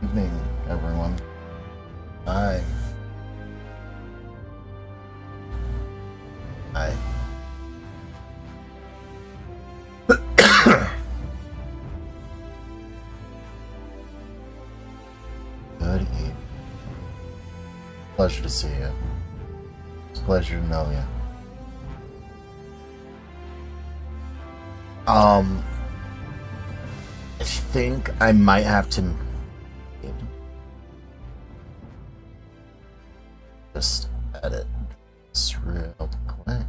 evening, everyone. Hi. Hi. Good evening. Pleasure to see you. It's a pleasure to know you. I think I might have to just edit this real quick.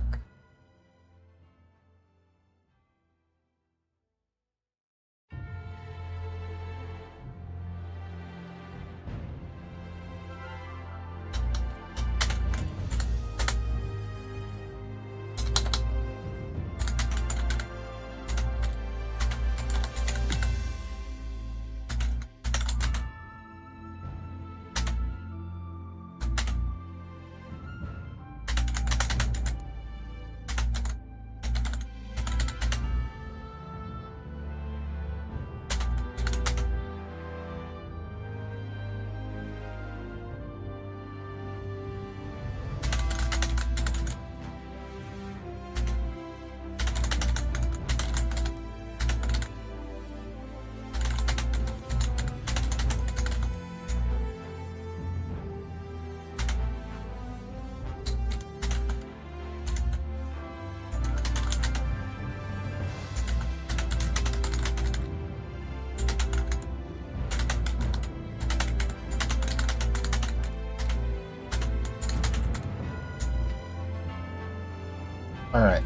Alright,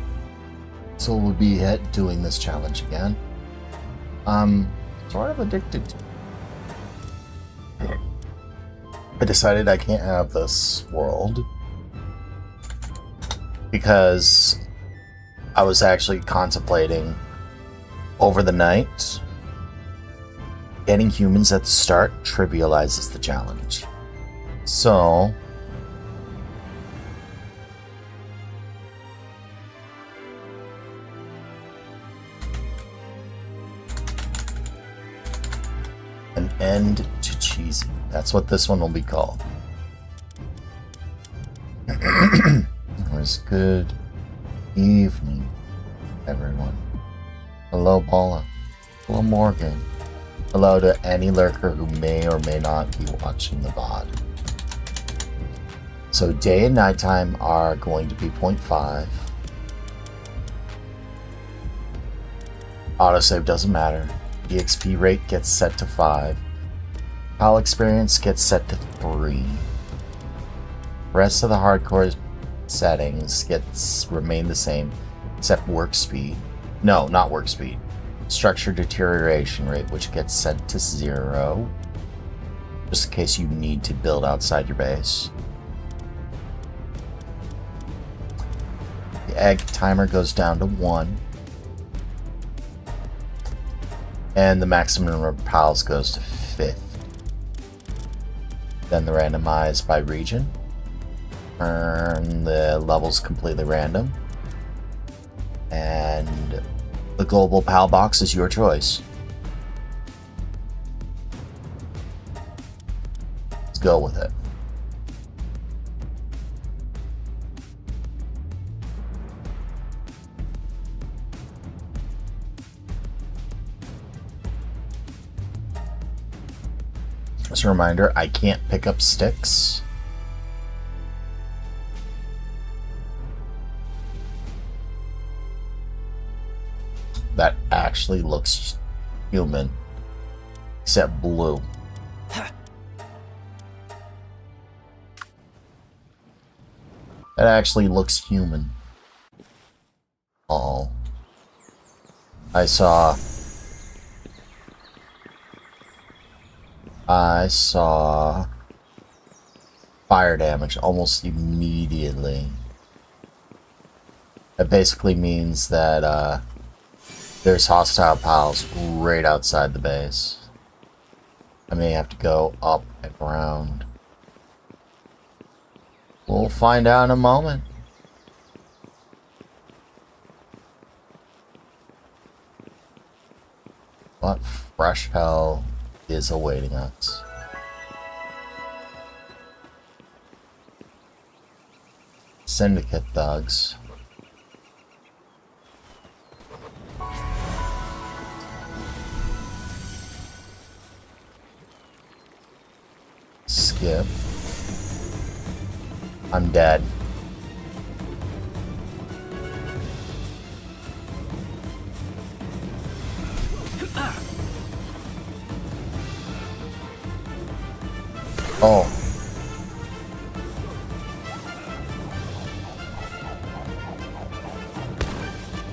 so we'll be doing this challenge again. I'm sort of addicted to it. I decided I can't have this world because I was actually contemplating over the night. Getting humans at the start trivializes the challenge. So an end to cheesy. That's what this one will be called. It was good evening, everyone. Hello, Paula. Hello, Morgan. Hello to any lurker who may or may not be watching the VOD. So day and nighttime are going to be 0.5. Autosave doesn't matter. EXP rate gets set to 5. PAL experience gets set to 3. Rest of the hardcore settings remain the same, except work speed. No, not work speed. Structure deterioration rate, which gets set to 0. Just in case you need to build outside your base. The egg timer goes down to 1. And the maximum number of pals goes to 5th. Then the randomized by region. Turn the levels completely random. And the global pal box is your choice. Let's go with it. As a reminder, I can't pick up sticks. That actually looks human, except blue. That actually looks human. Oh. I saw fire damage almost immediately. That basically means that there's hostile pals right outside the base. I may have to go up and around. We'll find out in a moment. What fresh hell is awaiting us? Syndicate thugs. Skip. I'm dead. Oh.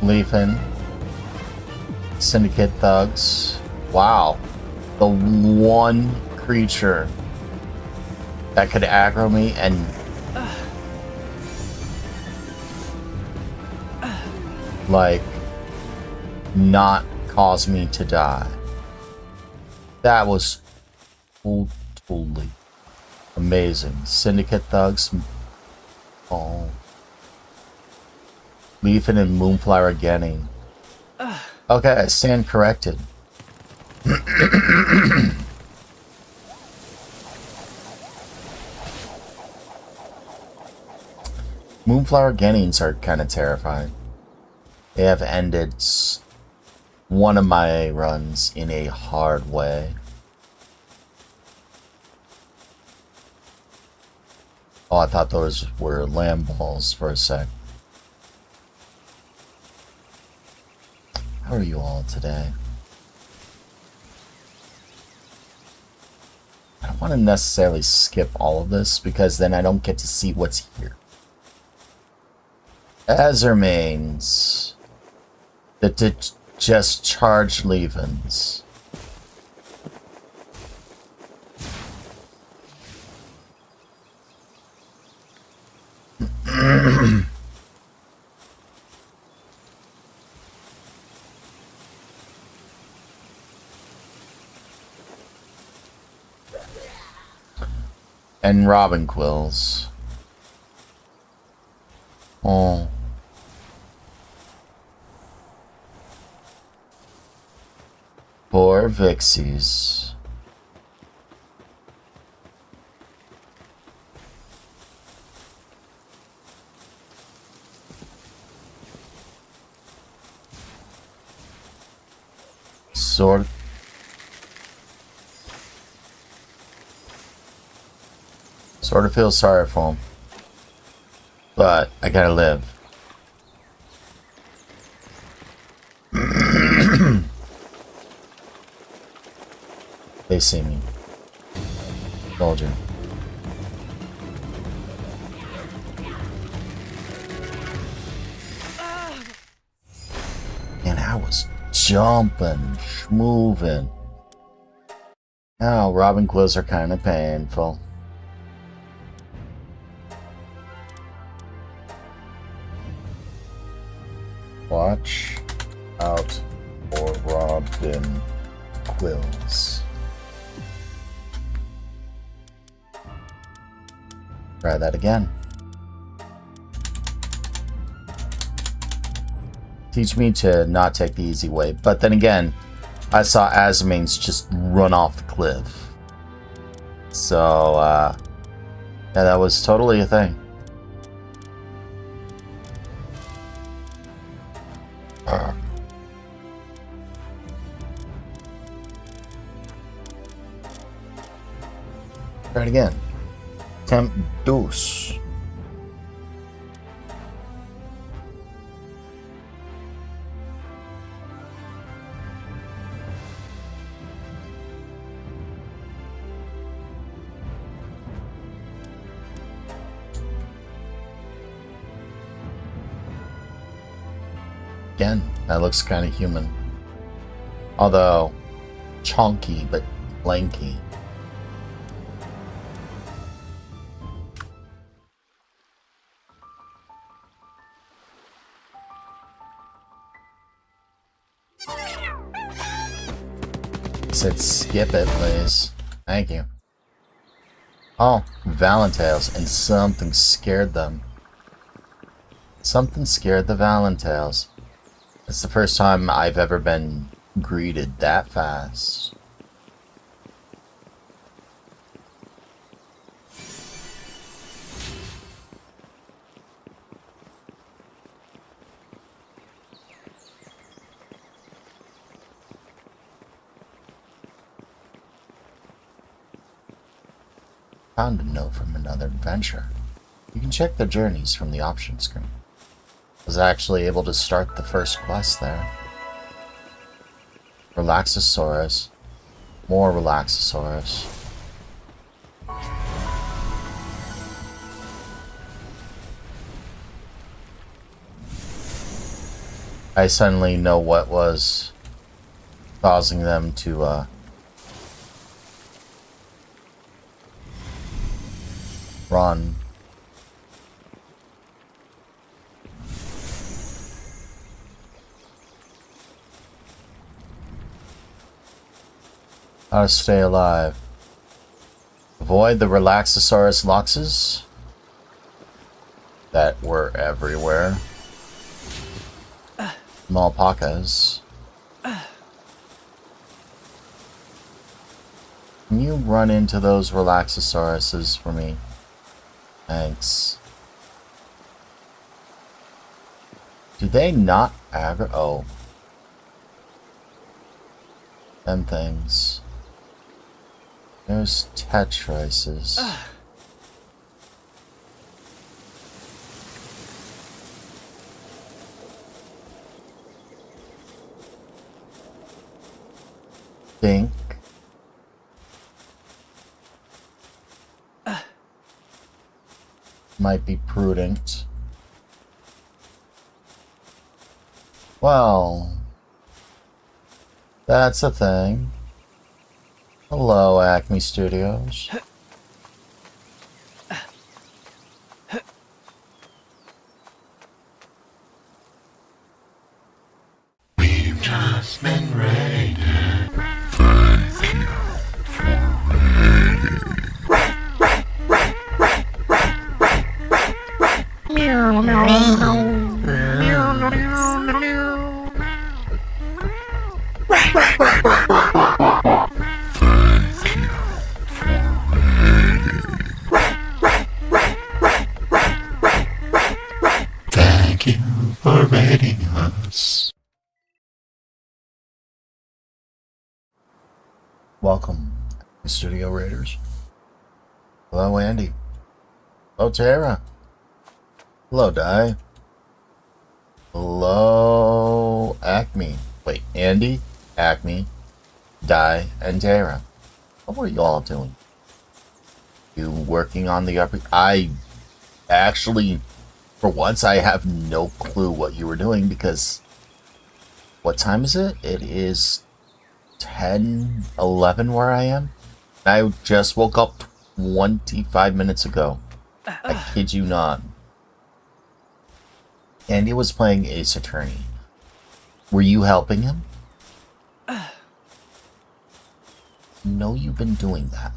Leafin. Syndicate thugs. Wow. The one creature that could aggro me and like not cause me to die. That was totally amazing. Syndicate thugs. Oh. Leafin and Moonflower getting. Okay, I stand corrected. Moonflower Gennings are kind of terrifying. They have ended one of my runs in a hard way. Oh, I thought those were lamballs for a sec. How are you all today? I don't want to necessarily skip all of this because then I don't get to see what's here. As remains the just charged leavings. And robin quills. Oh. Poor Vixies. Sort of feel sorry for him. But I gotta live. They see me. Soldier. And I was jumping, moving. Now, robin quills are kind of painful. Watch out for robin quills. Try that again. Teach me to not take the easy way. But then again, I saw Azamines just run off the cliff. So, yeah, that was totally a thing. Try it again. Temp deuce. Again, that looks kind of human. Although, chunky but lanky. Said skip it, please. Thank you. Oh, Valentails, and something scared them. Something scared the Valentails. It's the first time I've ever been greeted that fast. Found a note from another adventure. You can check their journeys from the options screen. I was actually able to start the first quest there. Relaxosaurus. More Relaxosaurus. I suddenly know what was causing them to run. How to stay alive. Avoid the Relaxosaurus loxes that were everywhere. Alpacas. Can you run into those Relaxosauruses for me? Thanks. Do they not aggro? Oh. Them things. There's Tetrices. Think. Might be prudent. Well, that's a thing. Hello, Acme Studios. We've just been raided. Thank you for raiding. Meow, meow, meow. Meow, meow, meow. Thank you for raiding. Thank you for raiding us. Welcome, Studio Raiders. Hello, Andy. Hello, Tara. Hello, Di. Hello, Acme. Wait, Andy, Acme, Di, and Tara. What were you all doing? You working on the upper... I actually, for once, I have no clue what you were doing because... What time is it? It is 10:11 where I am. I just woke up 25 minutes ago. I kid you not. Andy was playing Ace Attorney. Were you helping him? No, you've been doing that.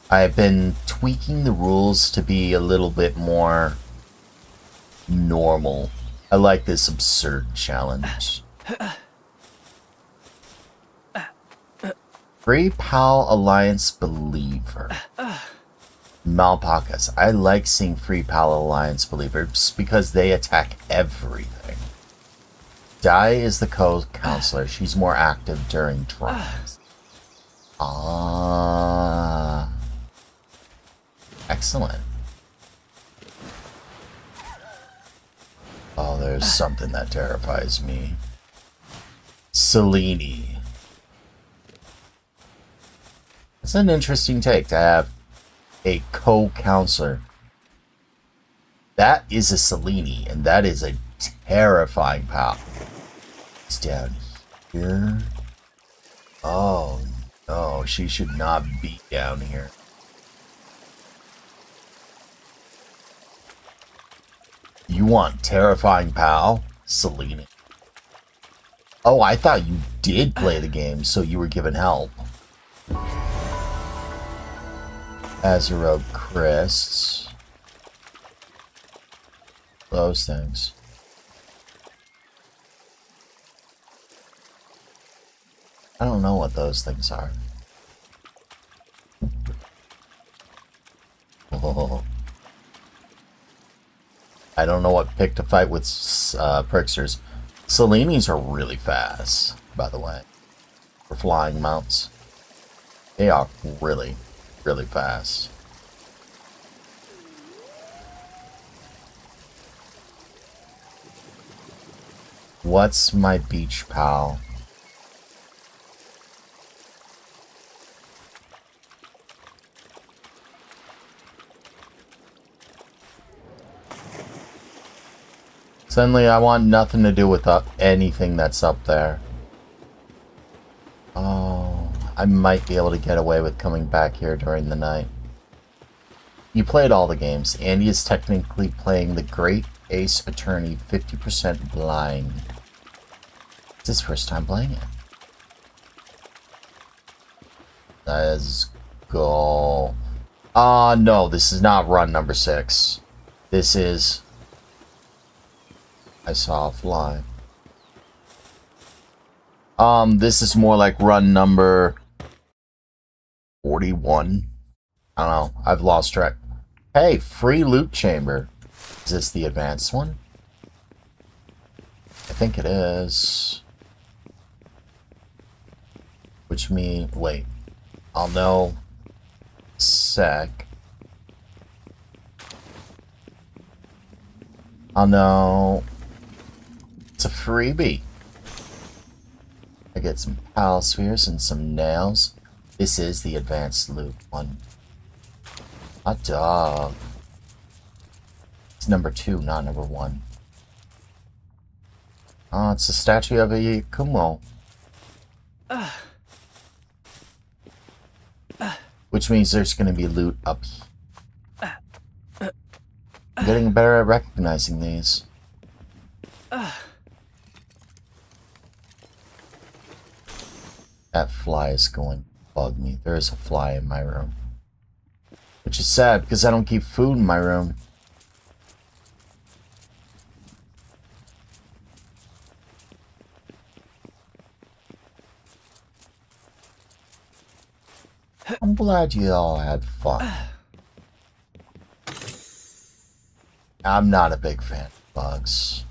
I've been tweaking the rules to be a little bit more normal. I like this absurd challenge. Free Pal Alliance Believer. Malpacas. I like seeing Free Pal Alliance Believers because they attack everything. Di is the co-counselor. She's more active during drawings. Ah. Excellent. Oh, there's something that terrifies me. Selene. It's an interesting take to have a co-counselor. That is a Selene, and that is a terrifying pal. It's down here. Oh, no, she should not be down here. You want terrifying pal? Selene. Oh, I thought you did play the game, so you were given help. Azero Crests. Those things. I don't know what those things are. Oh. I don't know what pick to fight with Pricksters. Selene's are really fast, by the way. for flying mounts. They are really, really fast. What's my beach pal? Suddenly I want nothing to do with anything that's up there. Oh, I might be able to get away with coming back here during the night. You played all the games. Andy is technically playing the Great Ace Attorney 50% blind. It's his first time playing it. Let's go. No, this is not run number 6. This is... I saw a fly. This is more like run number 41. I don't know. I've lost track. Hey, free loot chamber. Is this the advanced one? I think it is. Which means, wait. I'll know. Sec. I'll know. It's a freebie. I get some pal spheres and some nails. This is the advanced loot one. Hot dog. It's number 2, not number 1. Oh, it's a statue of a Kumo. Which means there's going to be loot up here. I'm getting better at recognizing these. That fly is going to bug me. There is a fly in my room. Which is sad because I don't keep food in my room. I'm glad you all had fun. I'm not a big fan of bugs.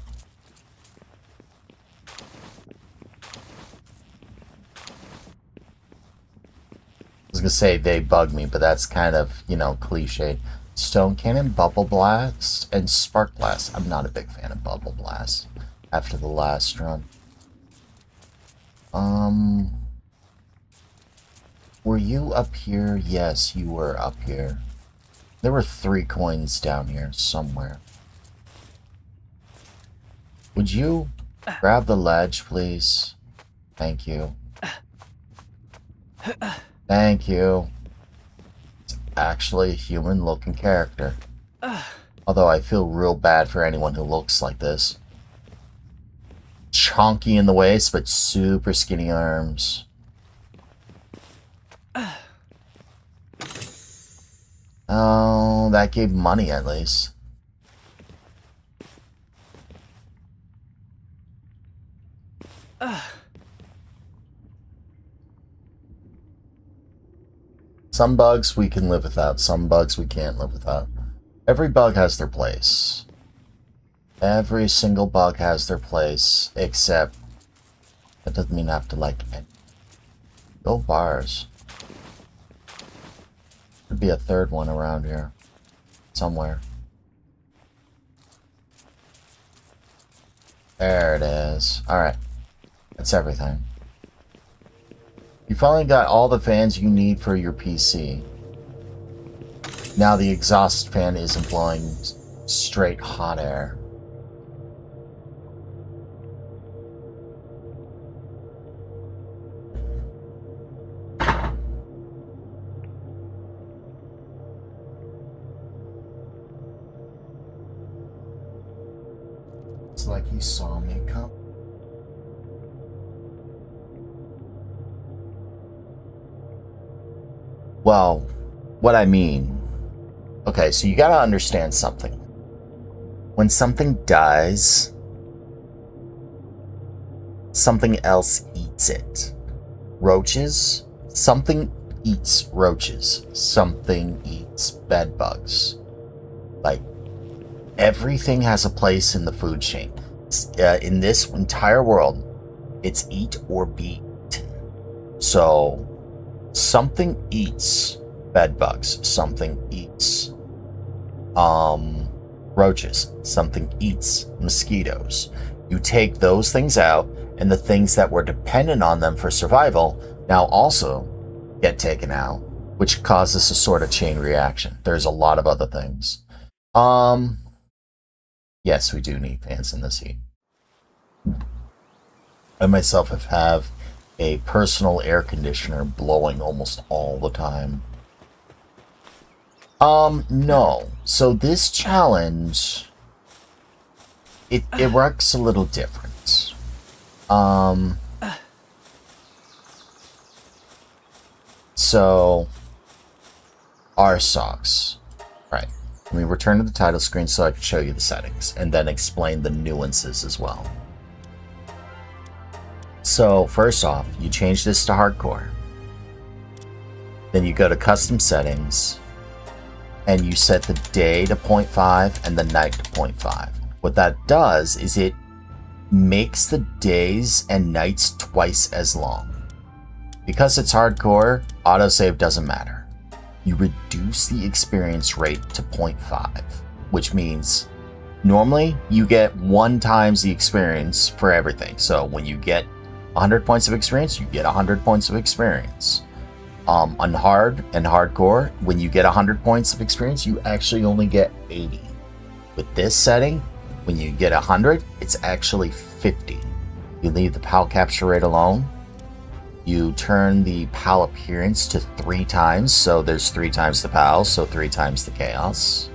I was gonna say they bug me, but that's kind of, you know, cliche. Stone Cannon, Bubble Blast, and Spark Blast. I'm not a big fan of Bubble Blast after the last run. Were you up here? Yes, you were up here. There were 3 coins down here somewhere. Would you grab the ledge, please? Thank you. Thank you. It's actually a human-looking character. Although I feel real bad for anyone who looks like this. Chonky in the waist, but super skinny arms. Oh, that gave money at least. Some bugs we can live without, some bugs we can't live without. Every bug has their place. Every single bug has their place, except that doesn't mean I have to like it. Go bars. Could be a third one around here. Somewhere. There it is. Alright. That's everything. You finally got all the fans you need for your PC. Now the exhaust fan isn't blowing straight hot air. It's like he saw me come. Well, what I mean... Okay, so you gotta understand something. When something dies, something else eats it. Roaches, something eats roaches. Something eats bed bugs. Like, everything has a place in the food chain. In this entire world, it's eat or be eaten. So something eats bed bugs, something eats roaches, something eats mosquitoes. You take those things out, and the things that were dependent on them for survival now also get taken out, which causes a sort of chain reaction. There's a lot of other things. Yes, we do need fans in this heat. I myself have a personal air conditioner blowing almost all the time. No. So this challenge, it works a little different. So our socks. Right. Let me return to the title screen so I can show you the settings and then explain the nuances as well. So first off, you change this to hardcore. Then you go to custom settings and you set the day to 0.5 and the night to 0.5. What that does is it makes the days and nights twice as long. Because it's hardcore, autosave doesn't matter. You reduce the experience rate to 0.5, which means normally you get 1 times the experience for everything. So when you get 100 points of experience, you get 100 points of experience. On hard and hardcore, when you get 100 points of experience, you actually only get 80. With this setting, when you get 100, it's actually 50. You leave the PAL capture rate alone. You turn the PAL appearance to 3 times, so there's 3 times the PAL, so 3 times the chaos.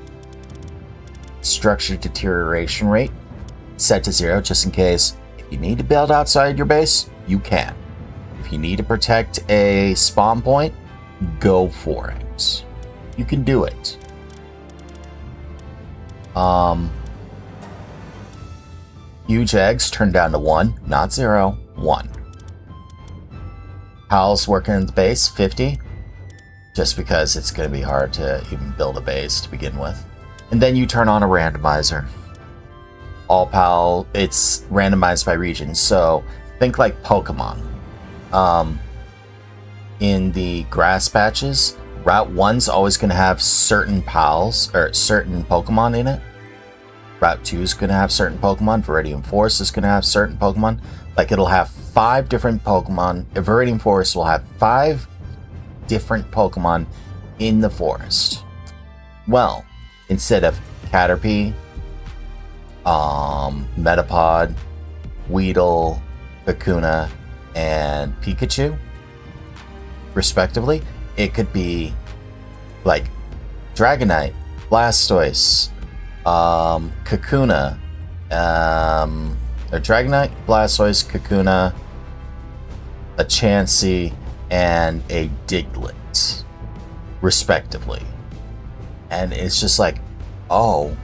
Structure deterioration rate set to 0, just in case. If you need to build outside your base, you can. If you need to protect a spawn point, go for it. You can do it. Huge eggs turn down to 1, not 0, 1. PALs working in the base, 50. Just because it's going to be hard to even build a base to begin with. And then you turn on a randomizer. All PAL, it's randomized by region. So think like Pokemon. In the grass patches, Route 1's always going to have certain PALs, or certain Pokemon in it. Route 2 is going to have certain Pokemon. Viridian Forest is going to have certain Pokemon. Like, it'll have 5 different Pokemon. Viridian Forest will have 5 different Pokemon in the forest. Well, instead of Caterpie, Metapod, Weedle, Kakuna, and Pikachu, respectively, it could be like Dragonite, Blastoise, Kakuna, or Dragonite, Blastoise, Kakuna, a Chansey, and a Diglett, respectively. And it's just like, oh,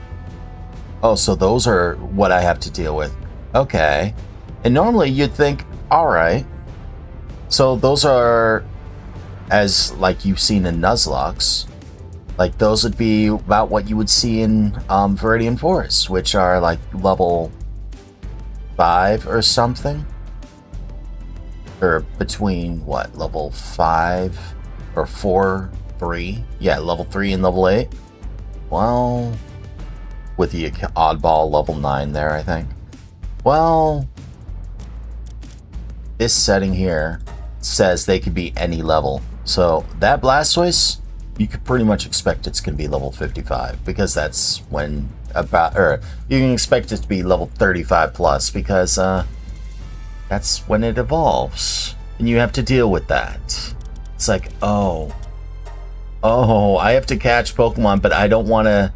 so those are what I have to deal with. Okay. And normally you'd think, alright, so those are, as like you've seen in Nuzlocke, like those would be about what you would see in Viridian Forest, which are like level 5 or something. Or between what, level 5 or 4, 3? Yeah, level 3 and level 8. Well, with the oddball level 9 there, I think. Well, this setting here says they could be any level. So that Blastoise, you could pretty much expect it's going to be level 55, because that's when or you can expect it to be level 35 plus, because that's when it evolves, and you have to deal with that. It's like, oh, I have to catch Pokemon, but I don't want to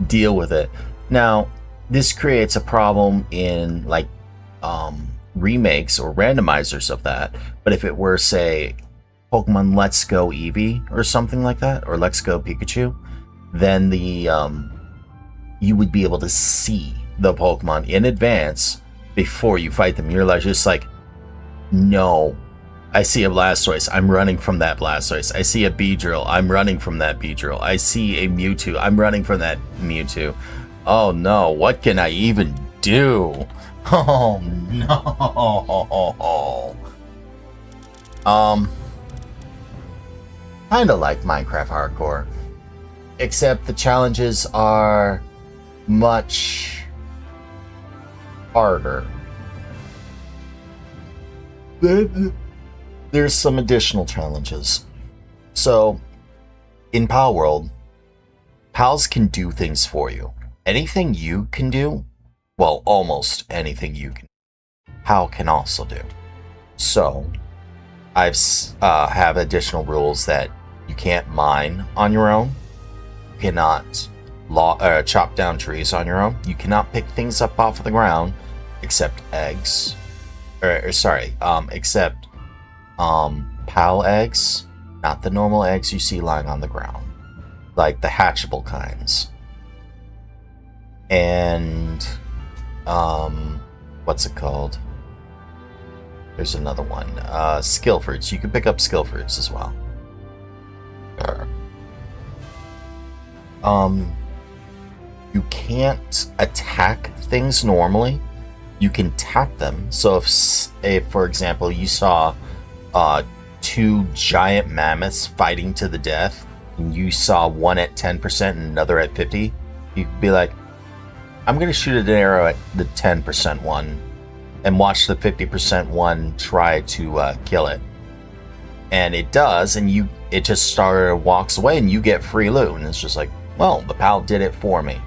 deal with it. Now, this creates a problem in like remakes or randomizers of that. But if it were, say, Pokemon Let's Go Eevee or something like that, or Let's Go Pikachu, then the you would be able to see the Pokemon in advance before you fight them. You're like, just like, no, I see a Blastoise, I'm running from that Blastoise. I see a Beedrill, I'm running from that Beedrill. I see a Mewtwo, I'm running from that Mewtwo. Oh no, what can I even do? Oh no. Kinda like Minecraft Hardcore. Except the challenges are much harder. There's some additional challenges. So, in Palworld, pals can do things for you. Anything you can do, well, almost anything you can, pal can also do. So, I've have additional rules that you can't mine on your own. You cannot chop down trees on your own. You cannot pick things up off of the ground, except eggs. Except pal eggs, not the normal eggs you see lying on the ground, like the hatchable kinds. And what's it called? There's another one. Skill fruits. You can pick up skill fruits as well. You can't attack things normally. You can tap them. So if for example, you saw two giant mammoths fighting to the death, and you saw one at 10% and another at 50, you could be like, I'm going to shoot an arrow at the 10% one and watch the 50% one try to kill it. And it does, and it just walks away, and you get free loot. And it's just like, well, the pal did it for me.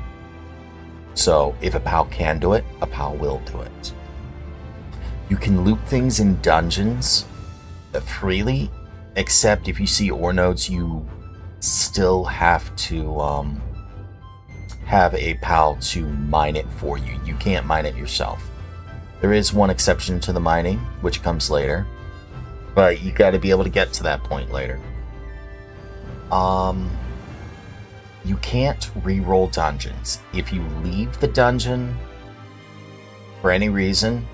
So if a pal can do it, a pal will do it. You can loot things in dungeons freely, except if you see ore nodes, you still have to have a pal to mine it for you. You can't mine it yourself. There is one exception to the mining, which comes later, but you got to be able to get to that point later. You can't re-roll dungeons. If you leave the dungeon for any reason,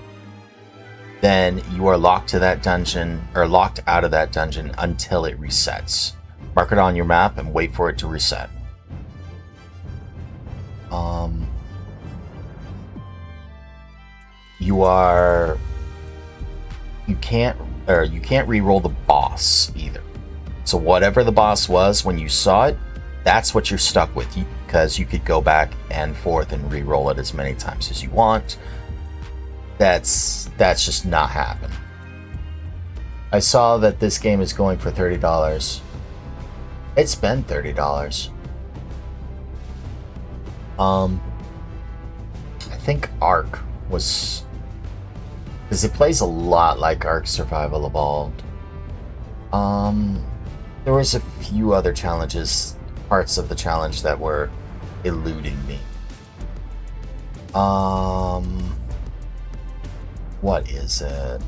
then you are locked to that dungeon, or locked out of that dungeon until it resets. Mark it on your map and wait for it to reset. You can't re-roll the boss either. So whatever the boss was when you saw it, that's what you're stuck with, because you could go back and forth and re-roll it as many times as you want. That's just not happening. I saw that this game is going for $30. It's been $30. I think Ark was, because it plays a lot like Ark Survival Evolved. There was a few other challenges, parts of the challenge that were eluding me. What is it?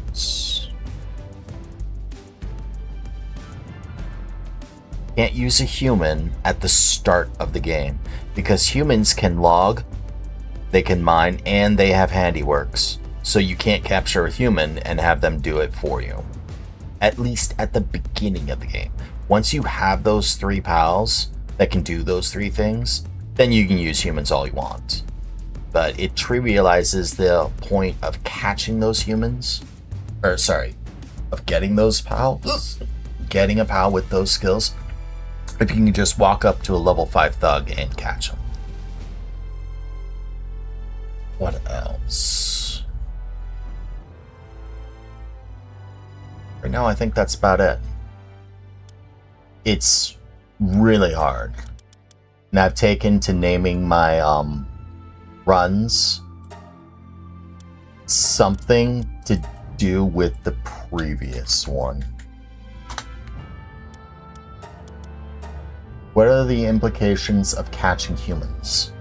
Can't use a human at the start of the game, because humans can log, they can mine, and they have handiworks. So you can't capture a human and have them do it for you. At least at the beginning of the game. Once you have those three pals that can do those three things, then you can use humans all you want. But it trivializes the point of catching those humans, of getting those pals, getting a pal with those skills, if you can just walk up to a level 5 thug and catch them. What else? Right now, I think that's about it. It's really hard. And I've taken to naming my runs something to do with the previous one. What are the implications of catching humans?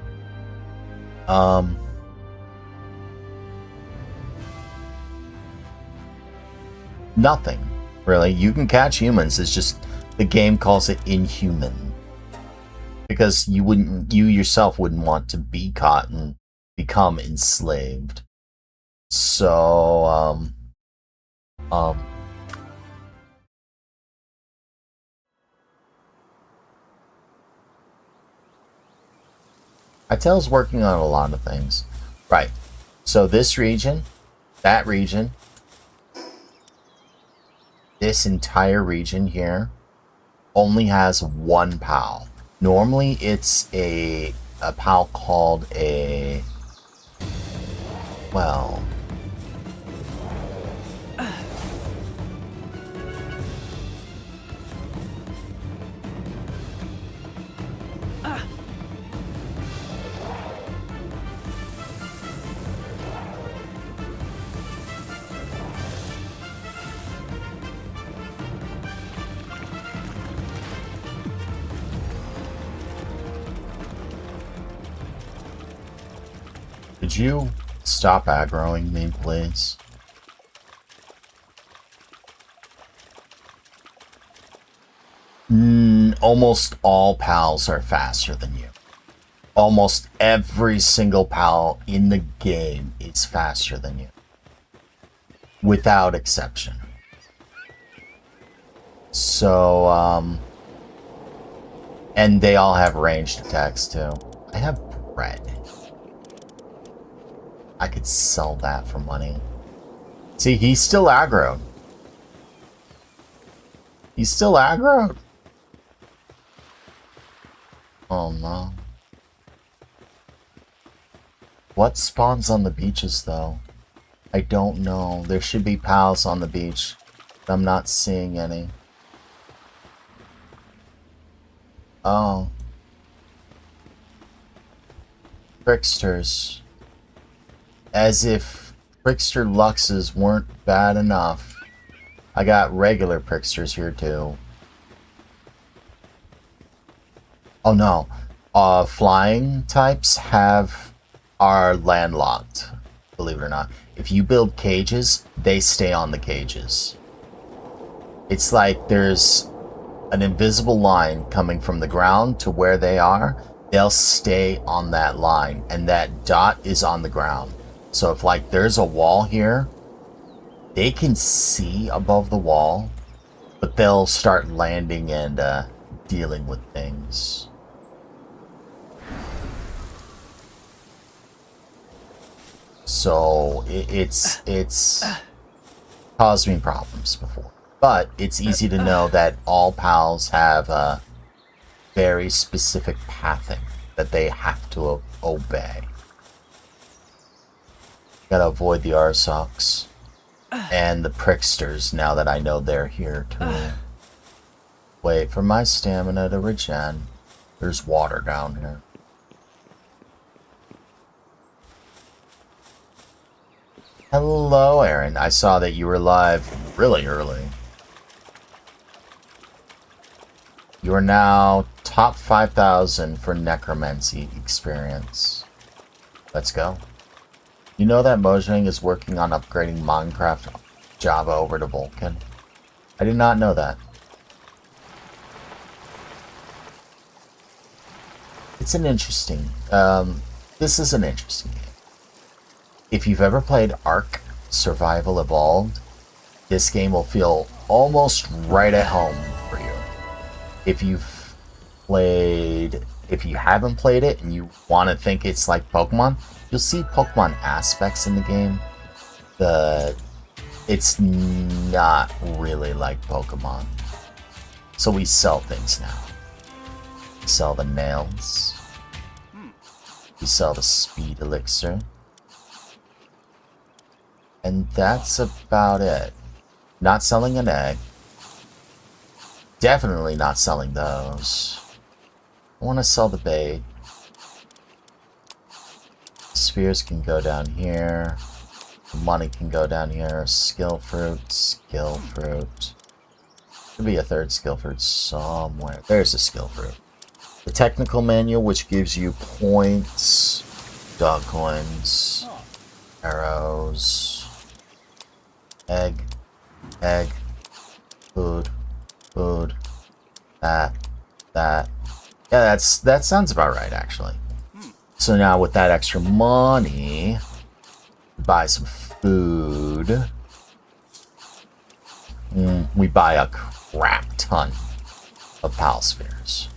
Nothing, really. You can catch humans, it's just the game calls it inhuman. Because you yourself wouldn't want to be caught and become enslaved. So, Itel's working on a lot of things. Right. So this region, that region, this entire region here, only has one POW. Normally it's a POW called a... well... Could you stop aggroing me, please? Almost all pals are faster than you. Almost every single pal in the game is faster than you. Without exception. So, and they all have ranged attacks too. I have bread. I could sell that for money. See, he's still aggroed. He's still aggroed. Oh no. What spawns on the beaches though? I don't know. There should be pals on the beach. But I'm not seeing any. Oh. Tricksters. As if Trickster Luxes weren't bad enough. I got regular Tricksters here too. Oh no. Flying types are landlocked, believe it or not. If you build cages, they stay on the cages. It's like there's an invisible line coming from the ground to where they are. They'll stay on that line, and that dot is on the ground. So if like there's a wall here, they can see above the wall, but they'll start landing and dealing with things. So it's caused me problems before. But it's easy to know that all pals have a very specific pathing that they have to obey. Gotta avoid the Arsocs and the Pricksters now that I know they're here too. Wait for my stamina to regen. There's water down here. Hello, Aaron. I saw that you were live really early. You are now top 5,000 for necromancy experience. Let's go. You know that Mojang is working on upgrading Minecraft Java over to Vulkan? I did not know that. It's an interesting... this is an interesting game. If you've ever played Ark Survival Evolved, this game will feel almost right at home for you. If you haven't played it and you want to think it's like Pokemon, you'll see Pokemon aspects in the game. It's not really like Pokemon. So we sell things now. We sell the nails. We sell the speed elixir. And that's about it. Not selling an egg. Definitely not selling those. I want to sell the bait. Spheres can go down here. Money can go down here. Skill fruit, skill fruit. Could be a third skill fruit somewhere. There's a skill fruit. The technical manual, which gives you points, dog coins, arrows, egg, food, that. Yeah, that sounds about right, actually. So now with that extra money, buy some food. We buy a crap ton of pal spheres.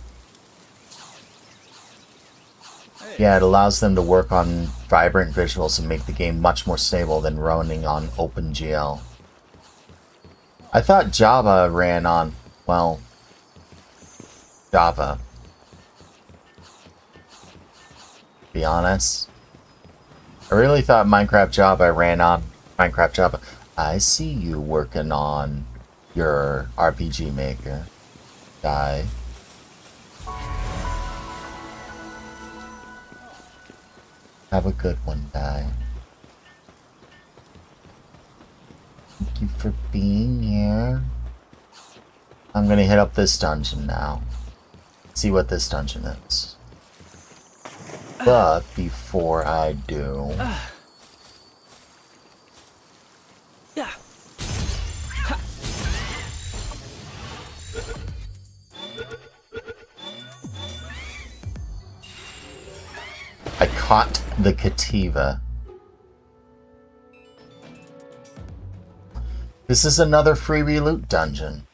Yeah, it allows them to work on vibrant visuals and make the game much more stable than running on OpenGL. I thought Java ran on, well, Java. Be honest. I really thought Minecraft Java ran on Minecraft Java. I see you working on your RPG Maker guy. Have a good one, guy. Thank you for being here. I'm gonna hit up this dungeon now. See what this dungeon is. But before I do... Yeah. I caught the cativa. This is another freebie loot dungeon.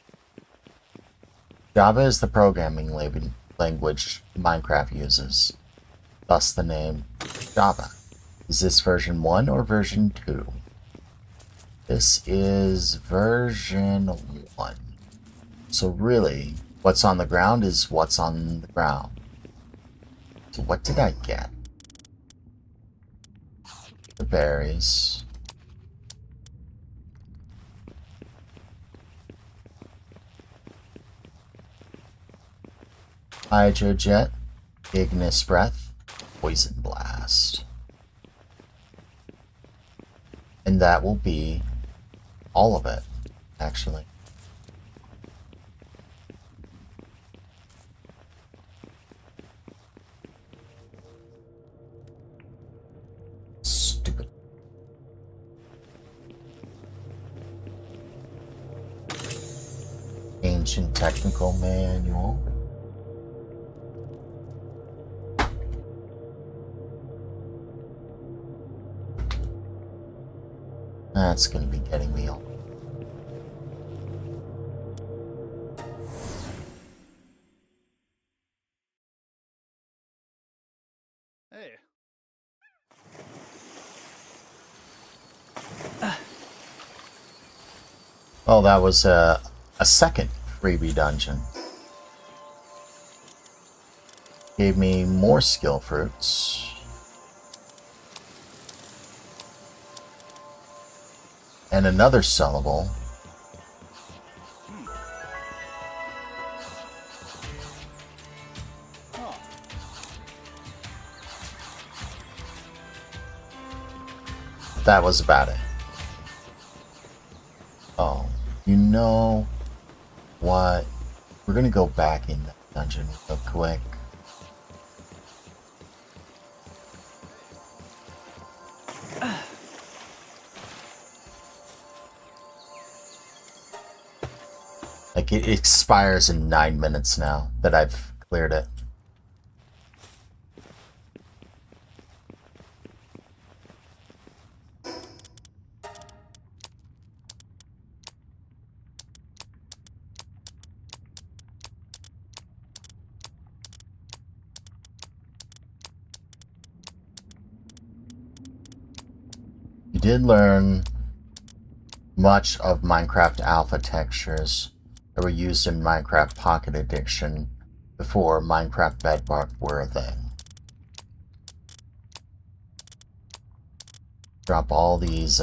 Java is the programming language Minecraft uses. Thus the name Java. Is this version 1 or version 2? This is version 1. So really, what's on the ground is what's on the ground. So what did I get? The berries. Hydrojet, Ignis Breath, Poison Blast. And that will be all of it, actually. Stupid. Ancient Technical Manual. That's gonna be getting me all. Hey. Oh, that was a second freebie dungeon. Gave me more skill fruits. And another sellable. Oh. That was about it. Oh, you know what? We're gonna go back in that dungeon real quick. Like, it expires in 9 minutes now that I've cleared it. You did learn much of Minecraft alpha textures that were used in Minecraft Pocket Edition before Minecraft Bedrock were a thing. Drop all these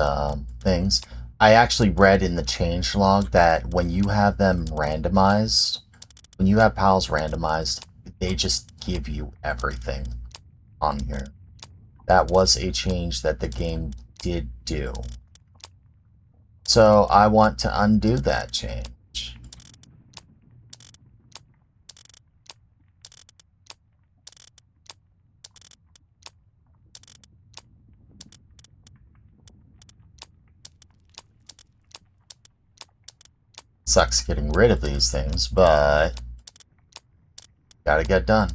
things. I actually read in the changelog that when you have them randomized, when you have pals randomized, they just give you everything on here. That was a change that the game did do. So I want to undo that change. Sucks getting rid of these things, but gotta get done.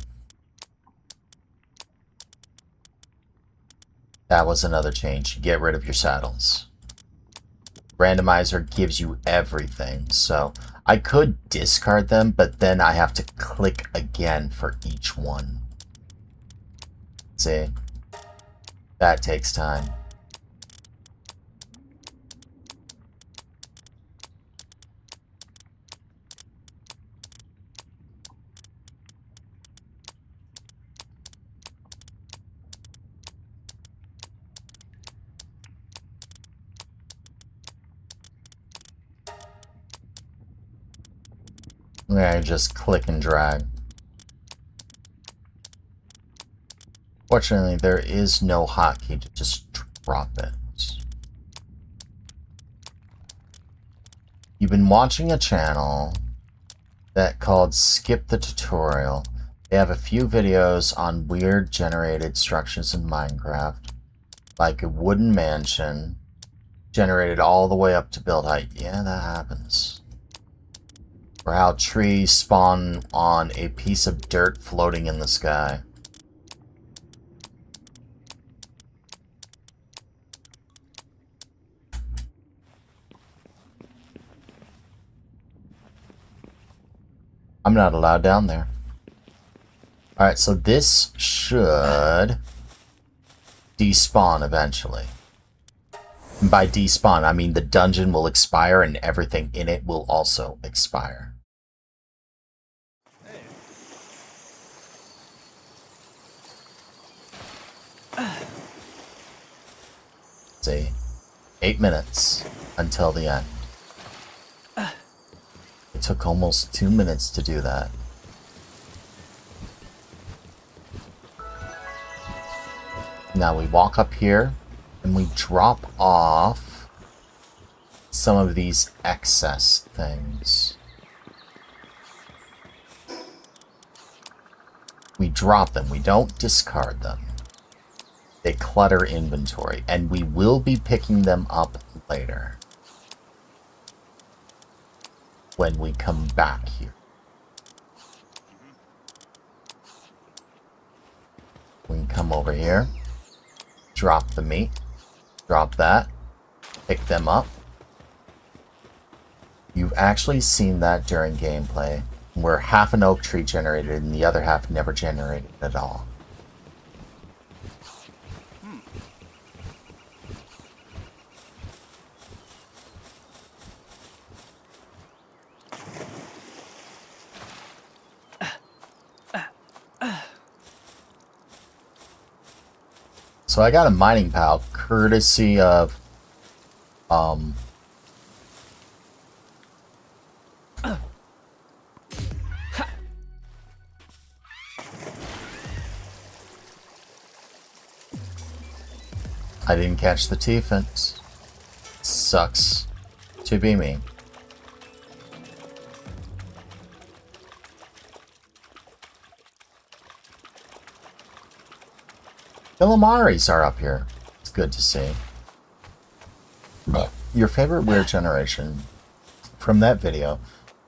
That was another change. Get rid of your saddles. Randomizer gives you everything, so I could discard them, but then I have to click again for each one. See? That takes time. Yeah, just click and drag. Fortunately, there is no hotkey to just drop it. You've been watching a channel that called Skip the Tutorial. They have a few videos on weird generated structures in Minecraft, like a wooden mansion generated all the way up to build height. Yeah, that happens. Or how trees spawn on a piece of dirt floating in the sky. I'm not allowed down there. Alright, so this should despawn eventually. And by despawn, I mean the dungeon will expire and everything in it will also expire. See, 8 minutes until the end. It took almost 2 minutes to do that. Now we walk up here and we drop off some of these excess things. We drop them, we don't discard them. They clutter inventory, and we will be picking them up later when we come back here. We can come over here, drop the meat, drop that, pick them up. You've actually seen that during gameplay, where half an oak tree generated and the other half never generated at all. So I got a mining pal, courtesy of, I didn't catch the T-Fence. Sucks to be me. The Lamaris are up here. It's good to see. Your favorite weird generation from that video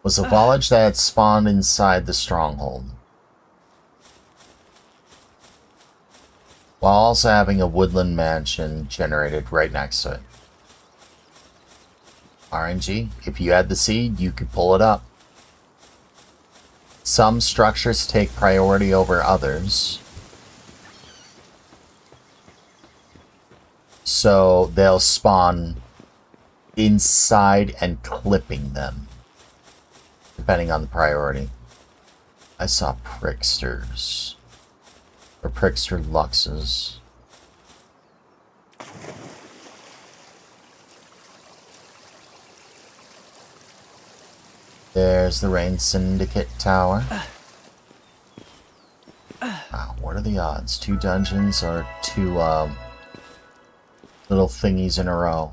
was a village that had spawned inside the stronghold, while also having a woodland mansion generated right next to it. RNG, if you had the seed, you could pull it up. Some structures take priority over others, so they'll spawn inside and clipping them, depending on the priority. I saw pricksters. Or prickster luxes. There's the Rain Syndicate Tower. Wow, what are the odds? 2 dungeons or 2 little thingies in a row?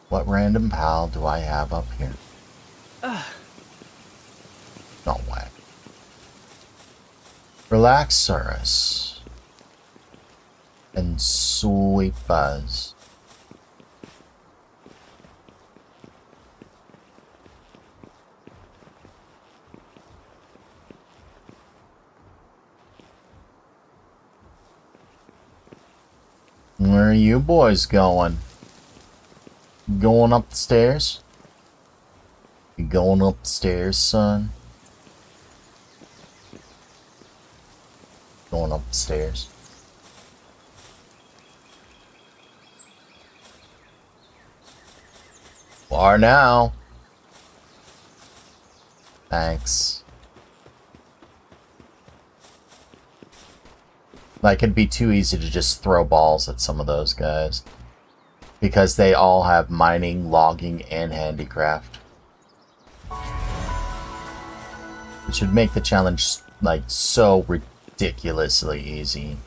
What random pal do I have up here? No way. Relax, Cirrus. And Sweet Buzz. Where are you boys going? Going up the stairs? You going up the stairs, son? Going up the stairs. Are now. Thanks. Like, it'd be too easy to just throw balls at some of those guys. Because they all have mining, logging, and handicraft. Which would make the challenge, like, so ridiculously easy.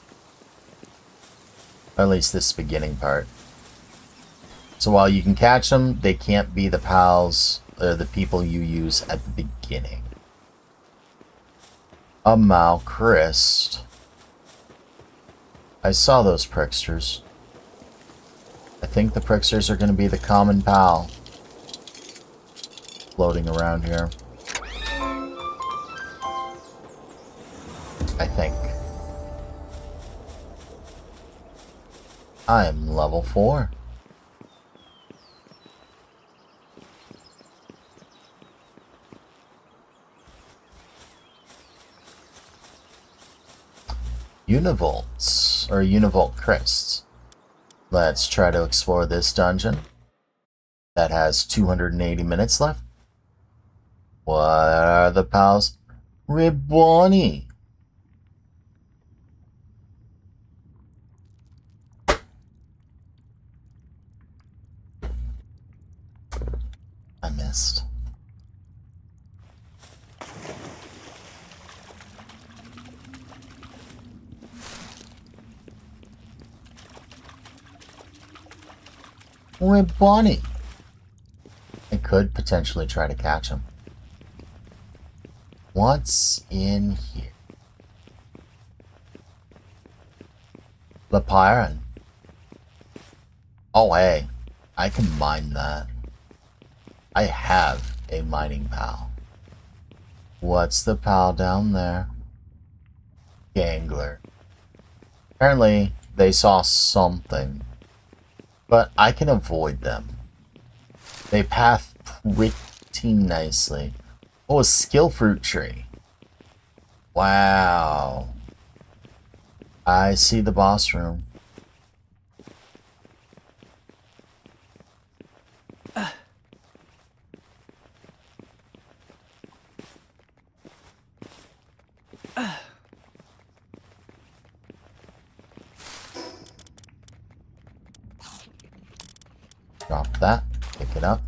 Or at least this beginning part. So while you can catch them, they can't be the pals, or the people you use at the beginning. A Malchrist. I saw those pricksters. I think the pricksters are going to be the common pal floating around here. I think. I'm level 4. Univolts, or Univolt Crysts. Let's try to explore this dungeon that has 280 minutes left. What are the pals? Ribboni! I missed. Ribboni! I could potentially try to catch him. What's in here? Lepiron. Oh, hey. I can mine that. I have a mining pal. What's the pal down there? Gangler. Apparently, they saw something. But I can avoid them. They path pretty nicely. Oh, a skill fruit tree. Wow. I see the boss room. Drop that. Pick it up.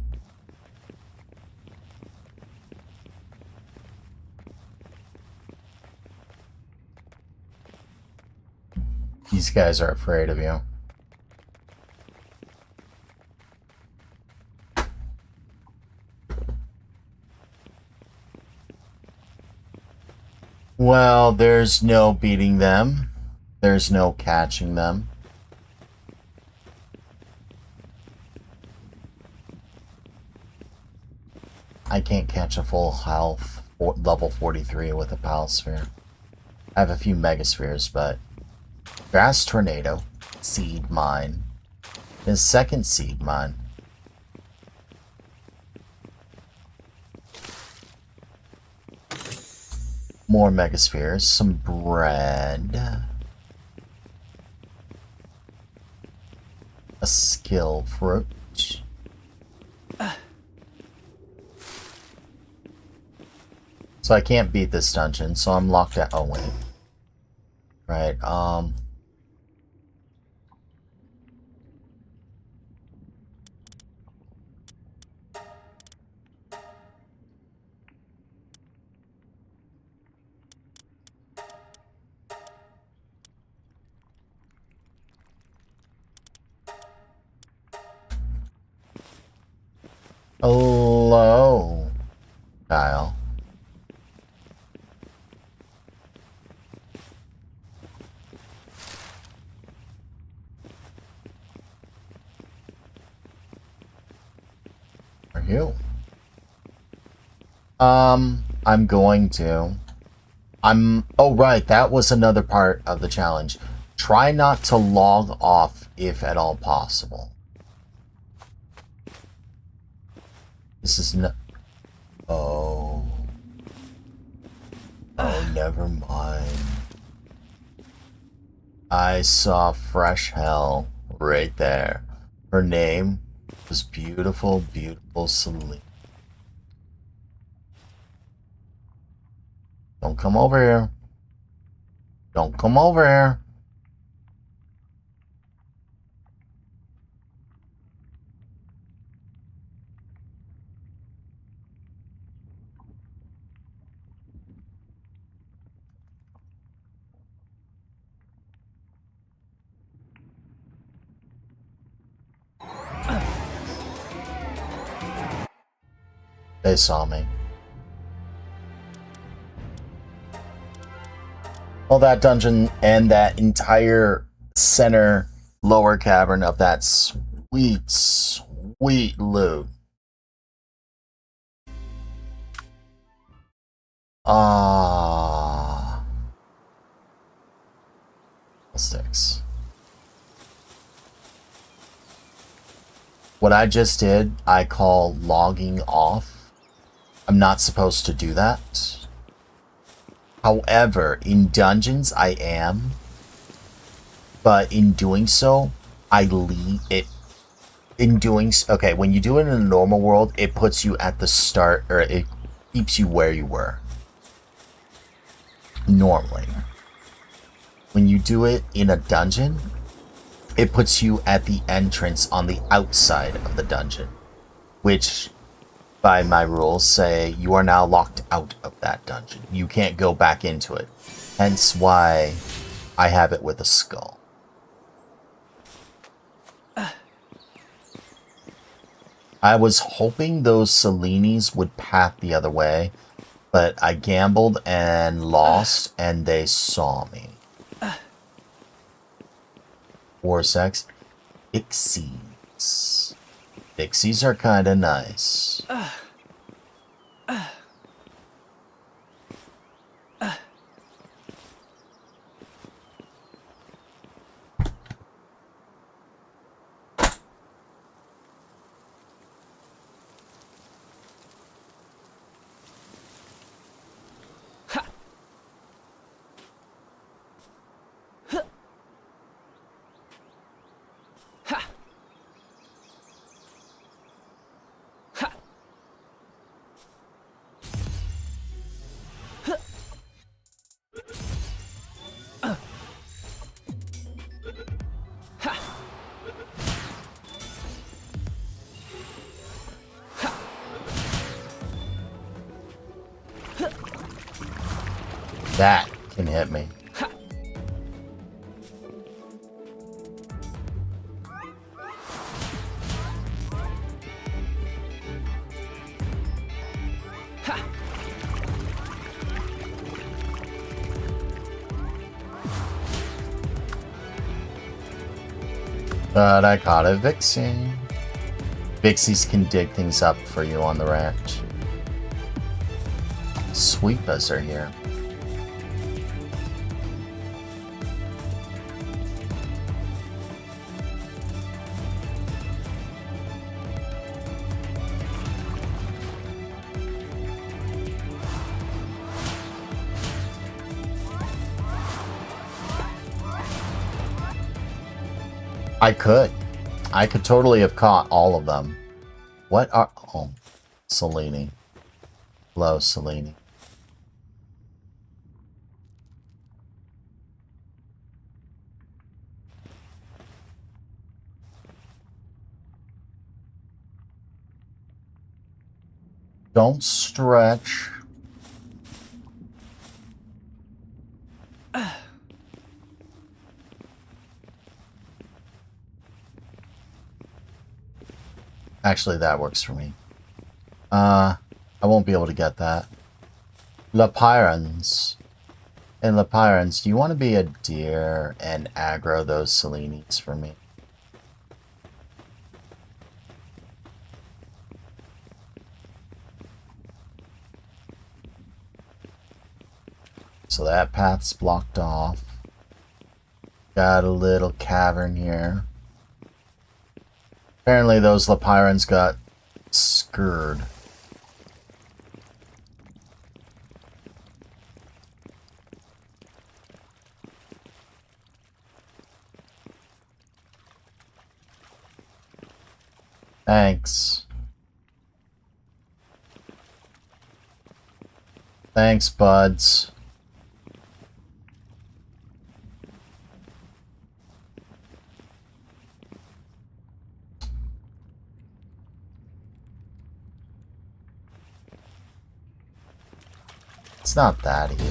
These guys are afraid of you. Well, there's no beating them. There's no catching them. I can't catch a full health level 43 with a pal sphere. I have a few megaspheres, but grass tornado, seed mine, his second seed mine. More megaspheres, some bread, a skill fruit. So I can't beat this dungeon, so I'm locked at. Oh wait. Right, hello, Kyle. Are you? I'm going to. Oh right, that was another part of the challenge. Try not to log off if at all possible. This is no. Oh. Oh, never mind. I saw fresh hell right there. Her name was Beautiful, Beautiful Celine. Don't come over here. Don't come over here. They saw me. Well, that dungeon and that entire center lower cavern of that sweet, sweet loot. Ah. Sticks. What I just did, I call logging off. I'm not supposed to do that. However, in dungeons, I am. But in doing so, I leave it. In doing okay, when you do it in a normal world, it puts you at the start, or it keeps you where you were. Normally. When you do it in a dungeon, it puts you at the entrance on the outside of the dungeon. Which, by my rules, say you are now locked out of that dungeon. You can't go back into it. Hence why I have it with a skull. I was hoping those Selenis would path the other way, but I gambled and lost, and they saw me. War sex. Pixies. Pixies are kinda nice. That can hit me. But I caught a Vixie. Vixies can dig things up for you on the ranch. Sweepas are here. I could totally have caught all of them. What are... Oh, Selene. Hello, Selene. Don't stretch. Actually, that works for me. I won't be able to get that. Lapyrans. And Lapyrans, do you want to be a deer and aggro those Selenis for me? So that path's blocked off. Got a little cavern here. Apparently those Lapyrans got scurred. Thanks. Thanks, buds. It's not that easy.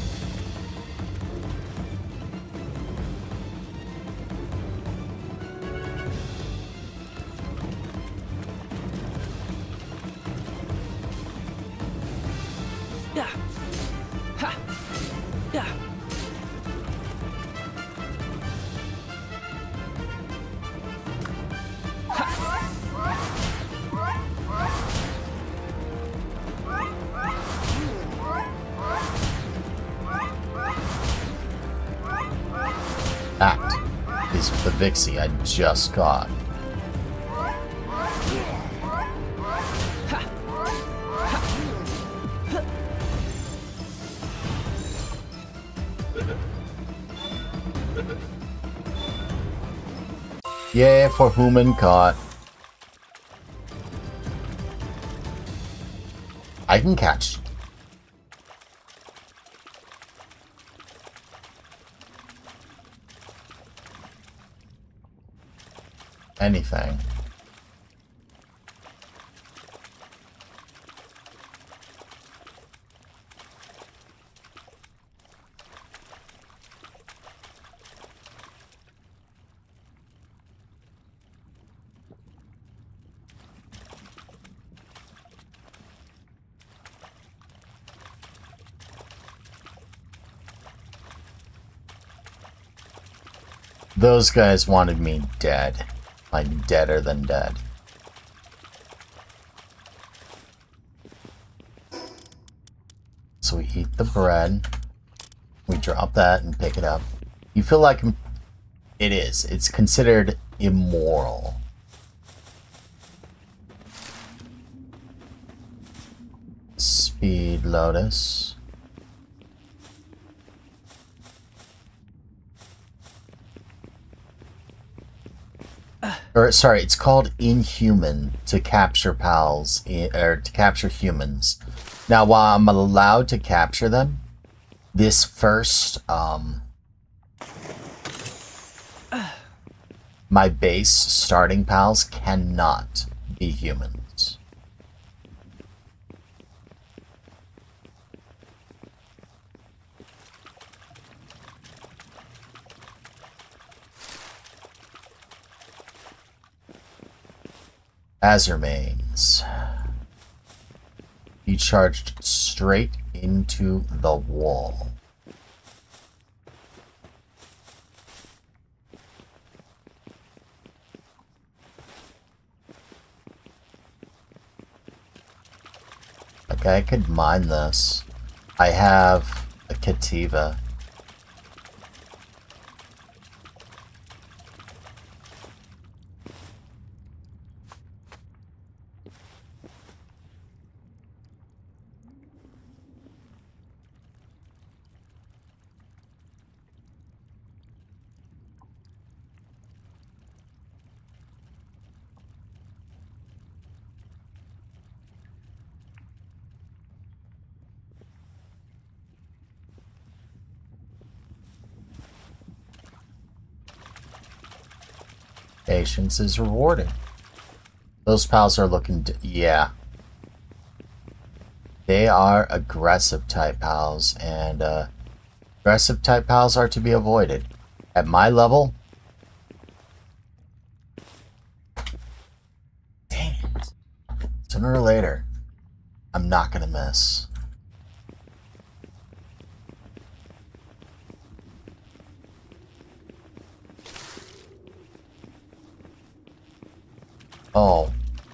Act is the Vixie I just got. Yay for human caught. I can catch. Anything. Those guys wanted me dead. Like, deader than dead. So we eat the bread. We drop that and pick it up. You feel like it is. It's considered immoral. Speed Lotus. Or, sorry, it's called inhuman to capture pals, or to capture humans. Now, while I'm allowed to capture them, this first, my base starting pals cannot be humans. Azurmanes. He charged straight into the wall. Okay, I could mine this. I have a cativa. Patience is rewarded. Those pals are looking yeah. They are aggressive type pals, and aggressive type pals are to be avoided. At my level, dang it. Sooner or later, I'm not gonna miss. Oh,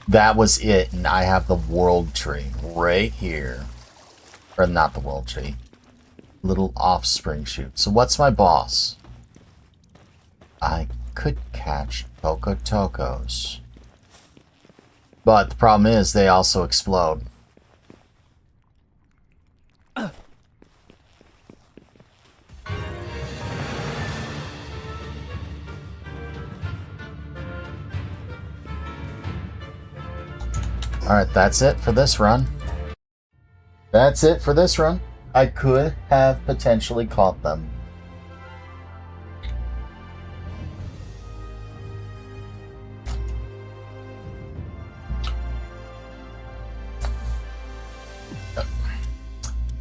that was it, and I have the world tree right here. Or not the world tree. Little offspring shoot. So what's my boss? I could catch Tokos. But the problem is they also explode. Alright, that's it for this run. That's it for this run. I could have potentially caught them.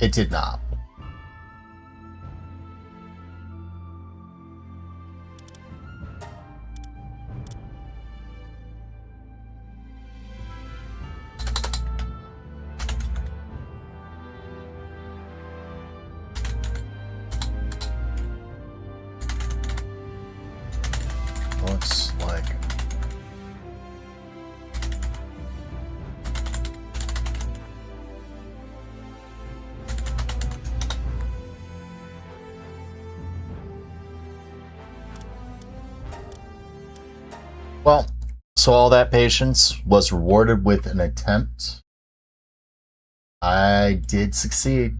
It did not. Looks like Well, so all that patience was rewarded with an attempt. I did succeed.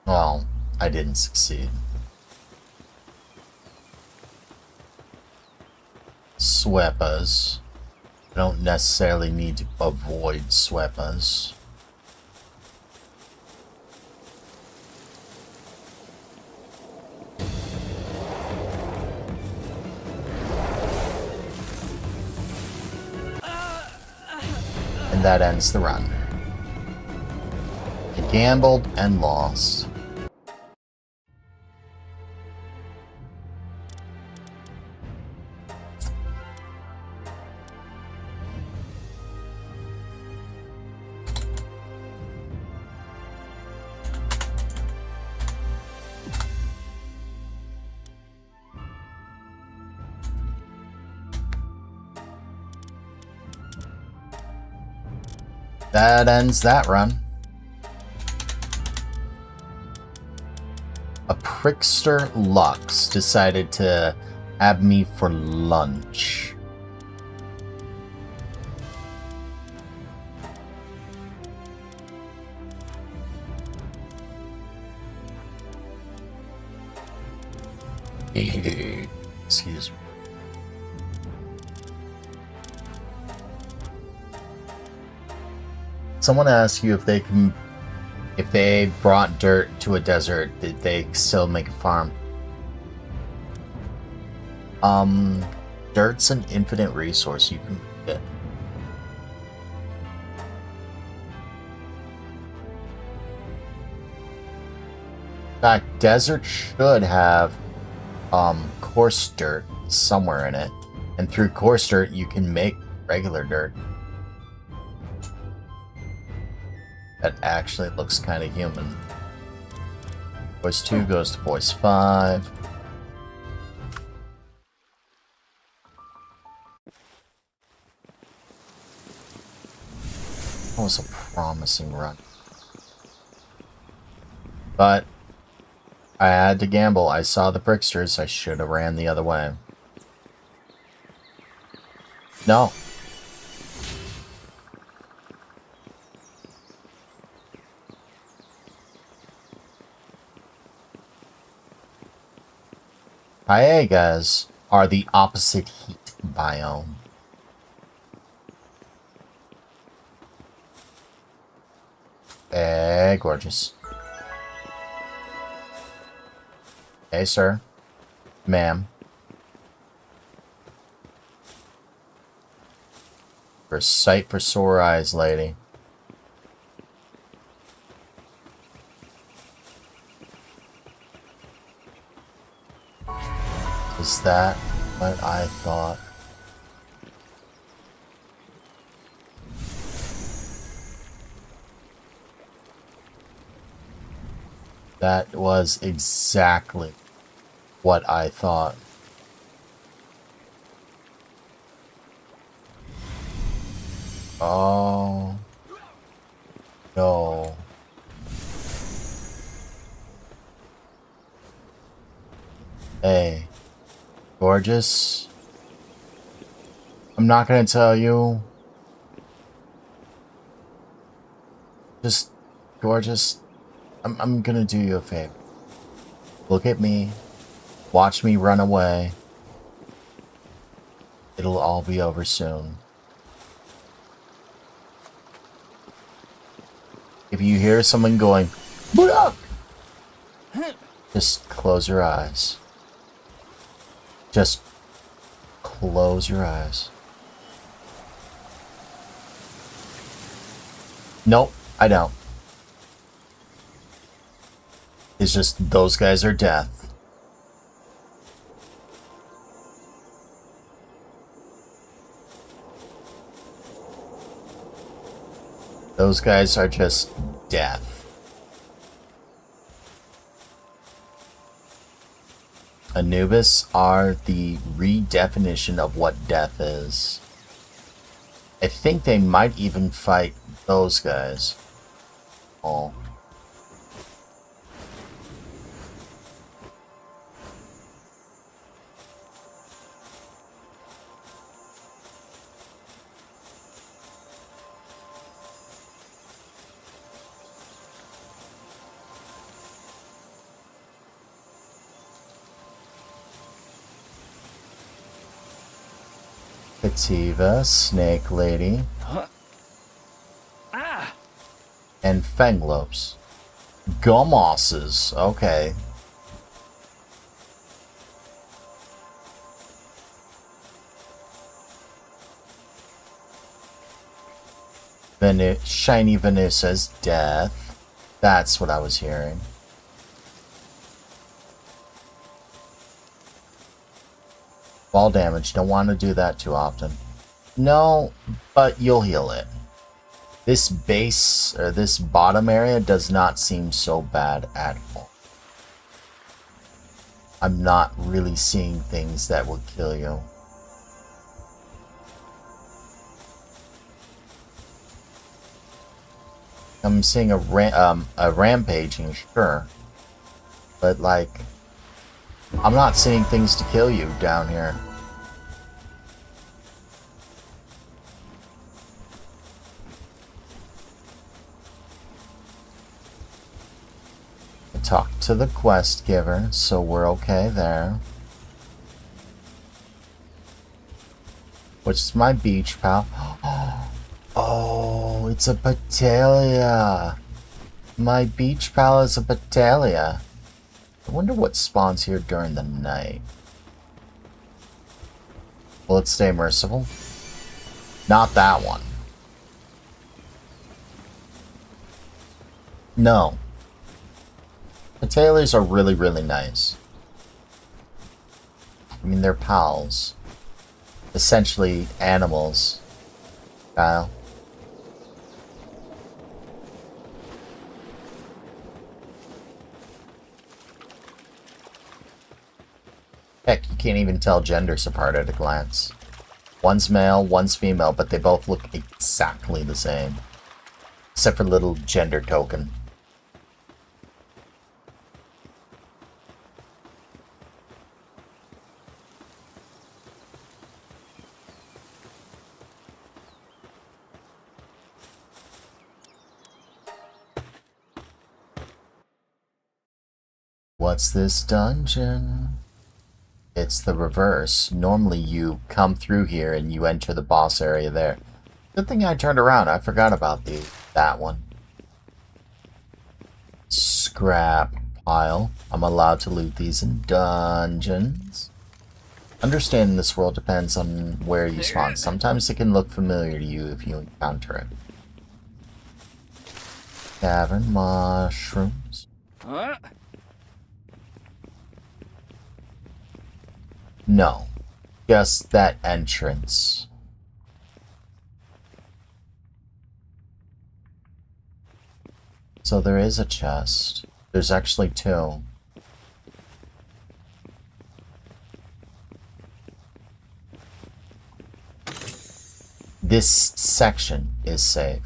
Well, I didn't succeed. Swepas. I don't necessarily need to avoid swepas. And that ends the run. I gambled and lost. That ends that run. A Prickster Lux decided to have me for lunch. Excuse me. Someone asked you if they brought dirt to a desert, did they still make a farm? Dirt's an infinite resource you can get. In fact, desert should have coarse dirt somewhere in it, and through coarse dirt you can make regular dirt. That actually looks kind of human. Voice 2 goes to voice 5. That was a promising run. But I had to gamble. I saw the Pricksters. I should have ran the other way. No. Taigas are the opposite heat biome. Hey, gorgeous. Hey, sir. Ma'am. For a sight for sore eyes, lady. Is that what I thought? That was exactly what I thought. Oh. No. Hey. Gorgeous. I'm not gonna tell you. Just, gorgeous. I'm gonna do you a favor. Look at me. Watch me run away. It'll all be over soon. If you hear someone going, "Boot up!" just close your eyes. Just close your eyes. Nope, I don't. It's just those guys are death. Those guys are just death. Anubis are the redefinition of what death is. I think they might even fight those guys. Oh. Cativa, Snake Lady, and Fenglopes. Gumosses, okay. Shiny Venusa's death. That's what I was hearing. Ball damage. Don't want to do that too often. No, but you'll heal it. This base, or this bottom area, does not seem so bad at all. I'm not really seeing things that will kill you. I'm seeing a rampaging, sure. But, like, I'm not seeing things to kill you down here. I talked to the quest giver, so we're okay there. Which is my beach pal. Oh, it's a Petalia. My beach pal is a Petalia. I wonder what spawns here during the night. Will it stay merciful? Not that one. No. Petalias are really, really nice. I mean, they're pals. Essentially animals. Kyle. Heck, you can't even tell genders apart at a glance. One's male, one's female, but they both look exactly the same. Except for the little gender token. What's this dungeon? It's the reverse. Normally you come through here and you enter the boss area there. Good thing I turned around. I forgot about that one. Scrap pile. I'm allowed to loot these in dungeons. Understanding this world depends on where you spawn. Sometimes it can look familiar to you if you encounter it. Cavern mushrooms. No, just that entrance. So there is a chest. There's actually two. This section is safe.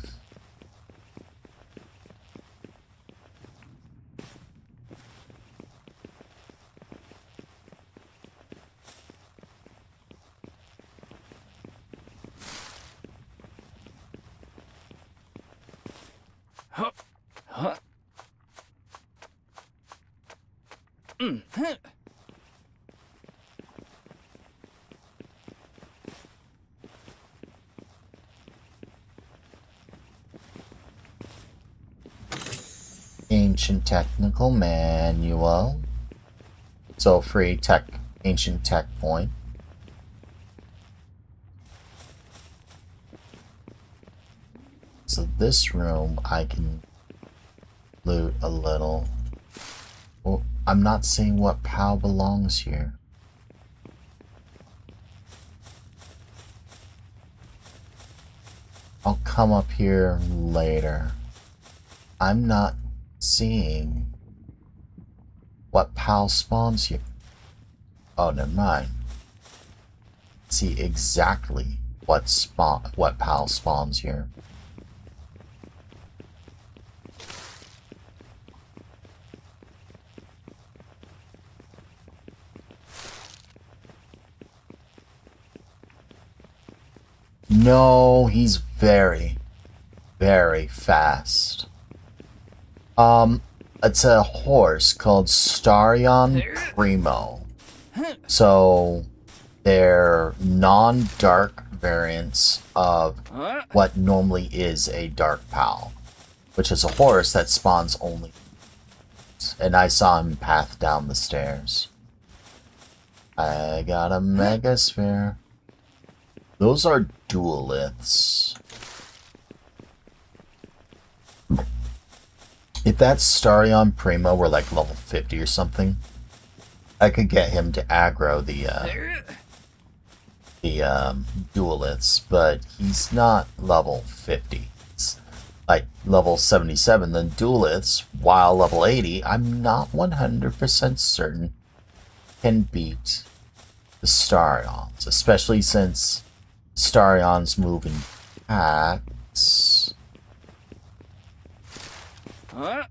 Ancient Technical Manual. So free ancient tech point. So this room I can loot a little. Well, I'm not seeing what POW belongs here. I'll come up here later. I'm not seeing what POW spawns here. Oh, never mind. See exactly what POW spawns here. No, he's very, very fast. It's a horse called Starion Primo. So, They're non-dark variants of Huh? what normally is a dark pal, which is a horse that spawns only. And I saw him path down the stairs. I got a megasphere. Those are dueliths. If that Starion Primo were like level 50 or something, I could get him to aggro the dueliths, but he's not level 50. It's like level 77. Then dueliths, while level 80, I'm not 100% certain can beat the Starions, especially since Starions move in packs. Huh?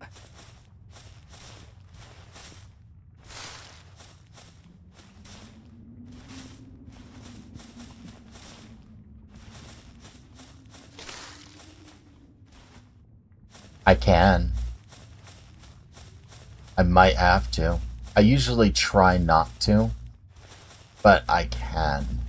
I can. I might have to. I usually try not to, but I can.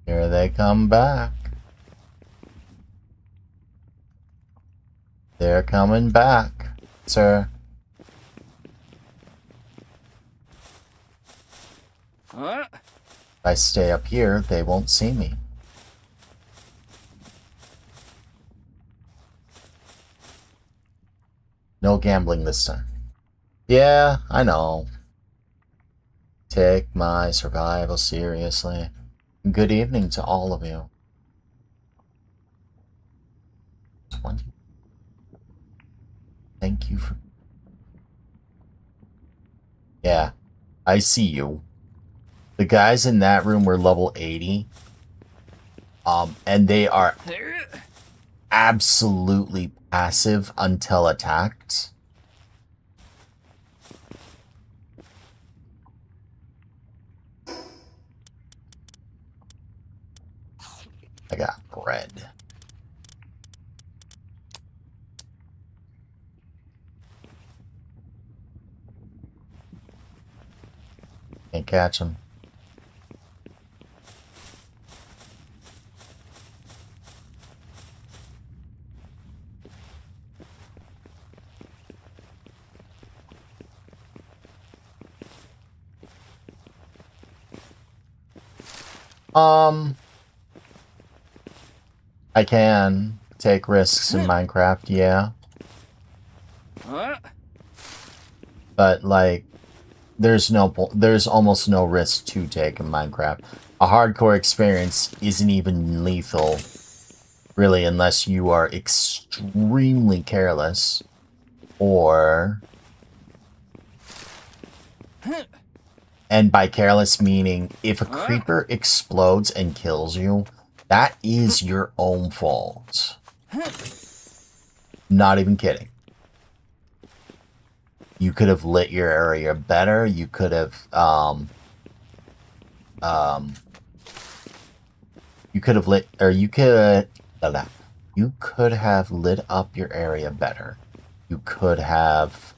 Here they come back. They're coming back, sir. Huh? If I stay up here, they won't see me. No gambling this time. Yeah, I know. Take my survival seriously. Good evening to all of you. 20. Thank you for... Yeah, I see you. The guys in that room were level 80. And they are absolutely passive until attacked. I got bread. Can't catch him. I can take risks in Minecraft, yeah. Huh? But like, there's almost no risk to take in Minecraft. A hardcore experience isn't even lethal, really, unless you are extremely careless, or... And by careless meaning, if a creeper explodes and kills you, that is your own fault. Not even kidding. You could have lit your area better. You could have, you could have lit, or you could have lit up your area better. You could have,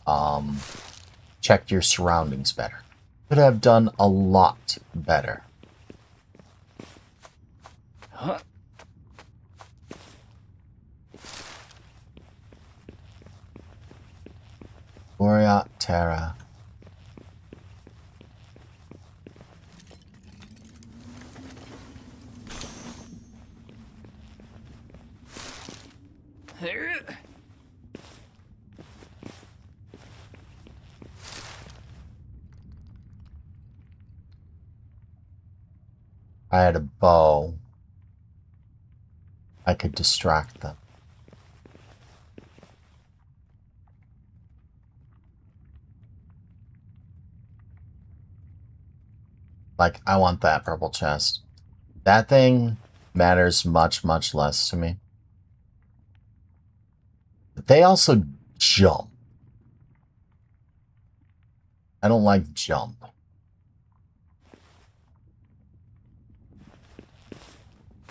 checked your surroundings better. Could have done a lot better. Huh? Boreat Terra. I had a bow. I could distract them. Like, I want that purple chest. That thing matters much, much less to me. But they also jump. I don't like jump.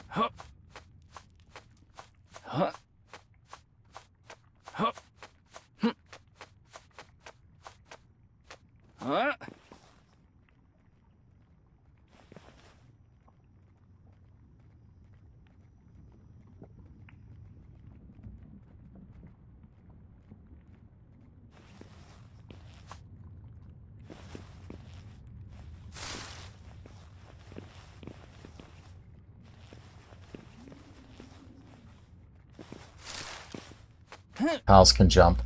Huh? Huh. Huh. Hm. Huh. Pals can jump.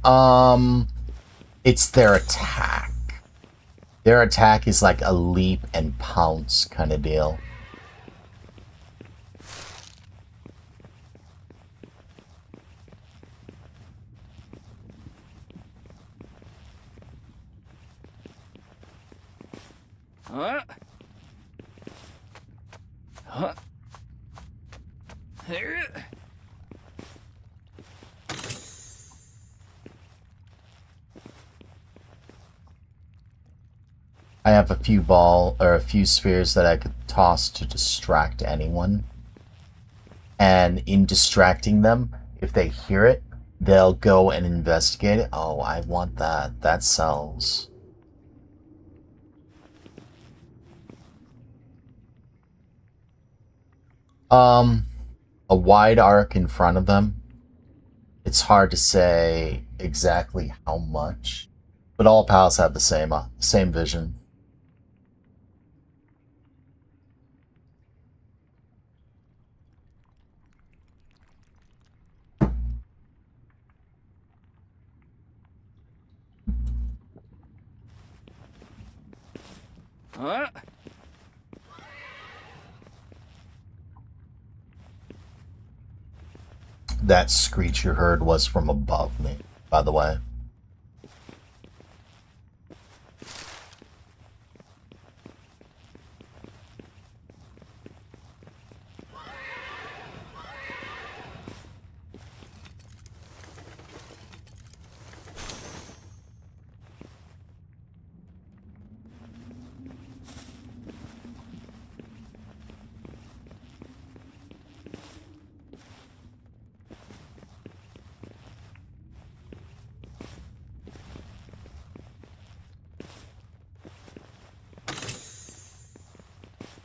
It's their attack. Their attack is like a leap and pounce kind of deal. Huh. Huh. Here. I have a few spheres that I could toss to distract anyone. And in distracting them, if they hear it, they'll go and investigate it. Oh, I want that. That sells. A wide arc in front of them. It's hard to say exactly how much, but all pals have the same vision. Huh. That screech you heard was from above me, by the way.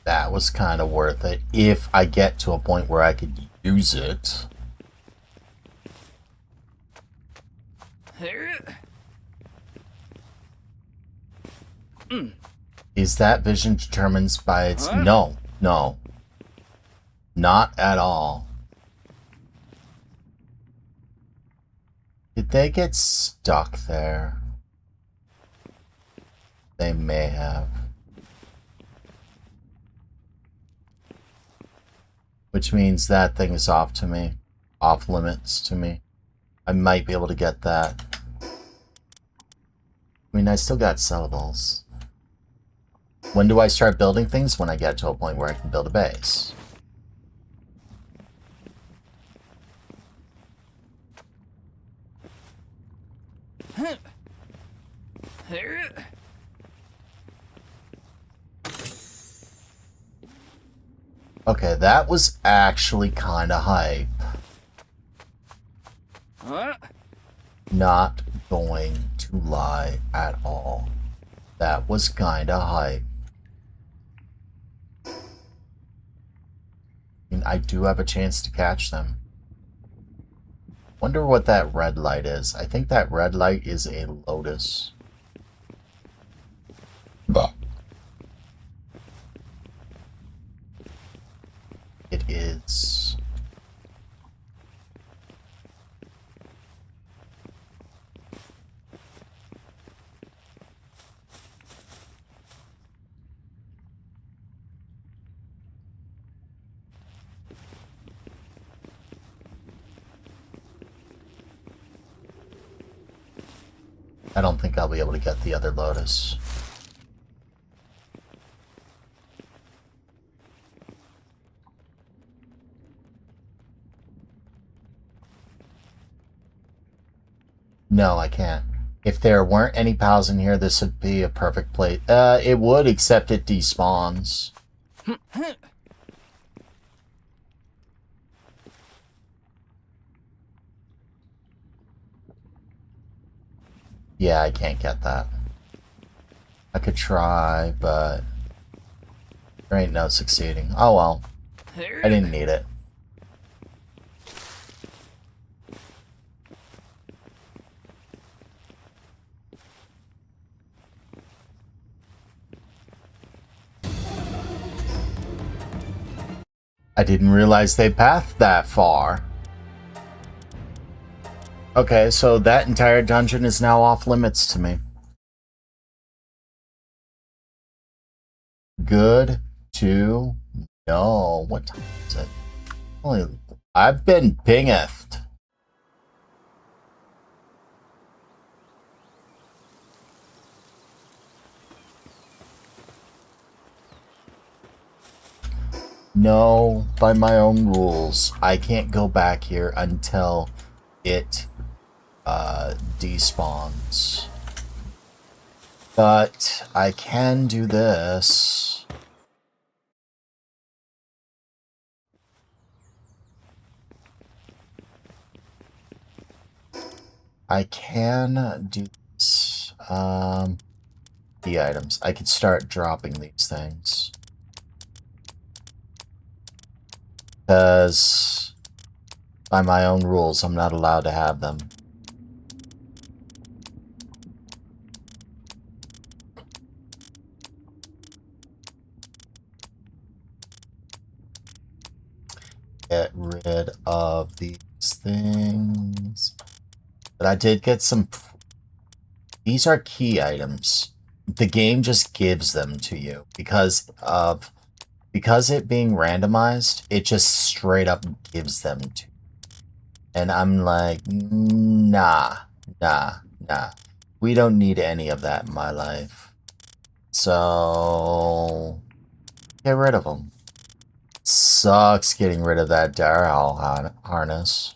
That was kind of worth it if I get to a point where I could use it. Here. Is that vision determined by its... No, no. Not at all. Did they get stuck there? They may have. Which means that thing is off to me. Off limits to me. I might be able to get that. I mean, I still got sellables. When do I start building things? When I get to a point where I can build a base. Here. Okay, that was actually kind of hype. Huh. Not going to lie at all. That was kind of hype. I mean, I do have a chance to catch them. Wonder what that red light is. I think that red light is a lotus. Bah. It is. I don't think I'll be able to get the other lotus. No, I can't. If there weren't any pals in here, this would be a perfect place. It would, except it despawns. Yeah, I can't get that. I could try, but there ain't no succeeding. Oh well. I didn't need it. I didn't realize they pathed that far. Okay, so that entire dungeon is now off limits to me. Good to know. What time is it? I've been pingeth. No, by my own rules, I can't go back here until it despawns. But I can do this. I can do this. The items. I could start dropping these things. Because by my own rules, I'm not allowed to have them. Get rid of these things. But I did get some... These are key items. The game just gives them to you because it being randomized, it just straight up gives them to you. And I'm like, nah. We don't need any of that in my life. So, get rid of them. Sucks getting rid of that Darhal harness.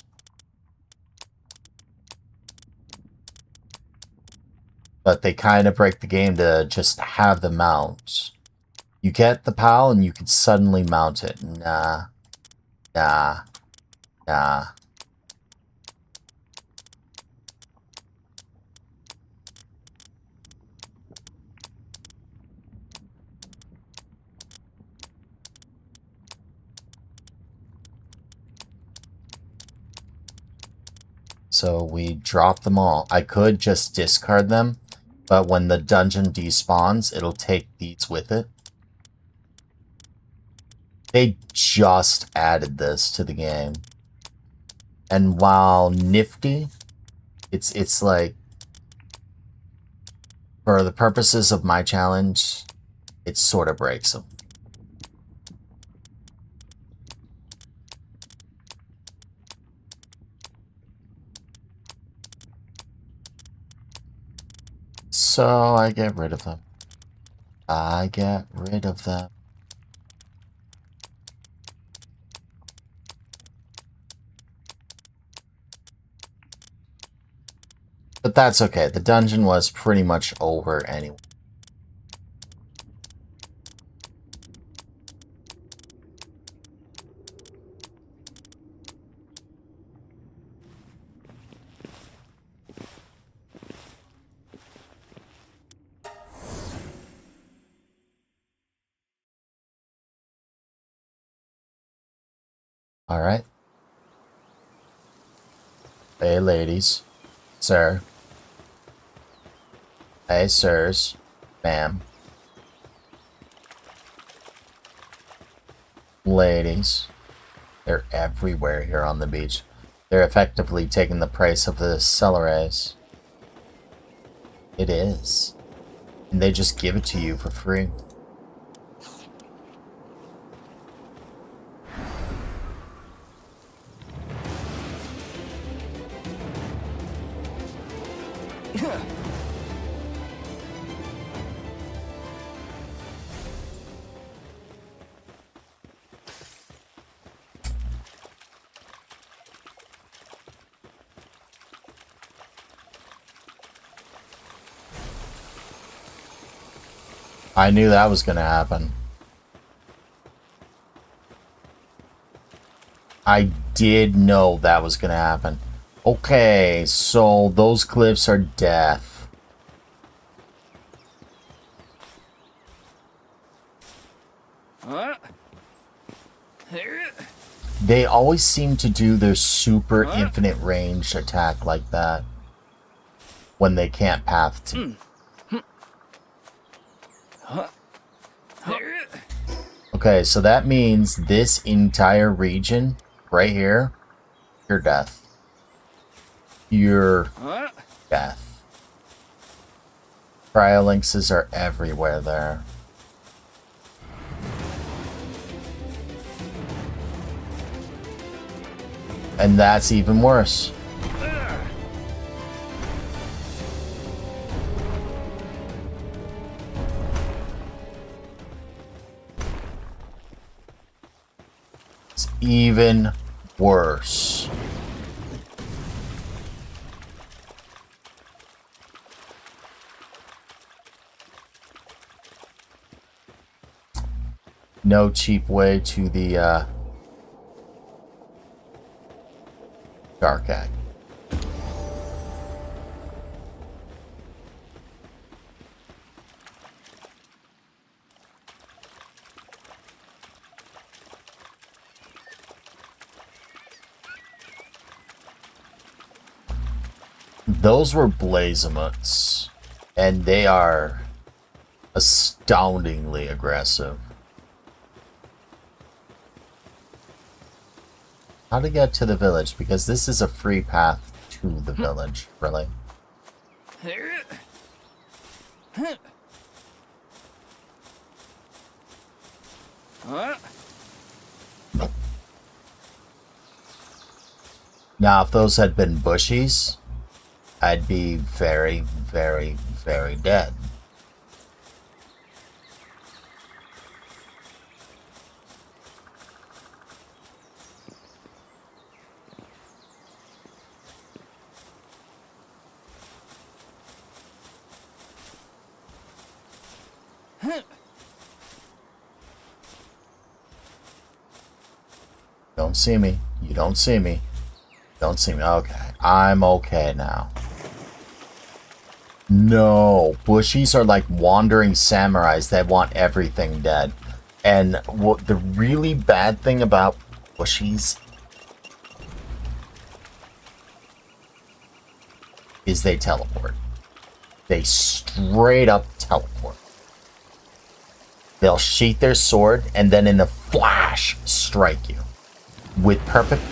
But they kind of break the game to just have the mounts. You get the PAL and you can suddenly mount it. Nah. So we drop them all. I could just discard them, but when the dungeon despawns, it'll take these with it. They just added this to the game. And while nifty, it's like, for the purposes of my challenge, it sort of breaks them. So I get rid of them. I get rid of them. But that's okay. The dungeon was pretty much over anyway. All right. Hey, ladies. Sir. Hey, sirs. Ma'am. Ladies. They're everywhere here on the beach. They're effectively taking the price of the celeries. It is. And they just give it to you for free. I knew that was going to happen. I did know that was going to happen. Okay, so those cliffs are death. They always seem to do their super infinite range attack like that when they can't path to. Okay, so that means this entire region right here, your death. Your death. Cryolinxes are everywhere there. And that's even worse. It's even worse. No cheap way to the Dark Egg. Those were Blazimuts, and they are astoundingly aggressive. How to get to the village, because this is a free path to the village, really. Now, if those had been bushies, I'd be very, very, very dead. Don't see me. You don't see me. Don't see me. Okay. I'm okay now. No. Bushies are like wandering samurais that want everything dead. And what the really bad thing about bushies is they teleport. They straight up teleport. They'll sheath their sword and then in a flash strike you. With perfect...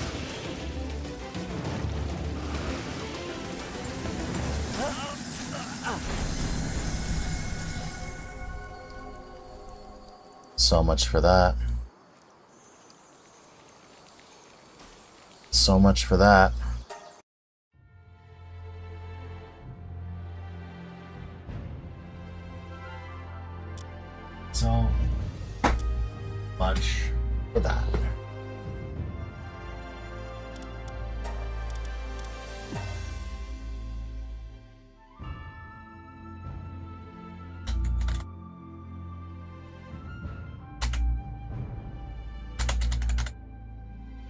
So much for that. So much for that. So much for that.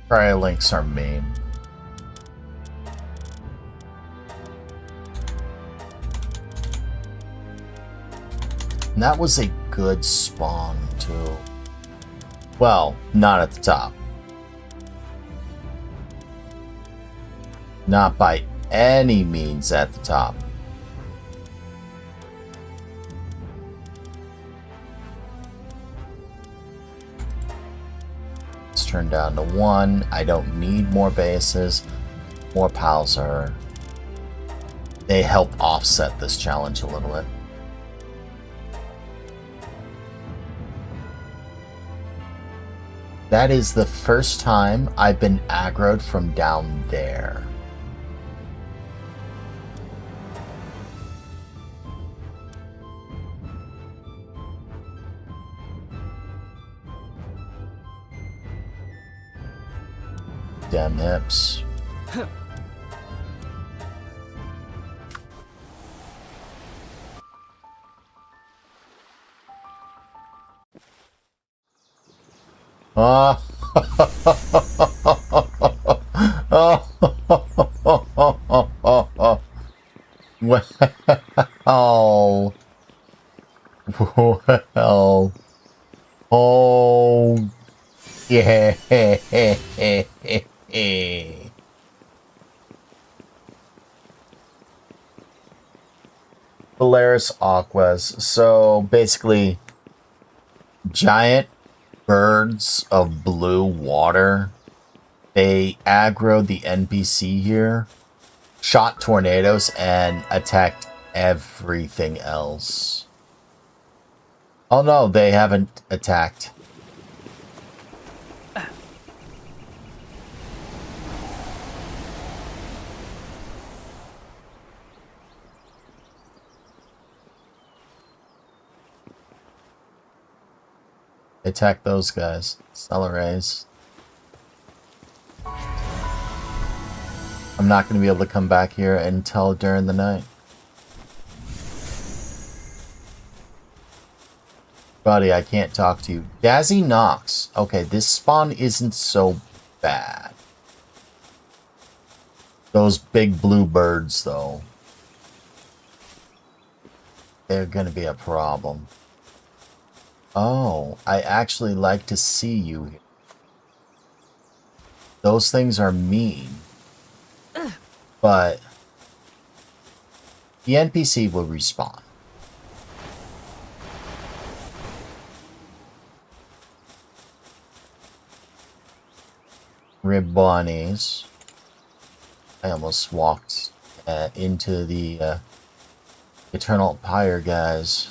Cryolinks are mean. And that was a good spawn, too. Well, not at the top. Not by any means at the top. Let's turn down to 1. I don't need more bases. More Palworld. They help offset this challenge a little bit. That is the first time I've been aggroed from down there. Damn hips. Oh. Well. Well. Oh. Yeah. Polaris Aquas. So basically, giant birds of blue water. They aggroed the NPC here, shot tornadoes, and attacked everything else. Oh no, they haven't attacked. Attack those guys. Celeries. I'm not going to be able to come back here until during the night. Buddy, I can't talk to you. Dazzy Knox. Okay, this spawn isn't so bad. Those big blue birds, though. They're going to be a problem. Oh, I actually like to see you here. Those things are mean. But the NPC will respawn. Rib bunnies. I almost walked into the Eternal Pyre guys.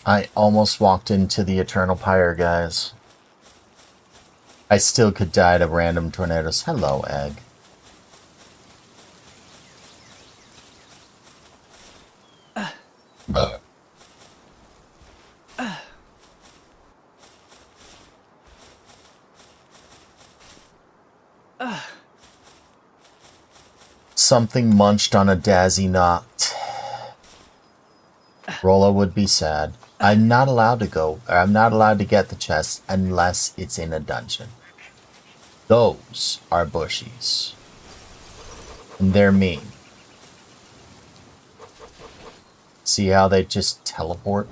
I almost walked into the Eternal Pyre guys. I still could die to random tornadoes. Hello, egg. Something munched on a Dazzy knocked. Rolla would be sad. I'm not allowed to go, or I'm not allowed to get the chest unless it's in a dungeon. Those are bushies. And they're mean. See how they just teleport?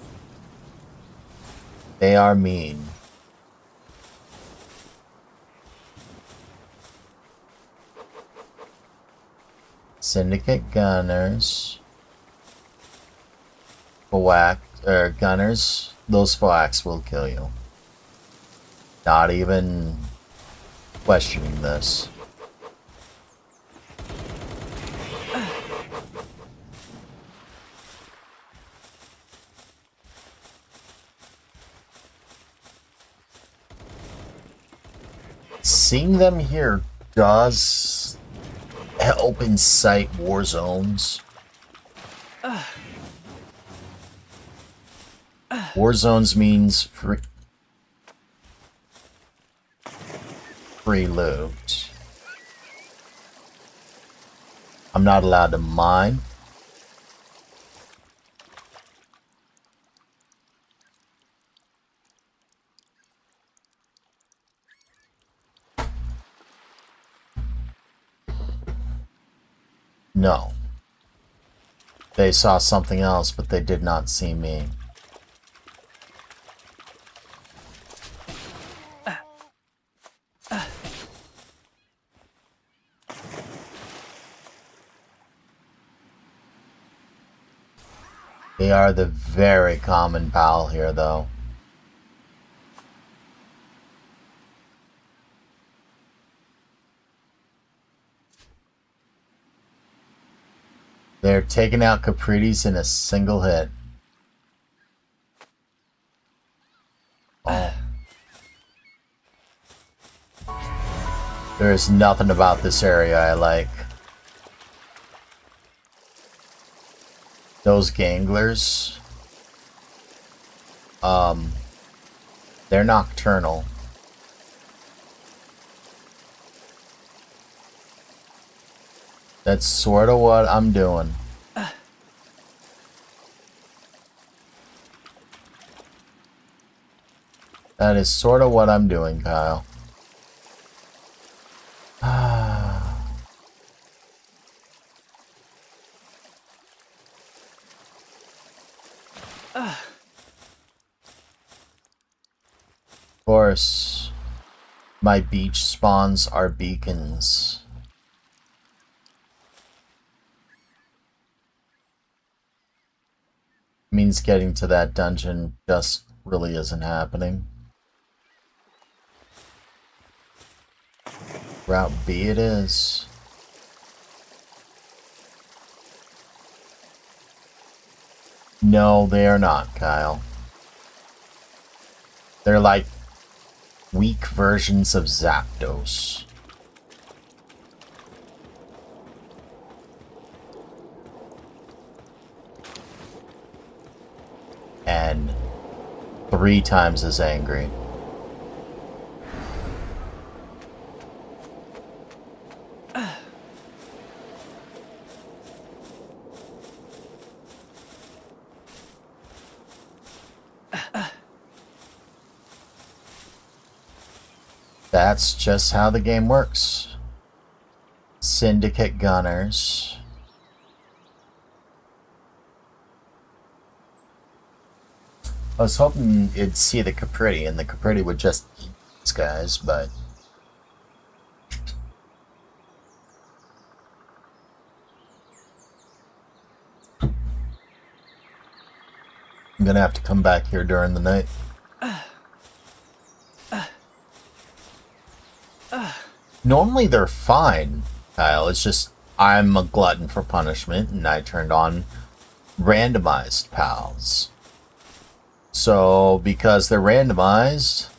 They are mean. Syndicate gunners. Gunners. Those Foax will kill you. Not even questioning this. Seeing them here does help incite war zones. War zones means free loot. I'm not allowed to mine. No. They saw something else, but they did not see me. They are the very common pal here, though. They're taking out Caprites in a single hit. Oh. There's nothing about this area I like. Those ganglers, they're nocturnal. That's sort of what I'm doing. That is sort of what I'm doing, Kyle. Of course, my beach spawns are beacons. Means getting to that dungeon just really isn't happening. Route B it is. No, they are not, Kyle. They're like weak versions of Zapdos. And 3 times as angry. That's just how the game works. Syndicate gunners. I was hoping you'd see the Capriti, and the Capriti would just eat these guys, but... I'm gonna have to come back here during the night. Normally they're fine, Kyle. It's just I'm a glutton for punishment, and I turned on randomized pals. So, because they're randomized,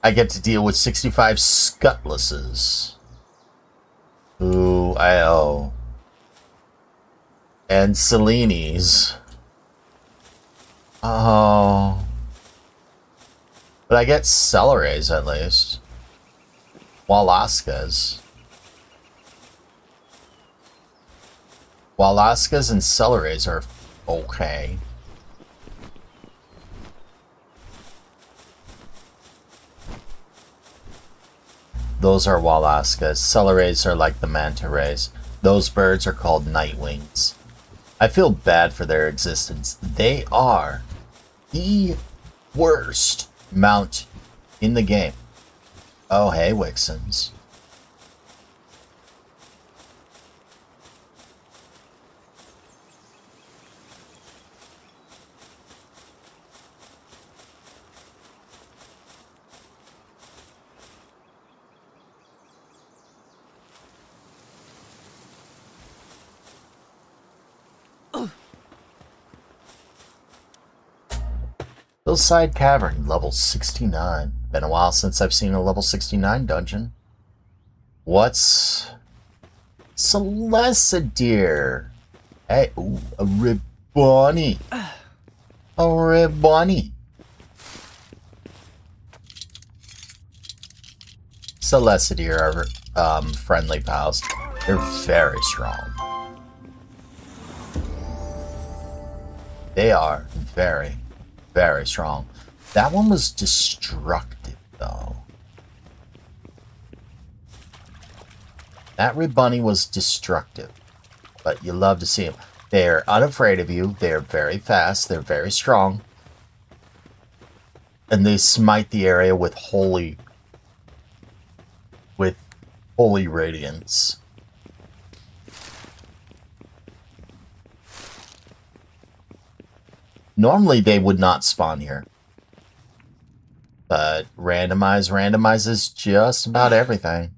I get to deal with 65 Scutlasses. Who I owe. And Selenis. Oh. But I get Celeres at least. Walaskas. Walaskas and Celeres are okay. Those are Walaskas. Celeres are like the manta rays. Those birds are called nightwings. I feel bad for their existence. They are the worst mount in the game. Oh, hey, Wixens. Hillside Cavern, level 69. Been a while since I've seen a level 69 dungeon. What's... Celestideer? Hey, ooh, a Ribbonny. A Ribbonny. Celestideer are friendly pals. They're very strong. They are very strong. That one was destructive, though. That Ribbonny was destructive. But you love to see them. They're unafraid of you. They're very fast. They're very strong. And they smite the area with holy radiance. Normally they would not spawn here. But randomizes just about everything.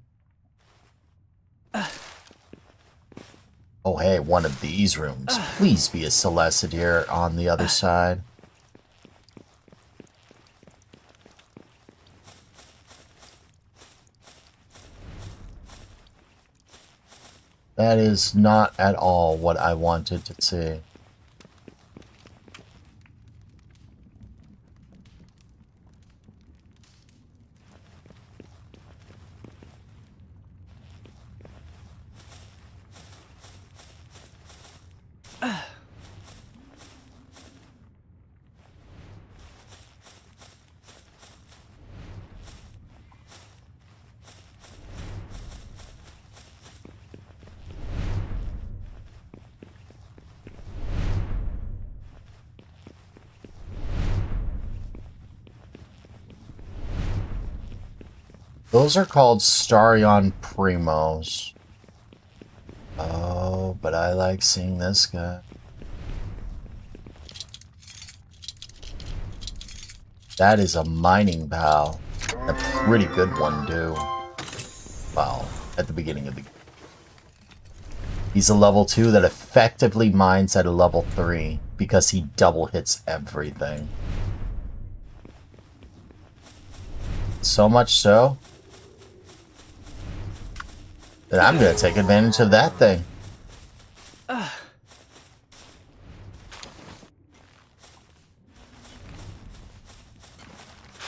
Oh hey, one of these rooms. Please be a Celestideer on the other side. That is not at all what I wanted to see. Those are called Starion Primos. Oh, but I like seeing this guy. That is a mining pal. A pretty good one, too. Wow, at the beginning of the game. He's a level 2 that effectively mines at a level 3 because he double hits everything. So much so that I'm going to take advantage of that thing.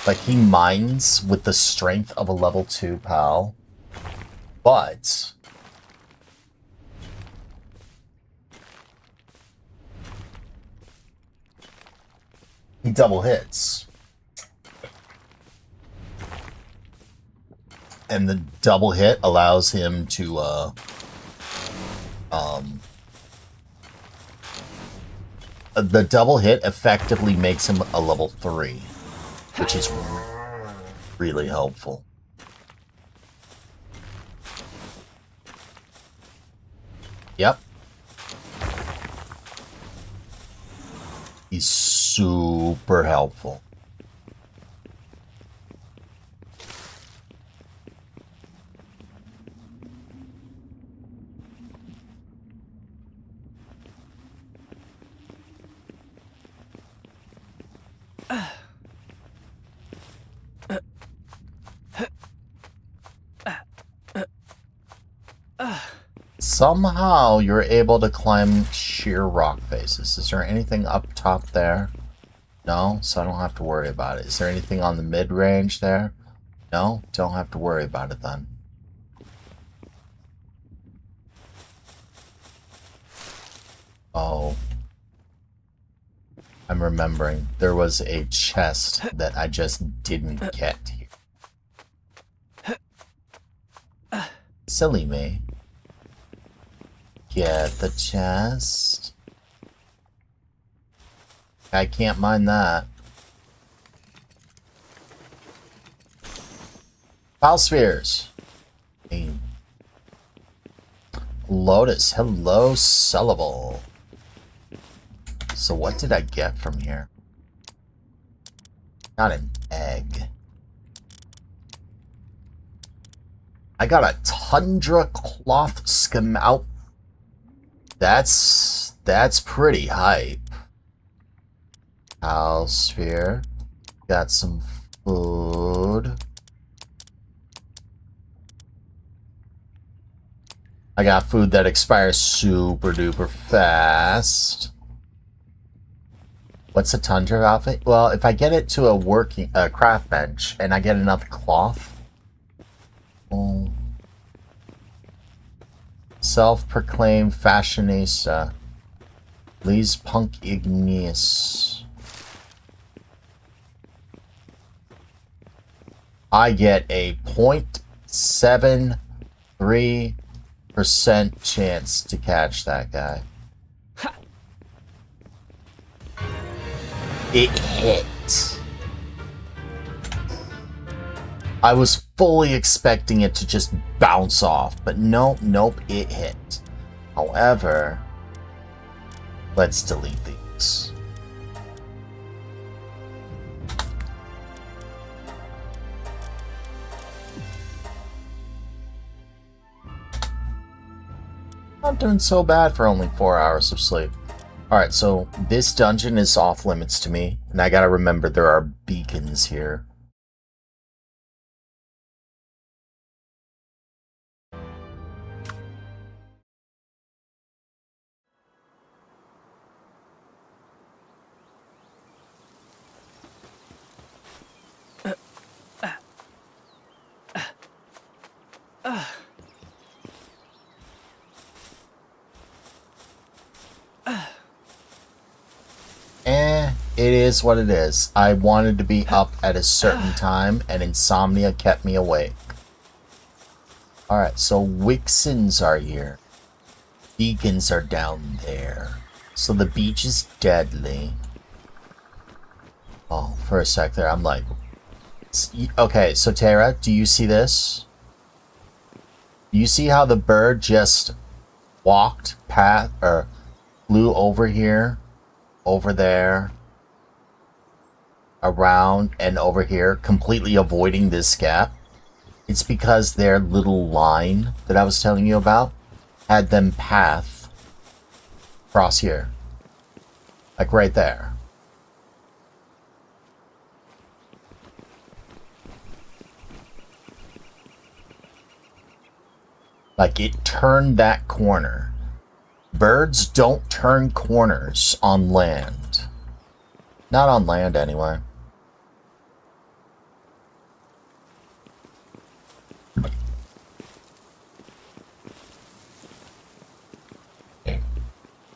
Like, he mines with the strength of a level 2 pal, but he double hits. And the double hit allows him to, the double hit effectively makes him a level 3, which is really helpful. Yep. He's super helpful. Somehow you're able to climb sheer rock faces. Is there anything up top there? No, so I don't have to worry about it. Is there anything on the mid-range there? No, don't have to worry about it then. Oh. I'm remembering. There was a chest that I just didn't get here. Silly me. Get the chest. I can't mind that. Pal spheres. Hey. Lotus. Hello, sellable. So what did I get from here? Got an egg. I got a tundra cloth skim out. That's pretty hype. Pal sphere. Got some food. I got food that expires super duper fast. What's a tundra outfit? Well, if I get it to a working craft bench and I get enough cloth. Oh. Self-proclaimed fashionista. Lee's Punk Igneous. I get a 0.73% chance to catch that guy. It hit. I was fully expecting it to just bounce off, but nope, it hit. However, let's delete these. Not doing so bad for only 4 hours of sleep. Alright, so this dungeon is off limits to me, and I gotta remember there are beacons here. It is what it is. I wanted to be up at a certain time, and insomnia kept me awake. Alright, so Wixens are here. Beacons are down there. So the beach is deadly. Oh, for a sec there, I'm like, Okay, so Tara, do you see this? You see how the bird just walked past or flew over here, over there, around, and over here, completely avoiding this gap? It's because their little line that I was telling you about had them path across here. Like right there. Like it turned that corner. Birds don't turn corners on land. Not on land, anyway.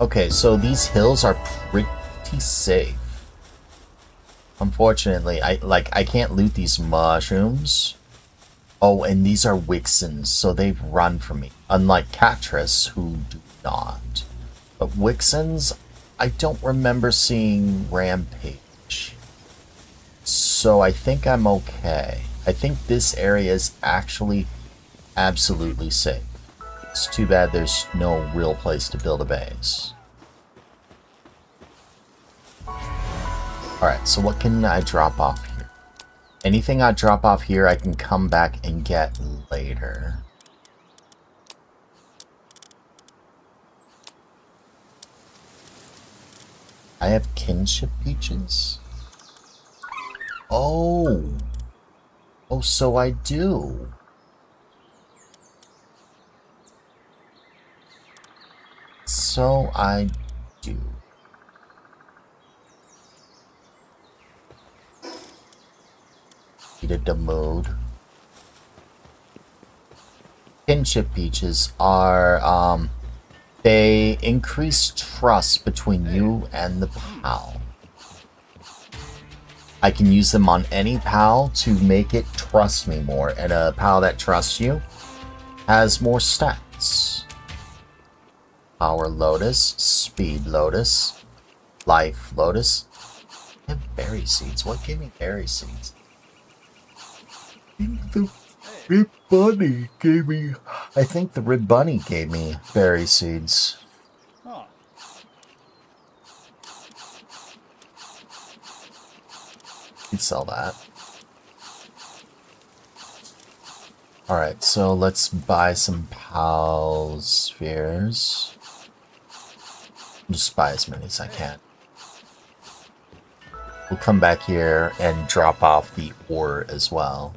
Okay, so these hills are pretty safe. Unfortunately, I can't loot these mushrooms. Oh, and these are Wixens, so they've run from me. Unlike Catris, who do not. But Wixens, I don't remember seeing Rampage. So I think I'm okay. I think this area is actually absolutely safe. It's too bad there's no real place to build a base. Alright, so what can I drop off here? Anything I drop off here, I can come back and get later. I have kinship peaches? Oh! Oh, so I do. So I do. Heated the mood. Kinship peaches are, they increase trust between you and the pal. I can use them on any pal to make it trust me more, and a pal that trusts you has more stats. Power Lotus, Speed Lotus, Life Lotus, and Berry Seeds. What gave me Berry Seeds? The Rib Bunny gave me... I think the Rib Bunny gave me Berry Seeds. Oh. You'd sell that. Alright, so let's buy some Pal Spheres. Just buy as many as I can. We'll come back here and drop off the ore as well.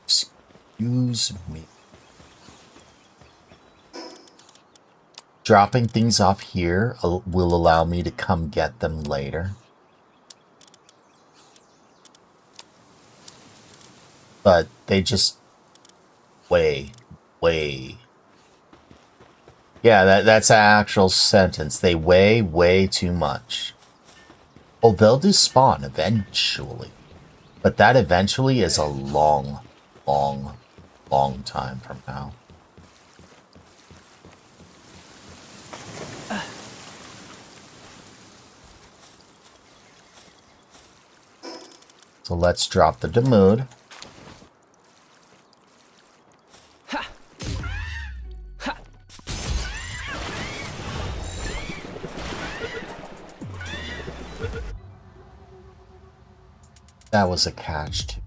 Excuse me. Dropping things off here will allow me to come get them later. But they just way. Yeah, that's an actual sentence. They weigh way too much. Oh, they'll despawn eventually. But that eventually is a long time from now. So let's drop the Demood. That was a catch, too.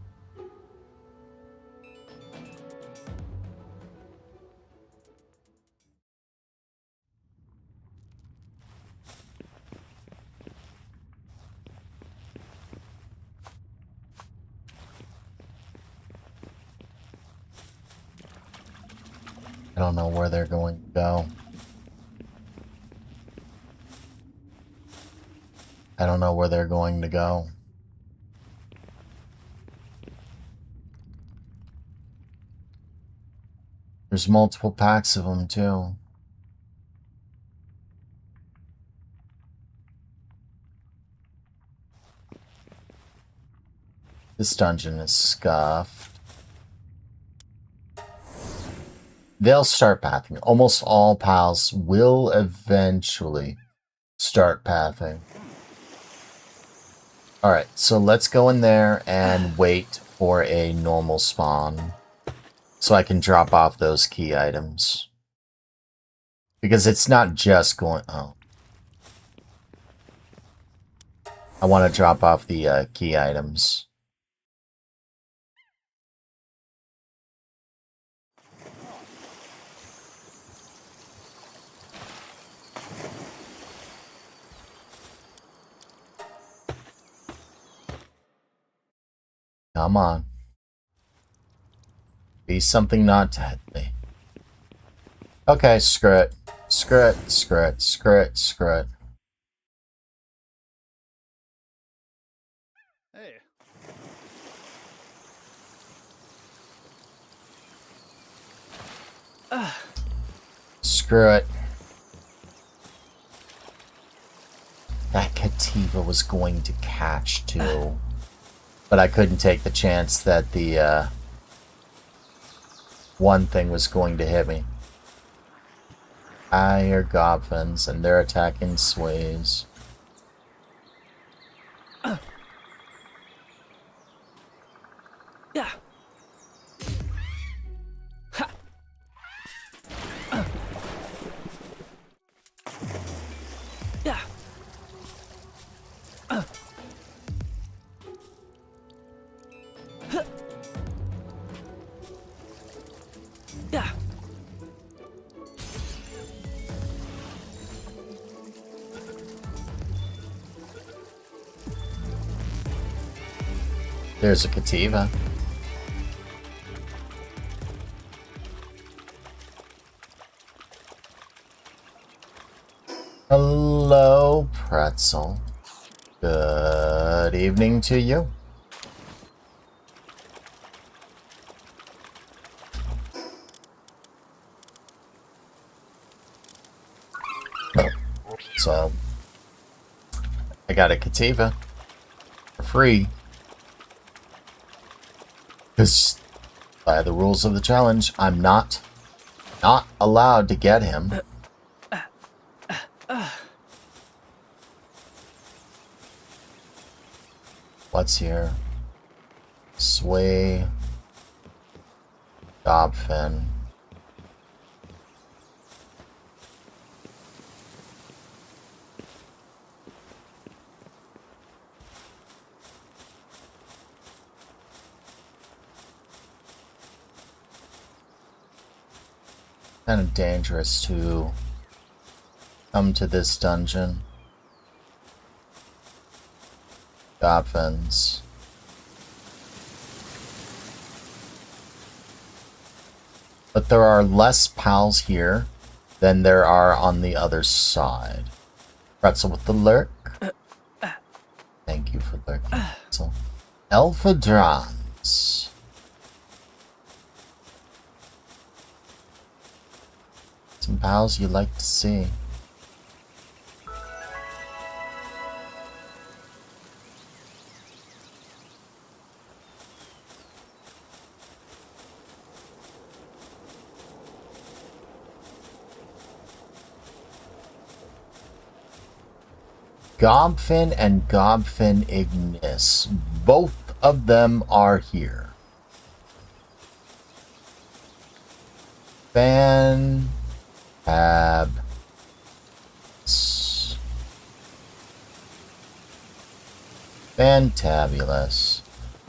I don't know where they're going to go. I don't know where they're going to go. There's multiple packs of them, too. This dungeon is scuffed. They'll start pathing. Almost all pals will eventually start pathing. Alright, so let's go in there and wait for a normal spawn. So I can drop off those key items. Because it's not just going... Oh. I want to drop off the key items. Come on. Be something not deadly. Okay, screw it. Screw it, screw it, screw it, screw it. Hey. Screw it. That cativa was going to catch too. But I couldn't take the chance that the one thing was going to hit me. I hear goblins and they're attacking sways. Yeah. Ha. Yeah. Yeah. There's a cativa. Hello, pretzel. Good evening to you. So, I got a cativa for free. Because by the rules of the challenge, I'm not allowed to get him. What's here? Sway. Dobfin. Kind of dangerous to come to this dungeon. Goblins. But there are less pals here than there are on the other side. Pretzel with the lurk. Thank you for lurking, Pretzel. Elphadrons. Some pals you like to see. Gobfin and Gobfin Ignis. Both of them are here. Fantabulous.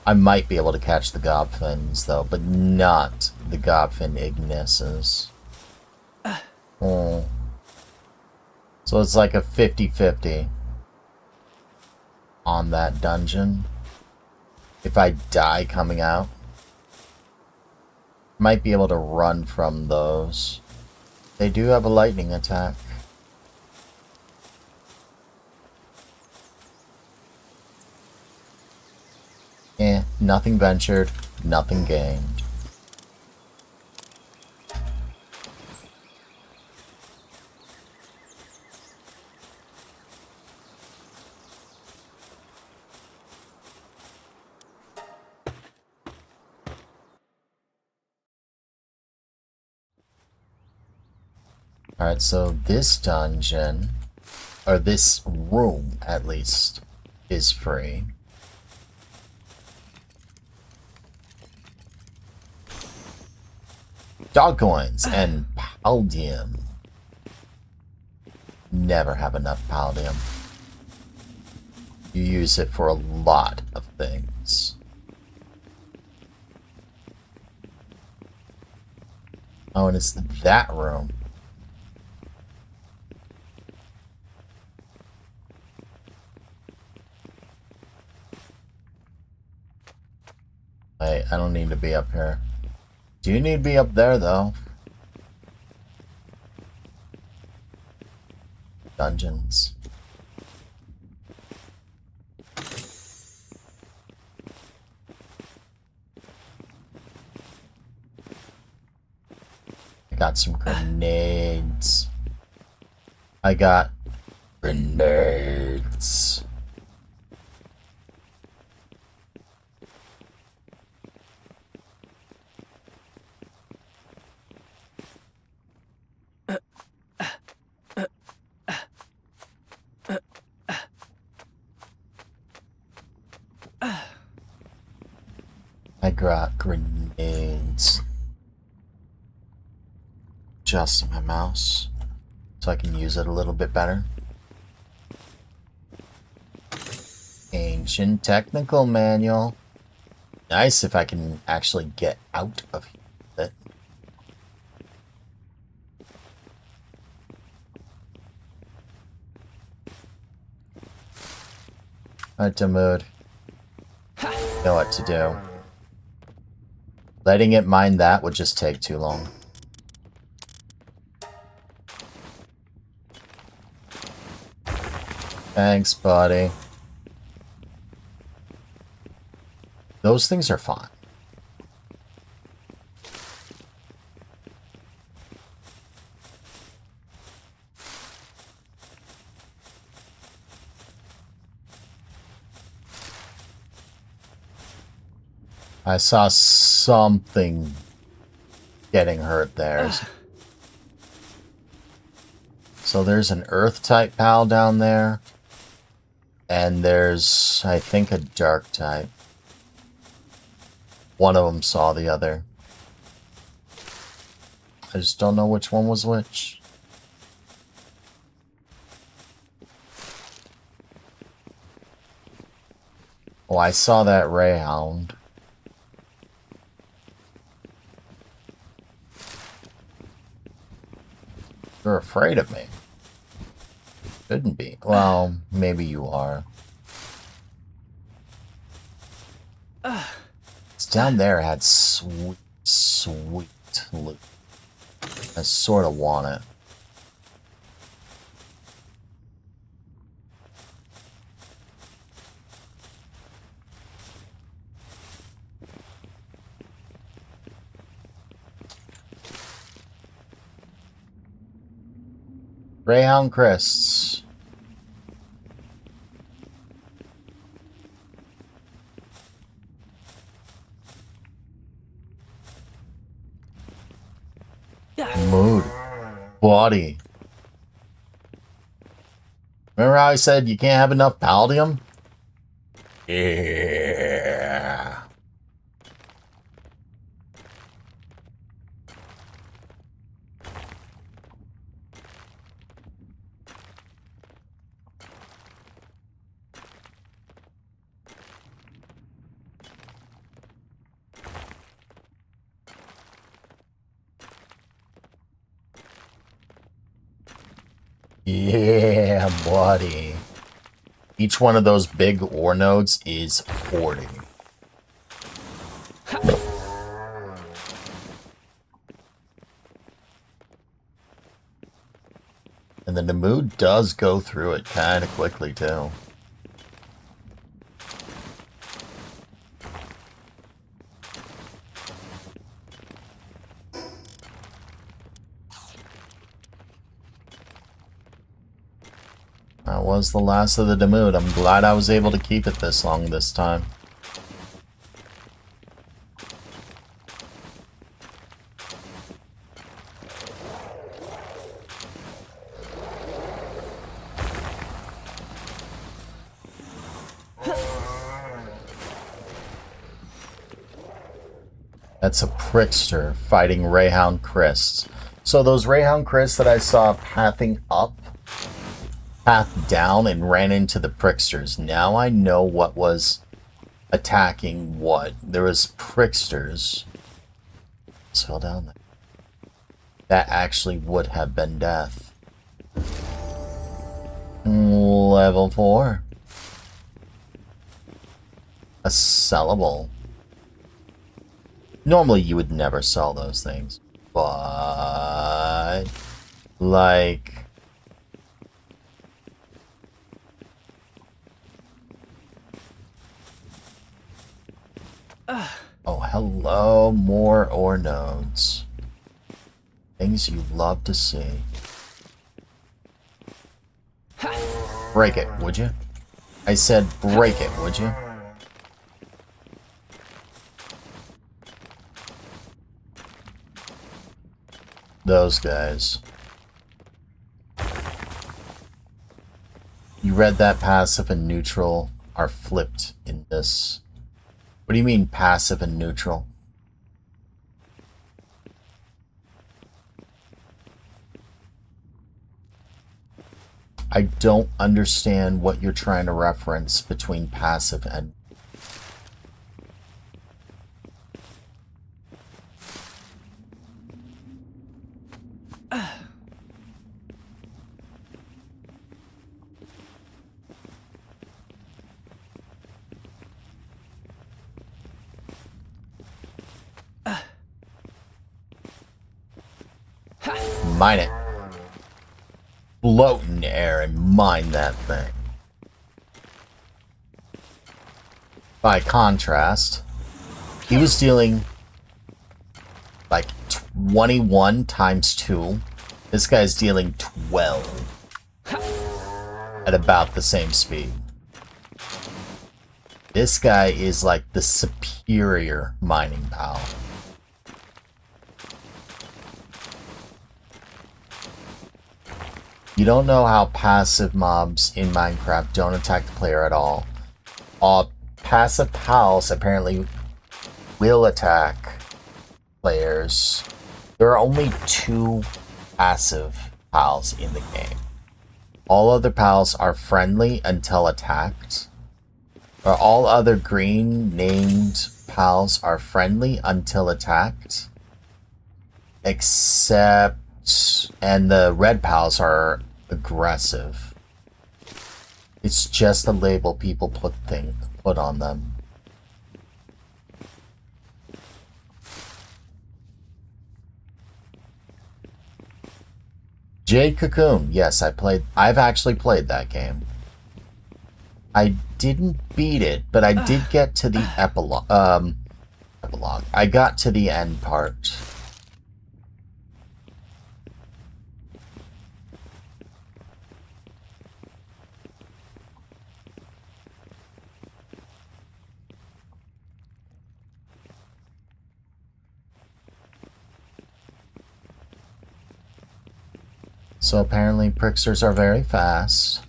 I might be able to catch the Gobfins though, but not the Gobfin Ignises. Oh. So it's like a 50-50 on that dungeon. If I die coming out, might be able to run from those. They do have a lightning attack. Nothing ventured, nothing gained. Alright, so this dungeon, or this room at least, is free. dog coins and paldium. Never have enough paldium. You use it for a lot of things. Oh, and it's that room. Wait, I don't need to be up here. Do you need to be up there, though? Dungeons. I got some grenades. I got grenades. I got grenades. Adjust my mouse so I can use it a little bit better. Ancient technical manual. Nice if I can actually get out of here with it. Alright, Damood. You know what to do. Letting it mine that would just take too long. Thanks, buddy. Those things are fine. I saw something getting hurt there. So there's an earth-type pal down there. And there's, I think, a dark type. One of them saw the other. I just don't know which one was which. Oh, I saw that ray hound. You're afraid of me. Shouldn't be. Well, maybe you are. It's down there had sweet, sweet loot. I sort of want it. Greyhound crests. Mood. Body. Remember how I said you can't have enough paldium? Yeah. Yeah, buddy. Each one of those big ore nodes is 40. And then the mood does go through it kind of quickly, too. That was the last of the Damood. I'm glad I was able to keep it this long this time. That's a Prickster fighting Rayhound Chris. So those Rayhound Chris that I saw pathing up, pathed down, and ran into the Pricksters. Now I know what was attacking what. There was Pricksters. Just fell down there. That actually would have been death. Level 4. A sellable. Normally you would never sell those things. But... like... oh, hello. More ore nodes. Things you love to see. Break it, would you? I said break it, would you? Those guys. You read that passive and neutral are flipped in this. What do you mean passive and neutral? I don't understand what you're trying to reference between passive and... Mine it. Float in the air and mine that thing. By contrast, he was dealing like 21 times 2. This guy's dealing 12 at about the same speed. This guy is like the superior mining pal. You don't know how passive mobs in Minecraft don't attack the player at all. Passive pals apparently will attack players. There are only 2 passive pals in the game. All other pals are friendly until attacked. Or all other green named pals are friendly until attacked. Except... and the red pals are aggressive. It's just a label people put on them. Jade Cocoon. Yes, I've actually played that game. I didn't beat it, but I did get to the epilogue. I got to the end part. So apparently Pricksters are very fast.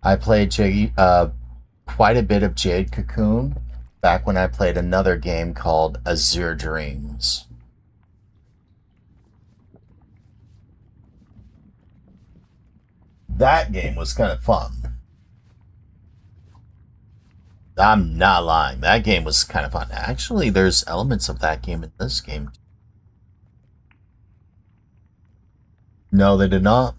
I played quite a bit of Jade Cocoon back when I played another game called Azure Dreams. That game was kind of fun. I'm not lying. That game was kind of fun. Actually, there's elements of that game in this game. No, they did not.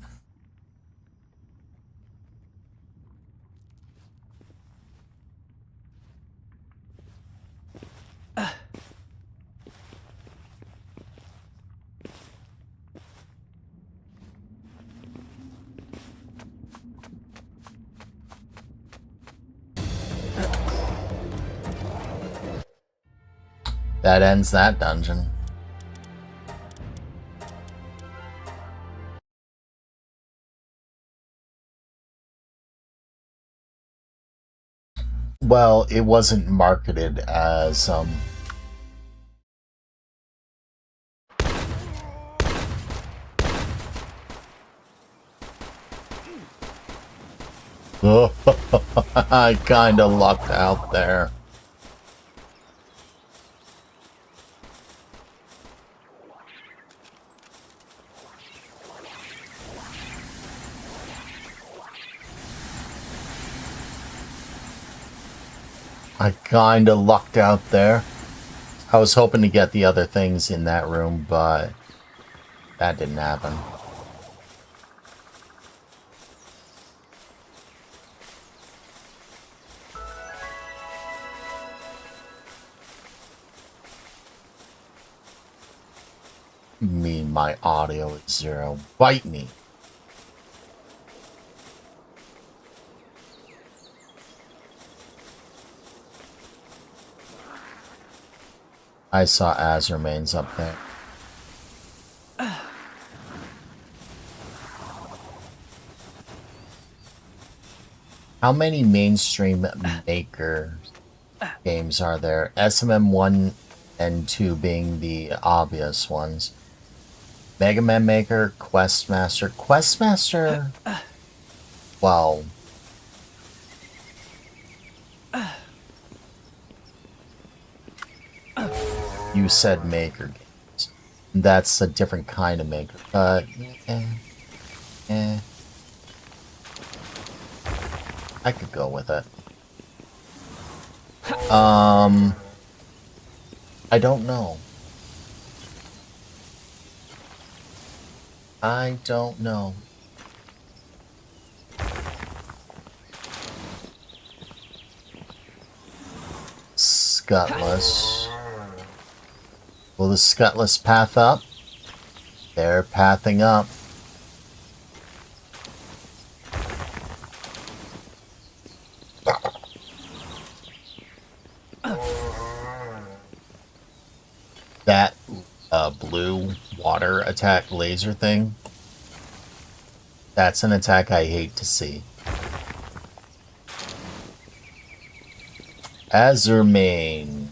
That ends that dungeon. Well, it wasn't marketed as, I kinda lucked out there. I kinda lucked out there. I was hoping to get the other things in that room, but that didn't happen. My audio is 0. Bite me. I saw Azurmanes up there. How many mainstream maker games are there? SMM 1 and 2 being the obvious ones. Mega Man Maker, Questmaster. Questmaster? Well... You said maker games. That's a different kind of maker. I could go with it. I don't know. I don't know. Scutless. Will the Scutless path up? They're pathing up. That blue water attack laser thing, that's an attack I hate to see. Azurmane.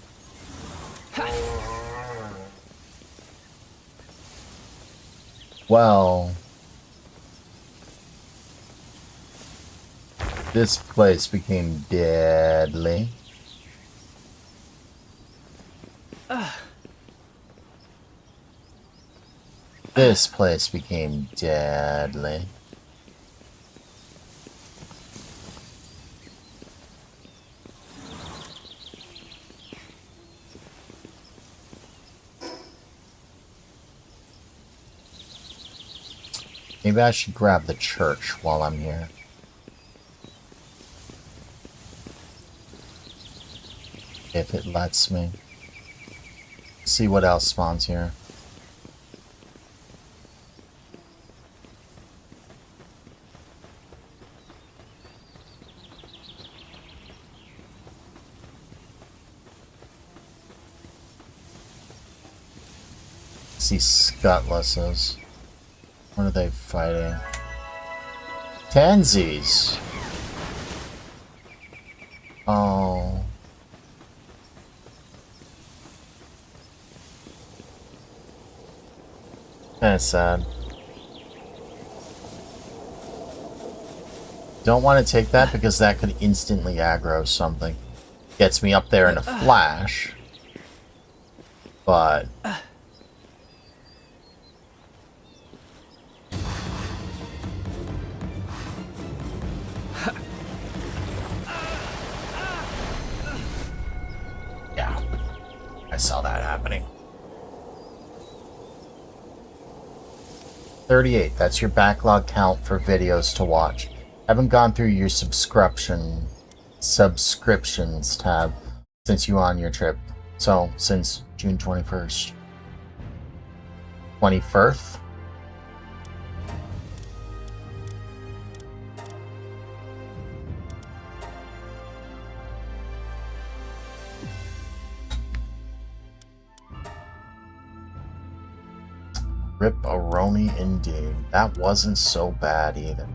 Well, this place became deadly. This place became deadly. Maybe I should grab the church while I'm here. If it lets me. See what else spawns here. See Scutlasses. What are they fighting? Tansies! Oh. That's sad. Don't want to take that because that could instantly aggro something. Gets me up there in a flash. But... yeah. I saw that happening. 38. That's your backlog count for videos to watch. Haven't gone through your subscriptions tab since you were on your trip. So, since June 21st. 21st? Rip-a-roni indeed. That wasn't so bad either.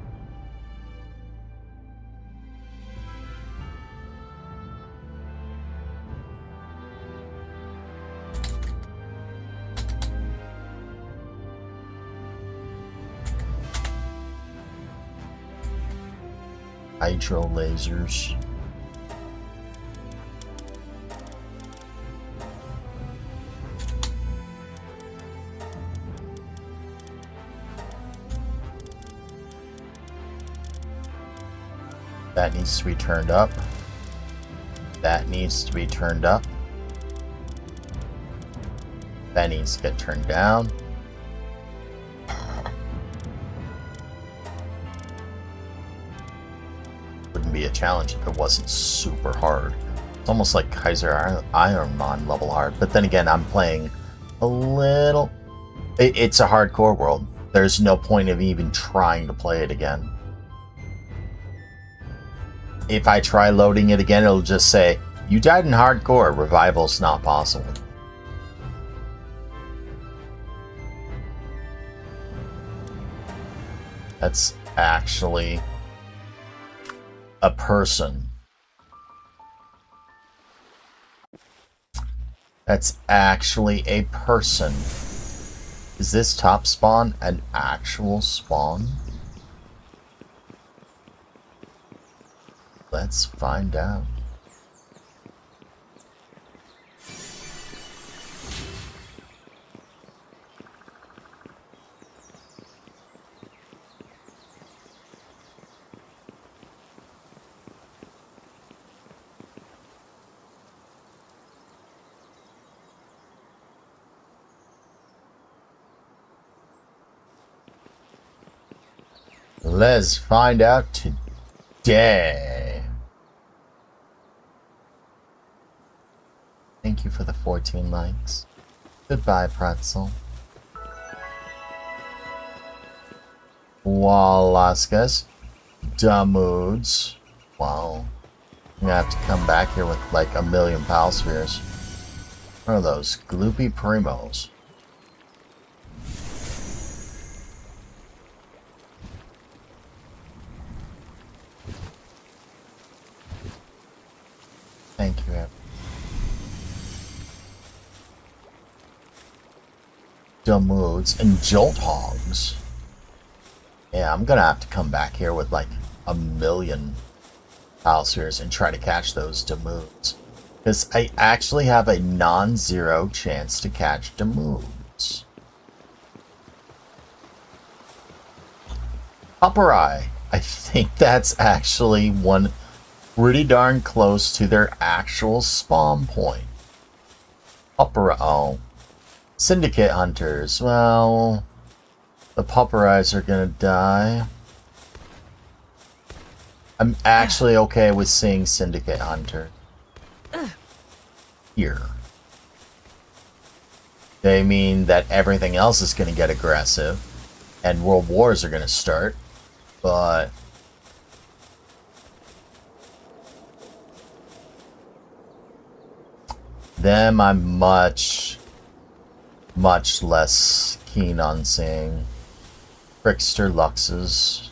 hydro lasers. That needs to be turned up. That needs to be turned up. That needs to get turned down. Wouldn't be a challenge if it wasn't super hard. It's almost like Kaiser Ironman level hard. But then again, I'm playing a little... It's a hardcore world. There's no point of even trying to play it again. If I try loading it again, it'll just say, you died in hardcore, revival's not possible. That's actually a person. That's actually a person. Is this top spawn an actual spawn? Let's find out. Let's find out today. Thank you for the 14 likes. Goodbye, Pretzel. Walaskas. Dumoods. Wow. I'm gonna have to come back here with like a million pal spheres. What are those? Gloopy Primos. Thank you, Evan. Dumoods and Jolt Hogs. Yeah, I'm gonna have to come back here with like a million Palspheres and try to catch those Dumoods. Because I actually have a non-zero chance to catch Dumoods. Upperai. I think that's actually one pretty darn close to their actual spawn point. Oh. Syndicate Hunters. Well, the Pupperais are gonna die. I'm actually okay with seeing Syndicate Hunter here. They mean that everything else is gonna get aggressive and world wars are gonna start, but them I'm much less keen on seeing. Trickster Luxes.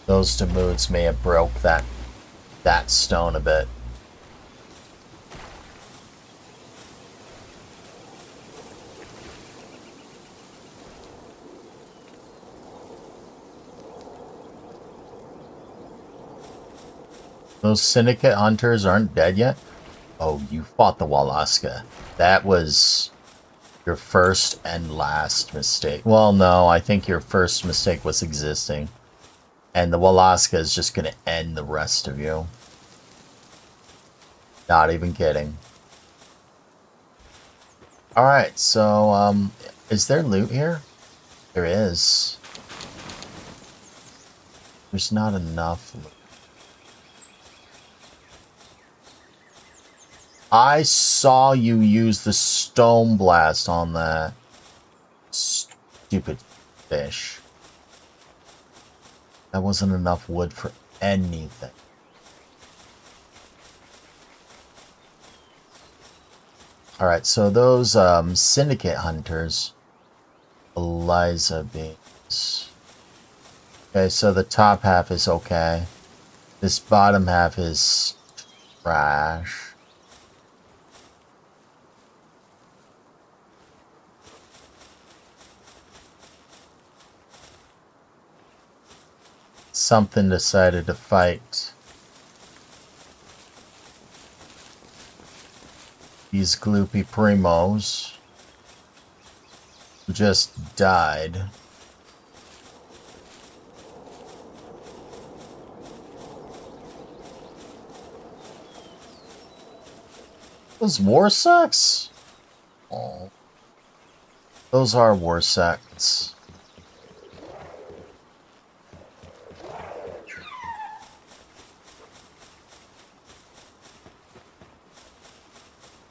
Those Dumoods may have broke that stone a bit. Those Syndicate Hunters aren't dead yet? Oh, you fought the Walaska. That was your first and last mistake. Well, no, I think your first mistake was existing. And the Walaska is just going to end the rest of you. Not even kidding. Alright, so, is there loot here? There is. There's not enough loot. I saw you use the Stone Blast on that. Stupid fish. That wasn't enough wood for anything. Alright, so those syndicate hunters, Eliza beans. Okay, so the top half is okay. This bottom half is trash. Something decided to fight these gloopy primos who just died. Those war sacks? Oh. Those are war sacks.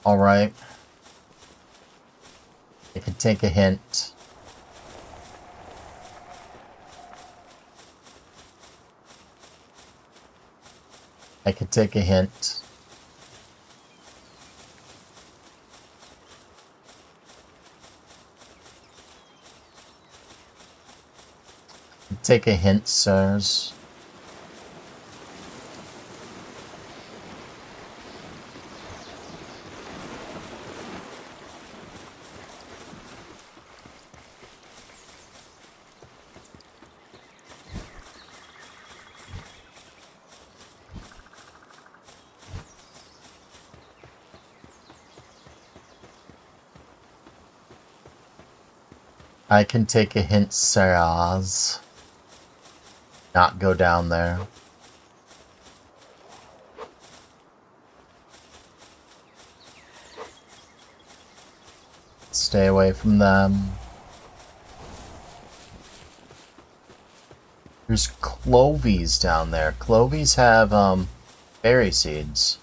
Alright. I can take a hint. I can take a hint. Take a hint, sirs. I can take a hint, sirs. Not go down there. Stay away from them. There's clovies down there. Clovies have berry seeds.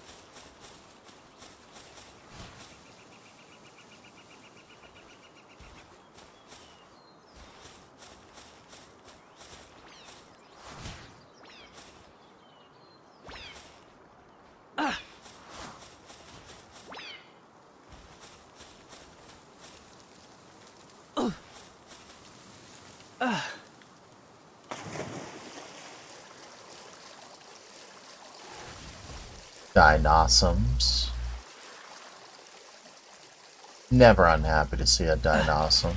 Dinosaurs. Never unhappy to see a dinosaur.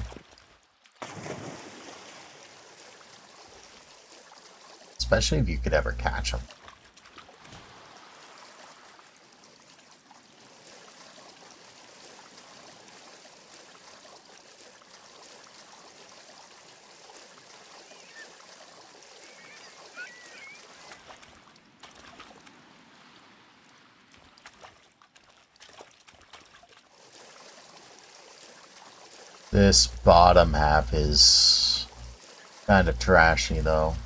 Especially if you could ever catch them. This bottom half is kind of trashy, though.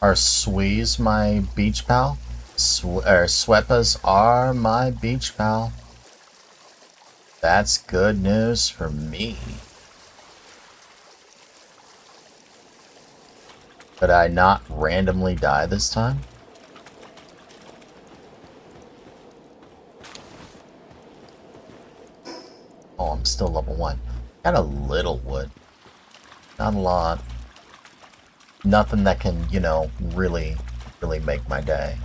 Are Swees my beach pal? Swepas are my beach pal. That's good news for me. Could I not randomly die this time? Oh, I'm still level 1. Got a little wood. Not a lot. Nothing that can, you know, really make my day.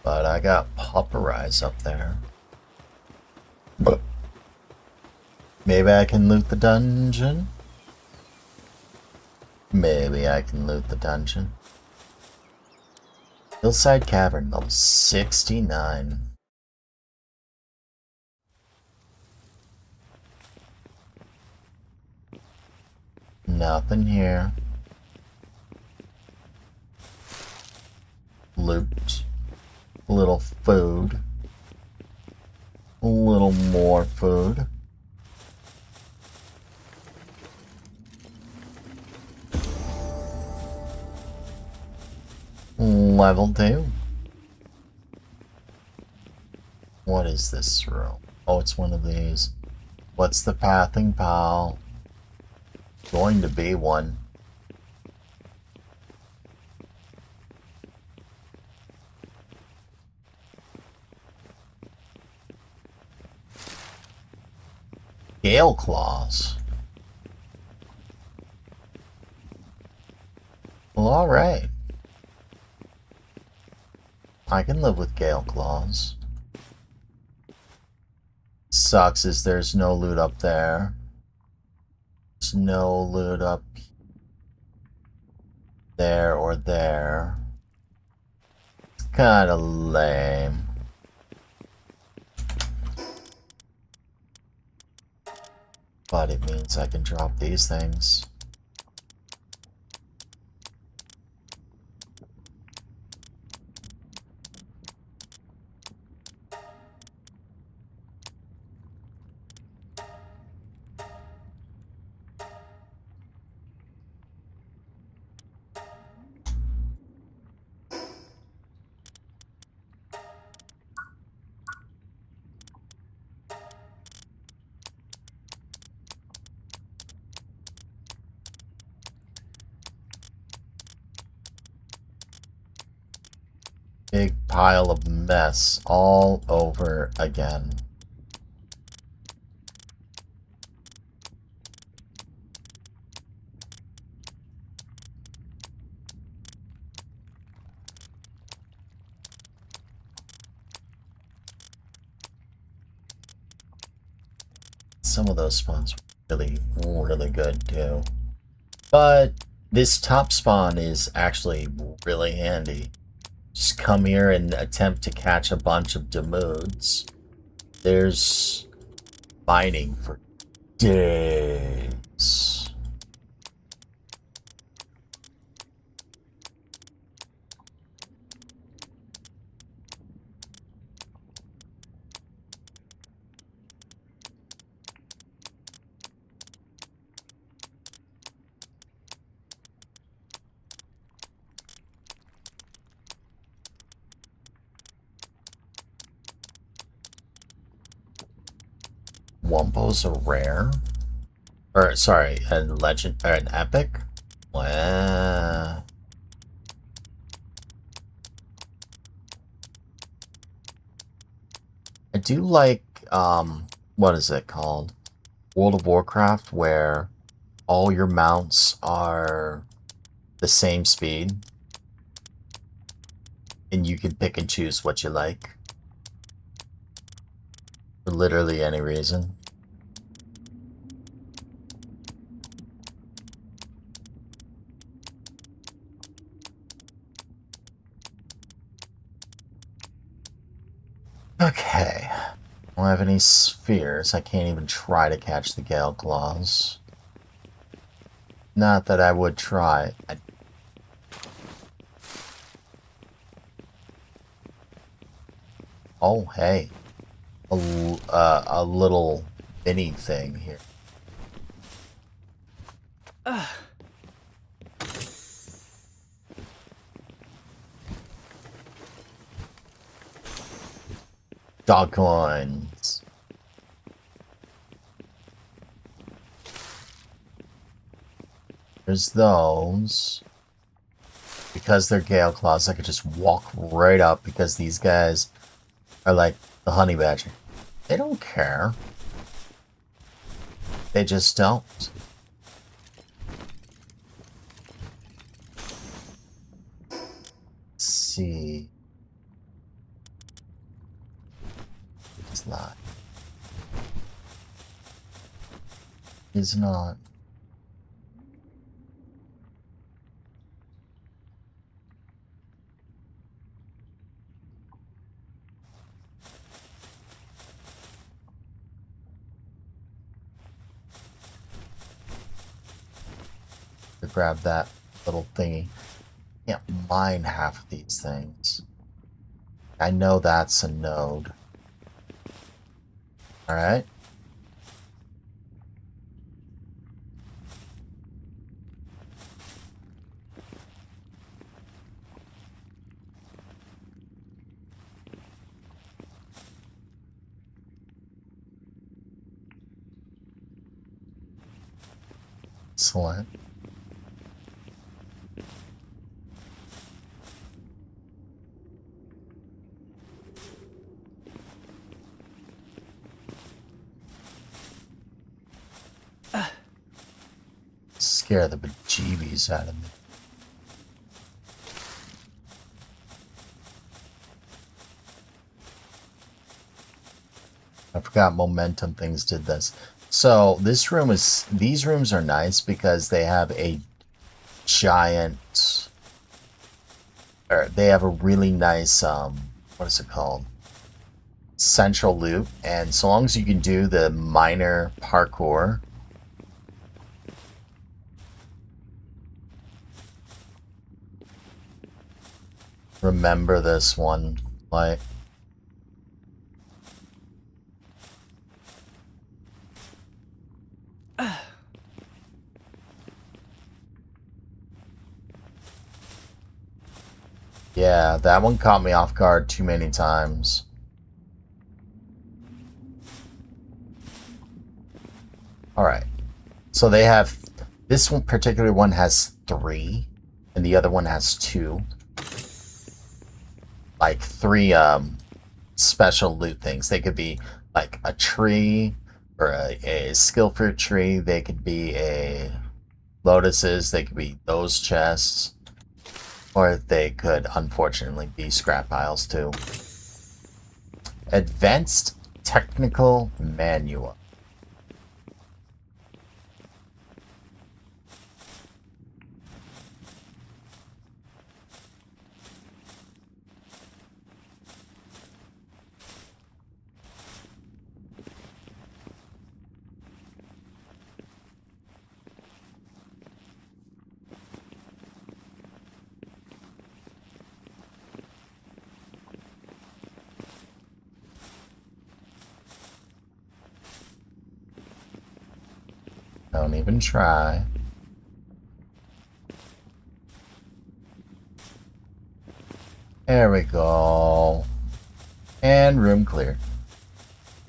But I got Pupperize up there. But maybe I can loot the dungeon? Maybe I can loot the dungeon. Hillside Cavern, level 69. Nothing here. loot. A little food. A little more food. Level 2. What is this room? Oh, it's one of these. What's the pathing, pal? Going to be one. Gale claws. Well, alright. I can live with gale claws. Sucks is there's no loot up there. There's no loot up there or there. It's kinda lame. But it means I can drop these things. Big pile of mess all over again. Some of those spawns were really good too. But this top spawn is actually really handy. Just come here and attempt to catch a bunch of demodes. There's mining for days. Wumpo's a rare? Or, sorry, a legend, or an epic? Wow. I do like, what is it called? World of Warcraft, where all your mounts are the same speed. And you can pick and choose what you like. For literally any reason. Okay. I don't have any spheres. I can't even try to catch the Gale Claws. Not that I would try. Oh, hey. A little mini thing here. Dog coins. There's those. Because they're Gale Claws, I could just walk right up because these guys are like the honey badger. They don't care. They just don't. Let's see. It's not. It's not. To grab that little thingy. can't mine half of these things. I know that's a node. Alright. Excellent. Scare the bejeebies out of me. I forgot momentum things did this. So these rooms are nice because they have a giant, or they have a really nice, what is it called? Central loop. And so long as you can do the minor parkour, remember this one, like, yeah, that one caught me off guard too many times. Alright. So they have, this one particular one has 3, and the other one has 2. Like 3 special loot things. They could be like a tree, or a skill fruit tree. They could be a lotuses. They could be those chests. Or they could, unfortunately, be scrap piles, too. Advanced Technical Manual. Don't even try. There we go. And room clear.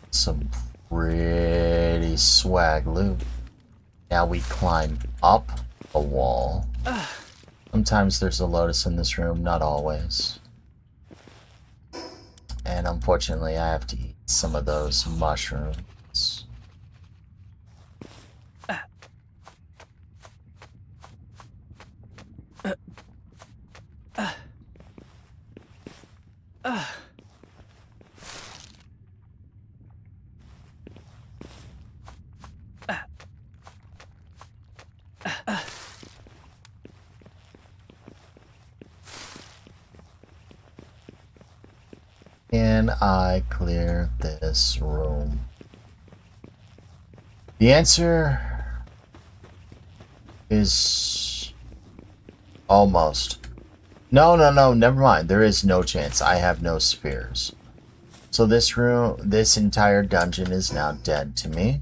Some pretty swag loot. Now we climb up a wall. Sometimes there's a lotus in this room, not always. And unfortunately, I have to eat some of those mushrooms. Can I clear this room? The answer is almost. No, never mind. There is no chance. I have no spheres. So this room, this entire dungeon is now dead to me.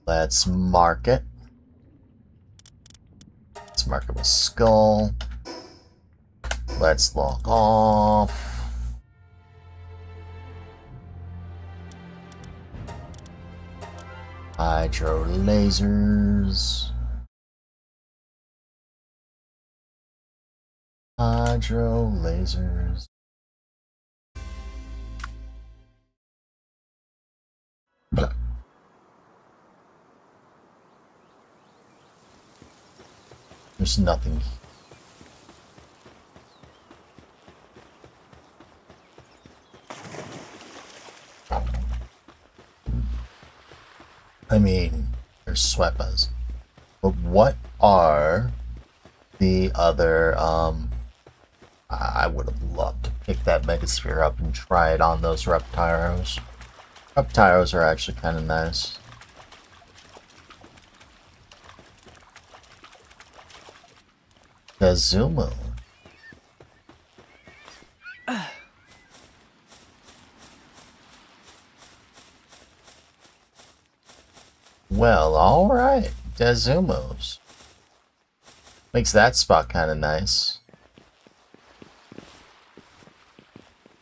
Let's mark it. Let's mark it with skull. Let's log off. Hydro lasers. Hydro lasers. There's nothing. I mean, there's swepas. But what are the other, I would have loved to pick that Megasphere up and try it on those Reptyros. Reptyros are actually kind of nice. Kazumu. Well, alright. Dezumos. Makes that spot kind of nice.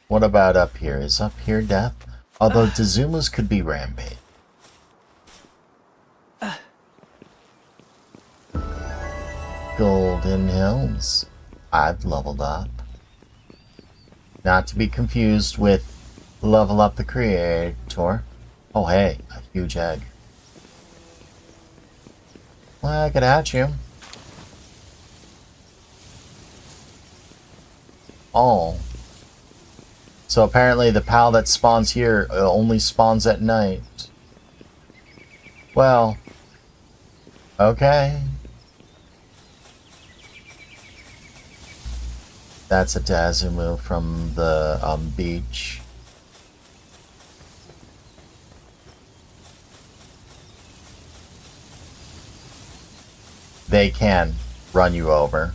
What about up here? Is up here death? Although Dezumos could be rampage. Golden Hills. I've leveled up. Not to be confused with Level Up the Creator. Oh hey, a huge egg. Well, I could hatch you. Oh. So apparently the pal that spawns here only spawns at night. Well. Okay. That's a Dazumu from the beach. They can run you over.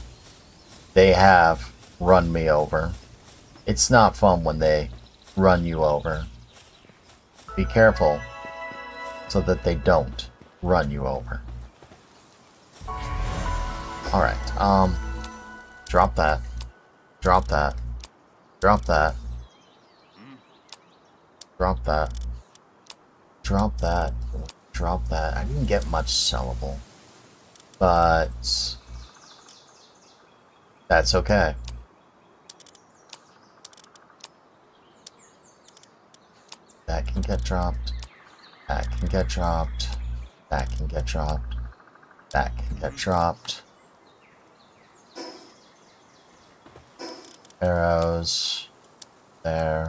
They have run me over. It's not fun when they run you over. Be careful so that they don't run you over. Alright, drop that. Drop that. Drop that. Drop that. Drop that. Drop that. I didn't get much sellable. But that's okay. That can get dropped. That can get dropped. That can get dropped. That can get dropped. Arrows. There.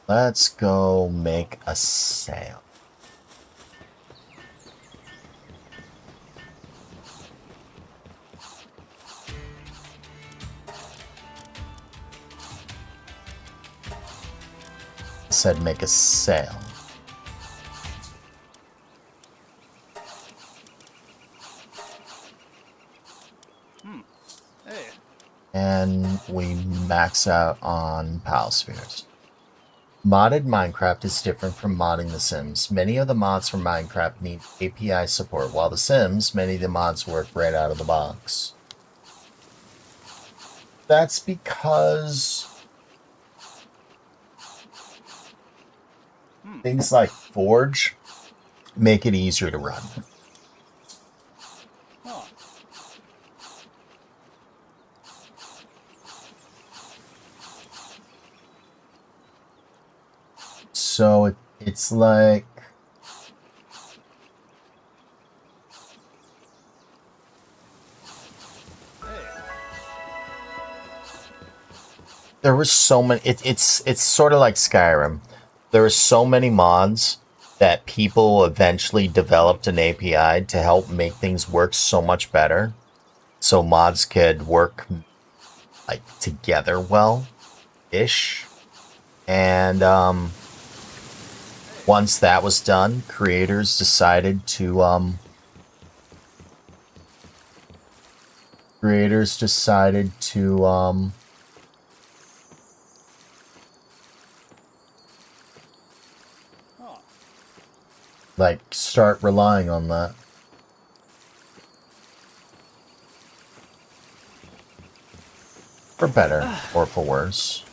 Let's go make a sail. I said make a sail. Hey. And we max out on pal spheres. Modded Minecraft is different from modding The Sims. Many of the mods for Minecraft need API support, while The Sims, many of the mods work right out of the box. That's because things like Forge make it easier to run. Huh. So it's like there was so many. It's sort of like Skyrim. There were so many mods that people eventually developed an API to help make things work so much better, so mods could work like together well, ish, and once that was done, creators decided to like start relying on that. For better or for worse.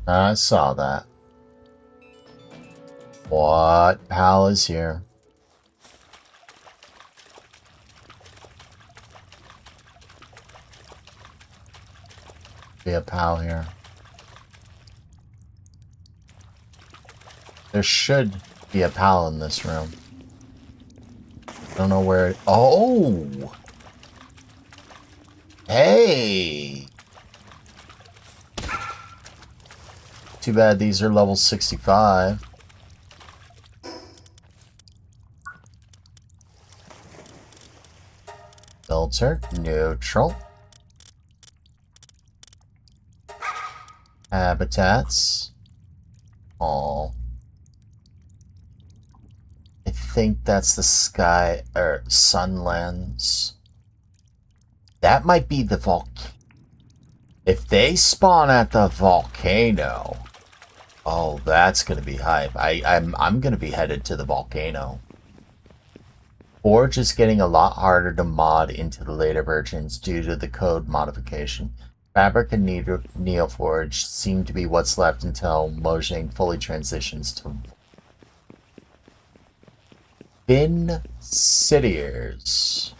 I saw that. What pal is here? Be a pal here. There should be a pal in this room. I don't know where it... Oh! Hey! Too bad these are level 65. filter, neutral. Habitats, all. I think that's the sky or sun lens. That might be the volcano. If they spawn at the volcano, oh, that's gonna be hype. I'm gonna be headed to the volcano. Forge is getting a lot harder to mod into the later versions due to the code modification. Fabric and Neoforge seem to be what's left until Mojang fully transitions to Bin Cityers.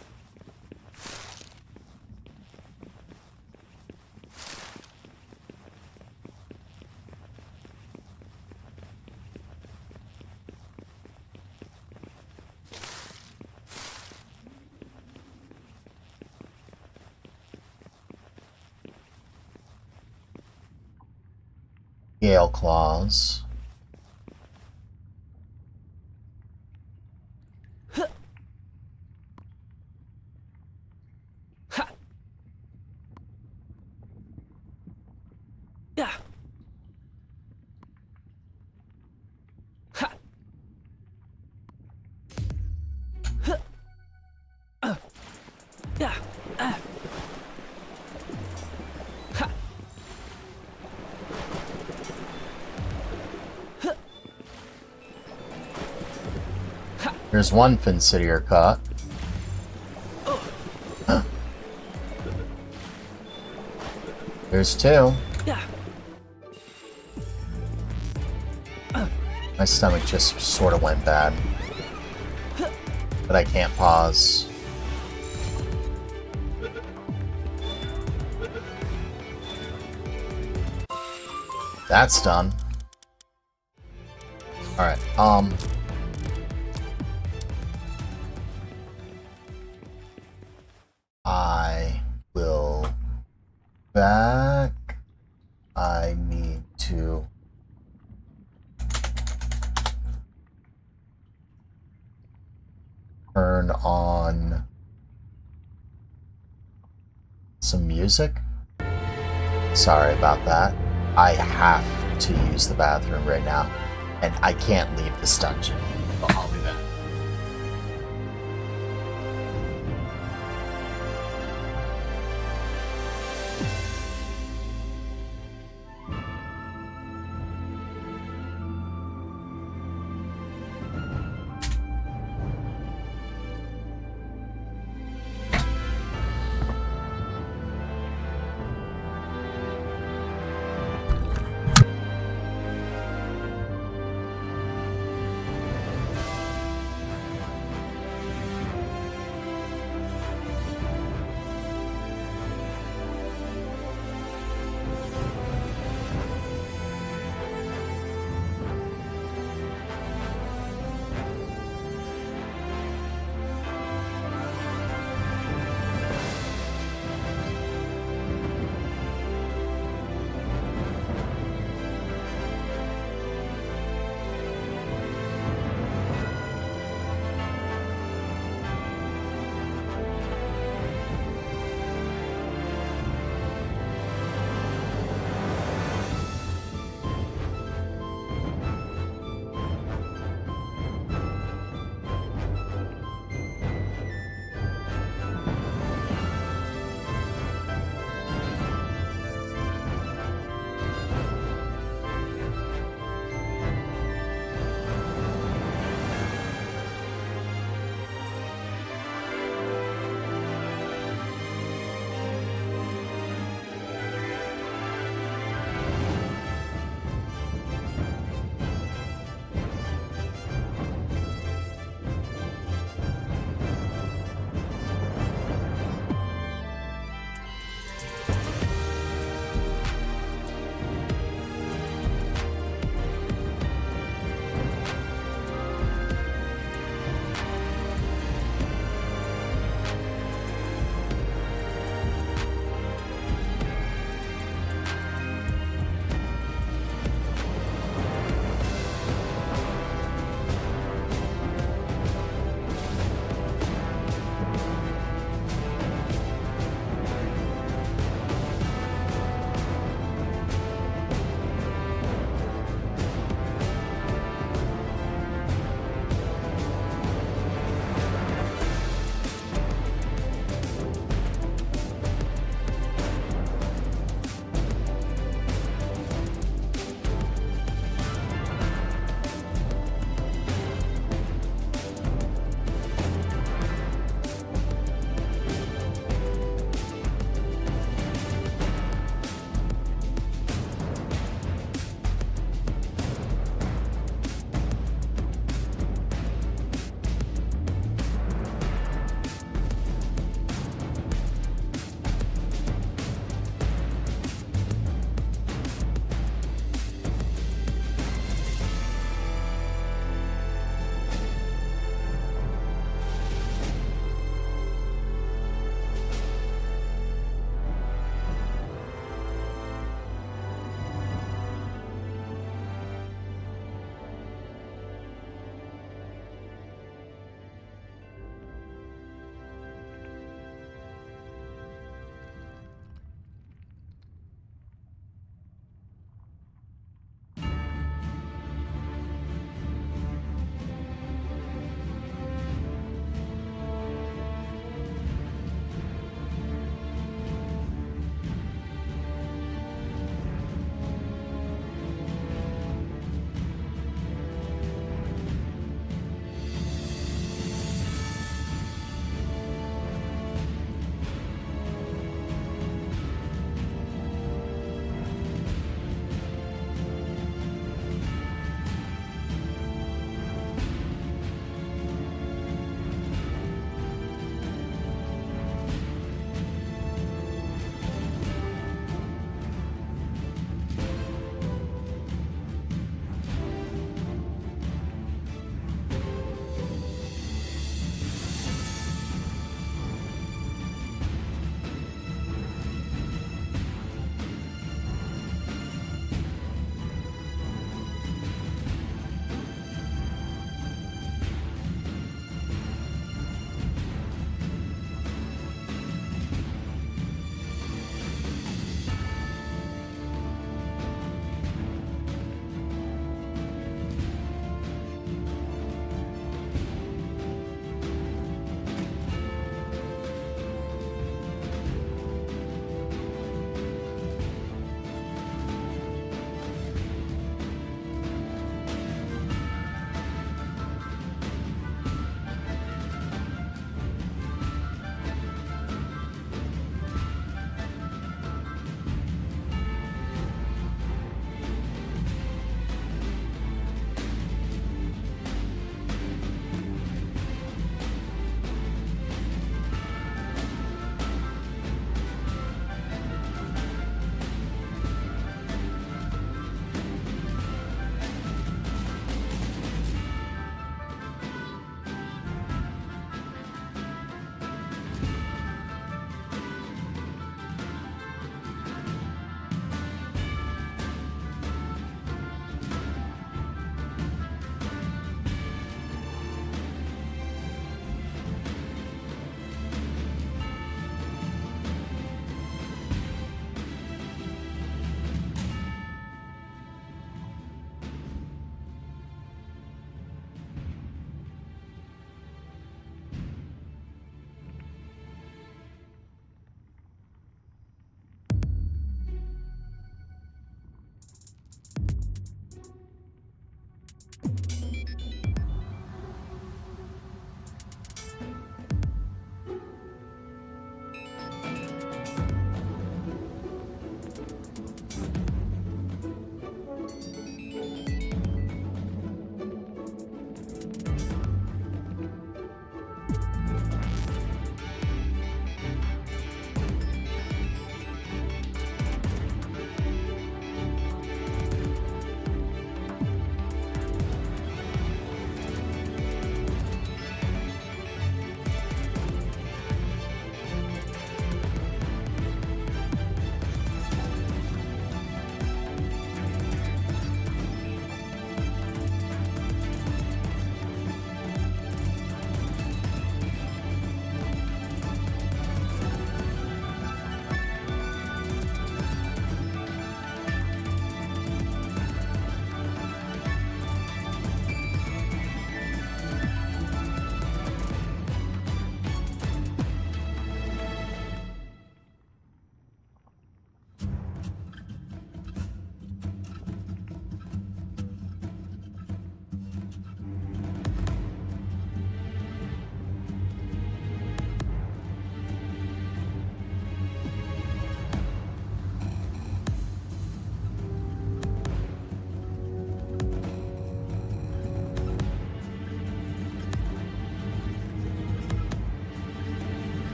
Gale Claws. Yeah. Ha. Yeah. Ha. There's one Fincidier caught. Huh. There's two. Yeah. My stomach just sort of went bad. But I can't pause. That's done. Alright, I will back. I need to turn on some music. Sorry about that. I have to use the bathroom right now, and I can't leave this dungeon. But I'll be back.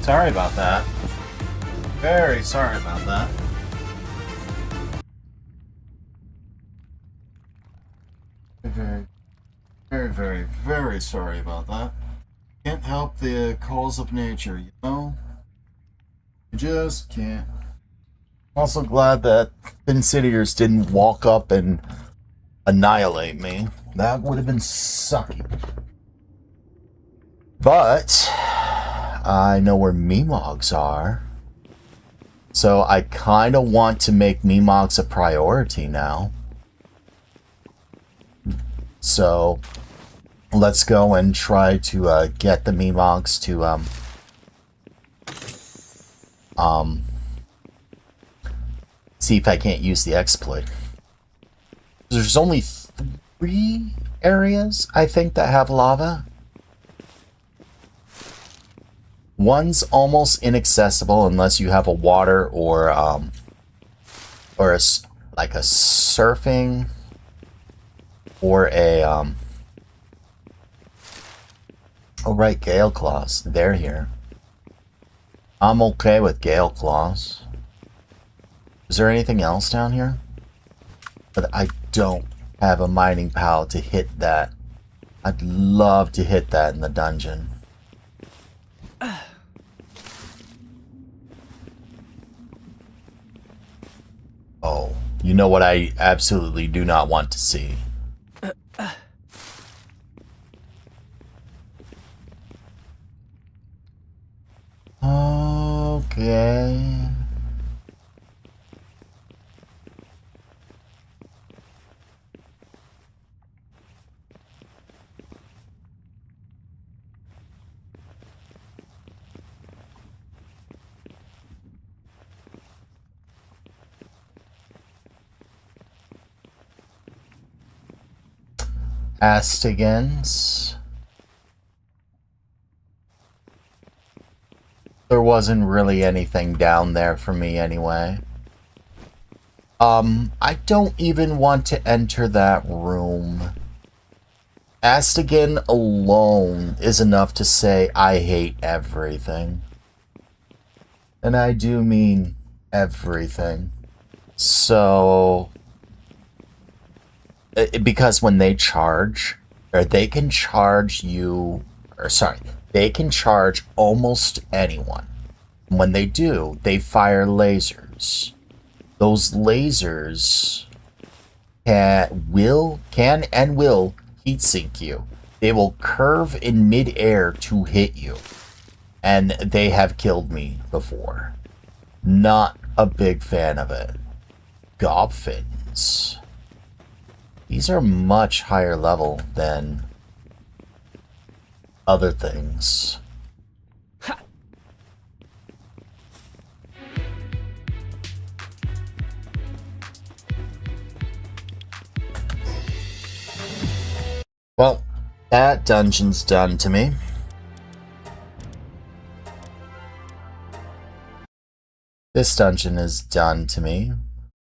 Sorry about that. Very sorry about that. Very sorry about that. Can't help the calls of nature, you know? You just can't. Also glad that Insidious didn't walk up and annihilate me. That would have been sucky. But I know where Memogs are. So I kind of want to make Memogs a priority now. So let's go and try to get the Memogs to see if I can't use the exploit. There's only 3 areas, I think, that have lava. One's almost inaccessible unless you have a water or like a surfing or a oh right, Gale Claws. They're here. I'm okay with Gale Claws. Is there anything else down here? But I don't have a mining pallet to hit that. I'd love to hit that in the dungeon. Oh, you know what I absolutely do not want to see? Okay. Astigans. There wasn't really anything down there for me anyway. I don't even want to enter that room. Astigan alone is enough to say I hate everything. And I do mean everything. So because when they charge, or they can charge you, or sorry, they can charge almost anyone. When they do, they fire lasers. Those lasers can and will heat sink you. They will curve in mid-air to hit you. And they have killed me before. Not a big fan of it. Gobfins. These are much higher level than other things. Ha. Well, that dungeon's done to me. This dungeon is done to me.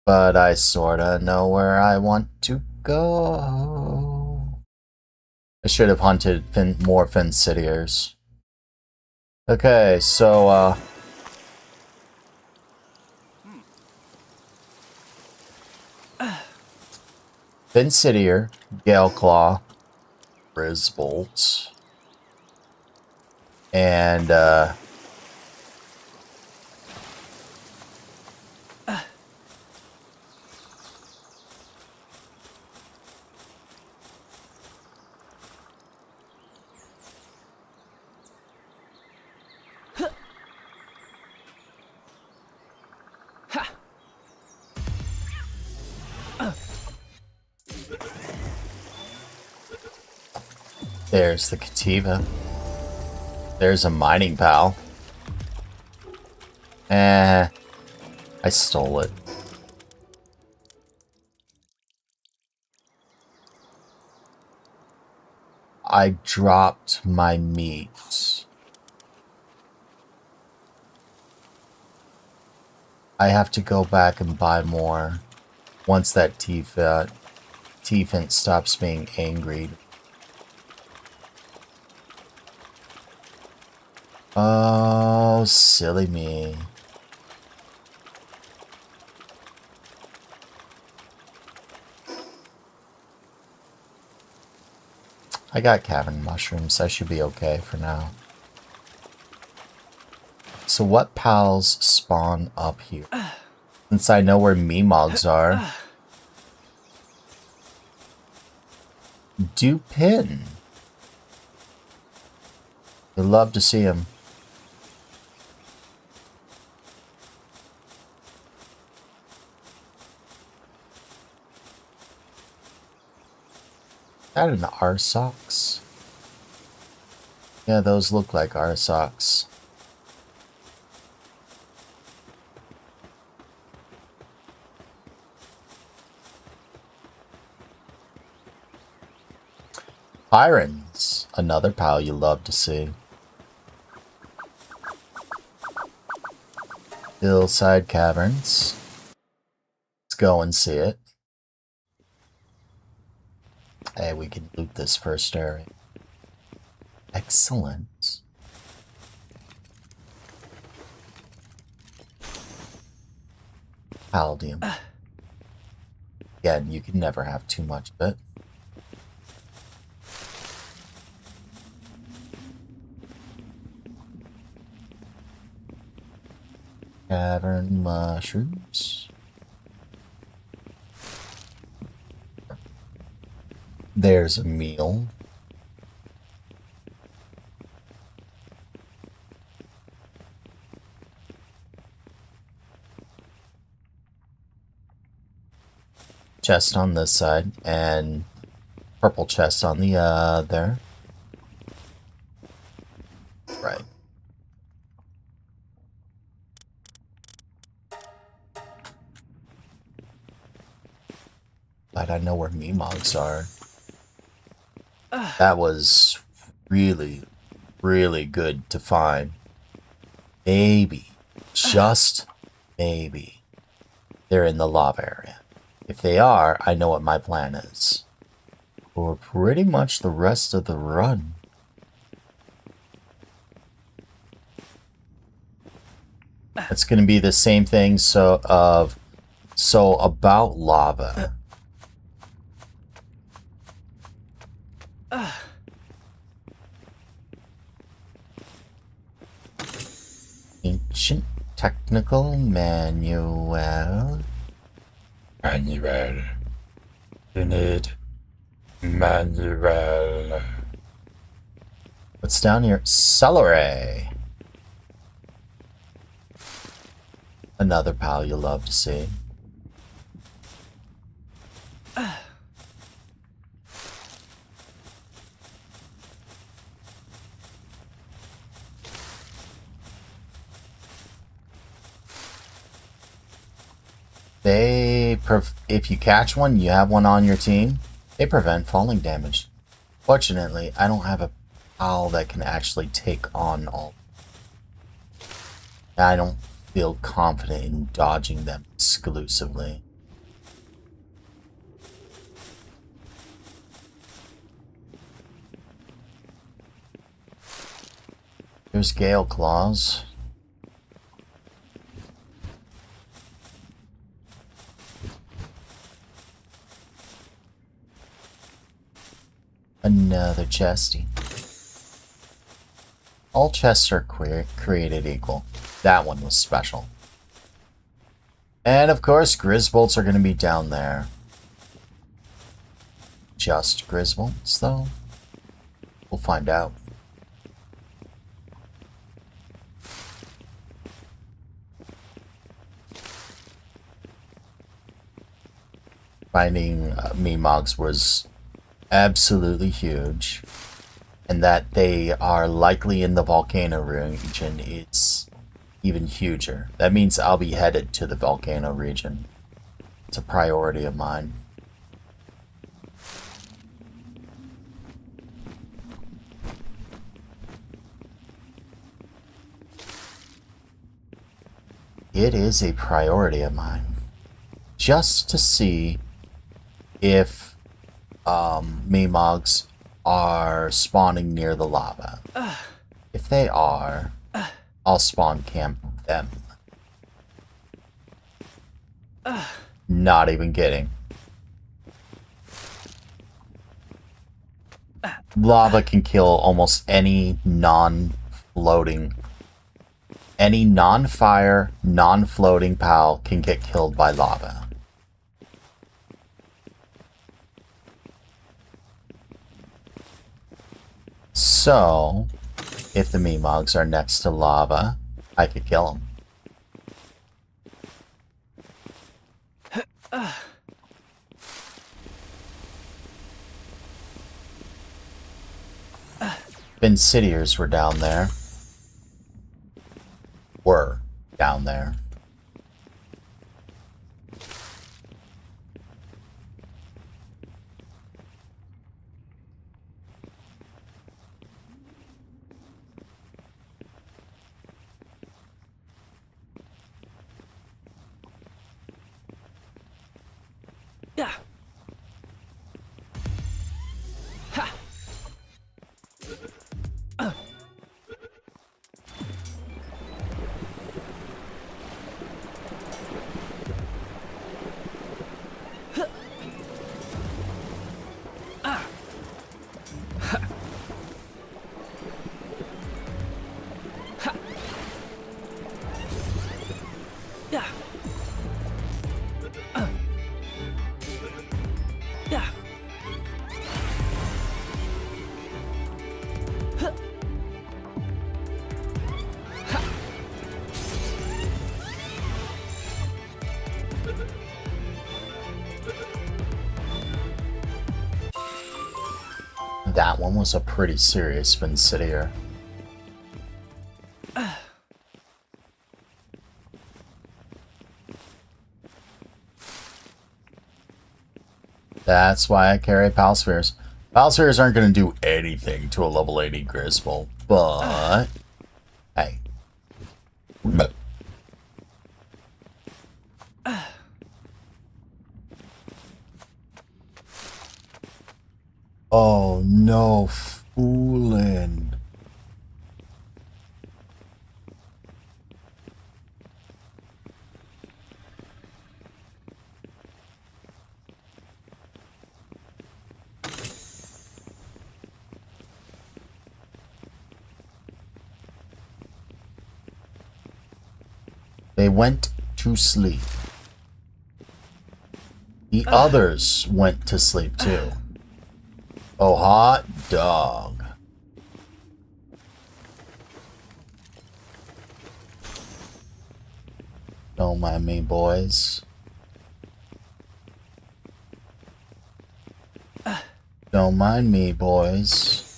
But I sorta know where I want to go. I should have hunted more Finsidiers. Okay, so, Finsidier, Galeclaw, Grisbolt, and, there's the cativa. There's a mining pal. I stole it. I dropped my meat. I have to go back and buy more once that T-Fint stops being angry. Oh, silly me. I got cavern mushrooms. I should be okay for now. So what pals spawn up here? Since I know where Memogs are. Do pin. You'd love to see him. Is that an R socks? Yeah, those look like R socks. Pyrans, another pal you love to see. Hillside Caverns. Let's go and see it. Hey, we can loot this first area. Excellent. Paldium. Again, you can never have too much of it. Cavern mushrooms. There's a meal. Chest on this side and purple chest on the other. Right. But I know where Memogs are. That was really, really good to find. Maybe, just maybe, they're in the lava area. If they are, I know what my plan is. For pretty much the rest of the run. It's going to be the same thing, so about lava. Ancient technical manual. Manual. You need manual. What's down here? Celery. Another pal you'll love to see. If you catch one, you have one on your team, they prevent falling damage. Fortunately, I don't have a pal that can actually take on all. I don't feel confident in dodging them exclusively. There's Gale Claws. Another chesty. All chests are created equal. That one was special. And of course, Grisbolts are going to be down there. Just Grisbolts, though? We'll find out. Finding Memogs was absolutely huge, and that they are likely in the volcano region is even huger. That means I'll be headed to the volcano region. It's a priority of mine. It is a priority of mine. Just to see if Memogs are spawning near the lava. If they are, I'll spawn camp them. Not even kidding. Lava can kill almost any non-floating, any non-fire, non-floating pal can get killed by lava. So, if the Meemogs are next to lava, I could kill them. Insidiers were down there. Were down there. Yeah. Ha. Yeah. Yeah. That one was a pretty serious Insidier. That's why I carry Palspheres. Palspheres aren't going to do anything to a level 80 Griswold, but hey. Oh no, foolin'. They went to sleep. The others went to sleep too. Oh, hot dog. Don't mind me, boys. Don't mind me, boys.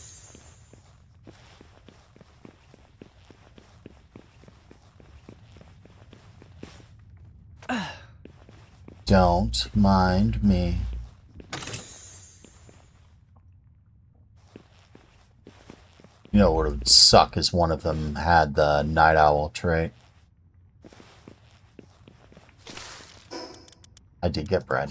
Don't mind me. You know what would suck is one of them had the night owl trait. I did get bread.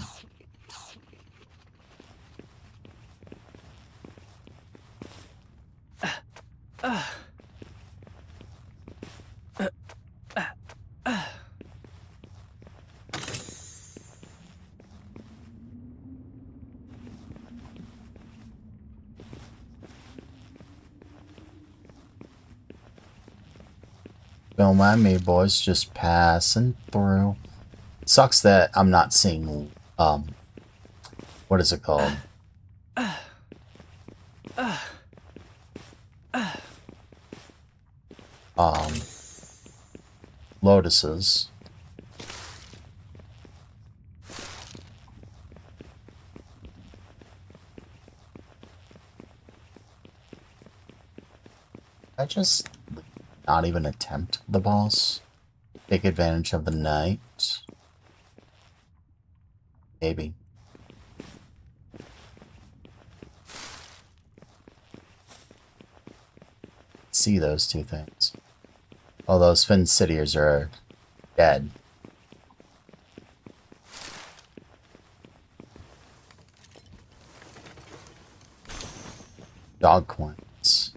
Don't mind me, boys, just passing through. Sucks that I'm not seeing, what is it called? Lotuses. I just not even attempt the boss. Take advantage of the night. Maybe. See those two things. Oh, those Finsidiers are dead. Dog coins.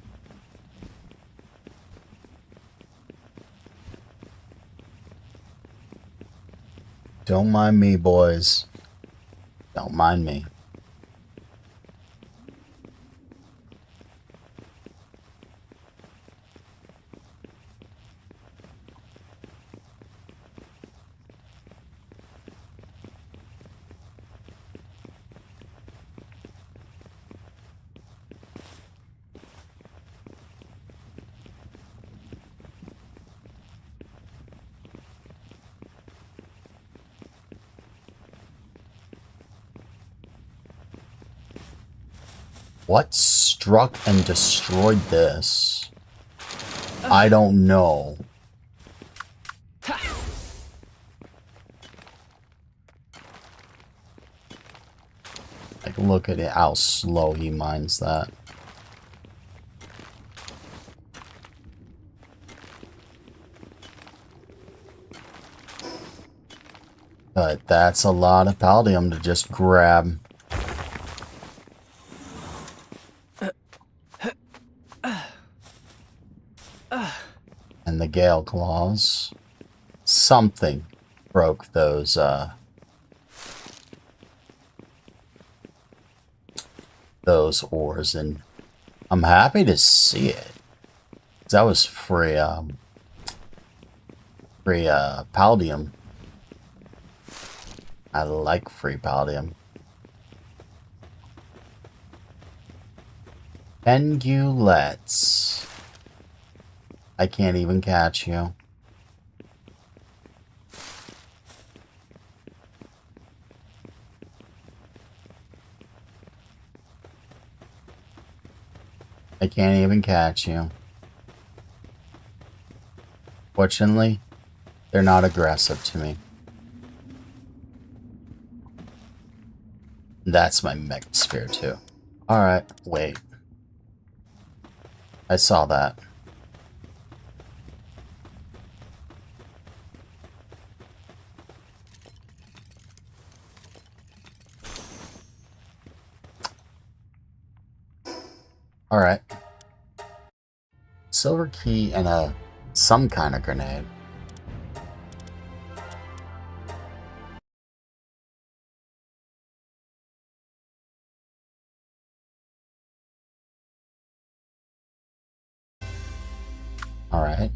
Don't mind me, boys. Don't mind me. What struck and destroyed this? I don't know. Like, look at it, how slow he mines that. But that's a lot of palladium to just grab. And the Gale Claws. Something broke those ores, and I'm happy to see it. That was free palladium. I like free palladium. Let's. I can't even catch you. I can't even catch you. Fortunately, they're not aggressive to me. That's my mech sphere too. Alright, wait. I saw that. Alright. Silver key and some kind of grenade. Alright.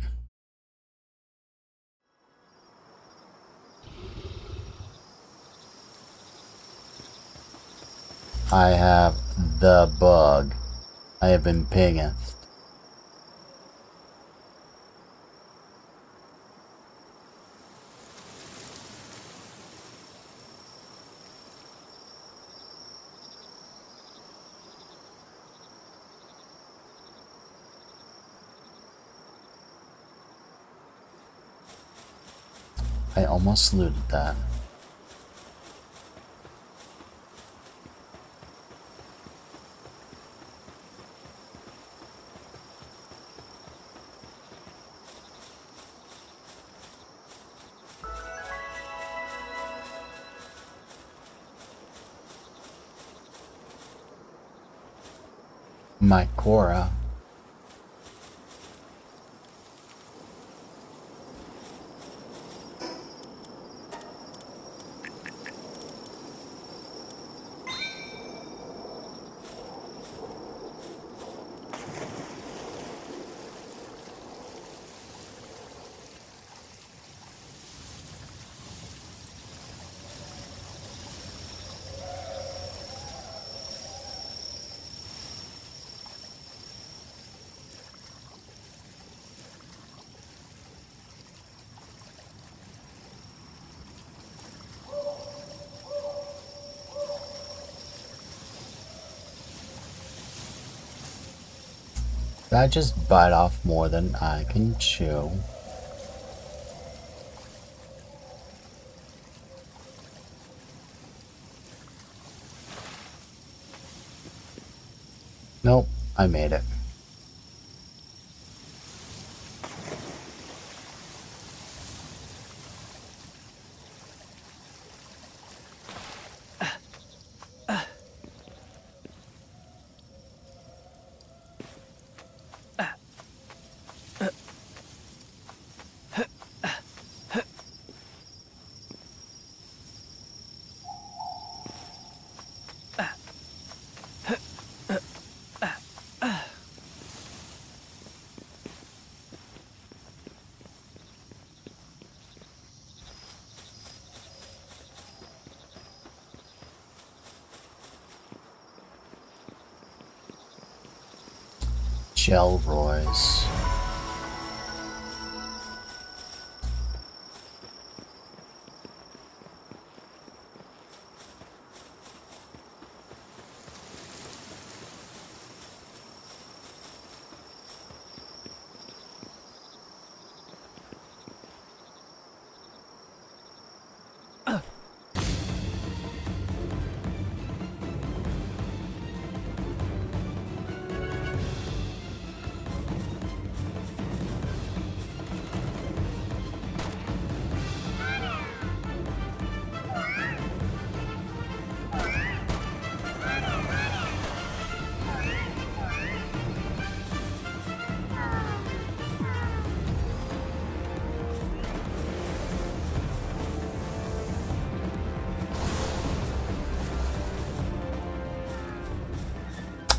I have the bug. I have been pinging. I almost looted that. My Cora. Did I just bite off more than I can chew? Nope, I made it. Gelroys.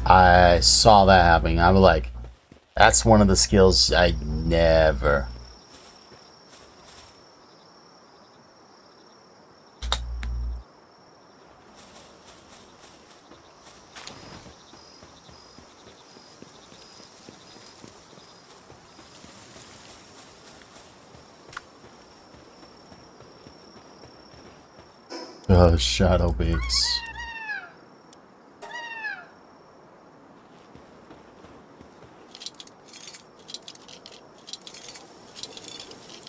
I saw that happening. I was like, that's one of the skills I never. Shadow beaks.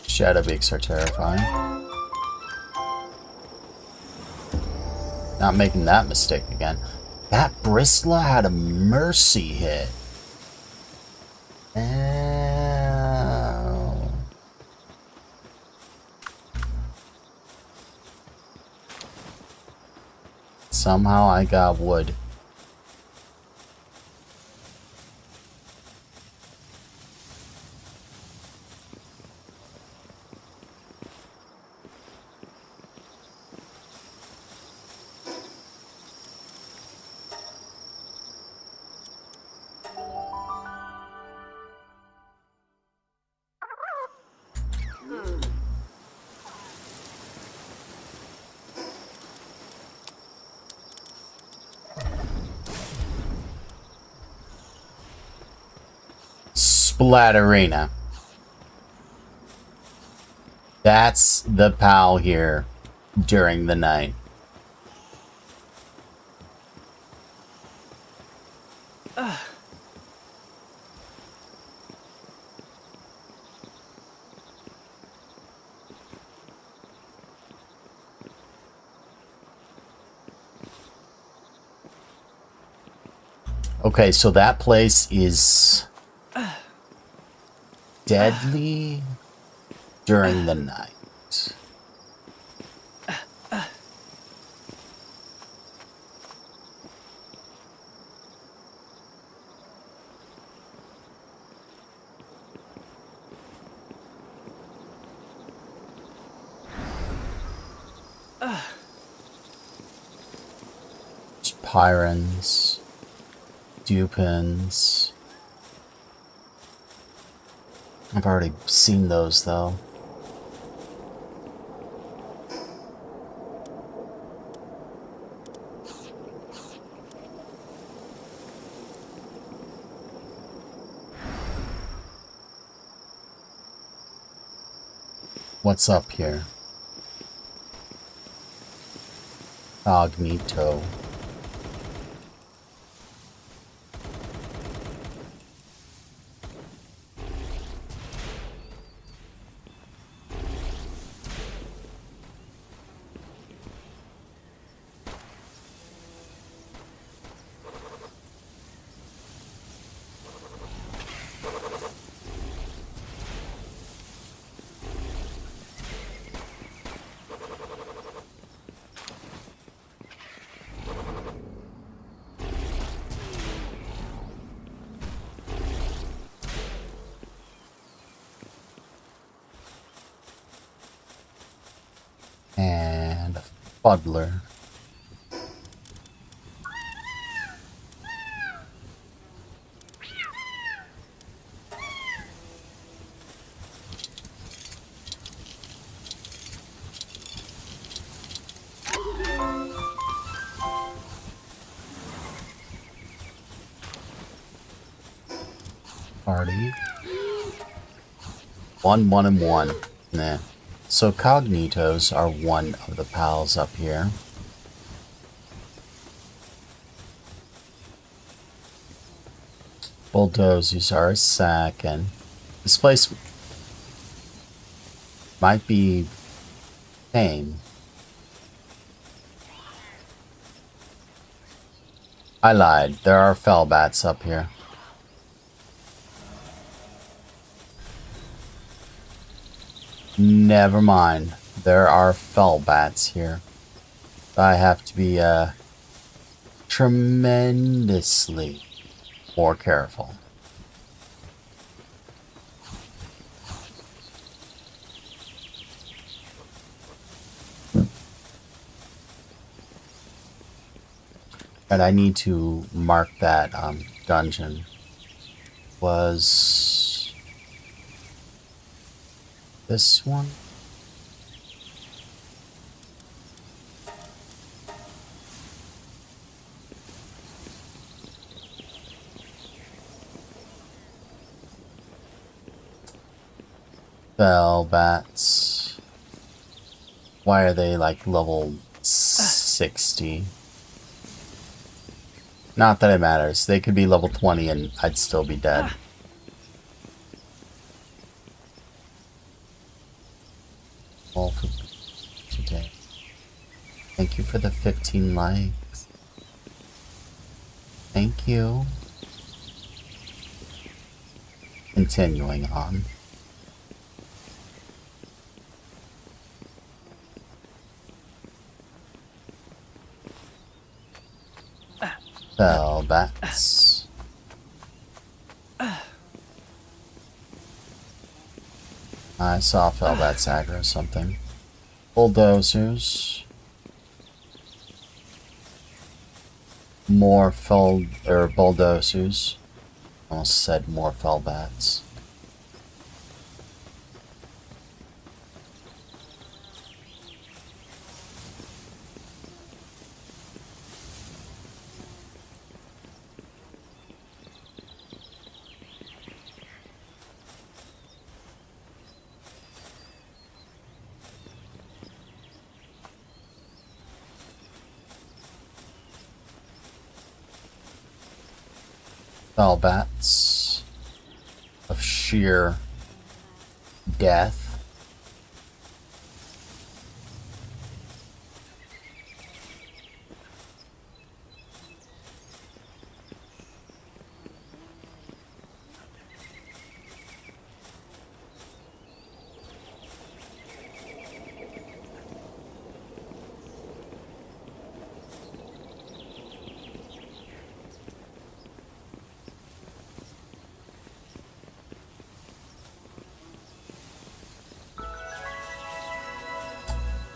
Shadowbeaks are terrifying. Not making that mistake again. That Bristler had a mercy hit. Ow. Somehow I got wood. Splatterina. That's the pal here during the night. Okay, so that place is deadly during the night. Pyrans, Dupins. I've already seen those though. What's up here? Cognito. And a fuddler. Party. 1, 1, and 1. Nah. So cognitos are one of the pals up here. Bulldozers are a second. This place might be tame. I lied. There are fell bats up here. Never mind. There are fell bats here. I have to be tremendously more careful. And I need to mark that dungeon. Was this one? Fell bats. Why are they like level 60? Not that it matters. They could be level 20 and I'd still be dead. All for today. Thank you for the 15 likes. Thank you. Continuing on. Fell bats. I saw fell bats aggro something. Bulldozers. More fell or bulldozers. Almost said more fell bats. Fell bats of sheer death.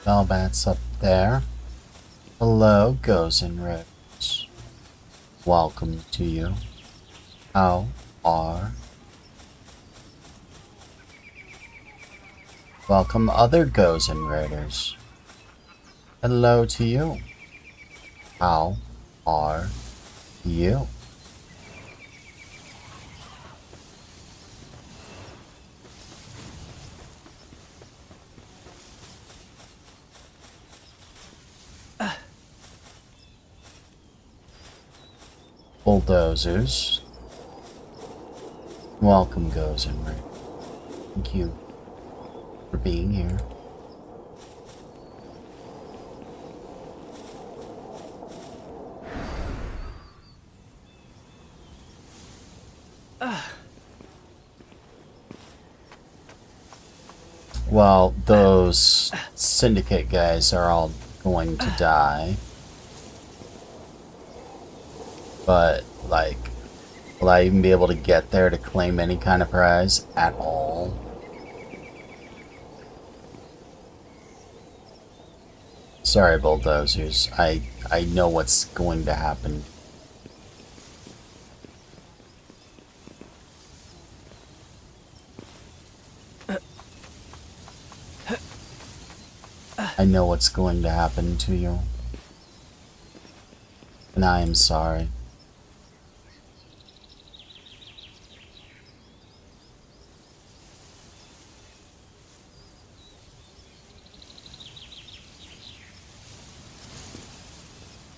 Fell bats up there. Hello, Goes and Rose. Welcome to you. How are? Welcome, other Goes and Raiders. Hello to you. How are you? Bulldozers. Welcome, Goes and Raiders. Thank you for being here. Well, those syndicate guys are all going to die. But, like, will I even be able to get there to claim any kind of prize at all? Sorry, bulldozers. I know what's going to happen. I know what's going to happen to you. And I am sorry.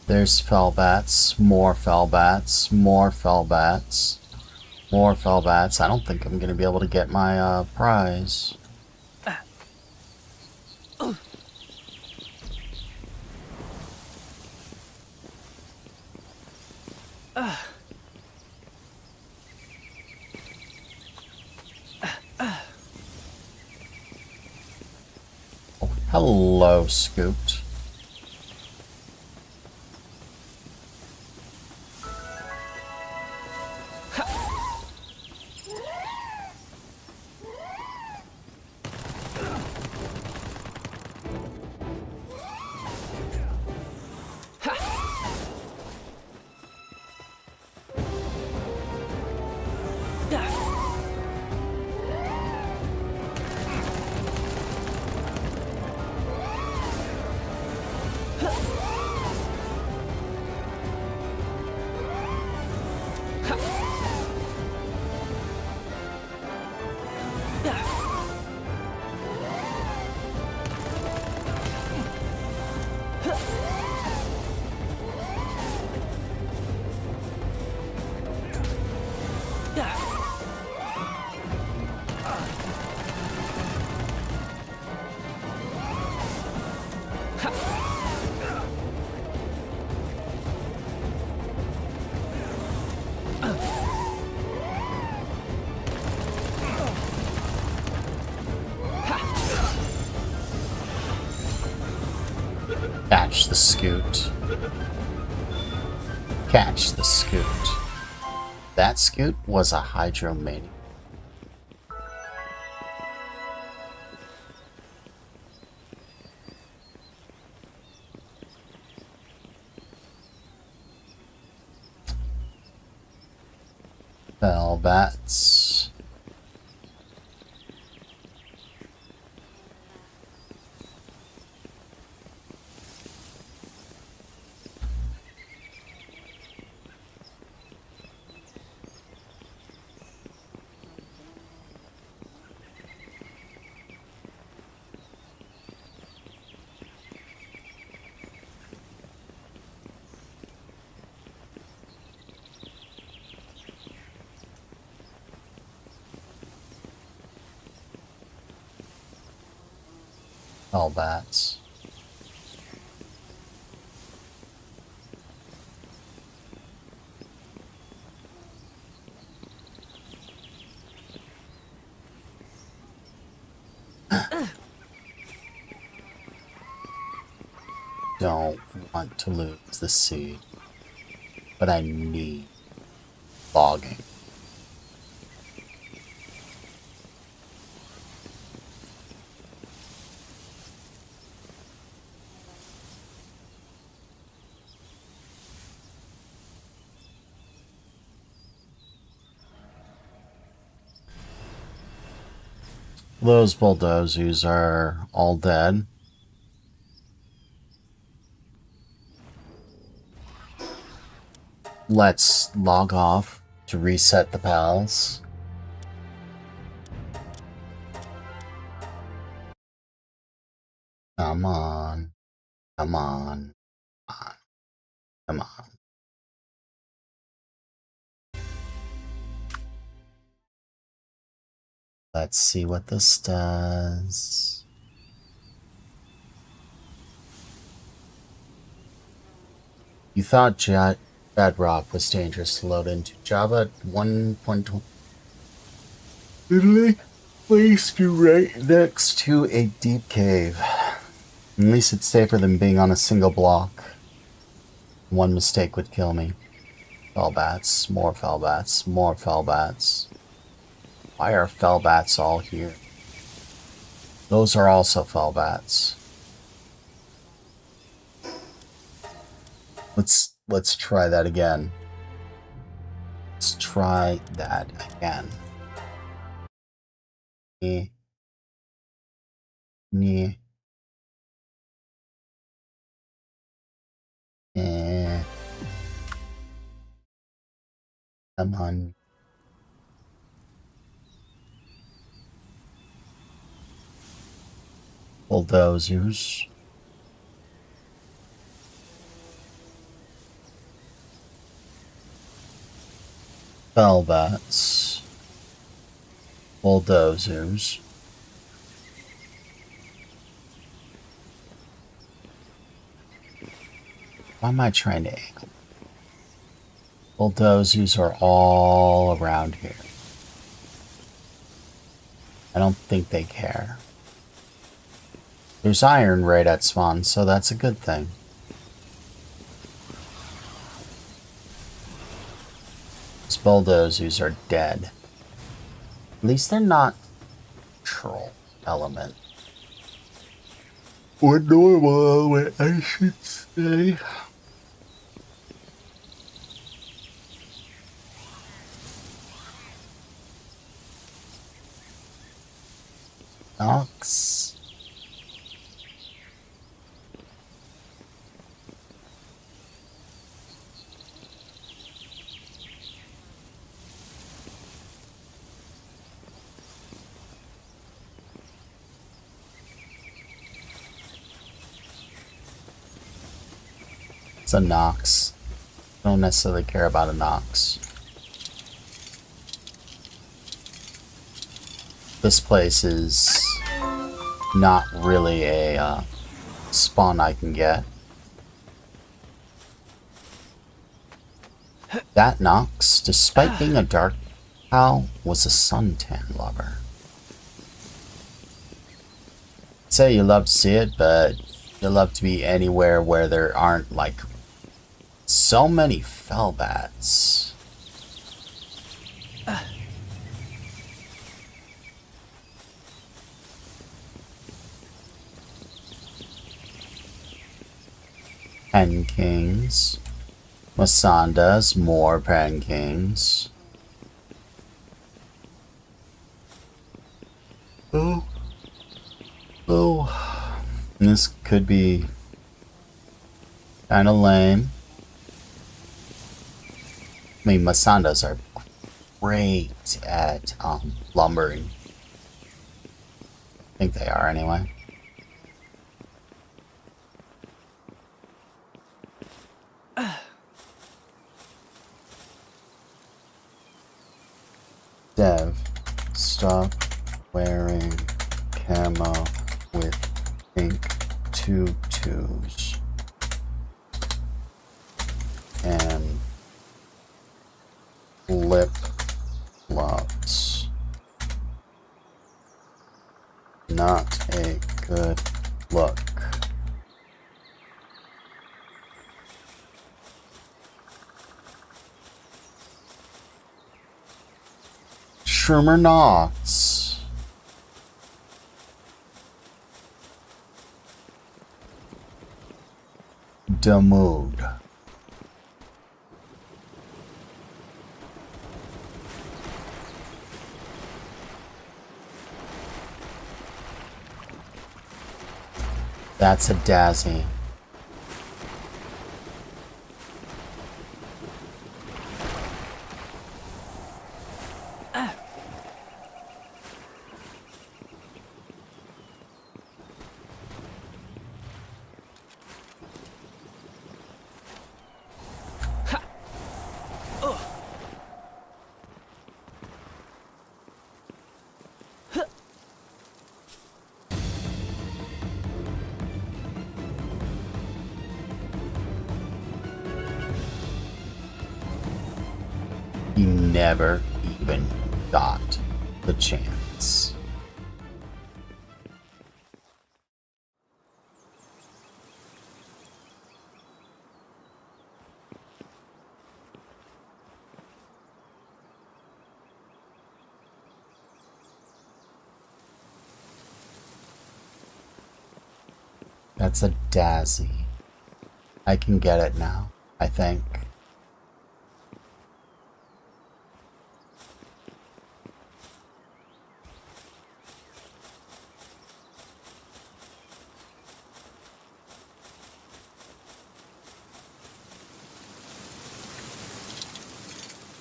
There's fell bats, more fell bats, more fell bats, more fell bats. I don't think I'm gonna be able to get my prize. Oh, hello, Scooped. Catch the scoot. Catch the scoot. That scoot was a hydromaniac. Fell bats. Fell bats. Don't want to lose the seed, but I need logging. Those bulldozers are all dead. Let's log off to reset the pals. Come on. Come on. Come on. Let's see what this does. You thought Bedrock was dangerous to load into. Java at 1.2 literally placed you right next to a deep cave. At least it's safer than being on a single block. One mistake would kill me. Fell bats, more fell bats, more fell bats. Why are fell bats all here? Those are also fell bats. Let's try that again. Let's try that again. Come on. Bulldozers. Velvets. Bulldozers. Why am I trying to angle? Bulldozers are all around here. I don't think they care. There's iron right at spawn, so that's a good thing. These bulldozers are dead. At least they're not troll element. Or normal, I should say. Nox. It's a Nox. Don't necessarily care about a Nox. This place is not really a spawn I can get. That Nox, despite being a dark owl, was a suntan lover. I'd say you love to see it, but you love to be anywhere where there aren't like so many fellbats. Pen Kings. Masandas, more Pen Kings. Oh. This could be kinda lame. I mean, Masandas are great at lumbering. I think they are anyway. Dev, stop wearing camo with pink tutus and lip gloves. Not a good look. Shermer Knots. The mood. That's a Dazzy. He never even got the chance. That's a Dazzy. I can get it now, I think.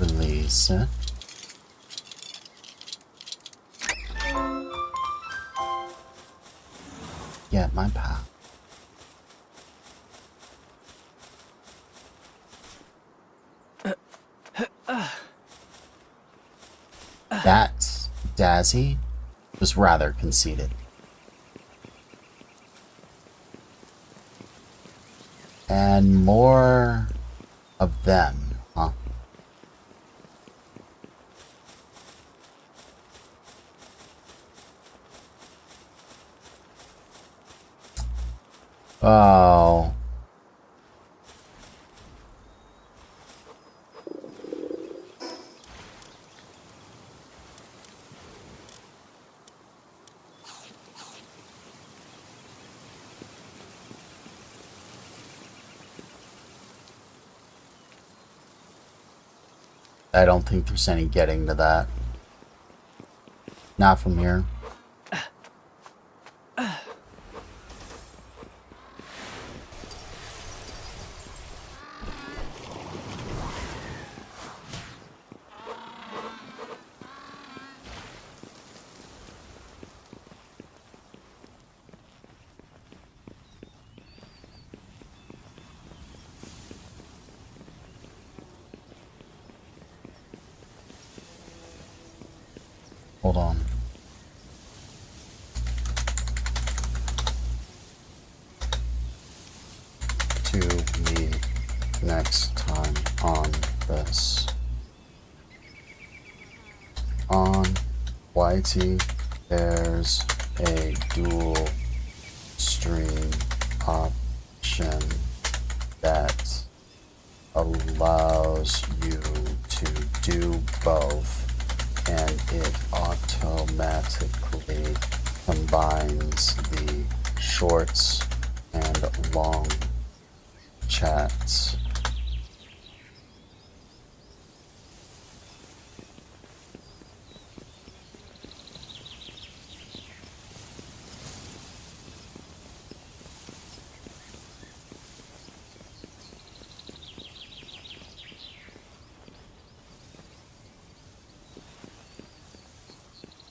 Release it. Get my pal. That Dazzy was rather conceited. And more of them, huh? Oh. I don't think there's any getting to that. Not from here. Hold on. To me next time on this. On YT, there's a dual stream option that allows you to do both, and it automatically combines the shorts and long chats.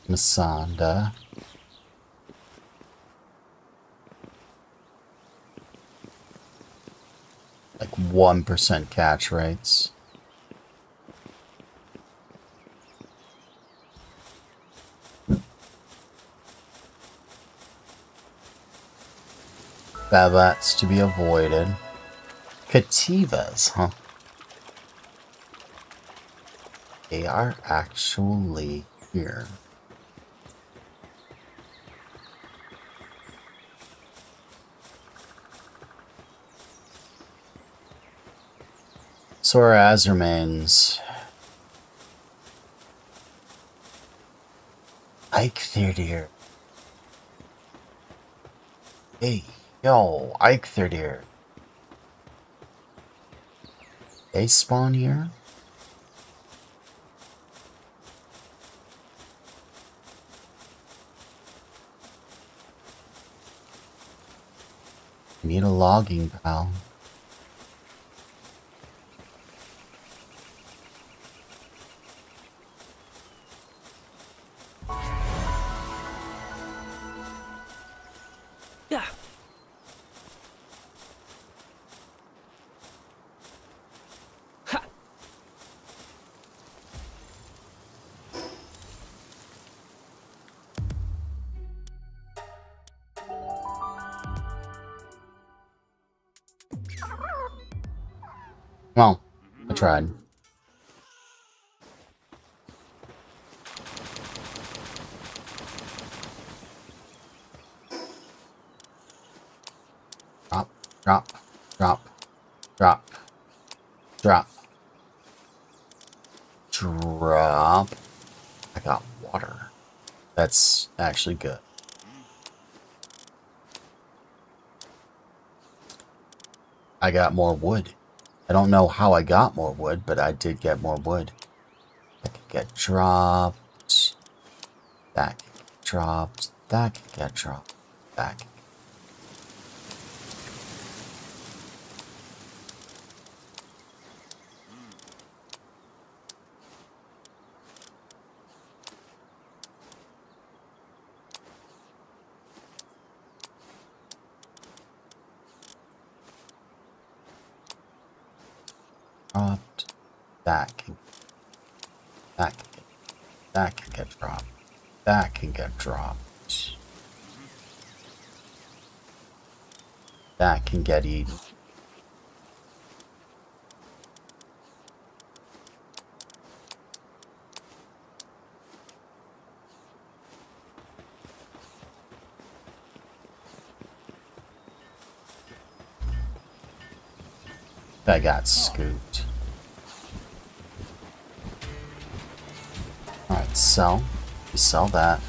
Masanda. Like 1% catch rates. Babats to be avoided. Cativas, huh? They are actually here. Sora Azermains. Ike Thirdeer. Hey, yo, Ike Thirdeer. They spawn here? Need a logging pal. Yeah. Ha. Well, I tried. Drop, drop, drop, drop, drop, drop. I got water. That's actually good. I got more wood. I don't know how I got more wood, but I did get more wood. That could get dropped. That could get dropped. That could get dropped. That could. Dropped. That can. That can. That can get dropped. That can get dropped. That can get eaten. I got scooped. Alright, sell. We sell that.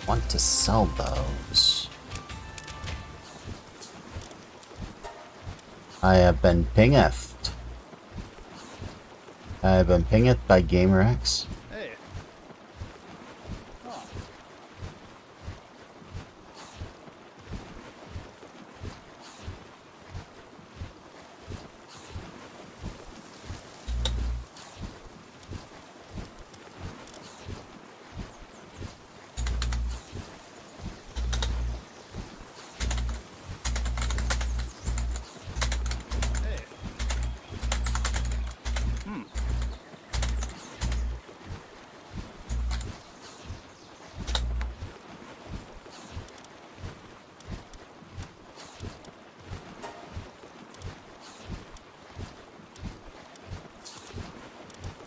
Want to sell those. I have been pinged. I have been pinged by GamerX. Hey.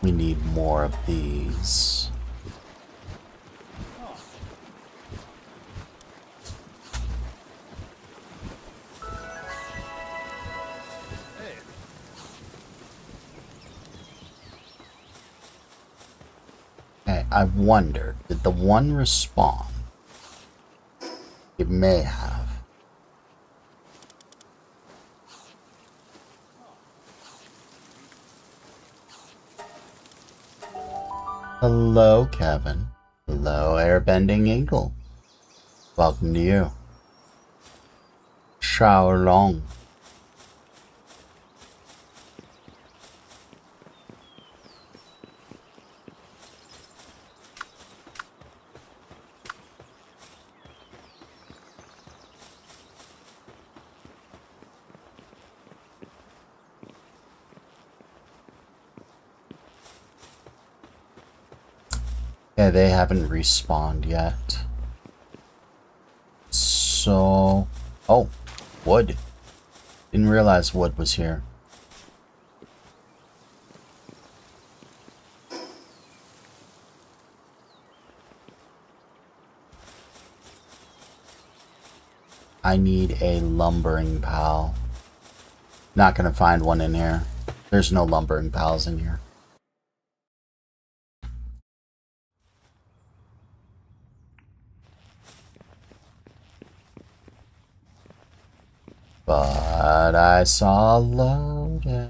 We need more of these. Okay, I wonder, did the one respawn? It may have. Hello, Kevin. Hello, Airbending Eagle. Welcome to you. Shao Long. Yeah, they haven't respawned yet. So... Oh, wood. Didn't realize wood was here. I need a lumbering pal. Not gonna find one in here. There's no lumbering pals in here. But I saw loaded.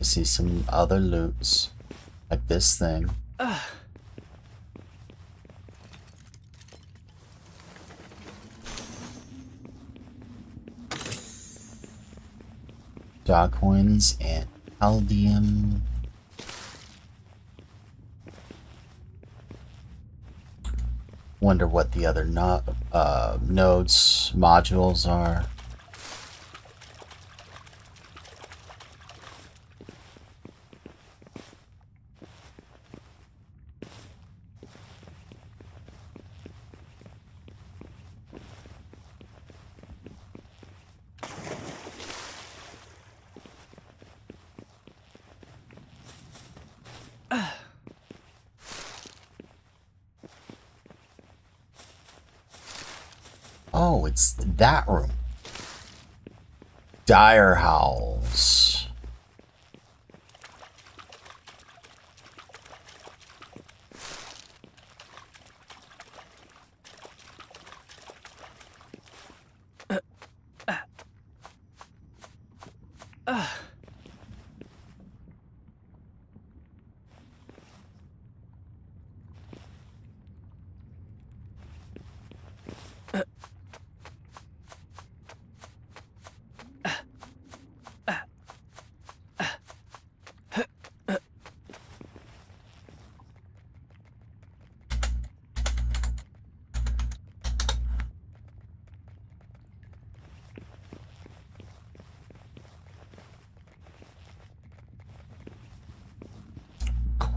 I see some other loots. Like this thing. Dog coins and Aldium. Wonder what the other nodes modules are. Oh, it's that room. Dire Howls.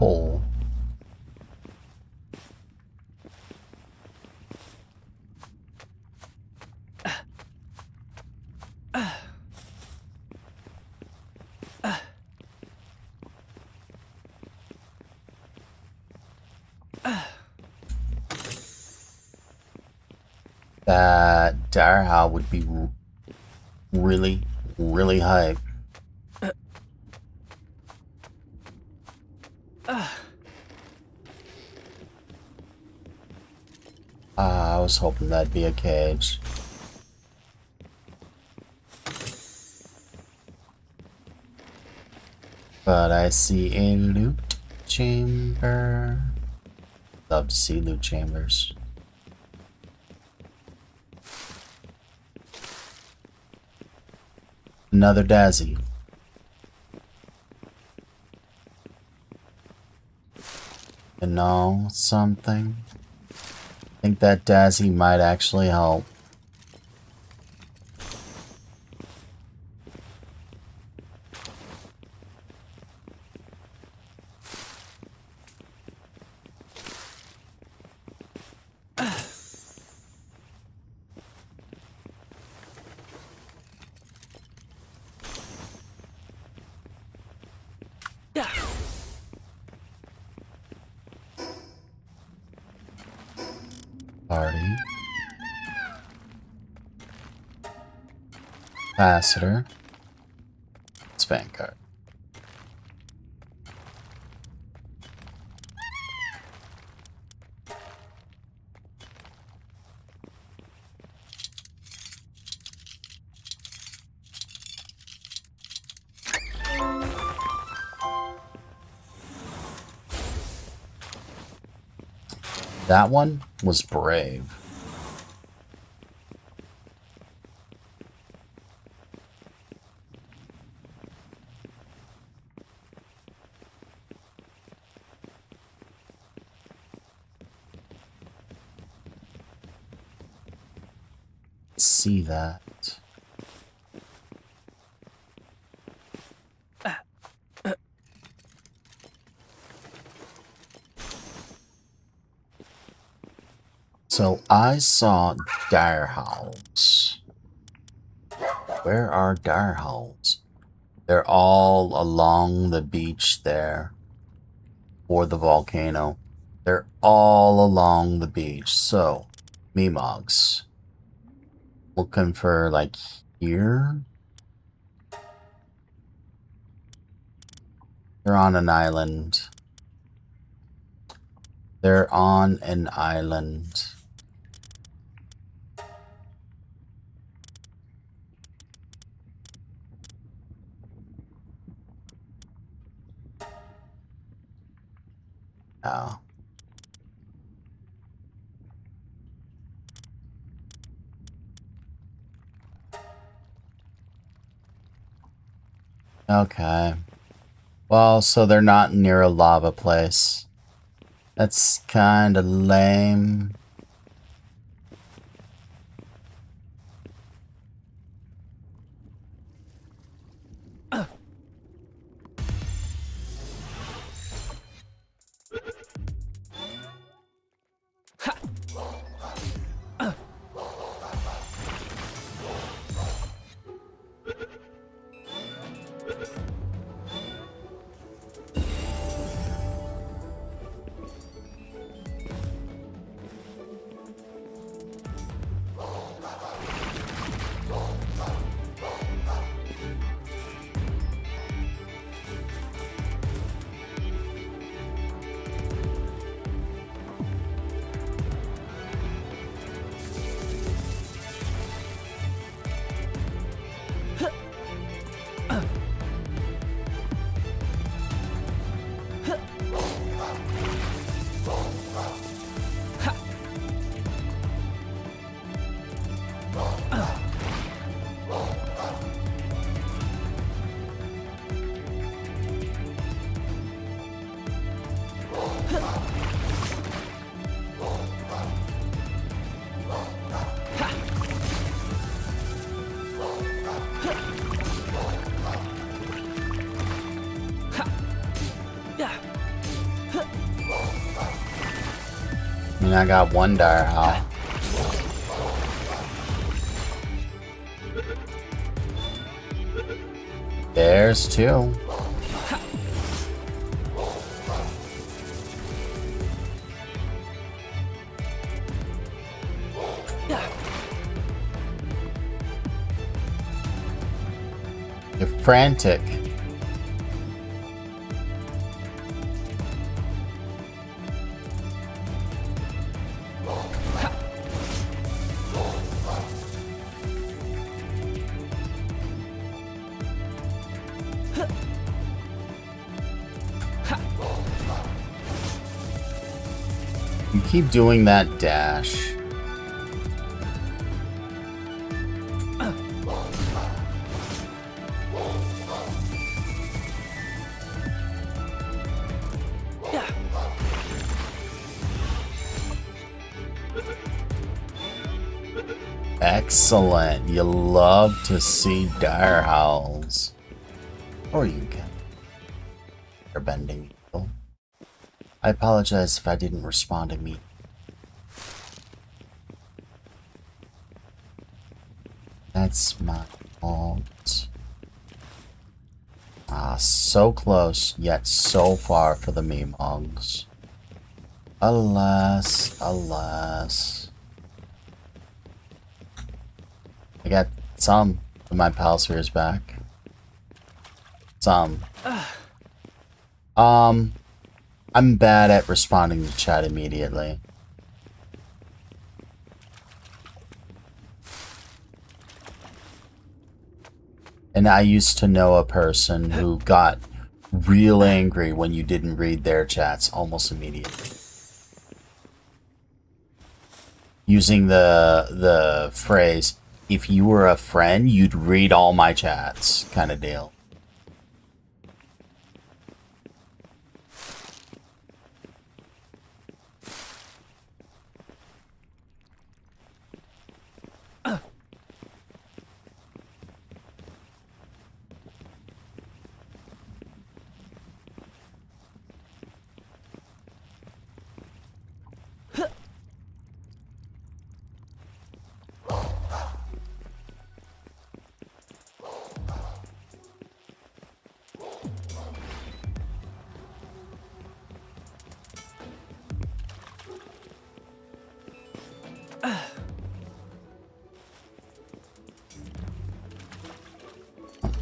hole. That dire howl would be really, really hype. I was hoping that'd be a cage. But I see a loot chamber. Love to see loot chambers. Another Dazzy. You know something? I think that Dazzy might actually help. Party. Capacitor. It's Vanguard. That one was brave. See that. So I saw dire howls. Where are dire howls? They're all along the beach there. Or the volcano. They're all along the beach. So, Memogs. Looking for like here. They're on an island. They're on an island. Oh. Okay. Well, so they're not near a lava place. That's kind of lame. mean, I got one dire howl. There's two. You're frantic. You keep doing that dash. Excellent. You love to see dire howls. Or you can. You're bending people. I apologize if I didn't respond immediately. That's my fault. Ah, so close, yet so far for the meme hogs. Alas, alas. I got some of my Palspheres back. Some. I'm bad at responding to chat immediately. And I used to know a person who got real angry when you didn't read their chats almost immediately. Using the phrase, if you were a friend, you'd read all my chats kind of deal.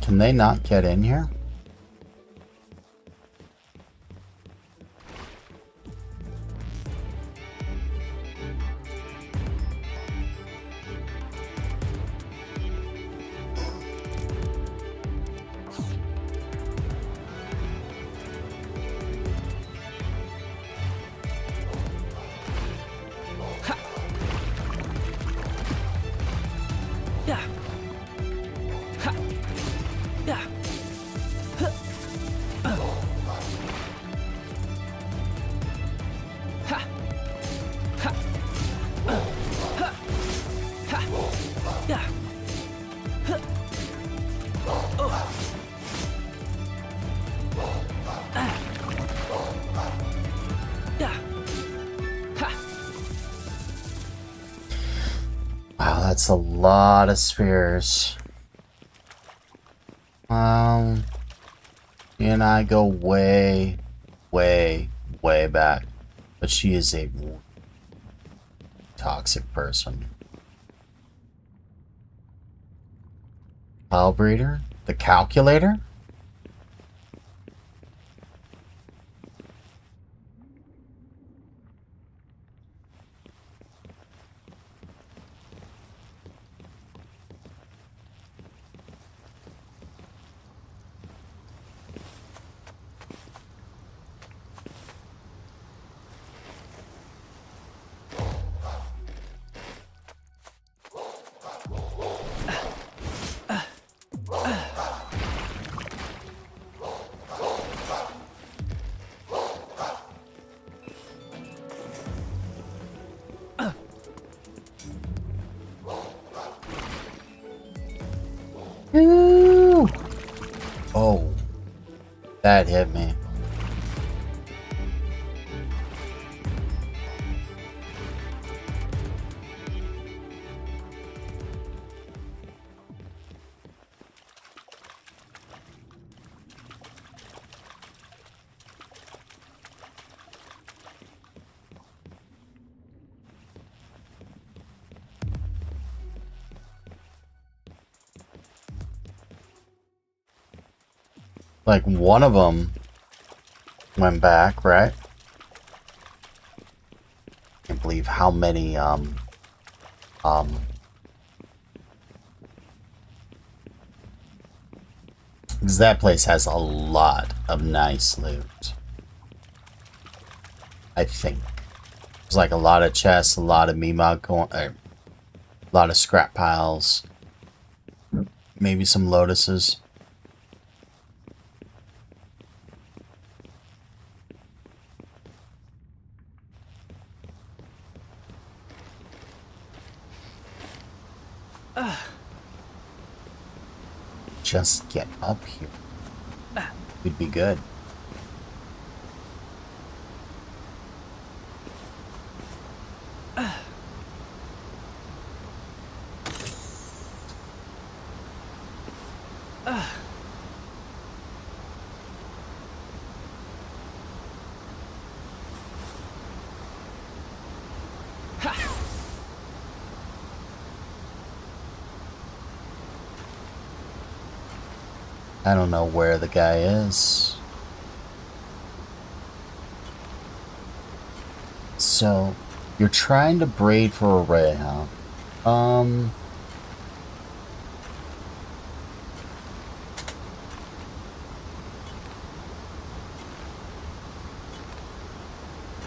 Can they not get in here? Wow, that's a lot of spheres. She and I go way, way, way back. But she is a toxic person. File breeder? The calculator? Ooh. Oh, that hit me. Like, one of them went back, right? Can't believe how many, because that place has a lot of nice loot. I think. There's like a lot of chests, a lot of Mimog going, a lot of scrap piles. Maybe some lotuses. Just get up here. We'd be good. I don't know where the guy is. So, you're trying to braid for a ray, huh?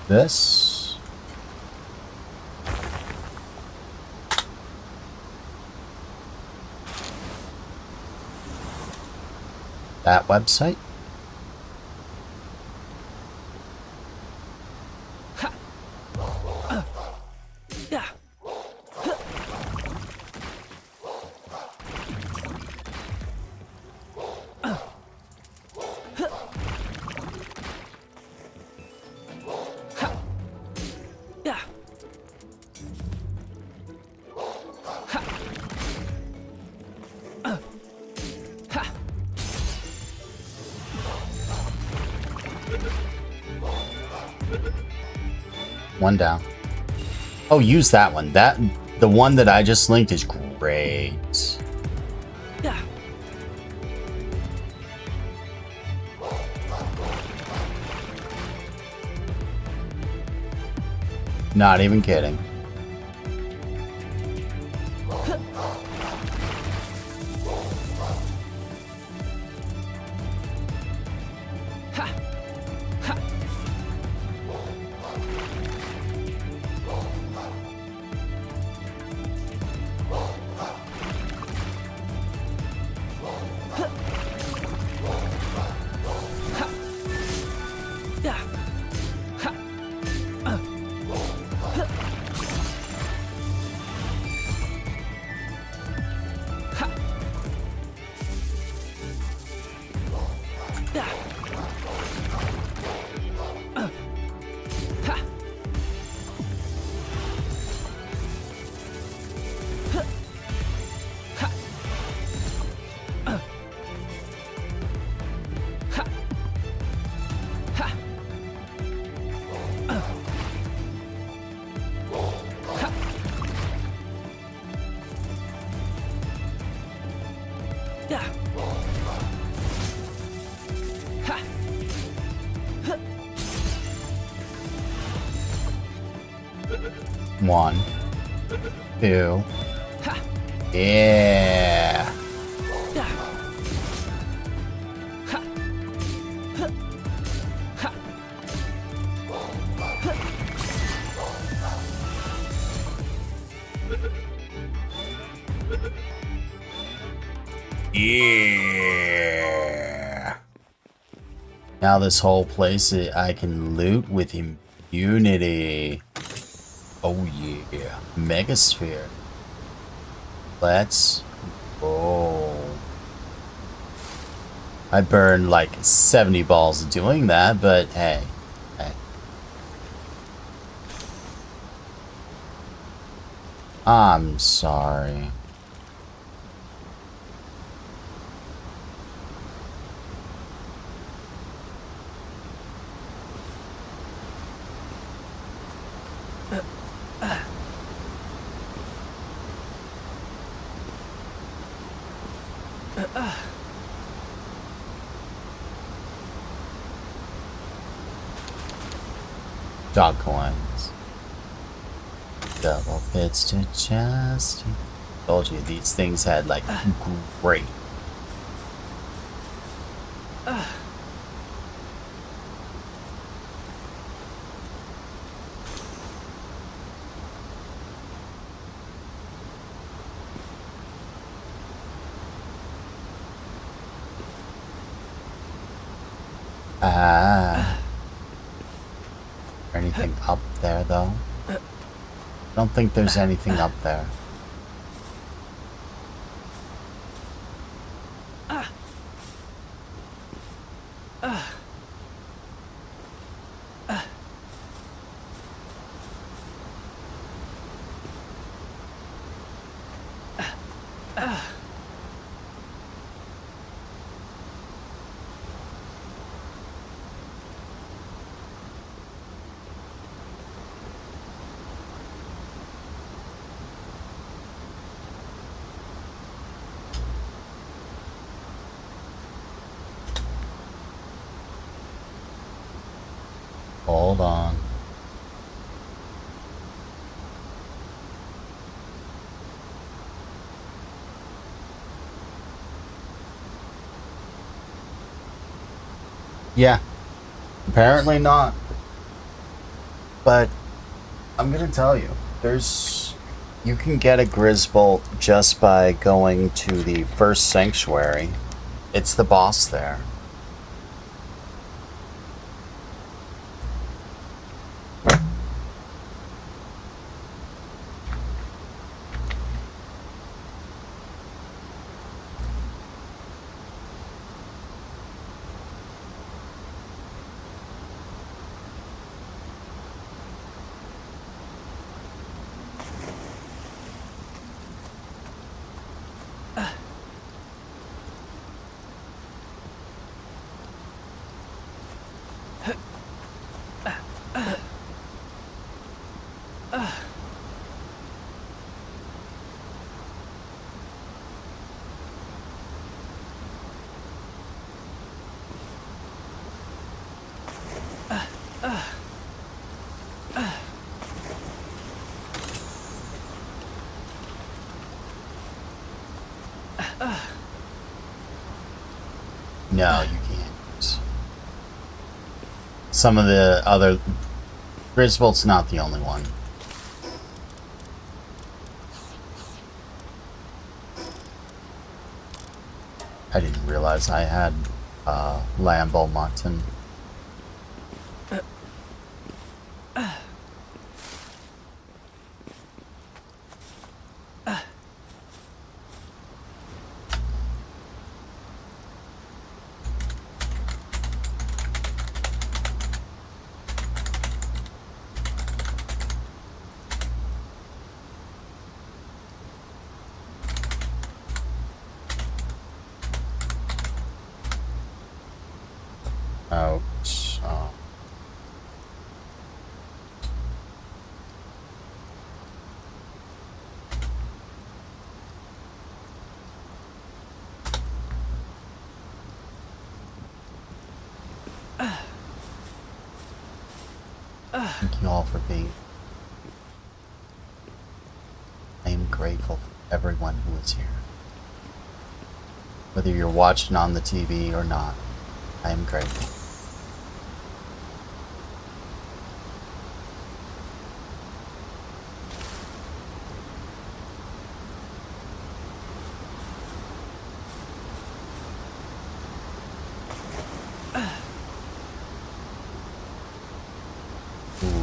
This? That website? One down. Oh, use that one. The one that I just linked is great. Not even kidding. One, two, yeah. Yeah. Now this whole place I can loot with impunity. Oh yeah, Megasphere. Let's go. I burned like 70 balls doing that, but hey. I'm sorry. Dog coins. Double pits to chest. Told you these things had like great. Anything up there though? Don't think there's anything up there. Hold on. Yeah. Apparently not. But I'm gonna tell you, you can get a Grisbolt just by going to the first sanctuary. It's the boss there. No, you can't. Some of the other... Grisbolt's not the only one. I didn't realize I had Lambo mutton. Ouch. Oh. Thank you all for being. I am grateful for everyone who is here. Whether you're watching on the TV or not, I am grateful.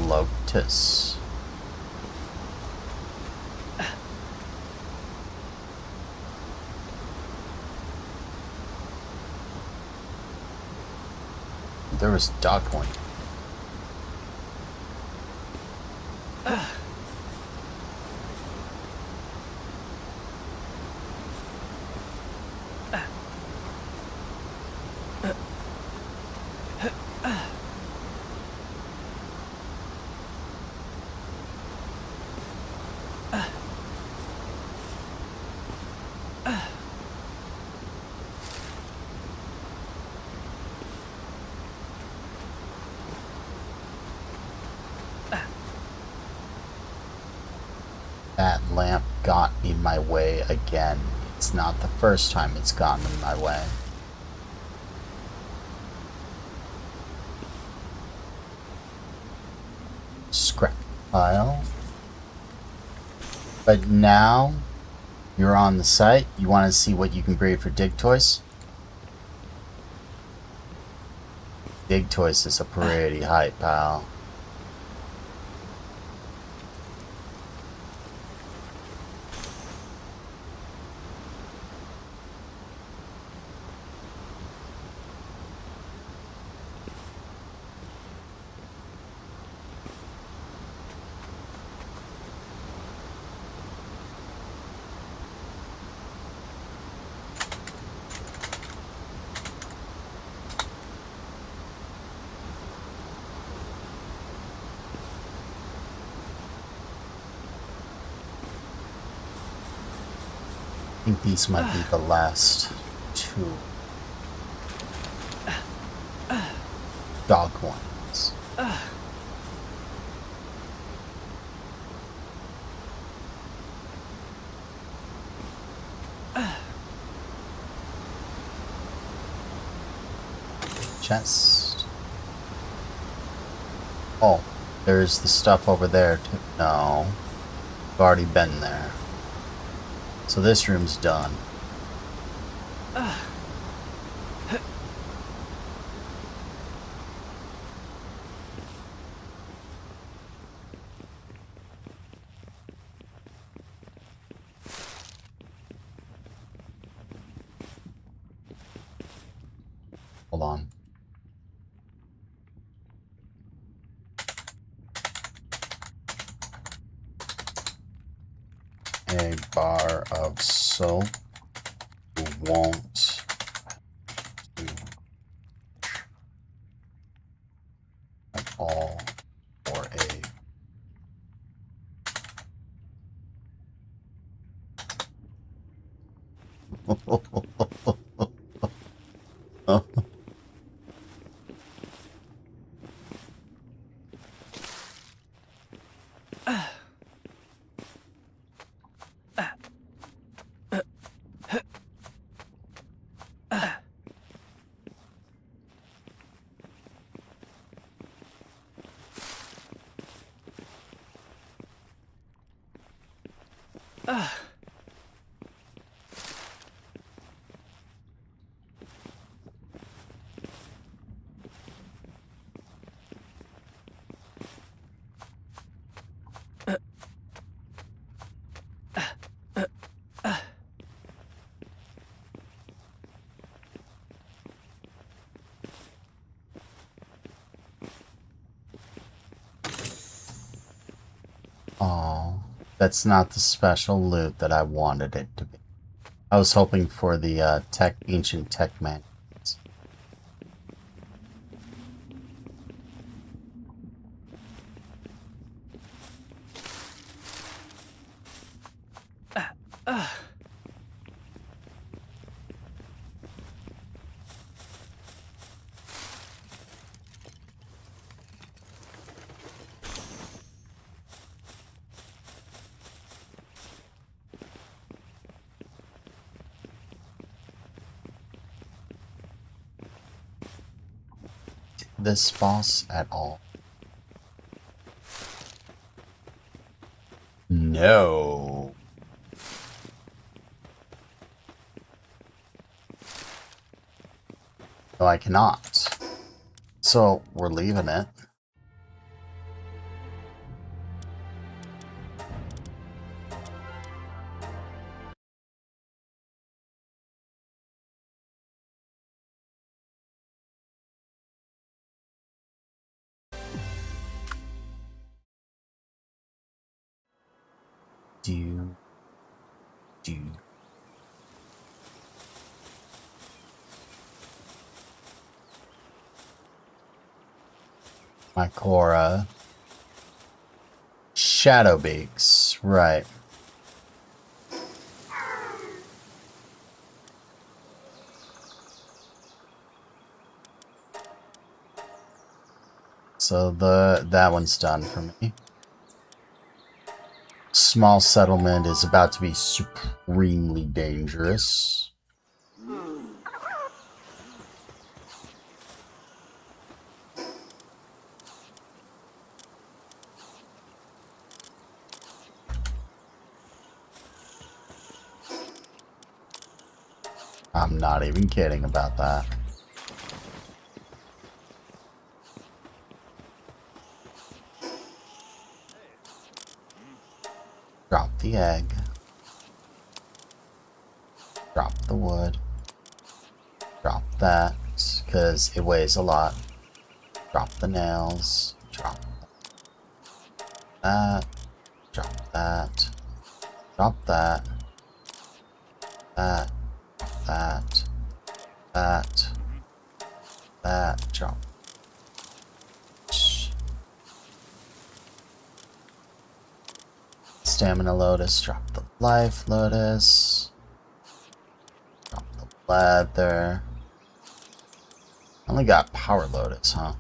Lotus. There was dog point. lamp got in my way again. It's not the first time it's gotten in my way. Scrap pile. But now you're on the site. You want to see what you can breed for dig toys? Dig toys is a pretty hype, pal. I think these might be the last two dog ones. Chest. Oh, there's the stuff over there too. No, I've already been there. So this room's done. Hold on. A bar of soap won't do at all for a Oh, that's not the special loot that I wanted it to be. I was hoping for the ancient tech manuals. This boss at all? No. No, I cannot. So we're leaving it. Do. Mycora. Shadowbeaks, right. So that one's done for me. small settlement is about to be supremely dangerous. I'm not even kidding about that. Drop the egg. Drop the wood. Drop that, because it weighs a lot. Drop the nails. Drop that. Drop that. Drop that. That. That. That. That. Drop. Stamina lotus. Drop the life lotus. Drop the leather. Only got power lotus, huh?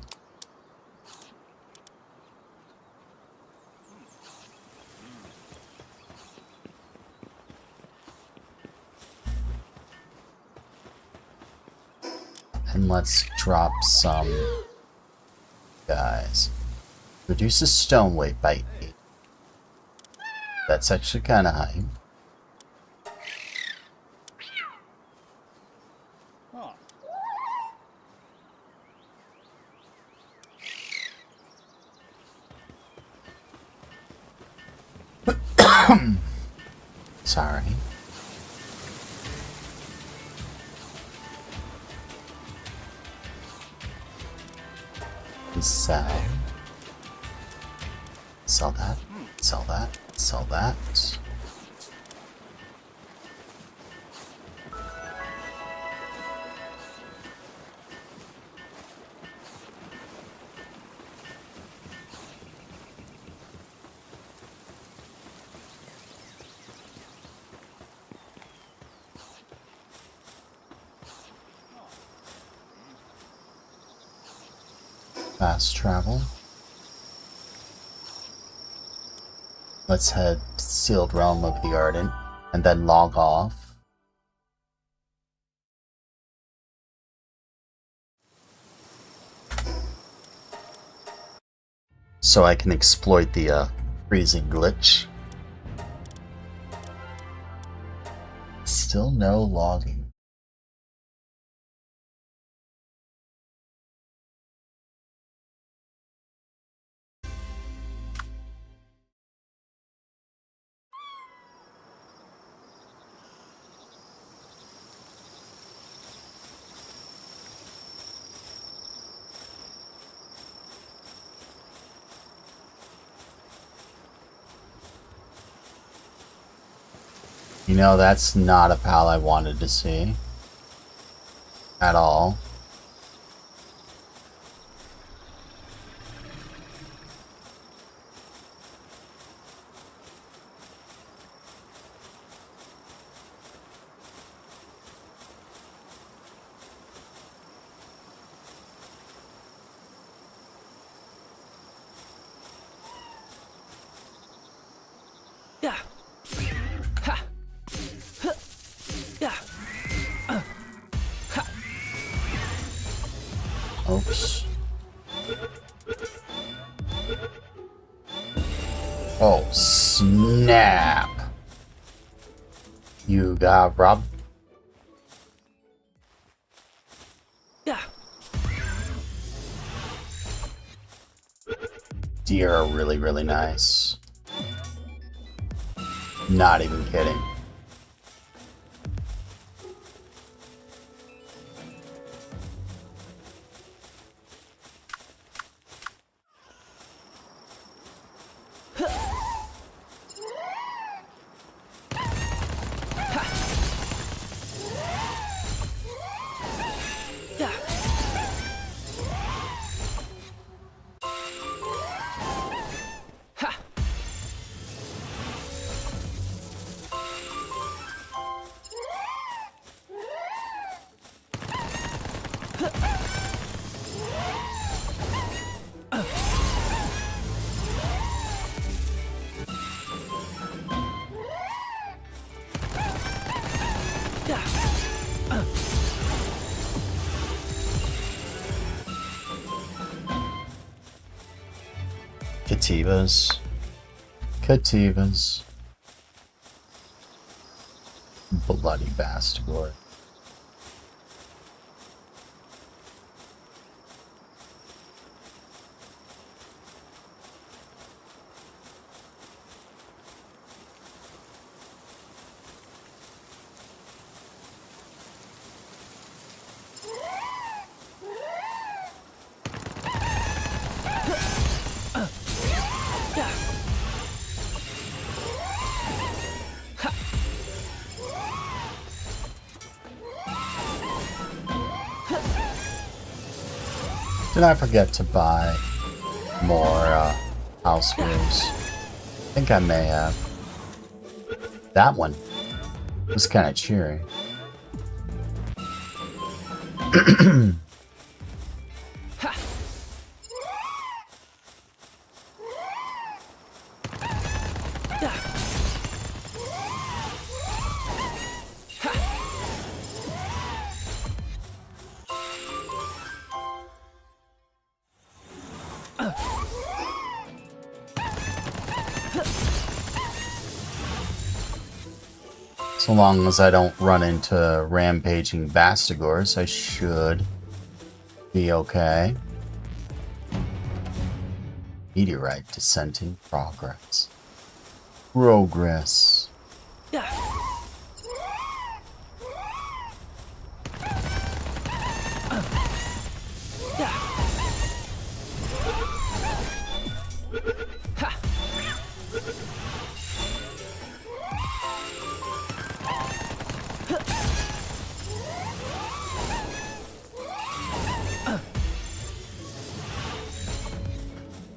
And let's drop some guys. Reduces stone weight by 8. That's actually kind of high. Sorry. Sell. Sell that. Sell that. Sell that. Fast travel. Let's head to Sealed Realm of the Ardent and then log off. So I can exploit the freezing glitch. Still no logging. You know, that's not a pal I wanted to see. At all. Yeah. Ha. Huh. Yeah. Ha. Oops. Oh, snap. You got robbed? Yeah. Deer are really, really nice. Not even kidding. Yeah. Ha. Cativas. Cativas. Bloody bastard. Did I forget to buy more house rules? I think I may have. That one was kind of cheery. So long as I don't run into rampaging Bastigors, I should be okay. Meteorite descent in progress. Progress.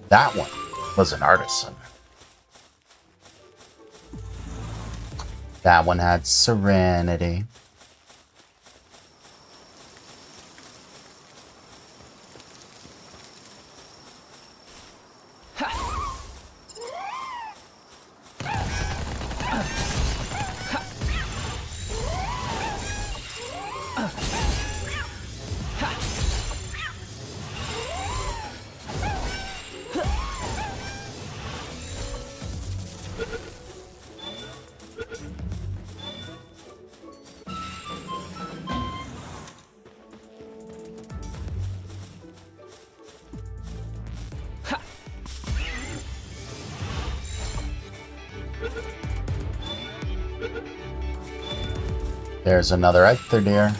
That one was an artisan. That one had serenity. There's another Ector deer.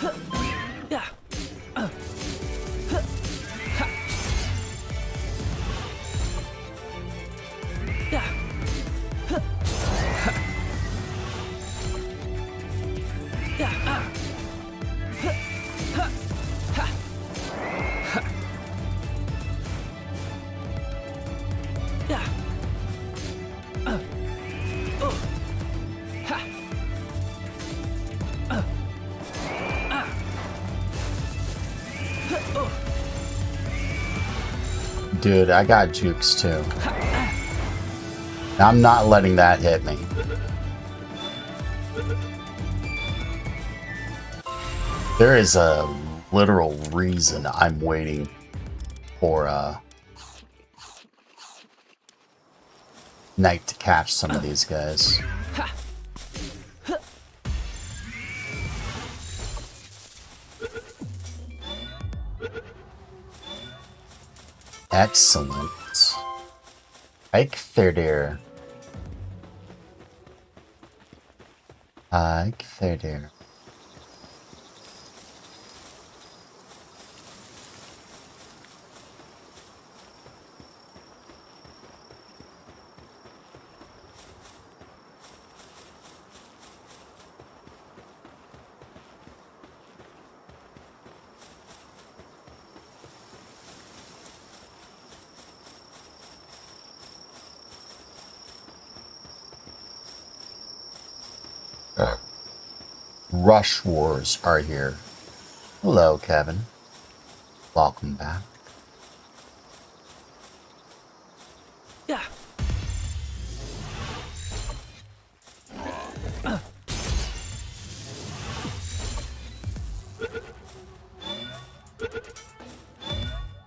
Dude, I got jukes too. I'm not letting that hit me. There is a literal reason I'm waiting for night to catch some of these guys. Excellent. Ike there. Rush Wars are here. Hello, Kevin. Welcome back. Yeah.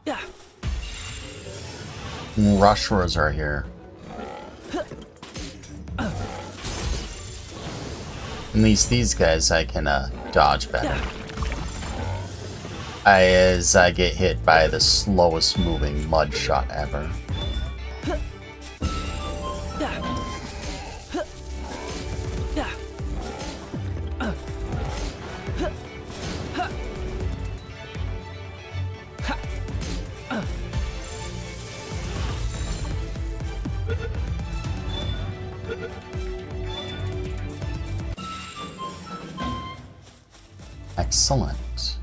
Yeah. Rushers are here. At least these guys I can dodge better. As I get hit by the slowest moving mud shot ever. Excellent.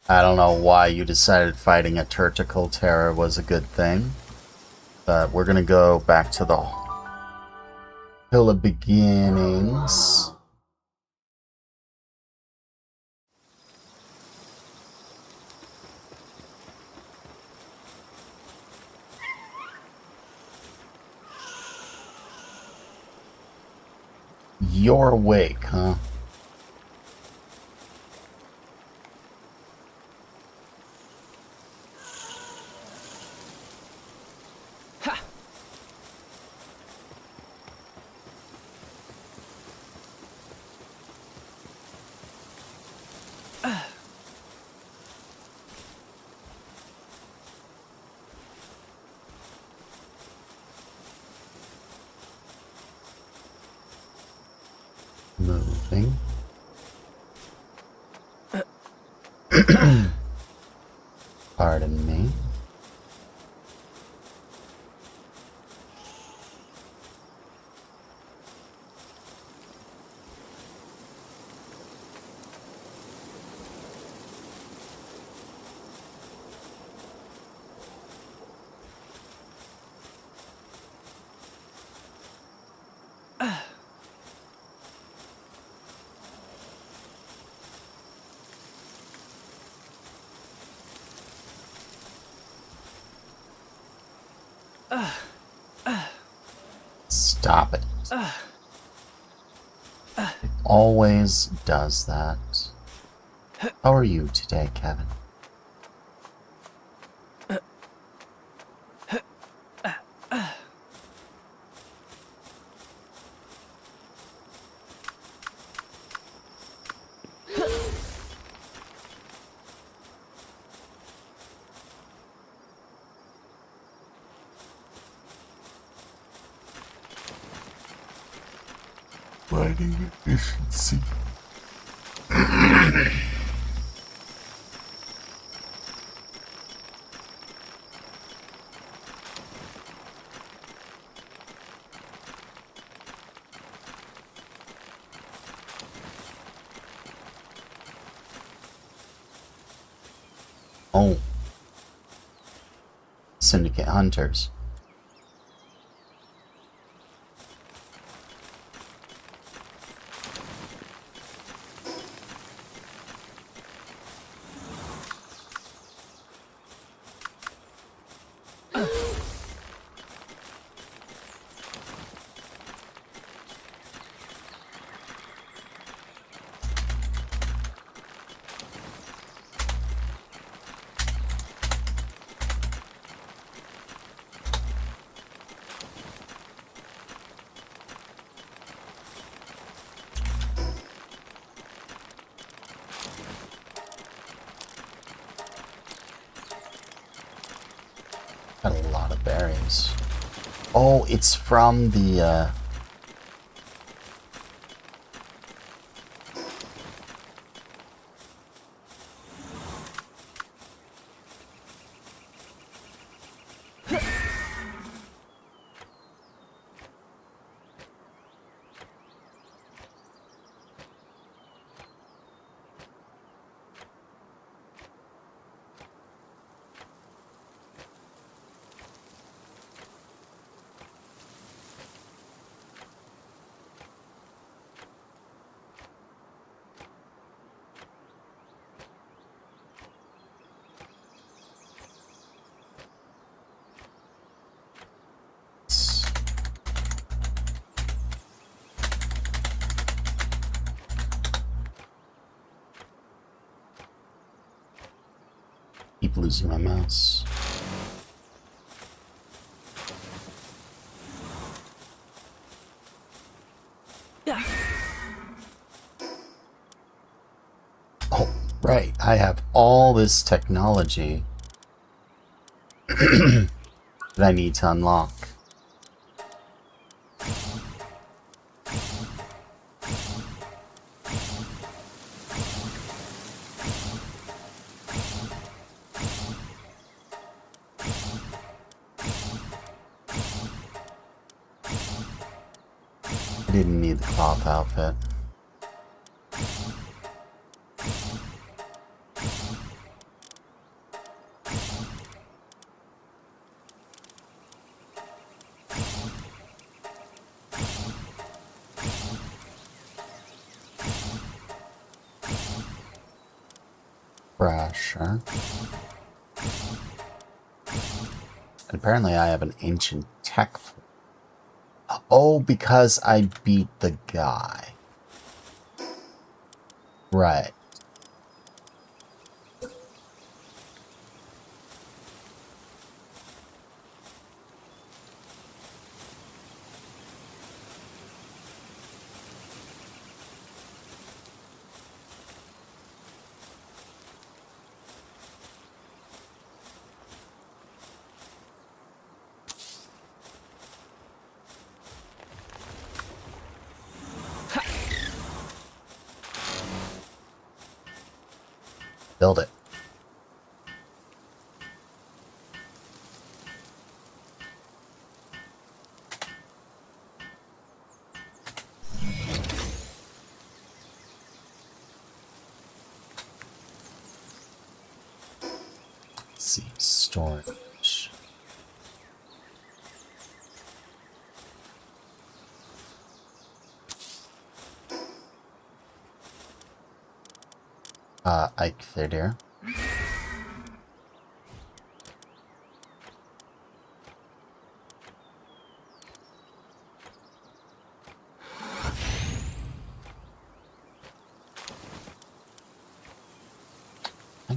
I don't know why you decided fighting a Turtical Terror was a good thing, but we're gonna go back to the Hill of Beginnings. You're awake, huh? Moving. Pardon me. Stop it. It always does that. How are you today, Kevin? Mining efficiency. Oh. Syndicate Hunters. Got a lot of berries. Oh, it's from the, keep losing my mouse. I have all this technology that I need to unlock. I didn't need the cloth outfit. Brasher. And apparently I have an ancient tech. Oh, because I beat the guy. Right. Build it. Let's see, storage. Ike there.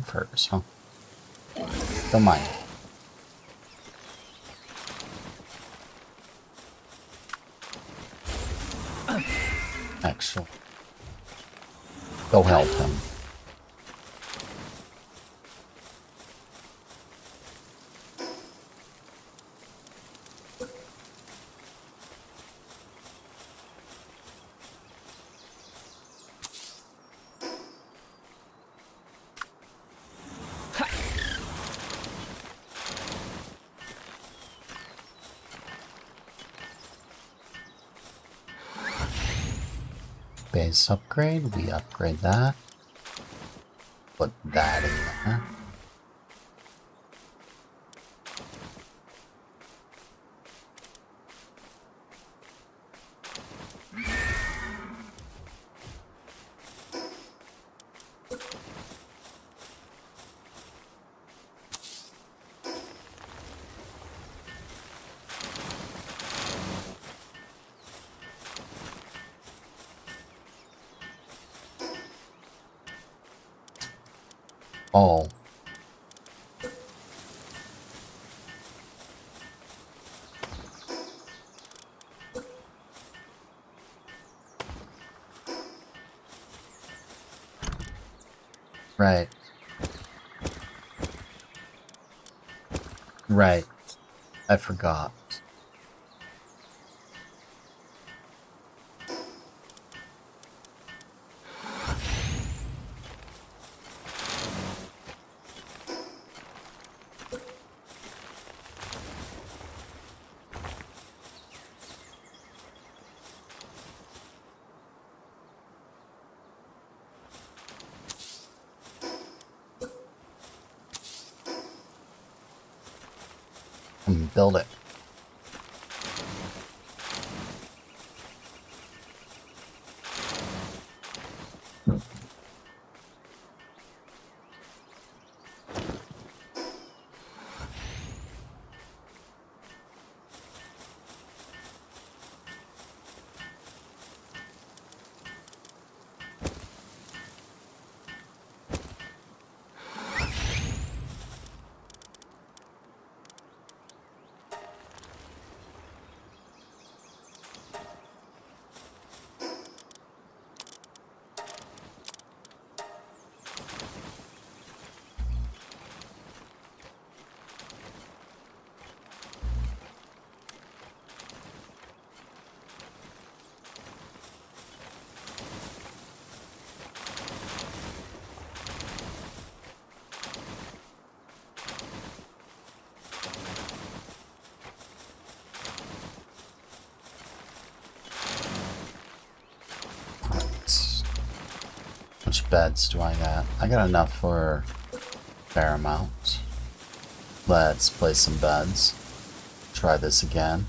First, huh? Don't mind. Excellent. Go help him. Base upgrade, we upgrade that. Put that in there. Oh. Right. Right. I forgot. Build it. beds do I got? I got enough for a fair amount. Let's place some beds. Try this again.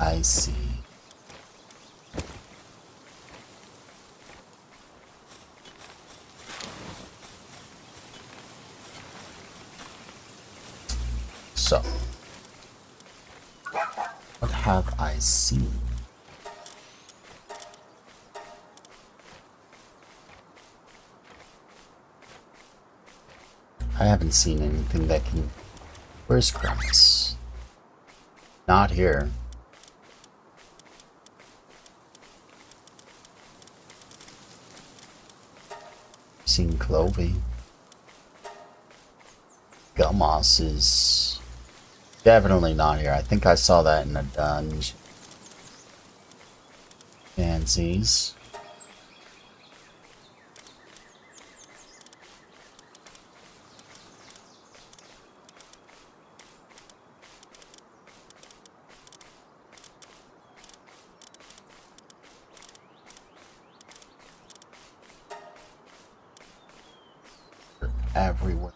I see. So, what have I seen? I haven't seen anything that can... Where's Grimace? Not here. Seen Clovey. Gummoss is definitely not here. I think I saw that in a dungeon. Fancies. Everywhere.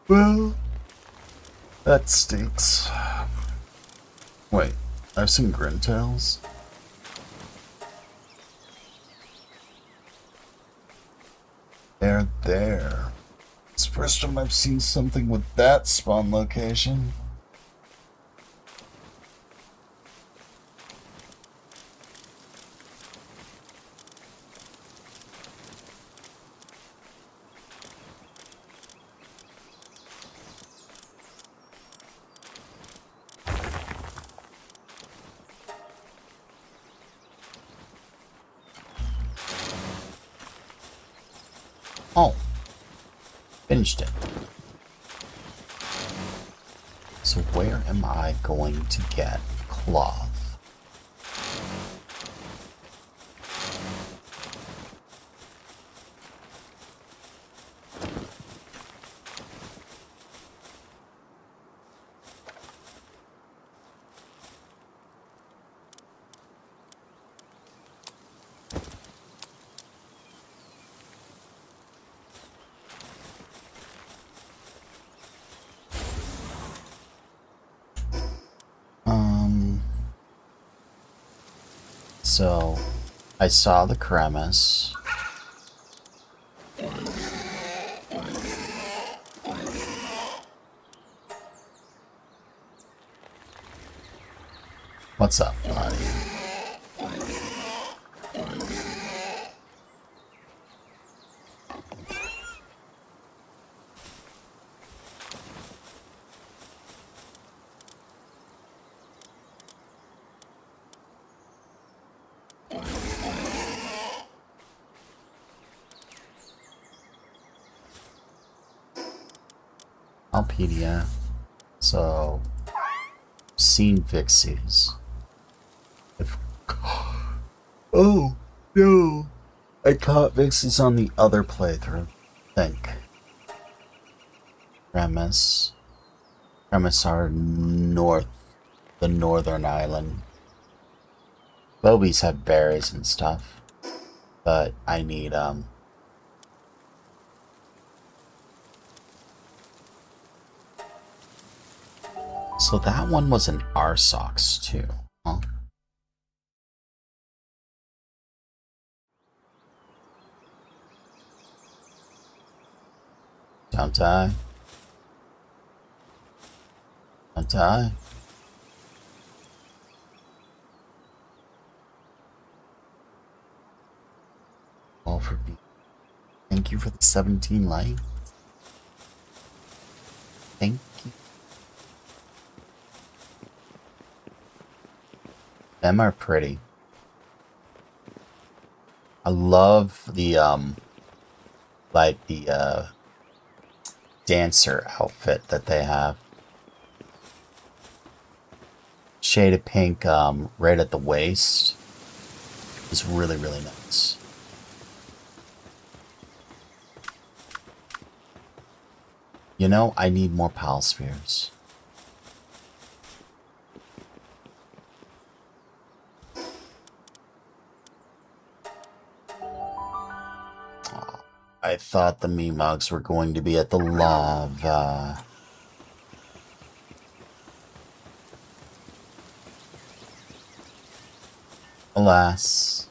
Well, that stinks. Wait, I've seen Grintails. They're there. It's the first time I've seen something with that spawn location. Oh, finished it. So where am I going to get cloth? So, I saw the cremise. What's up, buddy? Alpedia. So, seen Vixies. Oh, no. I caught Vixies on the other playthrough. Think. Premise. Premise are north. The northern island. Bobies have berries and stuff. But I need, So that one was an Arsox too, huh? Don't die. Don't die. Oh, for me. Thank Thank you for the 17 likes. Thank you. Them are pretty. I love the like the dancer outfit that they have. Shaded pink right at the waist is really, really nice. You know, I need more pal spheres. Oh, I thought the me mugs were going to be at the lava. Alas.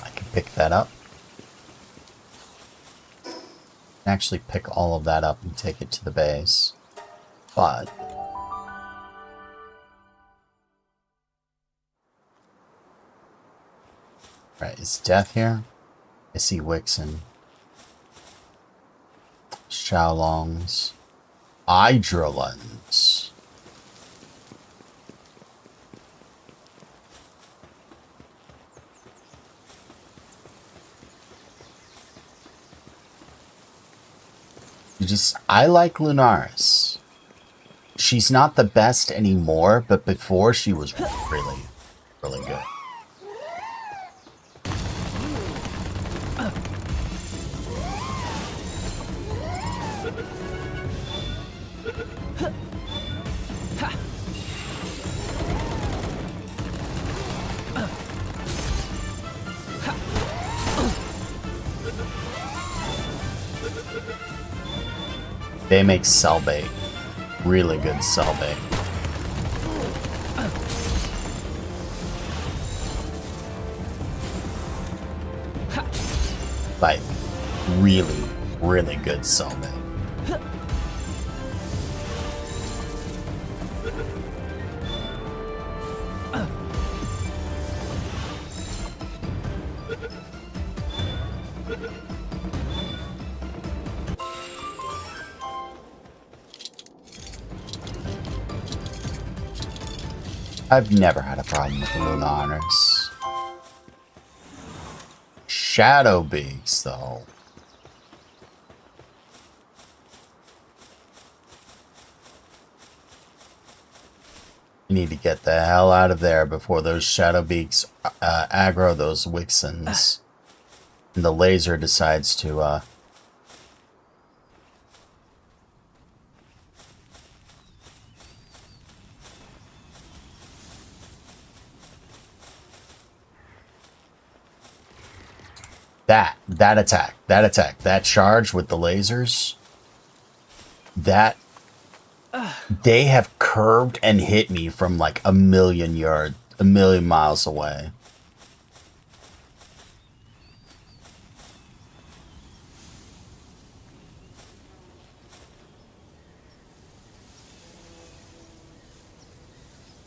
I can pick that up. Actually pick all of that up and take it to the base. But right, is Death here? I see Wixen. Xiaolongs. Hydralens. I like Lunaris. She's not the best anymore, but before she was really, really good. They make cell bait. Really good cell bait. Like, really, really good cell bait. I've never had a problem with the Lunaris. Shadow Beaks, though. You need to get the hell out of there before those Shadow Beaks aggro those Wixens. And the laser decides to that attack, that charge with the lasers, that they have curved and hit me from like a million miles away.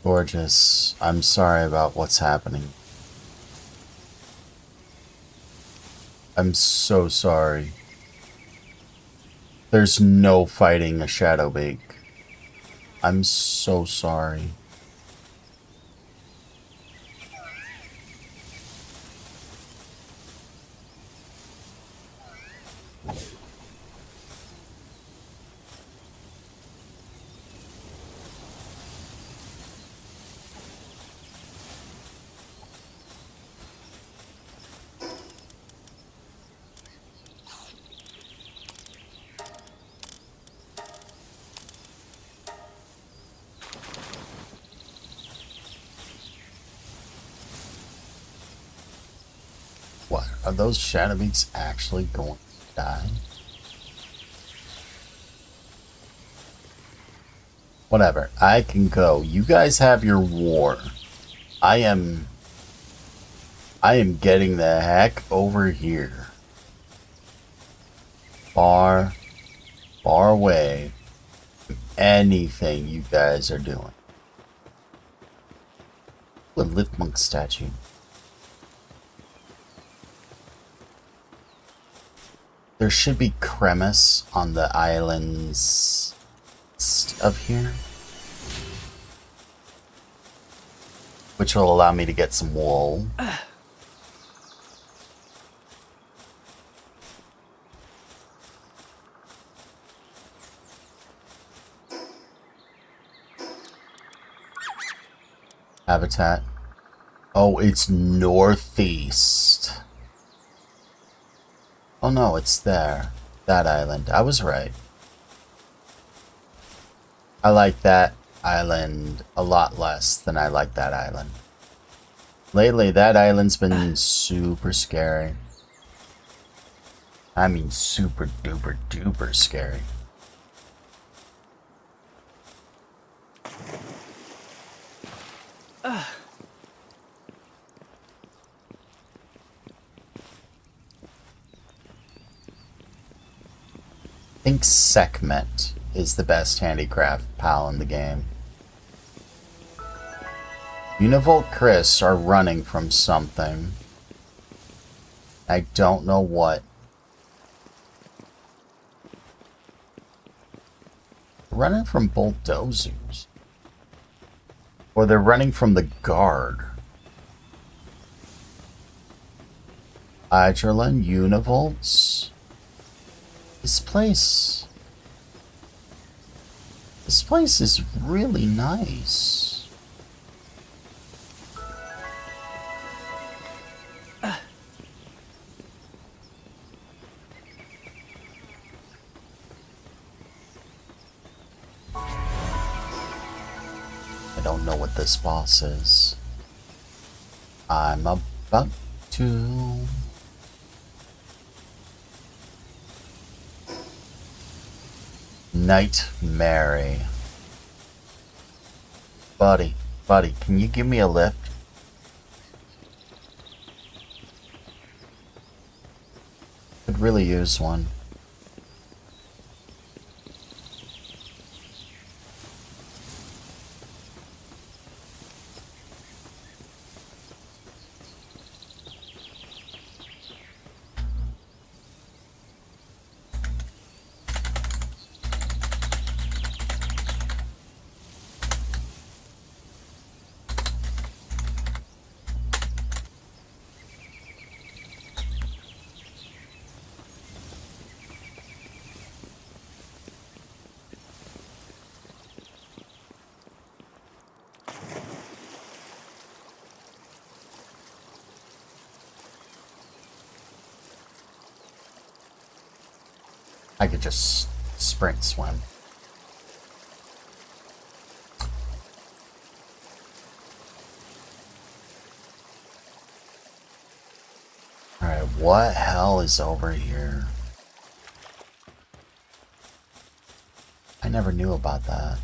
Gorgeous. I'm sorry about what's happening. I'm so sorry. There's no fighting a Shadow Beak. I'm so sorry. What? Are those Shadow Beaks actually going to die? Whatever. I can go. You guys have your war. I am getting the heck over here. Far away from anything you guys are doing. A lift monk statue. There should be cremis on the islands of here, which will allow me to get some wool. Habitat. Oh, it's northeast. Oh no, it's there. That island. I was right. I like that island a lot less than I like that island. Lately, that island's been super scary. I mean, super duper duper scary. I think Sekhmet is the best handicraft pal in the game. Univolt Chris are running from something. I don't know what. They're running from bulldozers. Or they're running from the guard. Hydralin, Univolts. This place is really nice. I don't know what this boss is. I'm about to... Knight Mary. Buddy, can you give me a lift? Could really use one. I could just sprint swim. Alright, what hell is over here? I never knew about that.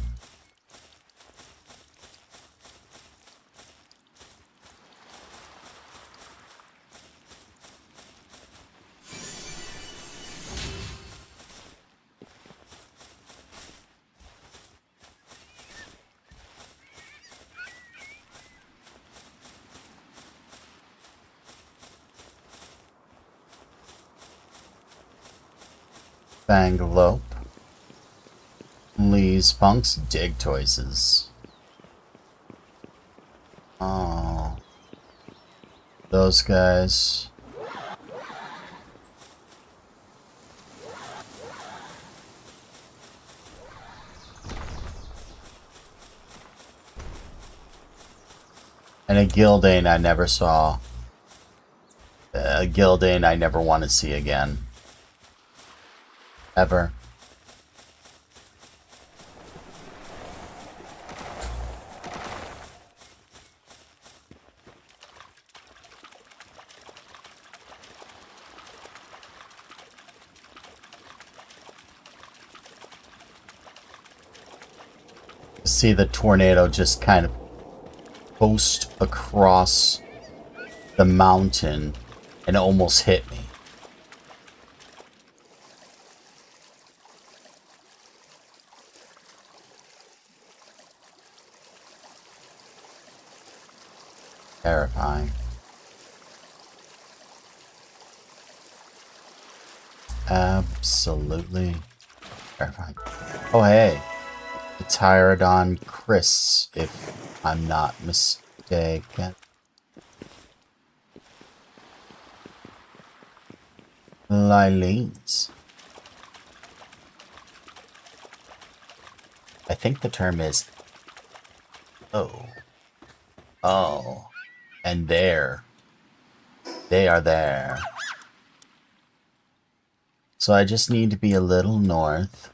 Bangalope. Lee's Punks Dig Toises. Oh. Those guys. And a Gildane I never saw. A Gildane I never want to see again. Ever. see the tornado just kind of coast across the mountain and almost hit me. Terrifying. Absolutely terrifying. Oh, hey. The Tyrodon Chris, if I'm not mistaken. Lilines. I think the term is... Oh. Oh. And there. They are there. So I just need to be a little north.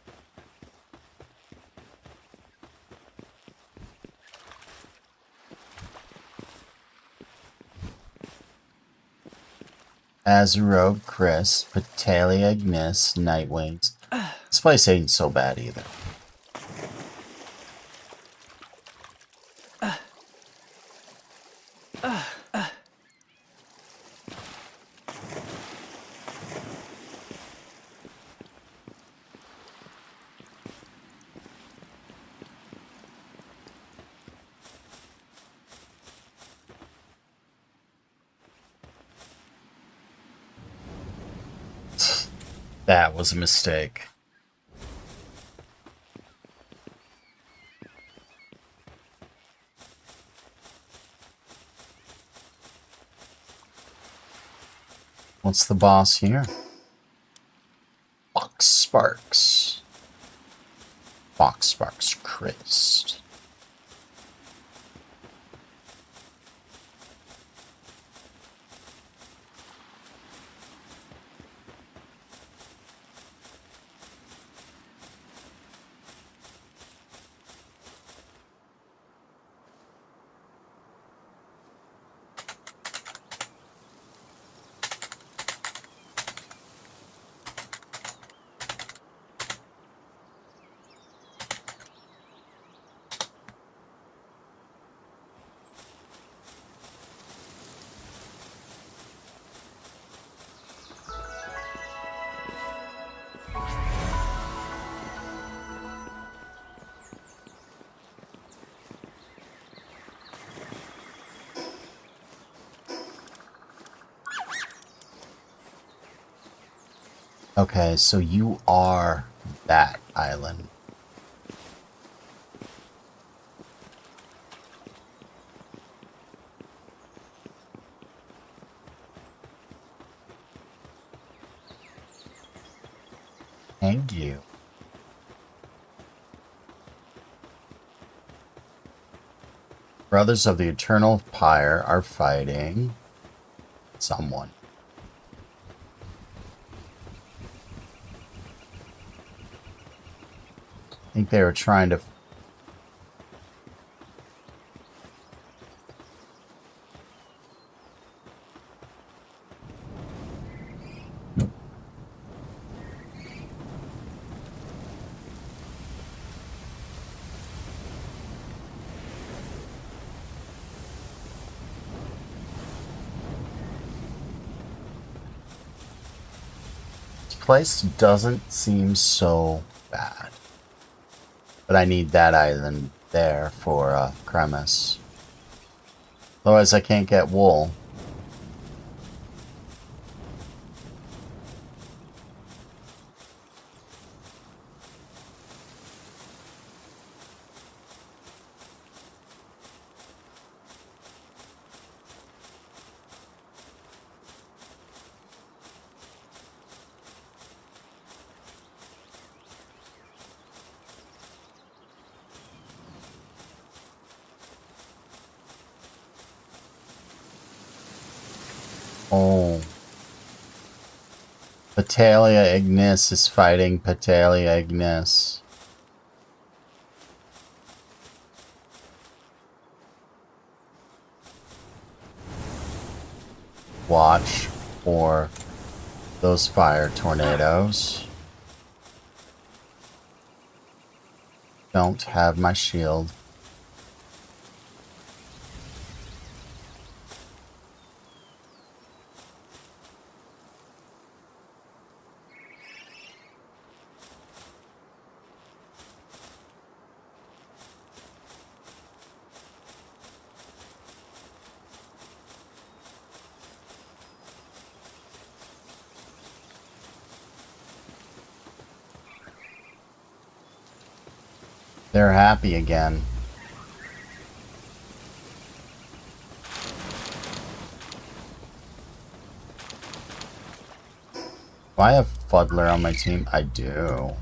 Azurogue, Chris, Petalia, Ignis, Nightwings. This place ain't so bad either. That was a mistake. What's the boss here? Fox Sparks. Fox Sparks Christ. Okay, so you are that island. Thank you. Brothers of the Eternal Pyre are fighting someone. I think they were trying to... This place doesn't seem so bad. But I need that island there for Cremis. Otherwise I can't get wool. Oh. Petalia Ignis is fighting Petalia Ignis. Watch for those fire tornadoes. don't have my shield. They're happy again. Do I have Fuddler on my team? I do.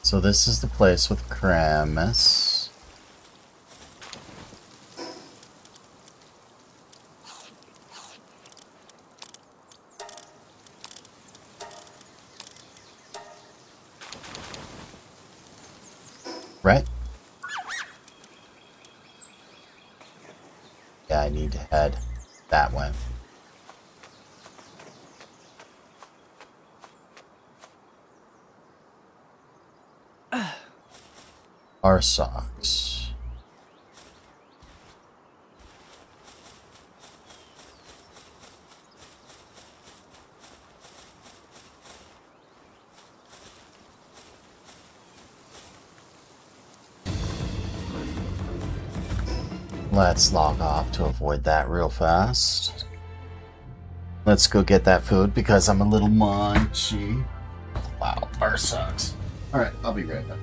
So this is the place with Kramis. Right? Yeah, I need to head that way. Our socks. Let's log off to avoid that real fast. Let's go get that food because I'm a little munchy. Wow, our socks. Alright, I'll be right back.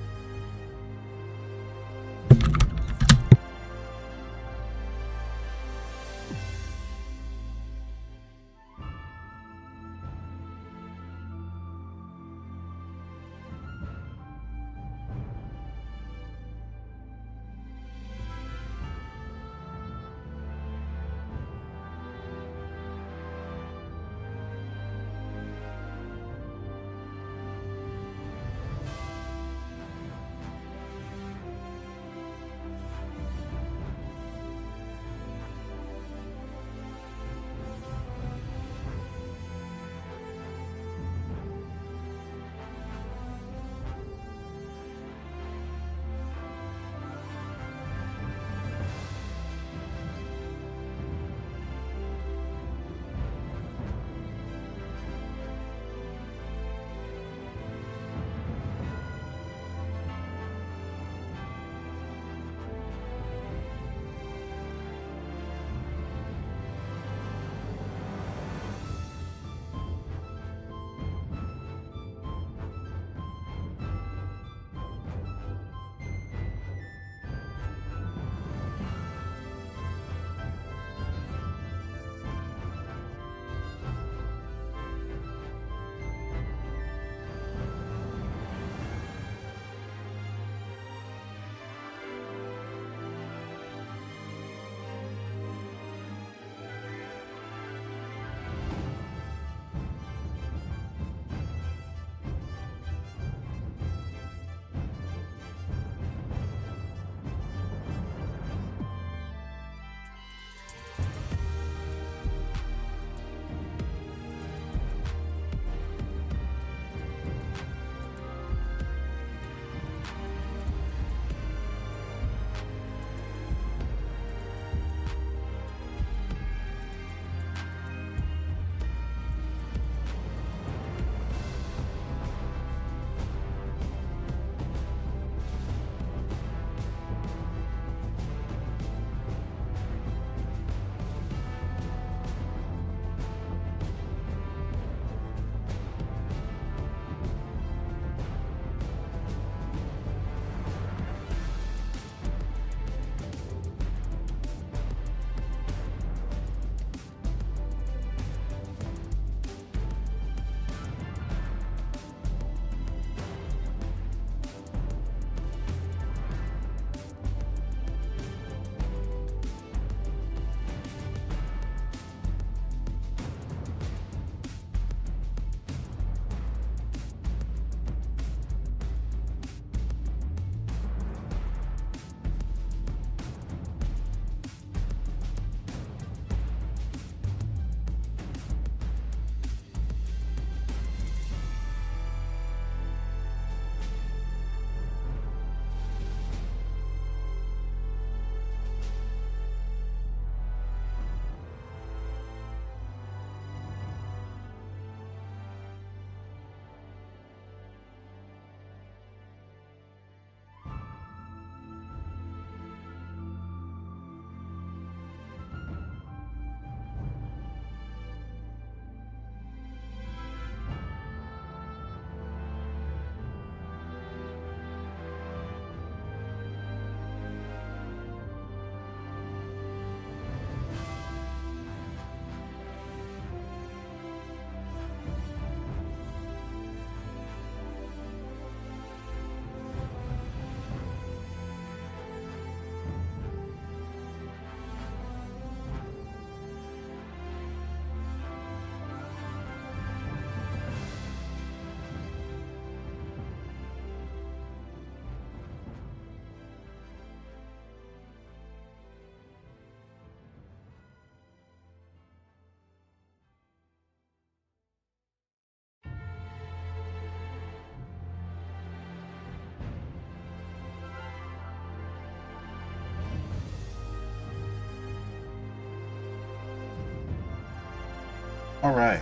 Alright.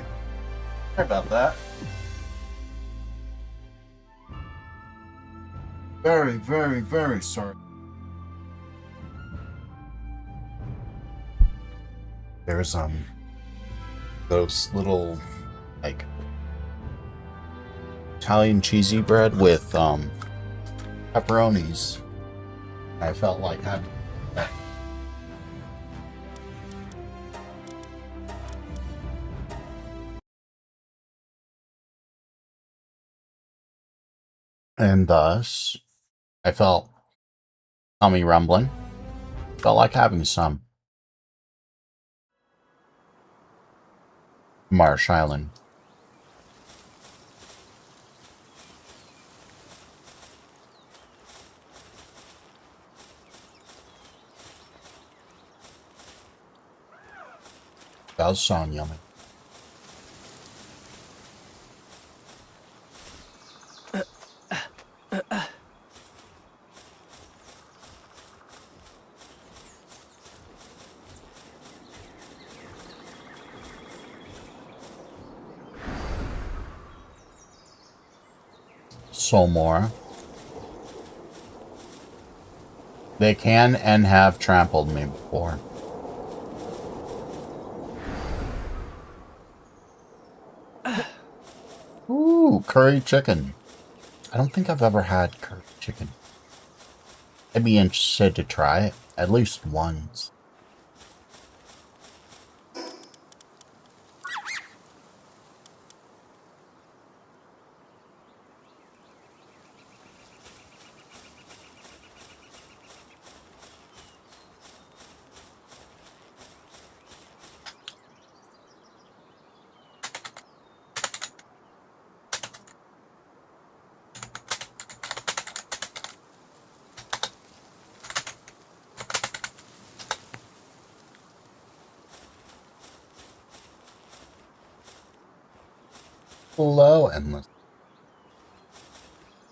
Sorry about that. Very, very, very sorry. There's those little like Italian cheesy bread with pepperonis. I felt like having that. And thus I felt tummy rumbling. Felt like having some Marsh Island. That does sound yummy. So more. They can and have trampled me before. Ooh, curry chicken. I don't think I've ever had curry chicken. I'd be interested to try it at least once. Hello, endless.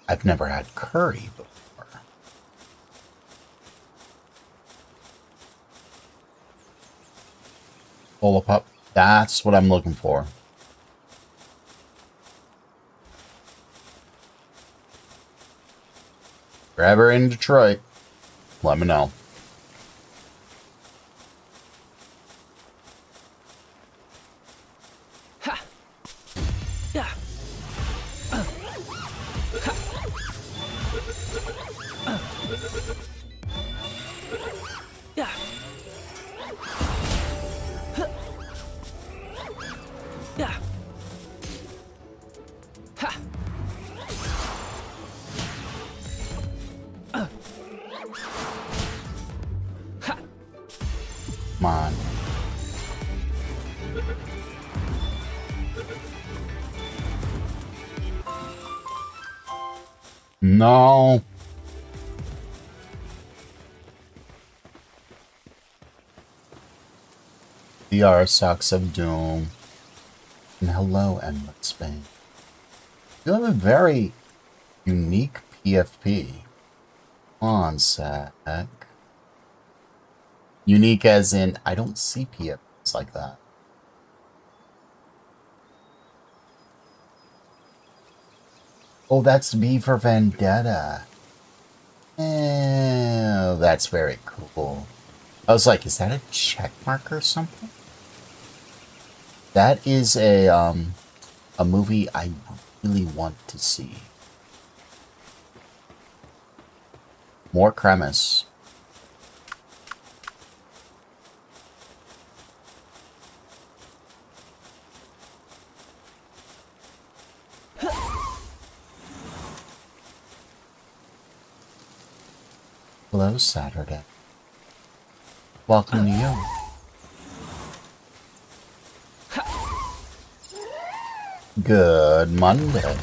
I've never had curry before. Pull up. That's what I'm looking for. If you're ever in Detroit, let me know. Come on. No. DR Socks of Doom. And hello, Endless Spain. You have a very unique PFP. On sec. Unique as in, I don't see PFPs like that. Oh, that's V for Vendetta. Oh, that's very cool. I was like, is that a check mark or something? That is a movie I really want to see. More Cremis. Hello, Saturday. Welcome to you. Good Monday.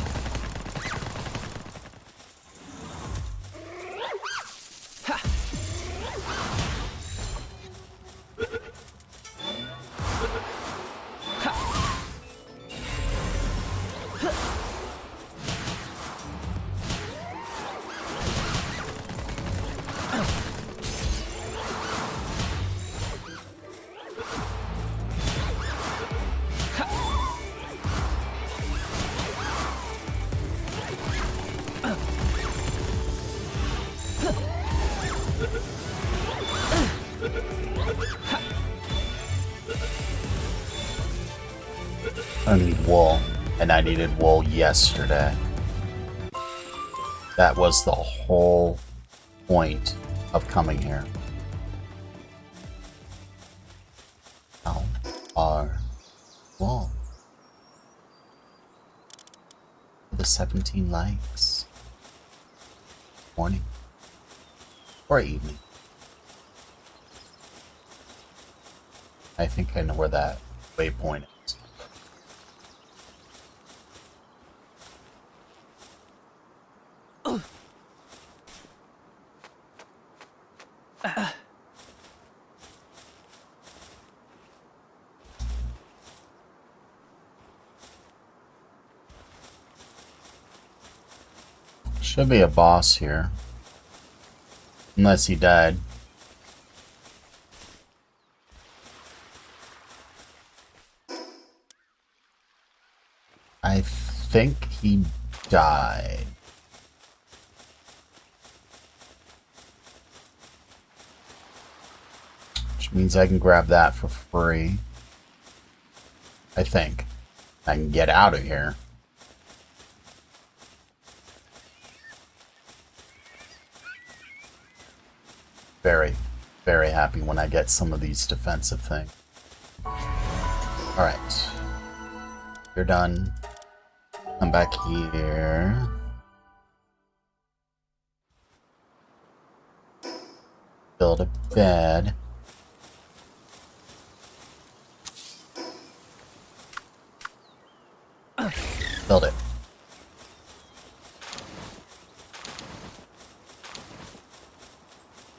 I need wool, and I needed wool yesterday. That was the whole point of coming here. How are wool? The 17 likes. Morning. Or evening. I think I know where that waypoint is. Should be a boss here. Unless he died. I think he died. Which means I can grab that for free. I think. I can get out of here. Very, very happy when I get some of these defensive things. Alright. You're done. Come back here. Build a bed. Build it.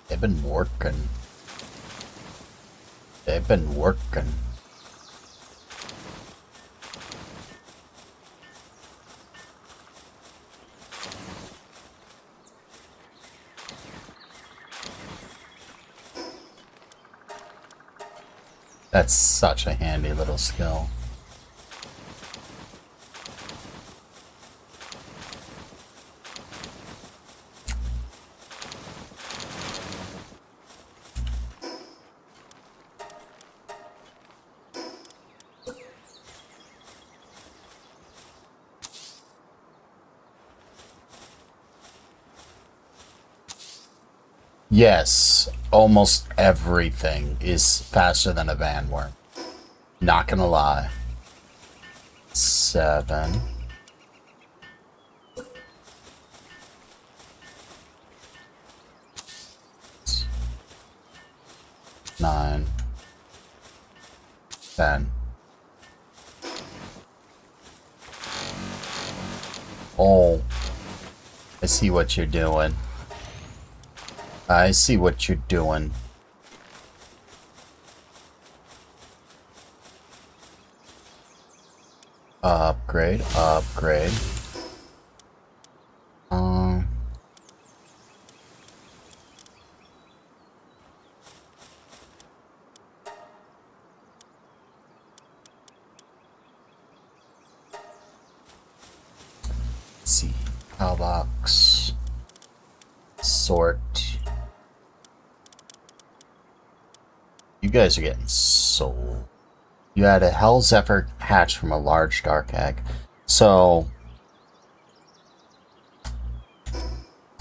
They've been working. They've been working. That's such a handy little skill. Yes, almost everything is faster than a vanworm. Not gonna lie. 7. 9. 10. Oh, I see what you're doing. I see what you're doing. Upgrade, upgrade. Let's see. Mailbox. Sort. You guys are getting sold. You had a Hell Zephyr hatch from a large dark egg. So,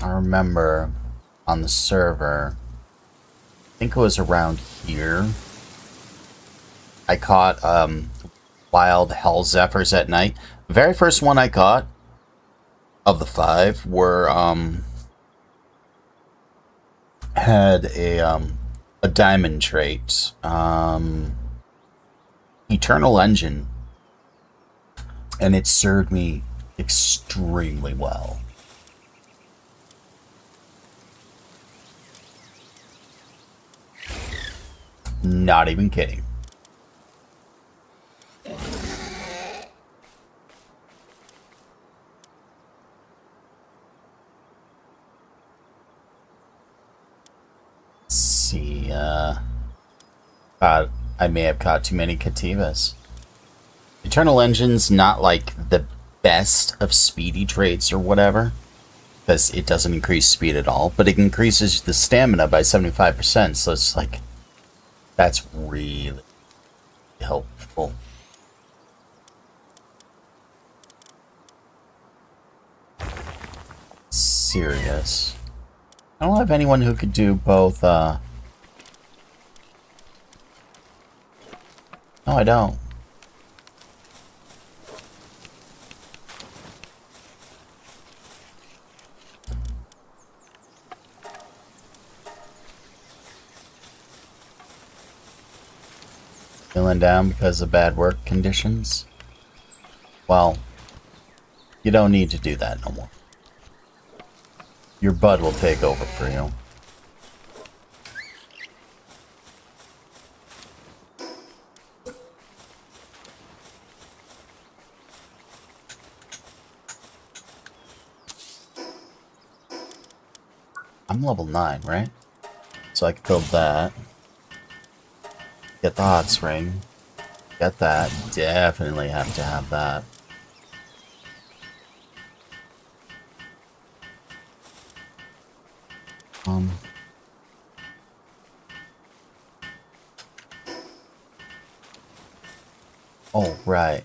I remember on the server, I think it was around here, I caught wild Hell Zephyrs at night. The very first one I caught of the 5 were had a diamond trait. Eternal Engine. And it served me extremely well. Not even kidding. Let's see, I may have caught too many cativas. Eternal Engine's not like the best of speedy traits or whatever, because it doesn't increase speed at all, but it increases the stamina by 75%, so it's like, that's really helpful. Serious. I don't have anyone who could do both, No, I don't. Feeling down because of bad work conditions? Well, you don't need to do that no more. Your bud will take over for you. I'm level 9, right? So I can build that. Get the hot spring. Get that. Definitely have to have that. Oh, right.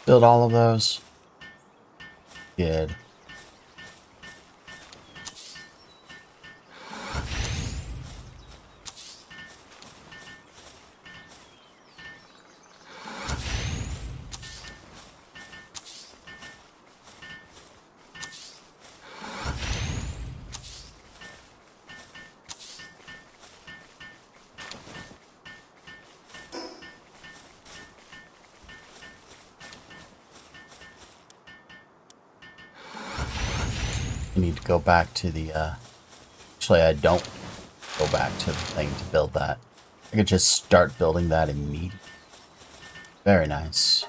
Build all of those. Good. I need to go back to the, Actually, I don't go back to the thing to build that. I could just start building that immediately. Very nice.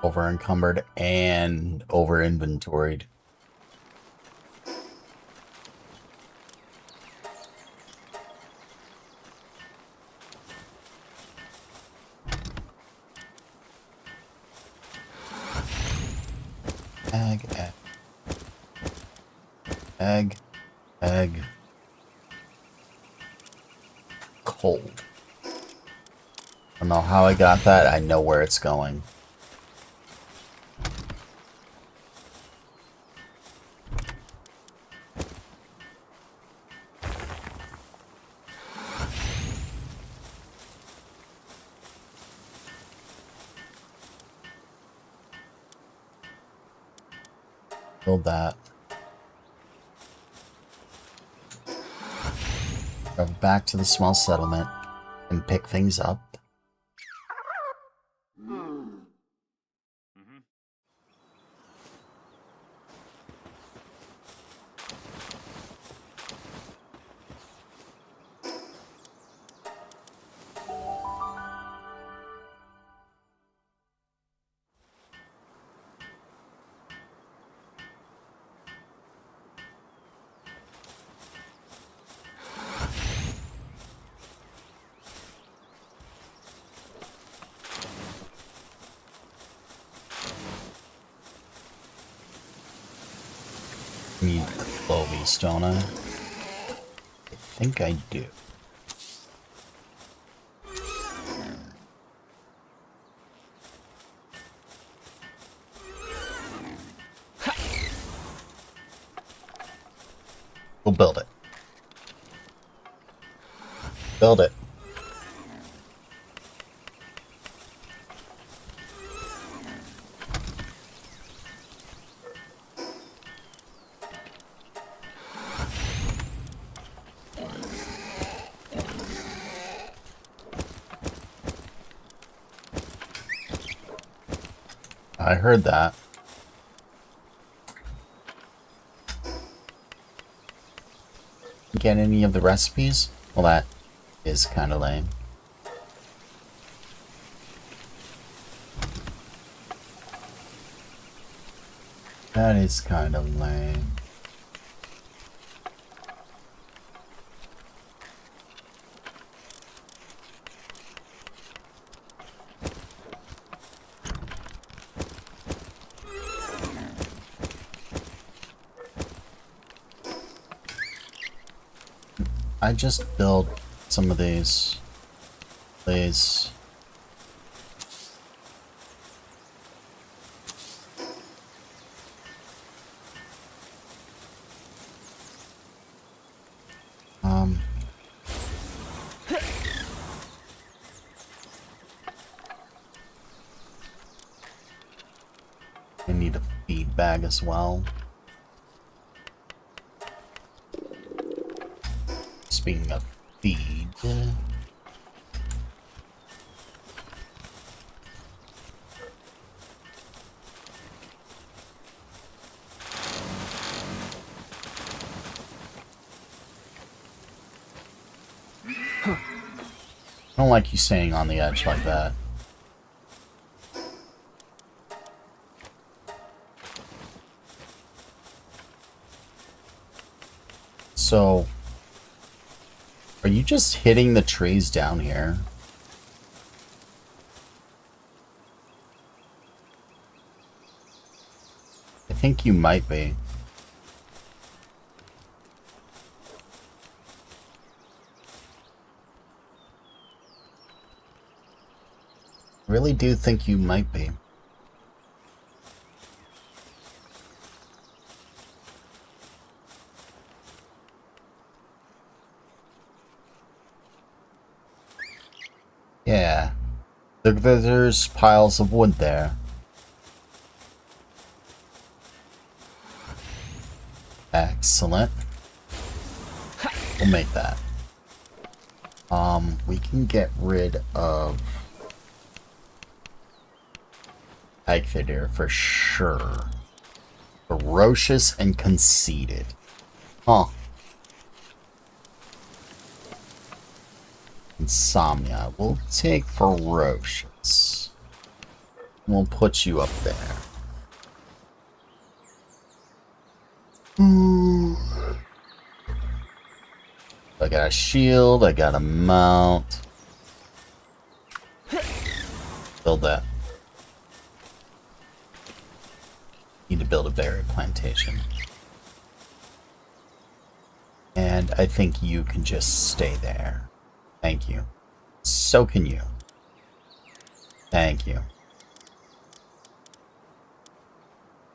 Over encumbered and over inventoried. Egg, egg. Egg, egg. Cold. I don't know how I got that. I know where it's going. Build that. Go back to the small settlement and pick things up. Need clovies, don't I? I think I do. We'll build it. Build it. I heard that. Get any of the recipes? Well, that is kind of lame. That is kind of lame. I just built some of these, please. I need a feed bag as well. Speaking of feed, I don't like you staying on the edge like that. So, are you just hitting the trees down here? I think you might be. I really do think you might be. Yeah. There's piles of wood there. Excellent. We'll make that. We can get rid of Egg for sure. Ferocious and conceited. Huh. Insomnia. We'll take ferocious. We'll put you up there. I got a shield. I got a mount. Build that. Need to build a berry plantation. And I think you can just stay there. Thank you. So can you. Thank you.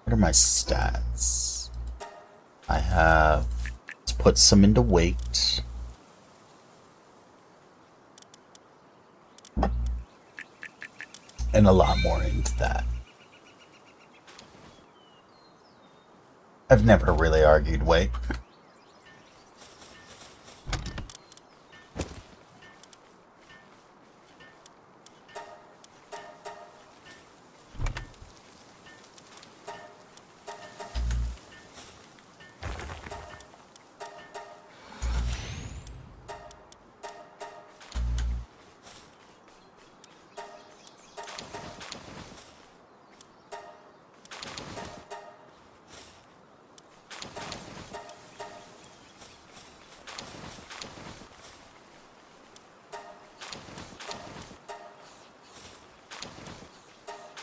What are my stats? I have... Let's put some into weight. And a lot more into that. I've never really argued weight.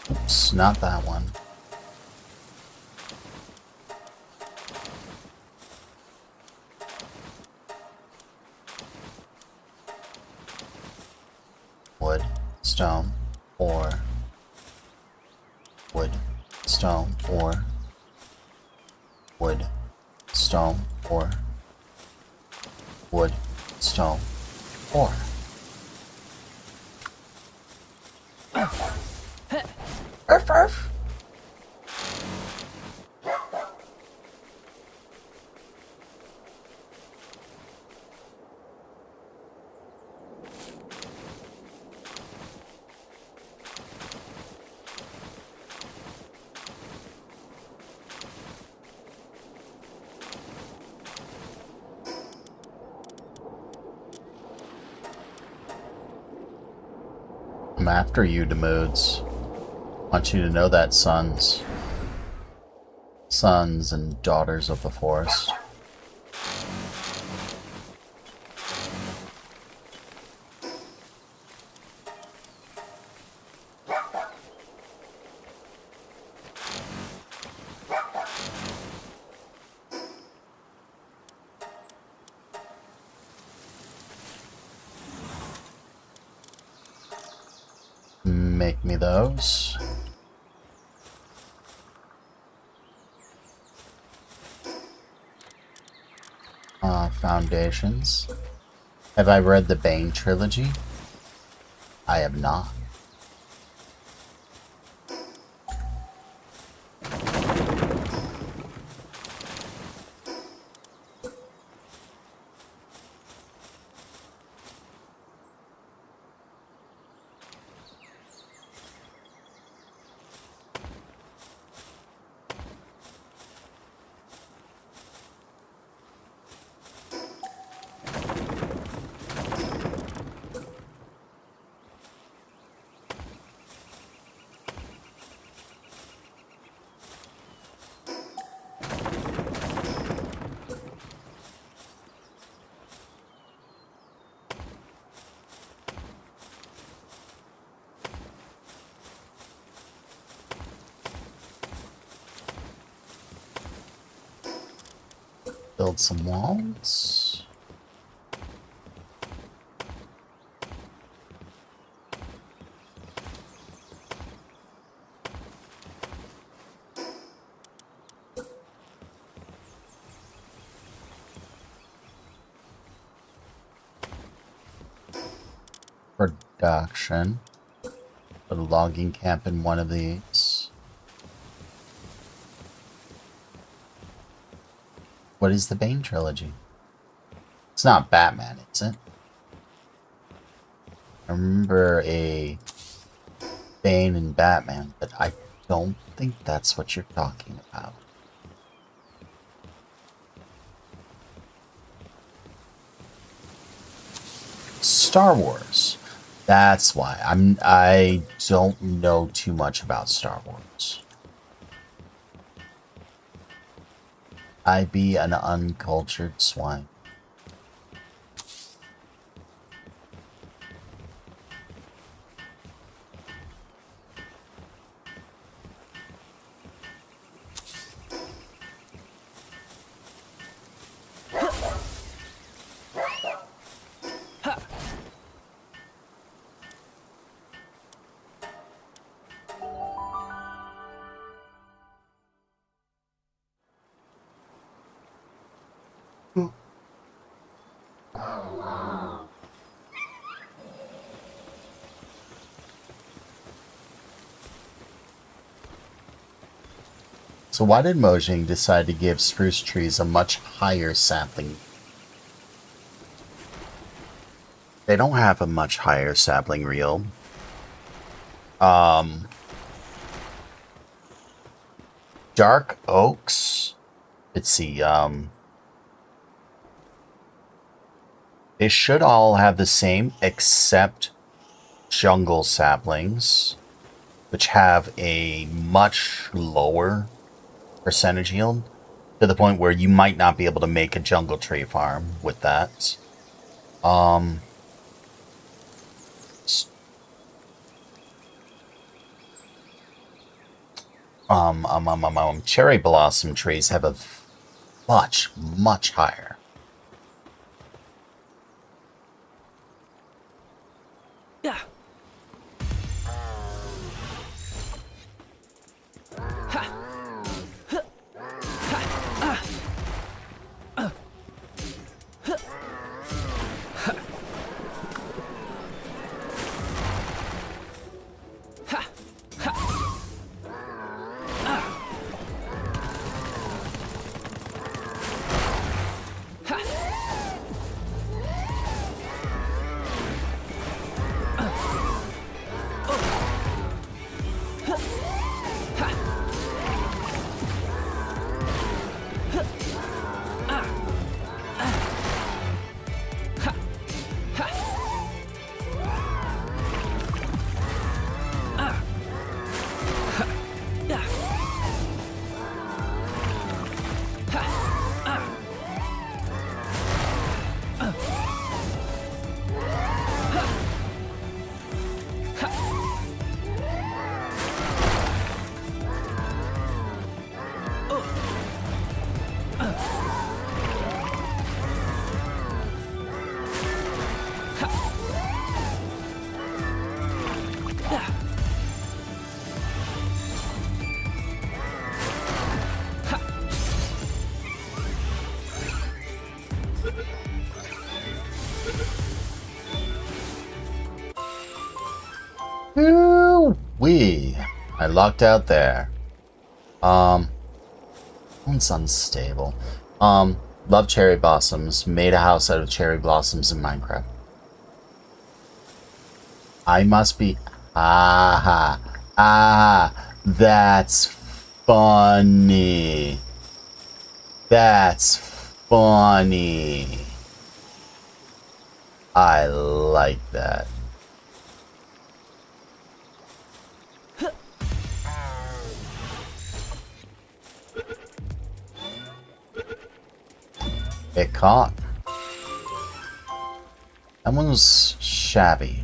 Oops, not that one. Wood, stone, ore. Wood, stone, ore. Wood, stone, ore. Wood, stone, ore. Arf, arf. I'm after you, Demoods. Want you to know that, sons. Sons and daughters of the forest. Make me those. Foundations. Have I read the Bane trilogy? I have not. Build some walls. Production. Put a logging camp in one of these. What is the Bane trilogy? It's not Batman, is it? I remember a Bane and Batman, but I don't think that's what you're talking about. Star Wars. That's why. I don't know too much about Star Wars. I be an uncultured swine. So why did Mojang decide to give spruce trees a much higher sapling? They don't have a much higher sapling reel. Dark oaks. Let's see. They should all have the same except jungle saplings, which have a much lower percentage yield, to the point where you might not be able to make a jungle tree farm with that. Cherry blossom trees have a much higher. Yeah. Wee! I lucked out there. One's unstable. Love cherry blossoms. Made a house out of cherry blossoms in Minecraft. I must be... That's funny. That's funny. I like that. It caught. That one was shabby.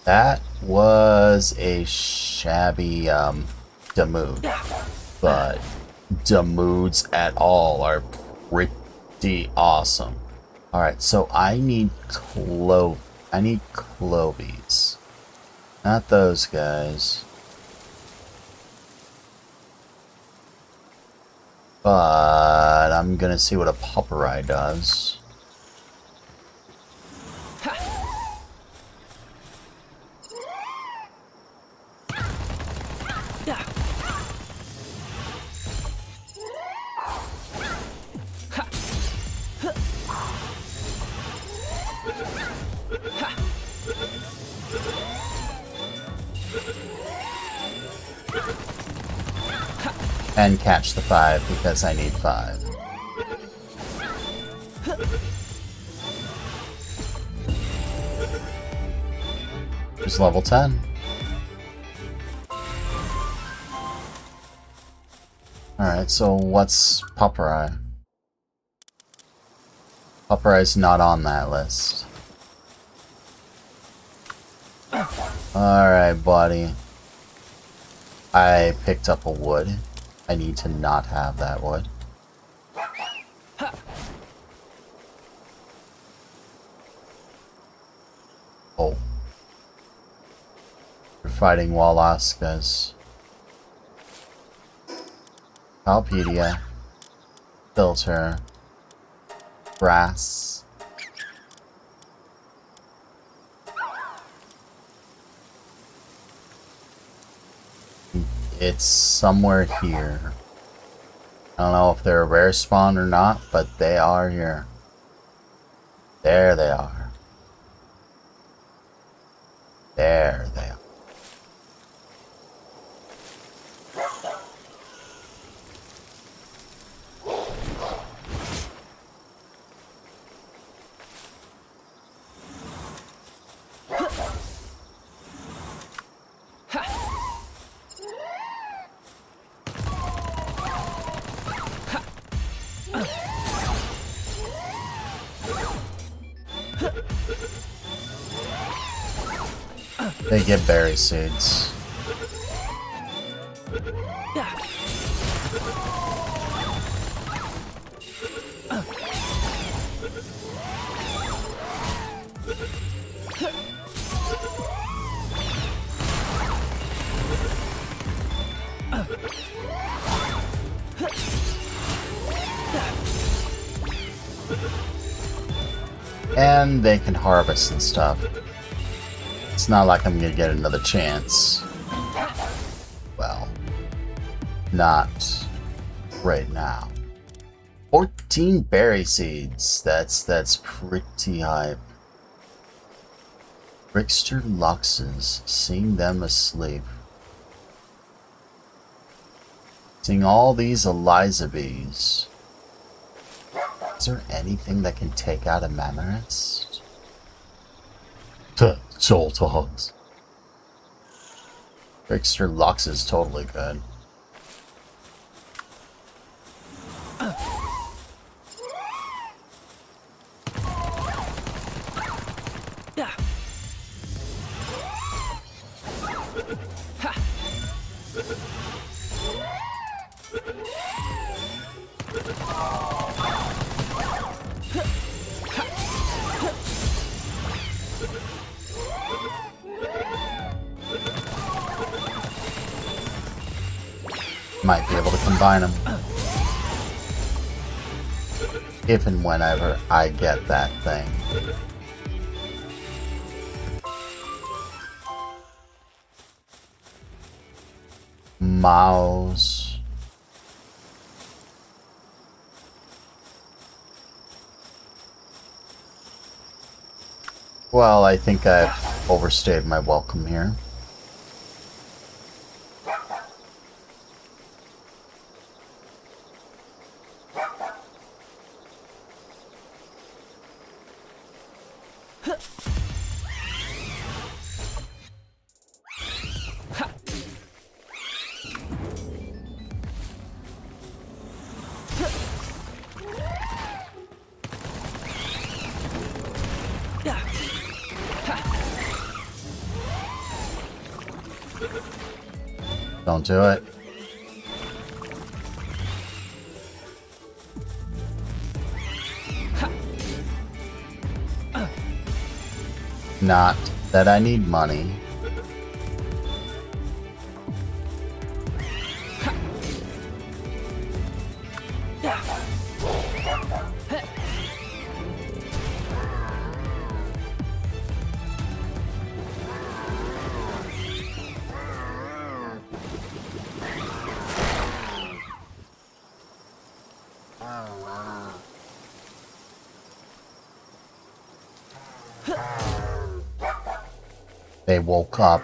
That was a shabby, Demood. But Demoods at all are pretty awesome. Alright, so I need clovies. Not those guys. But I'm gonna see what a Popperai does. And catch the 5 because I need 5. Here's level 10. Alright, so what's Popperai? Popperai's not on that list. Alright, buddy. I picked up a wood. I need to not have that wood. Oh. We're fighting Walaskas. Palpedia. Filter. Brass. It's somewhere here. I don't know if they're a rare spawn or not, but they are here. There they are. There they are. They get berry seeds. And they can harvest and stuff. It's not like I'm gonna get another chance. Well, not right now. 14 berry seeds. That's pretty hype. Trickster Luxes, seeing them asleep. Seeing all these Eliza bees. Is there anything that can take out a Mammarist? Jolt hogs. Trickster Lux is totally good. Might be able to combine them. If and whenever I get that thing. Mouse. Well, I think I've overstayed my welcome here. Don't do it. Not that I need money. They woke up.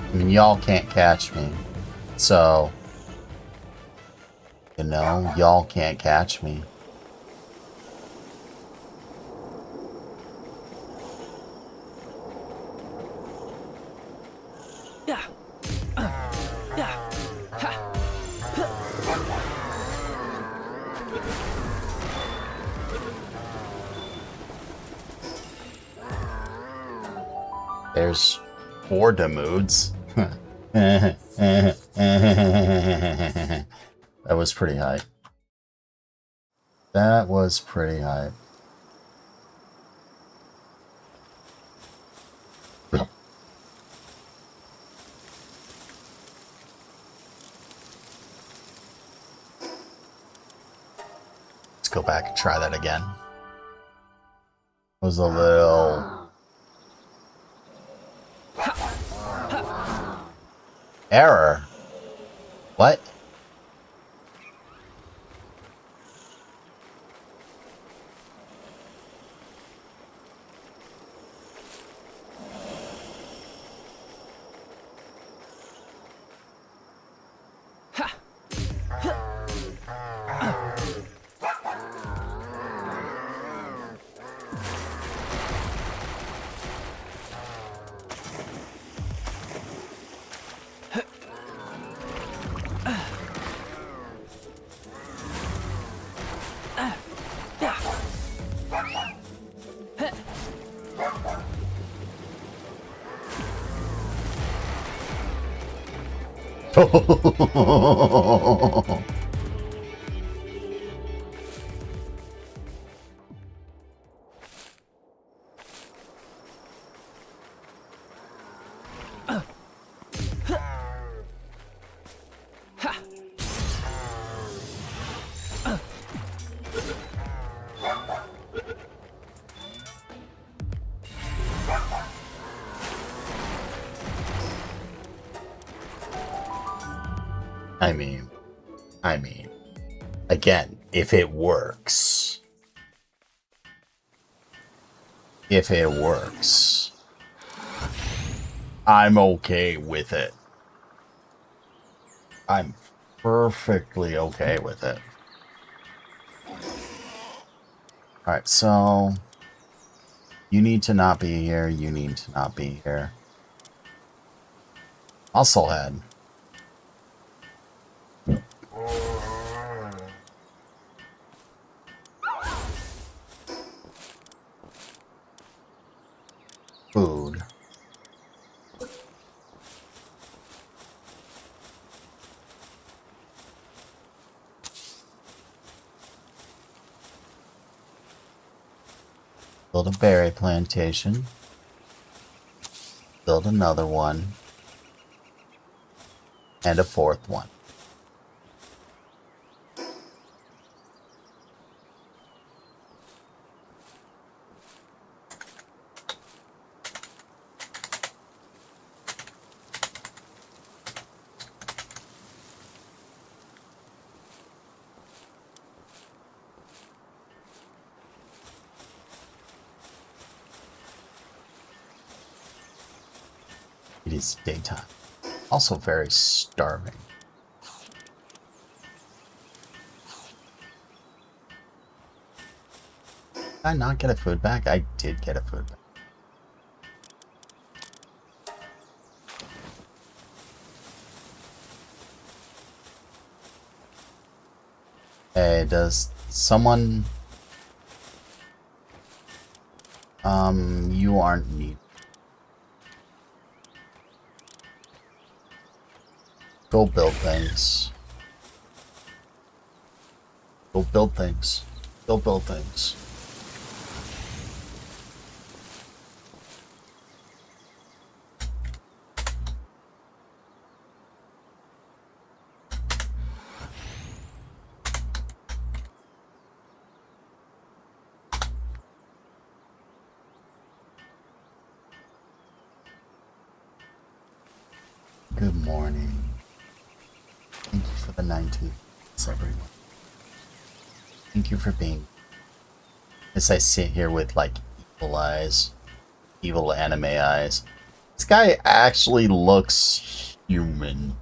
I mean, y'all can't catch me. So, you know, y'all can't catch me. There's 4 Damoods. That was pretty hype. That was pretty hype. Let's go back and try that again. It was a little... Error? What? I mean, again, if it works, I'm okay with it. I'm perfectly okay with it. Alright, so you need to not be here, you need to not be here. Muscle head. Food. Build a berry plantation. Build another one. And a fourth one. It is daytime. Also very starving. Did I not get a food bag? I did get a food bag. Hey, does someone... you aren't needed. Go build things. Go build things. Go build things. Good morning. Thank you for the 19th, everyone. Thank you for being. As I sit here with like evil eyes, evil anime eyes. This guy actually looks human.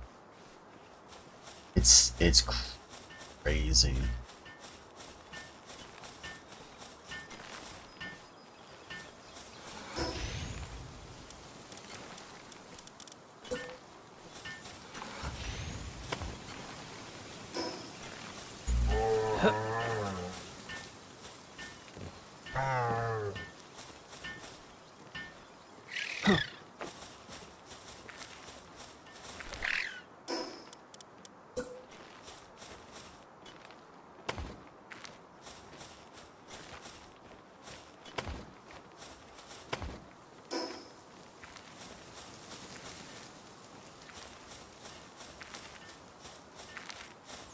It's crazy.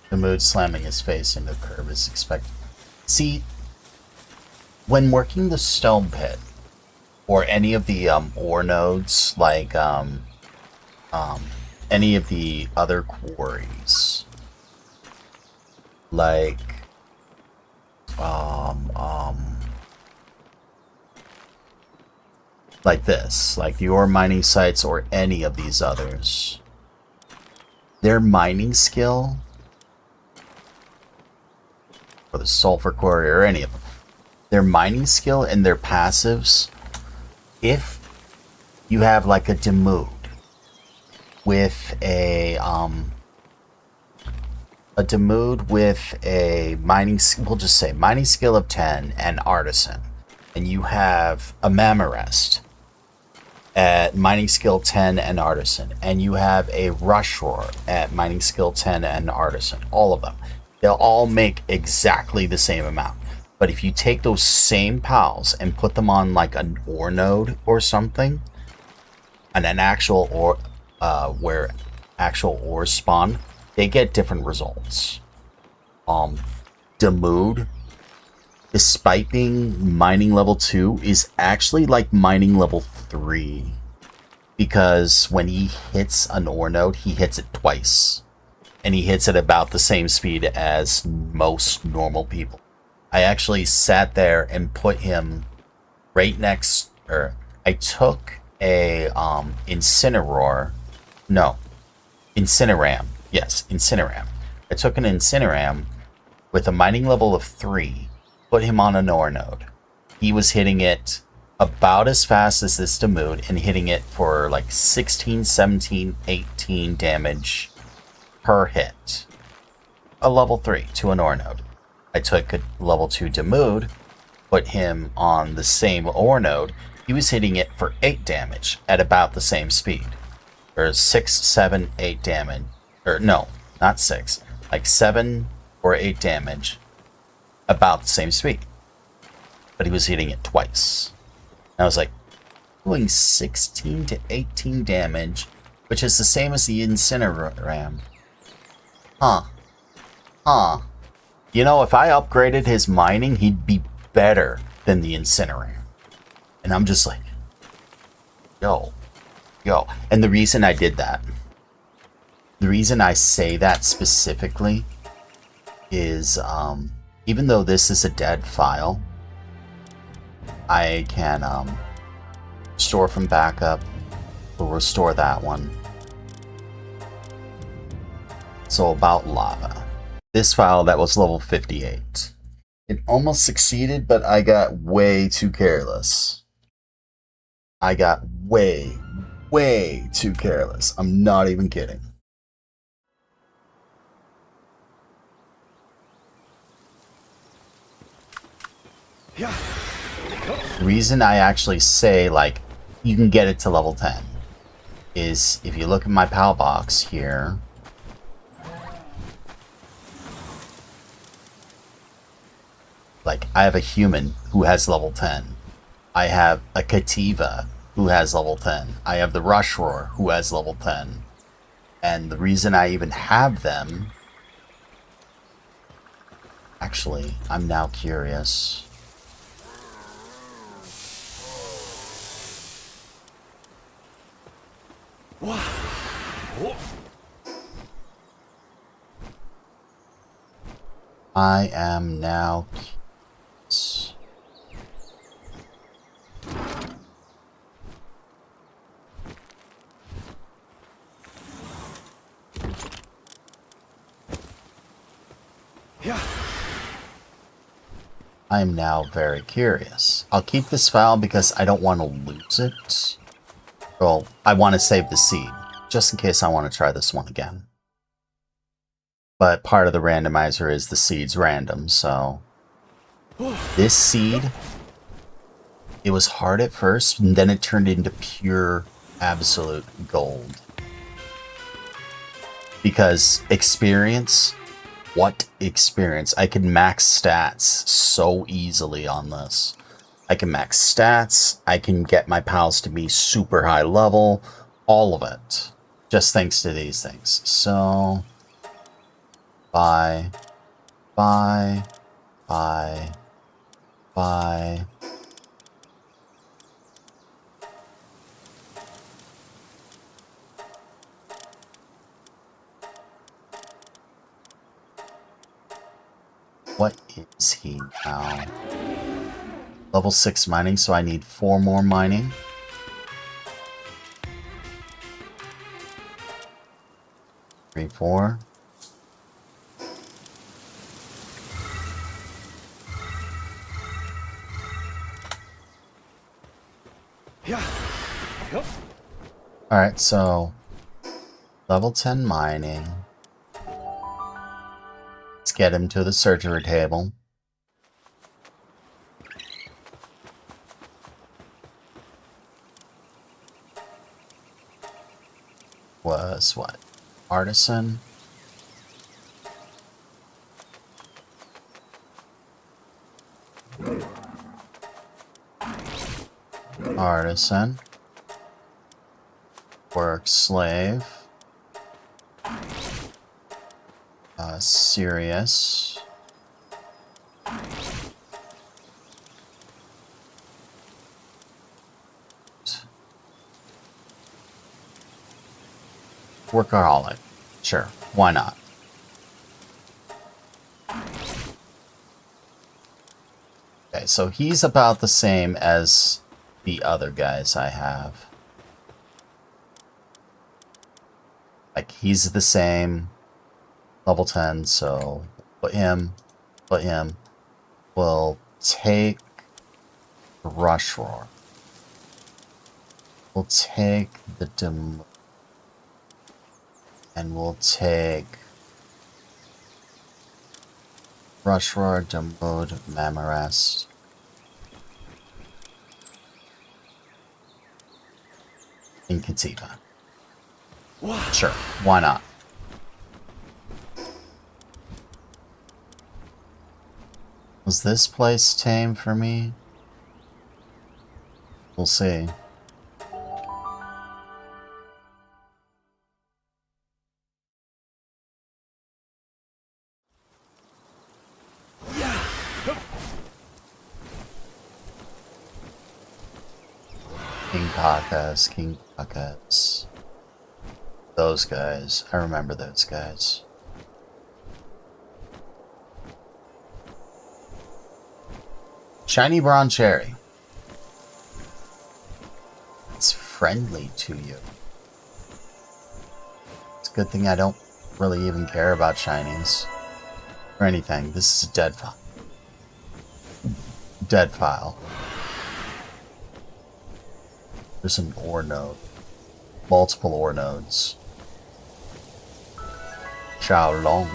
The mood slamming his face into the curb is expected. See, when working the stone pit, or any of the ore nodes, like any of the other quarries, like like this, like the ore mining sites or any of these others, their mining skill, or the sulfur quarry or any of them, their mining skill and their passives, if you have like a Demood with a Demood with a mining, we'll just say mining skill of 10 and artisan, and you have a Mamarest at mining skill 10 and artisan, and you have a Rush Roar at mining skill 10 and artisan, all of them, they'll all make exactly the same amount. But if you take those same pals and put them on like an ore node or something, and an actual ore, where actual ores spawn, they get different results. Demood, despite being mining level 2, is actually like mining level 3. Because when he hits an ore node, he hits it twice. And he hits at about the same speed as most normal people. I actually sat there and put him right next, or I took a Incineroar, no, Incineram, yes, Incineram, I took an Incineram with a mining level of 3, put him on an ore node. He was hitting it about as fast as this Demode and hitting it for like 16, 17, 18 damage per hit. A level 3 to an ore node. I took a level 2 Demode, put him on the same ore node. He was hitting it for 8 damage at about the same speed. Or 6, 7, 8 damage. Or no, not 6. Like 7 or 8 damage. About the same speed. But he was hitting it twice. And I was like, doing 16 to 18 damage, which is the same as the Incineram. Huh. You know, if I upgraded his mining, he'd be better than the Incineram. And I'm just like, yo. And the reason I did that, the reason I say that specifically is, even though this is a dead file, I can store from backup. We'll restore that one. So about lava. This file that was level 58. It almost succeeded, but I got way too careless. I got way too careless. I'm not even kidding. Yeah. The reason I actually say, like, you can get it to level 10 is if you look at my PAL box here. Like, I have a human who has level 10. I have a cativa who has level 10. I have the rush roar who has level 10. And the reason I even have them... Actually, I'm now curious. I am now curious. Yeah. I am now very curious. I'll keep this file because I don't want to lose it. Well, I want to save the seed, just in case I want to try this one again. But part of the randomizer is the seed's random, so... This seed, it was hard at first, and then it turned into pure, absolute gold. Because experience... What experience? I can max stats so easily on this. I can max stats, I can get my pals to be super high level, all of it. Just thanks to these things. So... Bye. What is he now? Level 6 mining, so I need 4 more mining. Three, 4. Yeah. Yep. Alright, so... Level 10 mining. Let's get him to the surgery table. Was what? Artisan? Artisan. Work slave. Serious. Workaholic. Sure, why not? Okay, so he's about the same as the other guys I have. Like, he's the same. Level 10, so put him. We'll take Rush Roar. We'll take the and we'll take Rush Roar, Demode, Mamarest. And Cativa. Sure, why not? Was this place tame for me? We'll see. King Kakas. Those guys. I remember those guys. Shiny Bronze Cherry. It's friendly to you. It's a good thing I don't really even care about shinies. Or anything. This is a dead file. Dead file. There's an ore node. Multiple ore nodes. Xiaolong.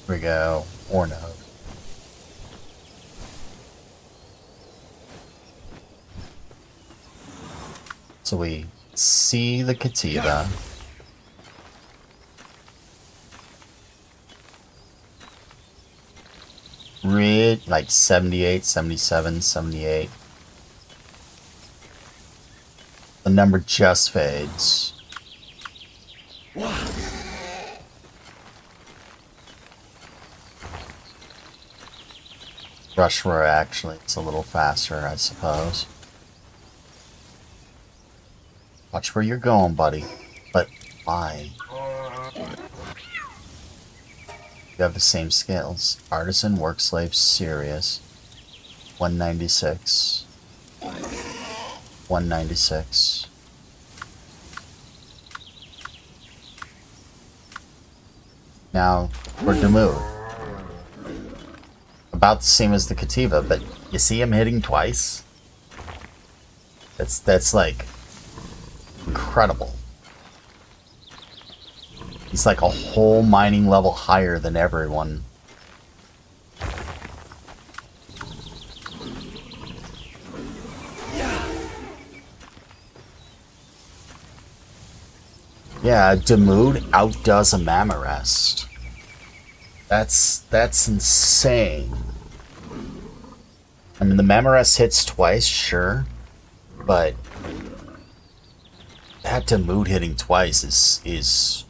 Here we go. Ore node. So we see the cativa. Read like 78, 77, 78. The number just fades. Rush Roar actually, it's a little faster, I suppose. Watch where you're going, buddy. But why? You have the same skills. Artisan, Work Slave, Serious. 196. 196. Now, for Demode. About the same as the Cativa, but you see him hitting twice? That's like incredible. He's like a whole mining level higher than everyone. Yeah, Demode outdoes a Mamarest. That's insane. I mean, the Mamarest hits twice, sure, but that Demode hitting twice is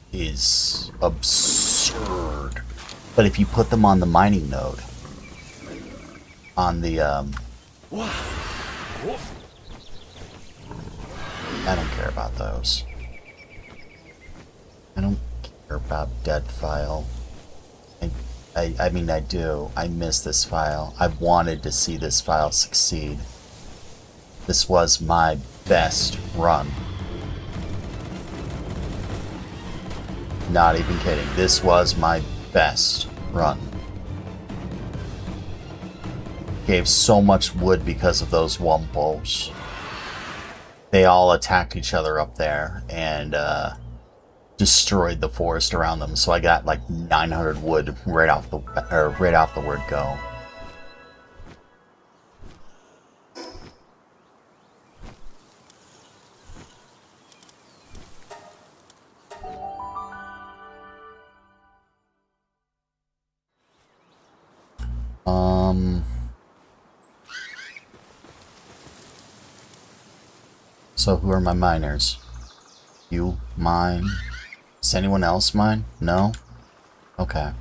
absurd. But if you put them on the mining node, on the I don't care about those. I don't care about Dead File. I mean, I do. I miss this file. I wanted to see this file succeed. This was my best run. Not even kidding. This was my best run. Gave so much wood because of those wumpos. They all attacked each other up there and destroyed the forest around them. So I got like 900 wood right off the word go. So who are my miners? You mine? Is anyone else mine? No? Okay.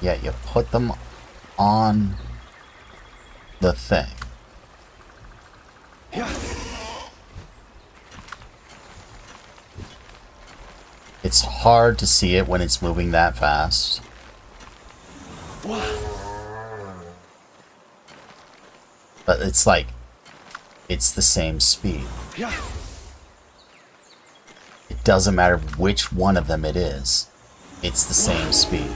Yeah, you put them on the thing. Yeah. It's hard to see it when it's moving that fast. But it's like, it's the same speed. Yeah. It doesn't matter which one of them it is. It's the same speed.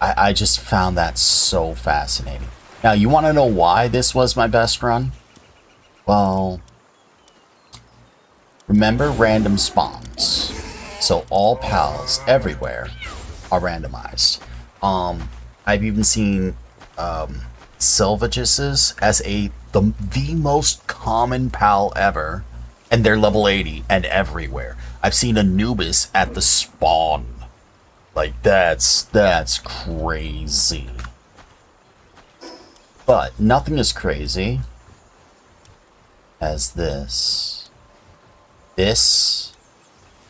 I just found that so fascinating. Now, you want to know why this was my best run? Well, remember random spawns. So all pals everywhere are randomized. I've even seen Sylvages as the most common pal ever, and they're level 80 and everywhere. I've seen Anubis at the spawn. Like, that's crazy. But nothing as crazy as this. This,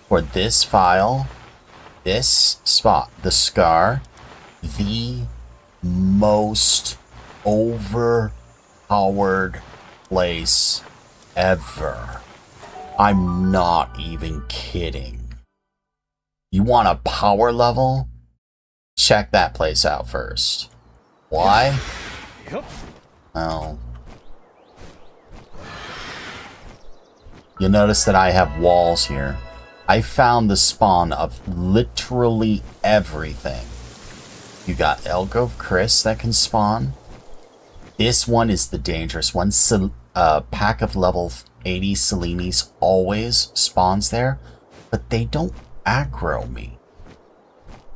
for this file, this spot, the scar, the most overpowered place ever. I'm not even kidding. You want a power level? Check that place out first. Why? Yep. Well, you notice that I have walls here. I found the spawn of literally everything. You got Elgrove Chris that can spawn. This one is the dangerous one. Pack of level 80 Selenis always spawns there, but they don't aggro me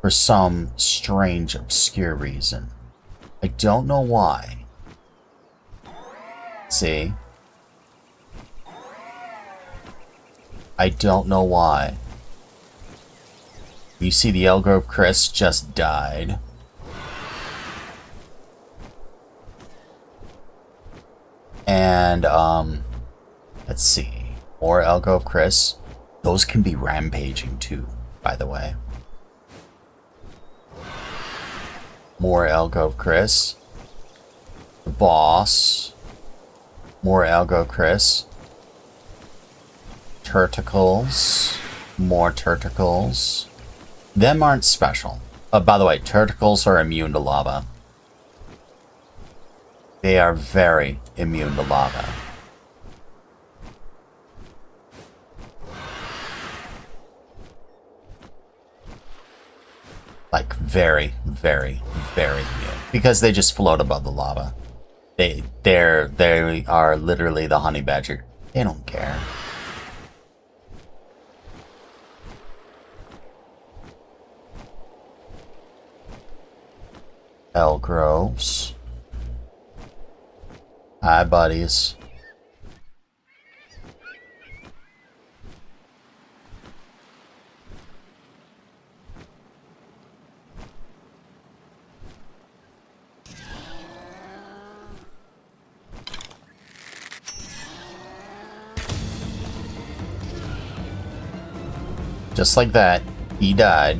for some strange, obscure reason. I don't know why. See? I don't know why. You see the Elgrove Chris just died. And, let's see. More Elgrove Chris. Those can be rampaging too, by the way. More Elgrove Chris. The boss. More Elgrove Chris. Turtles. More turtles. Them aren't special. By the way, turtles are immune to lava. They are very immune to lava. Like, very, very, very immune. Because they just float above the lava. They are literally the honey badger. They don't care. Elgroves. Hi, buddies. Just like that, he died.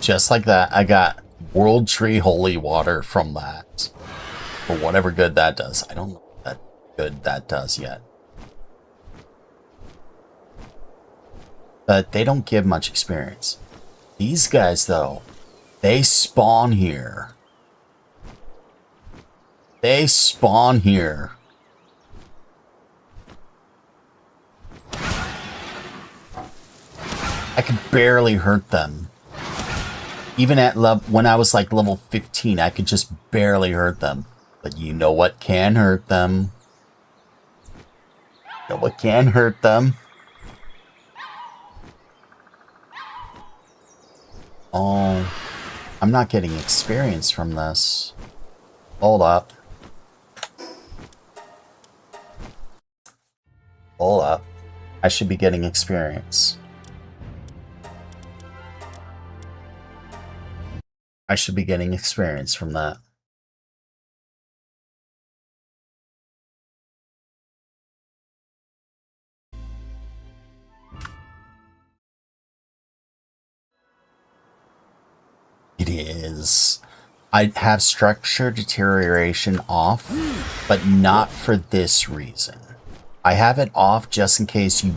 Just like that, I got World Tree Holy Water from that. For whatever good that does. I don't know what good that does yet. But they don't give much experience. These guys, though, they spawn here. They spawn here. I could barely hurt them. Even at when I was like level 15, I could just barely hurt them. But you know what can hurt them? You know what can hurt them? Oh, I'm not getting experience from this. Hold up. Hold up. I should be getting experience. I should be getting experience from that. It is. I have structure deterioration off, but not for this reason. I have it off just in case you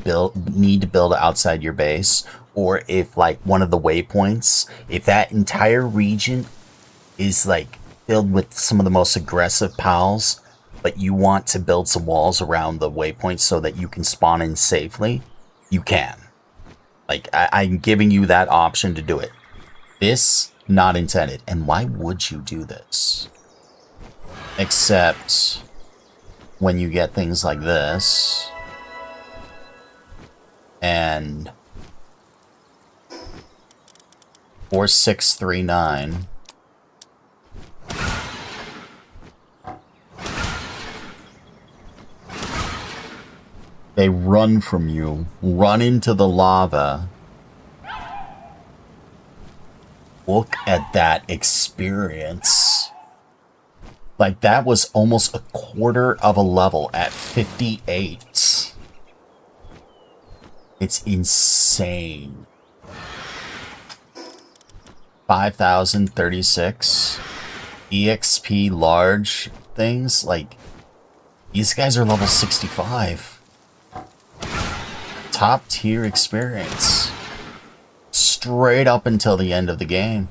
need to build outside your base, or if like one of the waypoints, if that entire region is like filled with some of the most aggressive pals, but you want to build some walls around the waypoints so that you can spawn in safely, you can. Like, I'm giving you that option to do it. This, not intended. And why would you do this? Except when you get things like this. And 4639. They run from you, run into the lava. Look at that experience. Like, that was almost a quarter of a level at 58. It's insane. 5,036. EXP large things. Like, these guys are level 65. Top tier experience. Straight up until the end of the game.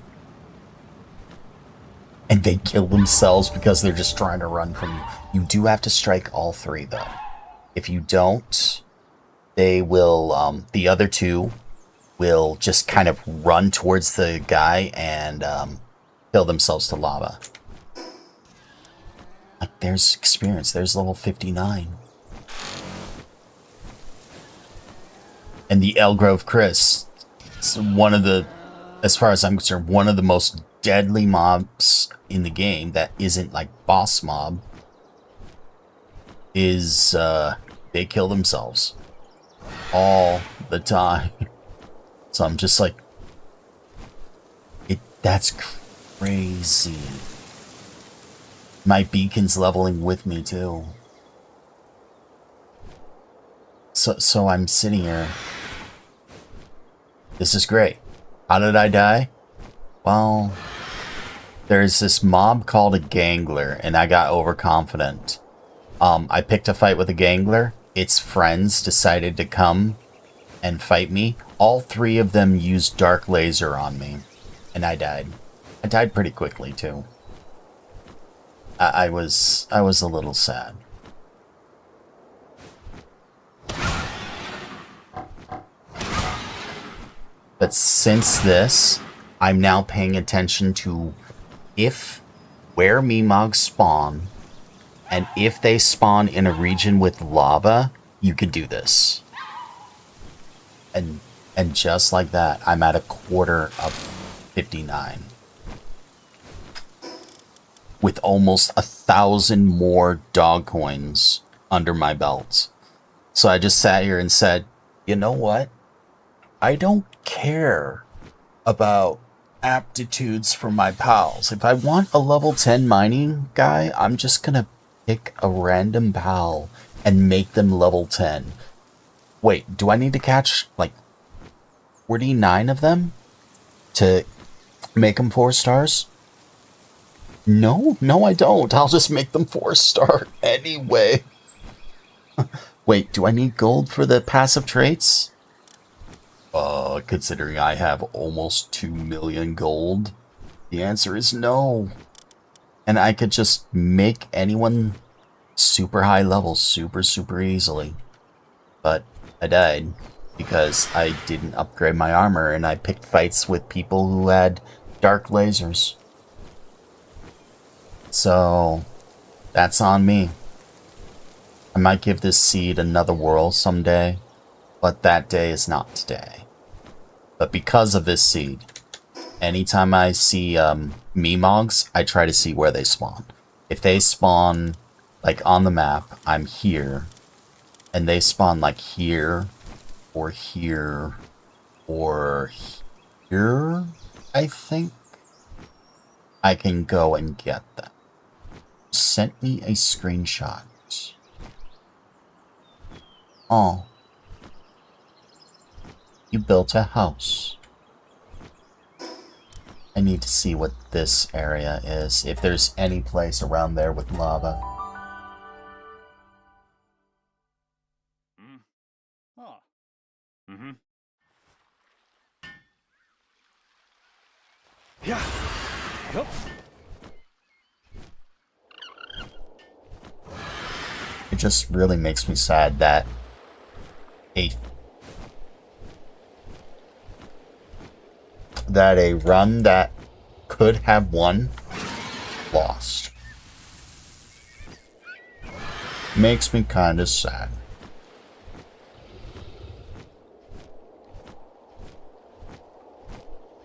And they kill themselves because they're just trying to run from you. You do have to strike all three, though. If you don't, they will, the other two will just kind of run towards the guy and kill themselves to lava. Like, there's experience. There's level 59. And the Elgrove Chris, one of the, as far as I'm concerned, one of the most deadly mobs in the game that isn't like boss mob is, they kill themselves all the time. So I'm just like, that's crazy. My beacon's leveling with me too. So I'm sitting here. This is great. How did I die? Well, there's this mob called a gangler, and I got overconfident. I picked a fight with a gangler. Its friends decided to come and fight me. All three of them used dark laser on me, and I died. I died pretty quickly too. I was a little sad. But since this, I'm now paying attention to where Memogs spawn, and if they spawn in a region with lava, you could do this. And just like that, I'm at a quarter of 59. With almost 1,000 more dog coins under my belt. So I just sat here and said, you know what? I don't care about aptitudes for my pals. If I want a level 10 mining guy, I'm just gonna pick a random pal and make them level 10. Wait, do I need to catch like 49 of them to make them 4 stars? No, I don't. I'll just make them 4-star anyway. Wait, do I need gold for the passive traits? Considering I have almost 2 million gold, the answer is no. And I could just make anyone super high level super easily. But I died because I didn't upgrade my armor and I picked fights with people who had dark lasers. So that's on me. I might give this seed another whirl someday, but that day is not today. But because of this seed, anytime I see Memogs, I try to see where they spawn. If they spawn like on the map, I'm here, and they spawn like here, or here, or here, I think, I can go and get them. Sent me a screenshot. Oh. You built a house. And need to see what this area is, if there's any place around there with lava. Oh. Mm-hmm. Yeah. Yep. It just really makes me sad that a run that could have won lost. Makes me kind of sad.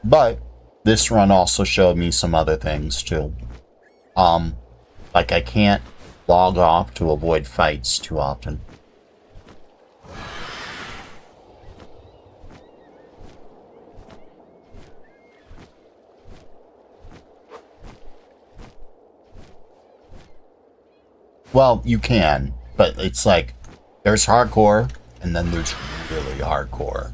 But this run also showed me some other things too. Like I can't log off to avoid fights too often. Well, you can, but it's like there's hardcore and then there's really hardcore.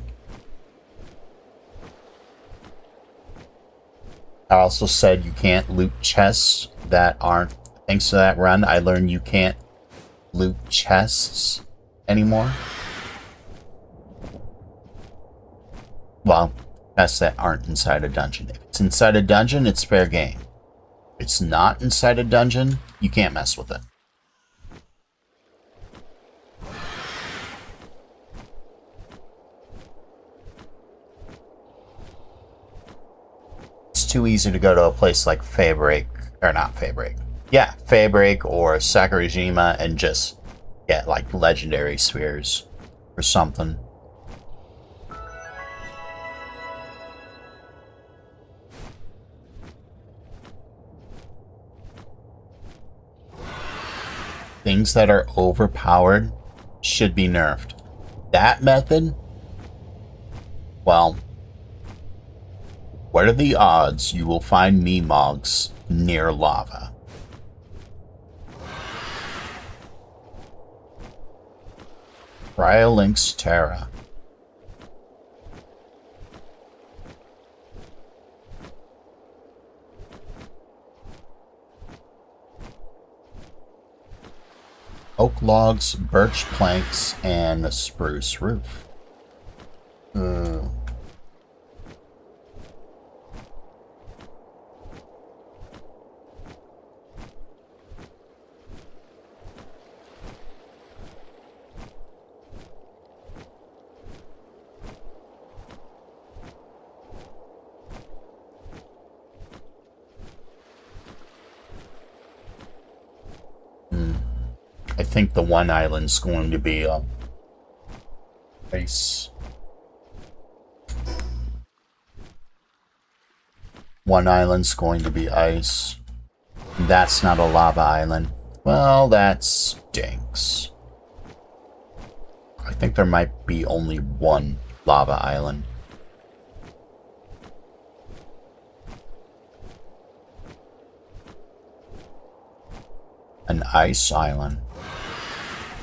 I also said you can't loot chests that aren't, thanks to that run, I learned you can't loot chests anymore. Well, chests that aren't inside a dungeon. If it's inside a dungeon, it's fair game. If it's not inside a dungeon, you can't mess with it. Too easy to go to a place like Fabric, or not Fabric. Yeah, Fabric or Sakurajima and just get like legendary spheres or something. Things that are overpowered should be nerfed. That method, well, what are the odds you will find Memogs near lava? Trivializes Terra. Oak logs, birch planks, and a spruce roof. I think the one island's going to be ice. One island's going to be ice. That's not a lava island. Well, that stinks. I think there might be only one lava island. An ice island.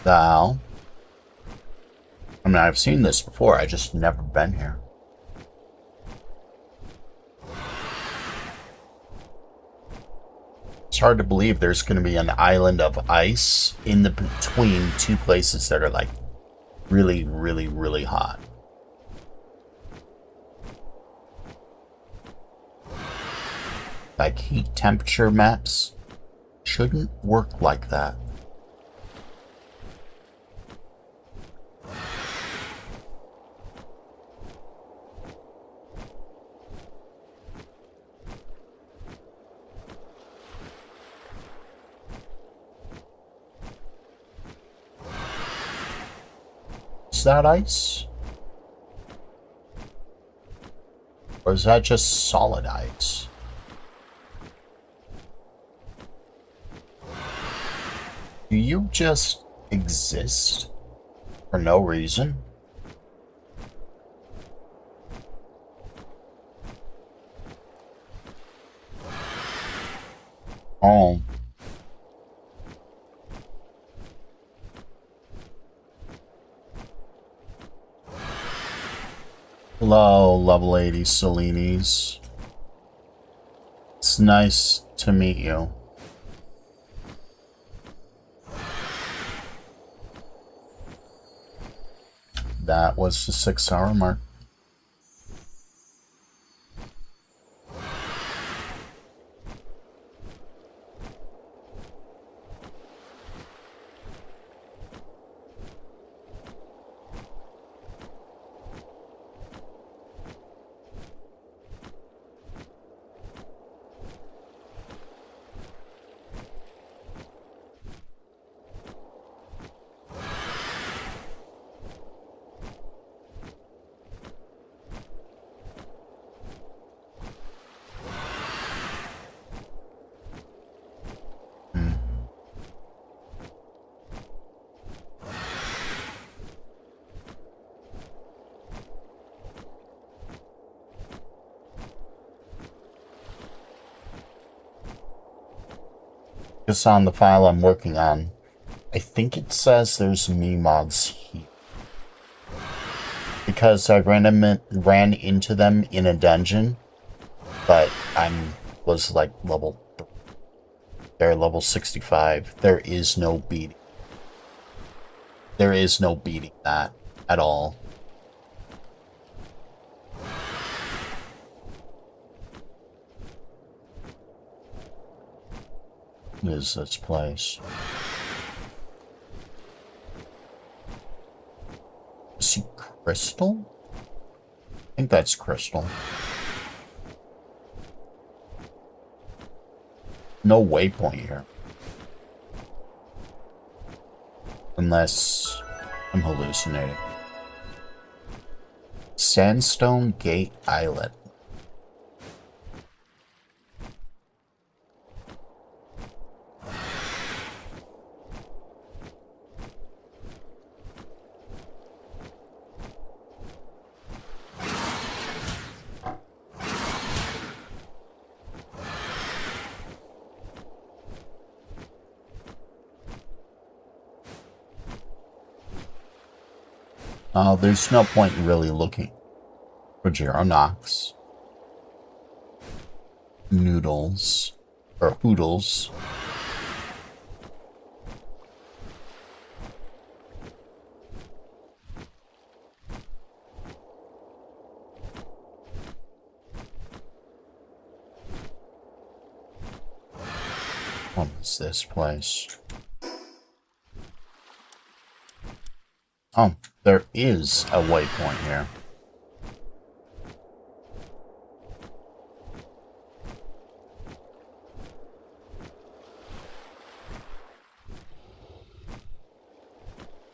The hell? I mean, I've seen this before, I just never been here. It's hard to believe there's going to be an island of ice in the between two places that are like really, really, really hot. Like heat temperature maps shouldn't work like that. Is that ice? Or is that just solid ice? Do you just exist for no reason? Oh. Hello, level 80 Selenis. It's nice to meet you. That was the 6-hour mark. Just on the file I'm working on, I think it says there's me mods here. Because I ran into them in a dungeon, but was like they're level 65. There is no beating. There is no beating that at all. What is this place? See crystal? I think that's crystal. No waypoint here. Unless I'm hallucinating. Sandstone Gate Islet. There's no point in really looking for Geronox. Noodles. Or Hoodles. What is this place? Oh, there is a waypoint here.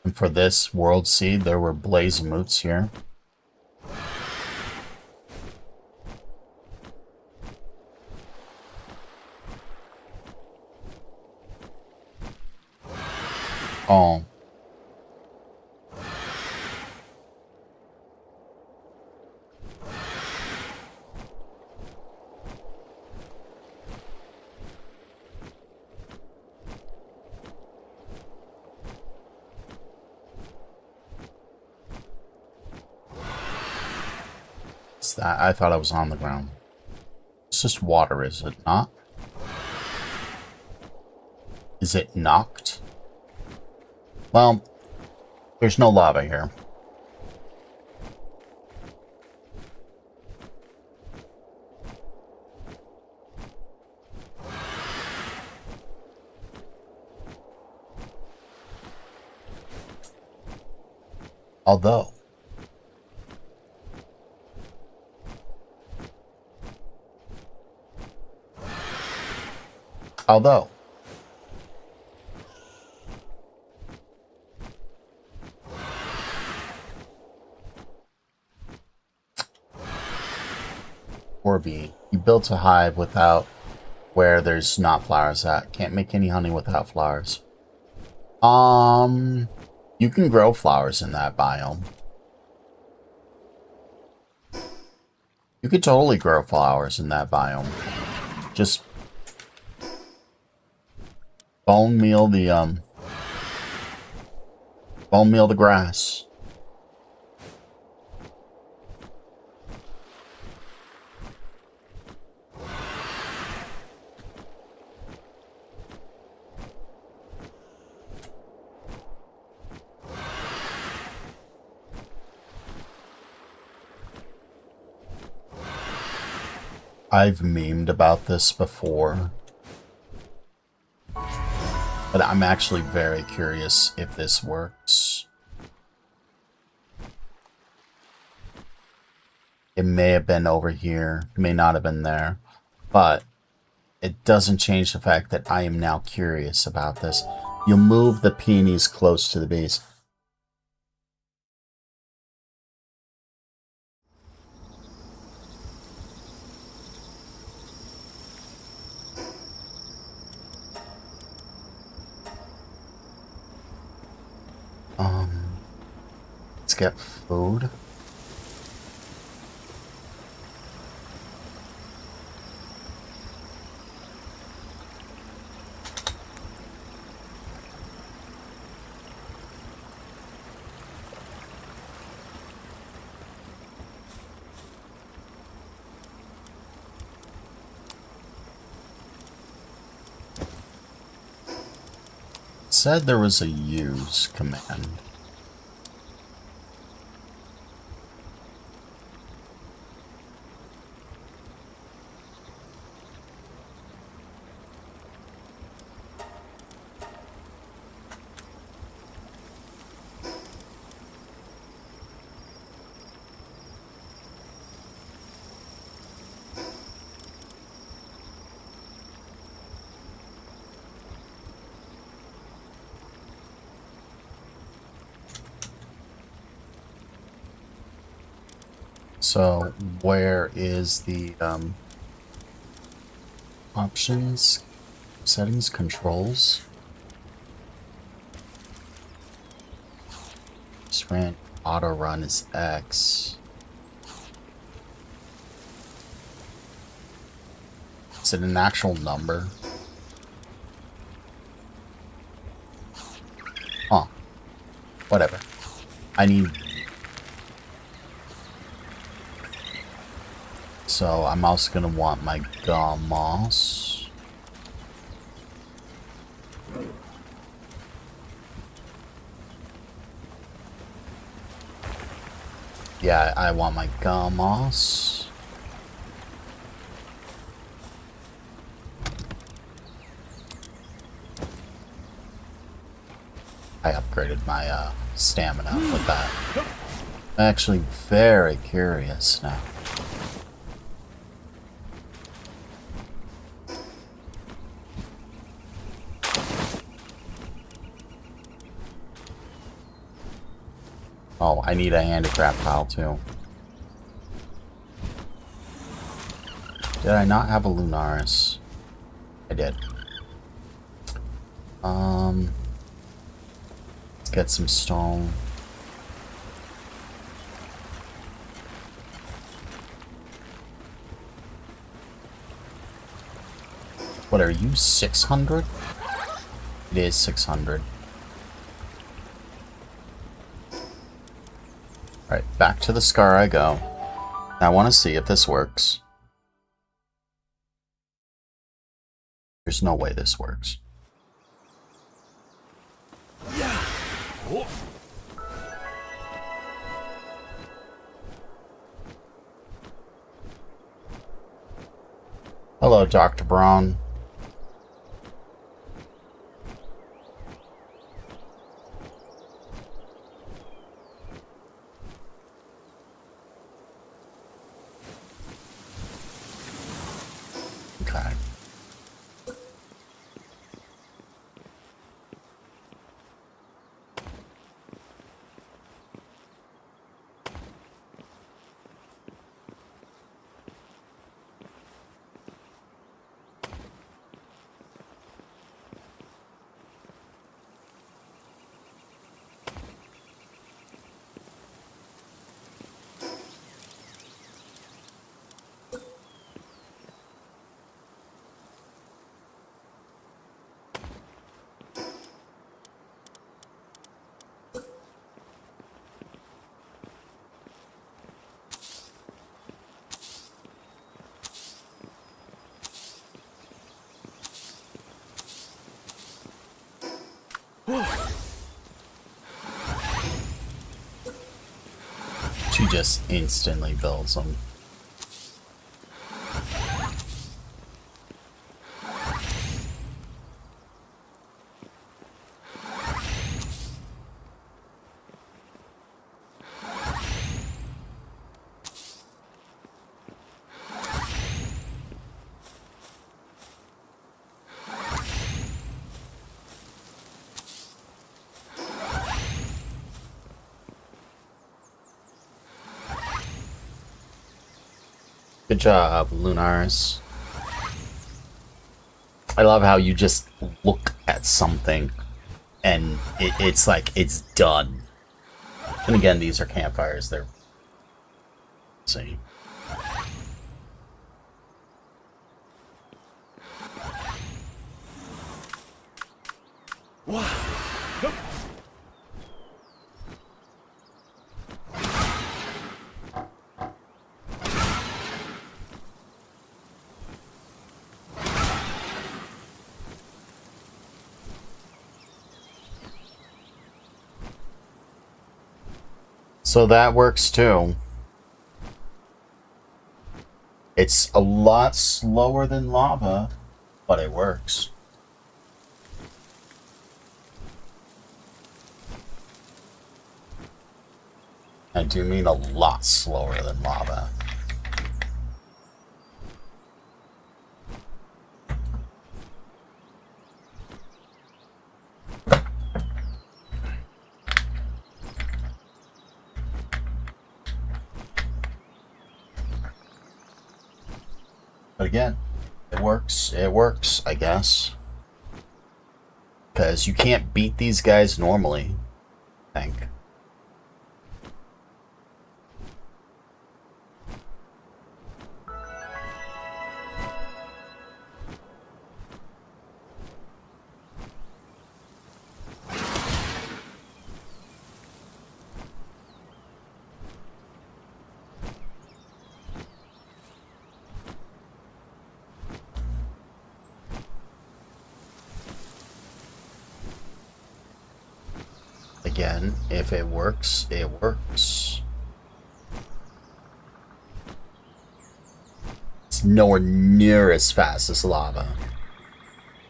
And for this World Seed, there were blaze moots here. Oh. What's that? I thought I was on the ground. It's just water, is it not? Is it knocked? Well, there's no lava here. Although, Corby, you built a hive without where there's not flowers at. Can't make any honey without flowers. You can grow flowers in that biome. You could totally grow flowers in that biome. Just bone meal the grass. I've memed about this before, but I'm actually very curious if this works. It may have been over here, it may not have been there, but it doesn't change the fact that I am now curious about this. You'll move the peonies close to the base. Let's get food. It said there was a use command. So, where is the options, settings, controls? Sprint, auto run is X. Is it an actual number? Huh. Whatever. I need... So I'm also going to want my moss. Yeah, I want my moss. I upgraded my stamina with that. I'm actually very curious now. Oh, I need a handicraft pile too. Did I not have a Lunaris? I did. Let's get some stone. What are you, 600? It is 600. Alright, back to the scar I go. I want to see if this works. There's no way this works. Hello, Dr. Braun. Okay. She just instantly builds them. Good job, Lunaris. I love how you just look at something and it's like it's done. And again, these are campfires. They're insane. Wow. Yup. So that works too. It's a lot slower than lava, but it works. I do mean a lot slower than lava. But again, it works, I guess. Because you can't beat these guys normally, I think. Again, if it works, it works. It's nowhere near as fast as lava.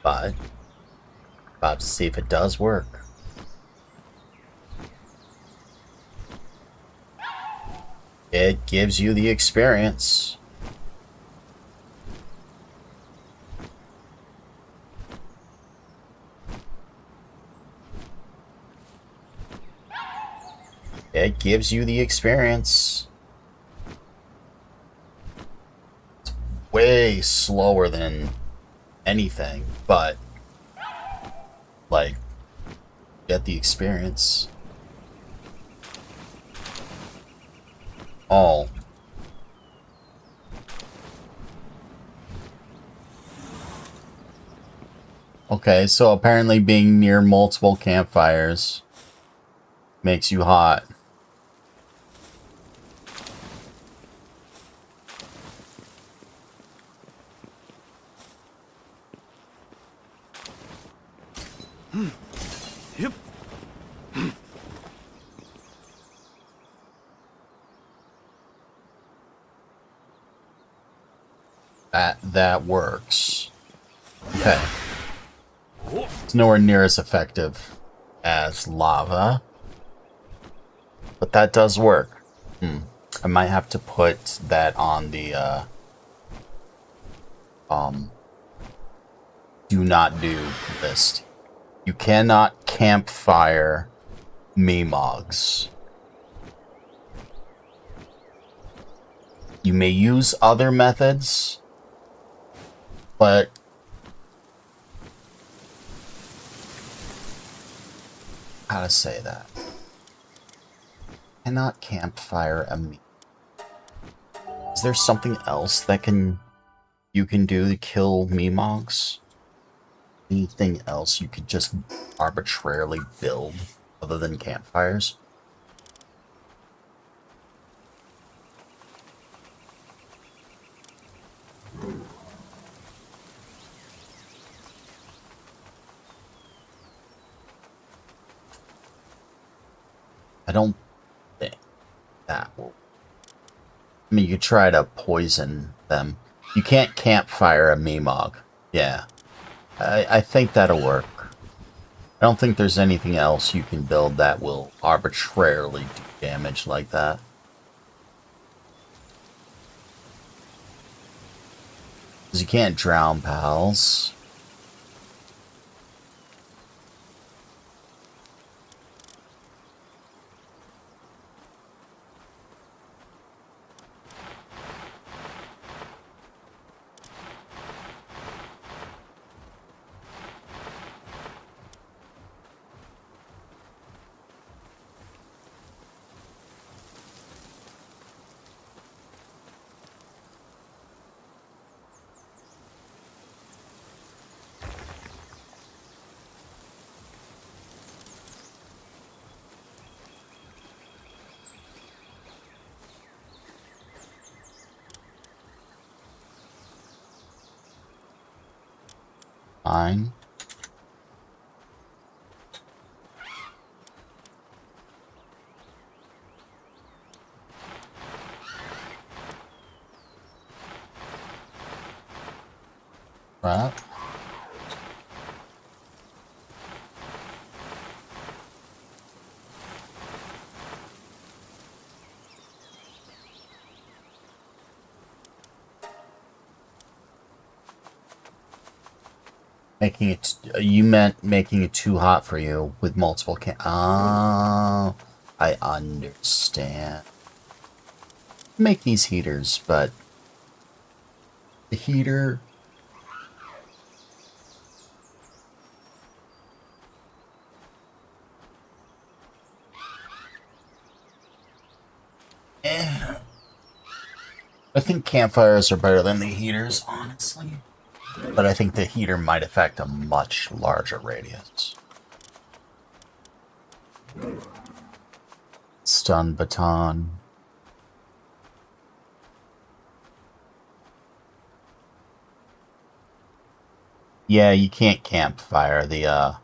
But, about to see if it does work. It gives you the experience. It gives you the experience. It's way slower than anything, but like, get the experience. Oh. Okay, so apparently being near multiple campfires makes you hot. Yep. That works. Okay. It's nowhere near as effective as lava, but that does work. I might have to put that on the do not do list. You cannot campfire Memogs. You may use other methods, but how to say that? Cannot campfire a Meemog. Is there something else that you can do to kill Memogs? Anything else you could just arbitrarily build other than campfires? I don't think that will. I mean, you could try to poison them. You can't campfire a Meemog. Yeah. I think that'll work. I don't think there's anything else you can build that will arbitrarily do damage like that. Because you can't drown pals. Fine. Right. Making it, you meant making it too hot for you with multiple oh, I understand. Make these heaters, but the heater... I think campfires are better than the heaters, honestly. But I think the heater might affect a much larger radius. Stun baton. Yeah, you can't campfire the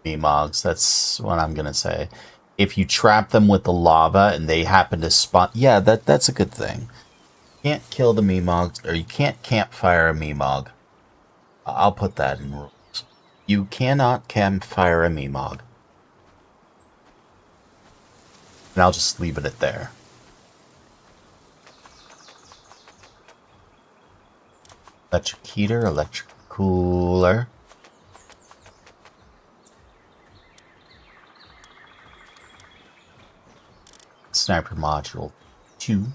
Memogs. That's what I'm gonna say. If you trap them with the lava and they happen to spawn, yeah, that's a good thing. You can't kill the Memogs, or you can't campfire a Memog. I'll put that in rules. You cannot campfire a Memog. And I'll just leave it at there. Electric heater, electric cooler. Sniper module 2.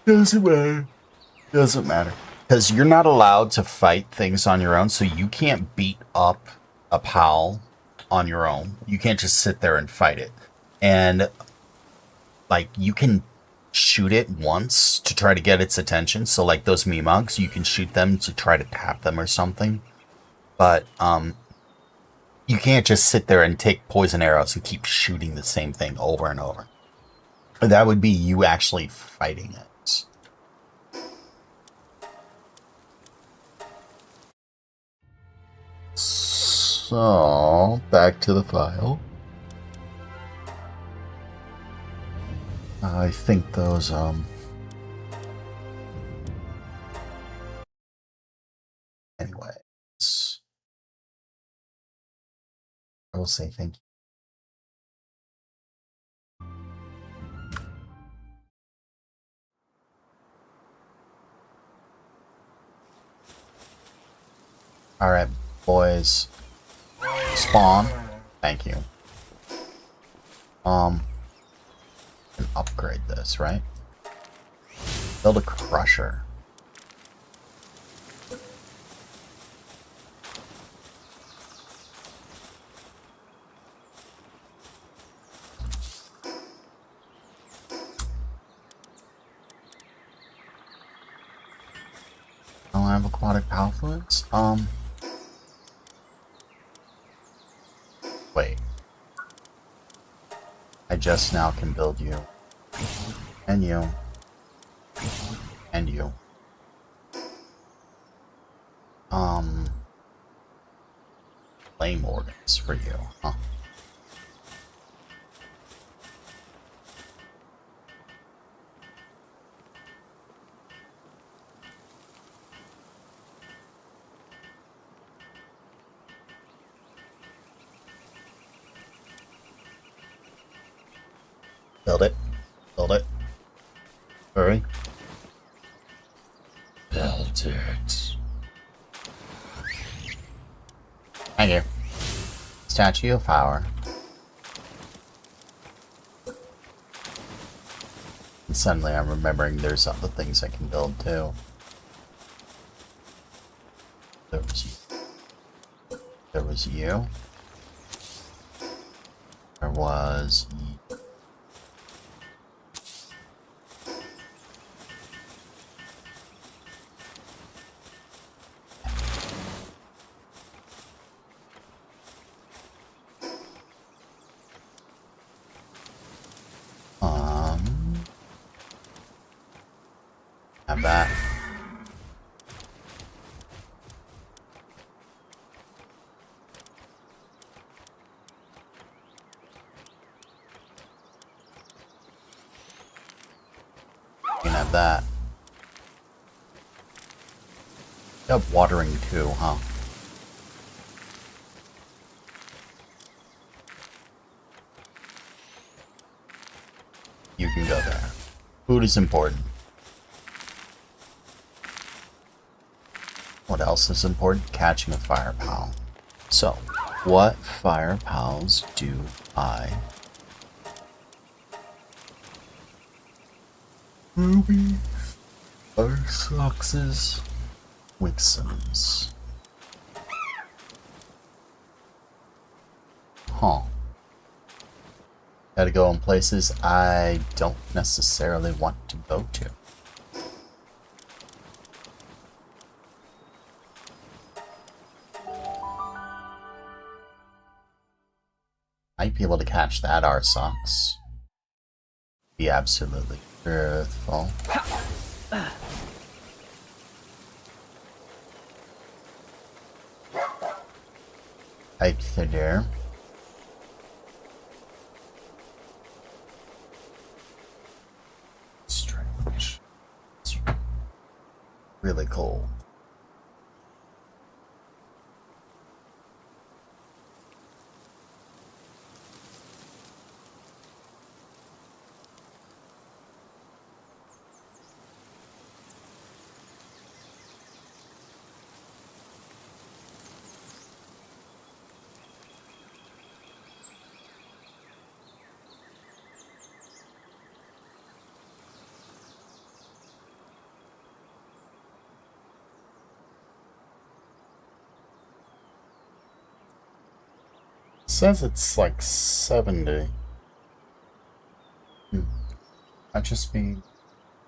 Doesn't matter. Doesn't matter. Because you're not allowed to fight things on your own, so you can't beat up a pal on your own. You can't just sit there and fight it. And, like, you can shoot it once to try to get its attention. So, like, those Memogs, you can shoot them to try to tap them or something. But, you can't just sit there and take poison arrows and keep shooting the same thing over and over. That would be you actually fighting it. So, back to the file. I think those, anyways. I will say thank you. Alright, boys. Spawn. Thank you. And upgrade this, right? Build a crusher. I don't have aquatic power fluids. Wait. I just now can build you. And you. And you. Flame organs for you, huh? Build it. Build it. Hurry. Build it. Thank you. Statue of Power. And suddenly I'm remembering there's other things I can build too. There was you. There was you. Have that. You can have that. You have watering too, huh? You can go there. Food is important. What else is important? Catching a fire pal. So, what fire pals do I? Ruby, Earth Foxes, Wixens. Huh. Gotta go in places I don't necessarily want to go to. Might be able to catch that Arsox. Be absolutely truthful. Right there. Strange. It's really cold. Says it's like 70. I'd just be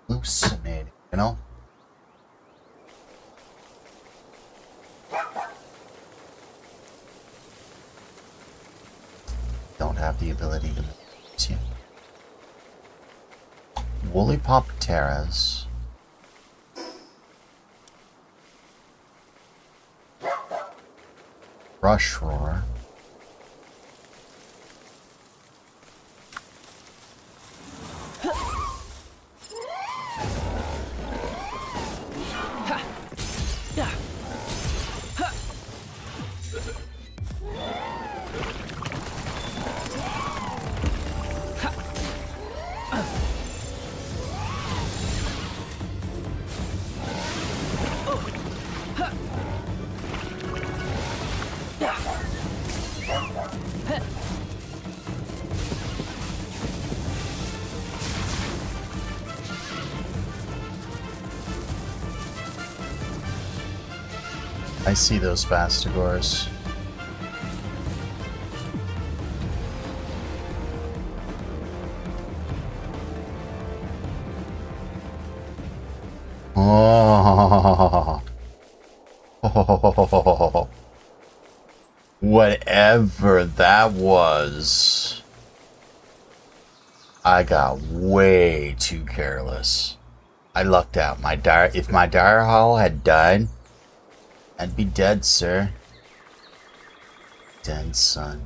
hallucinating, you know? Don't have the ability to see. Woolly Popteras. Rush Roar. I see those Bastigors. Oh. Whatever that was. I got way too careless. I lucked out. If my dire hall had died, I'd be dead, sir. Dead, son.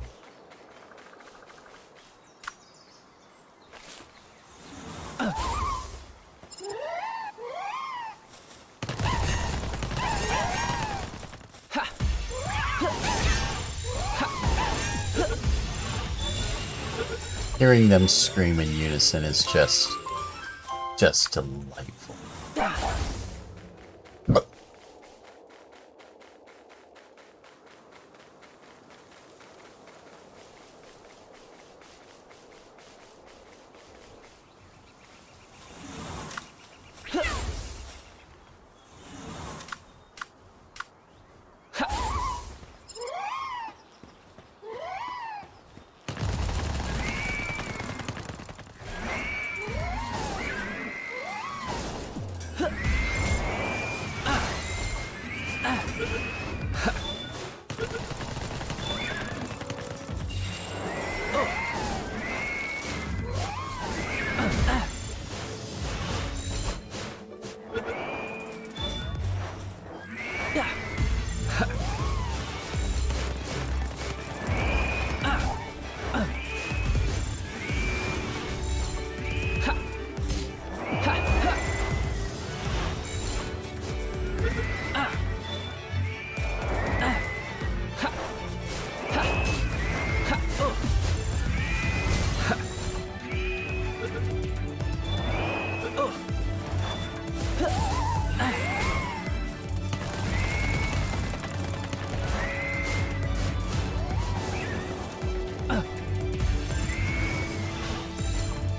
Hearing them scream in unison is just delightful.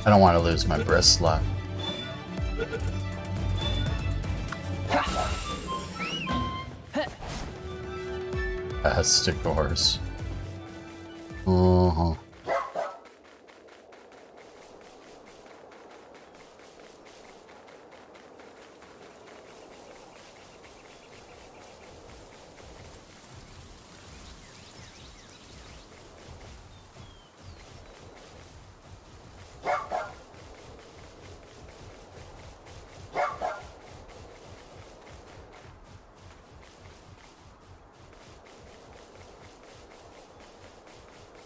I don't want to lose my bristle. Bastigors. Uh-huh.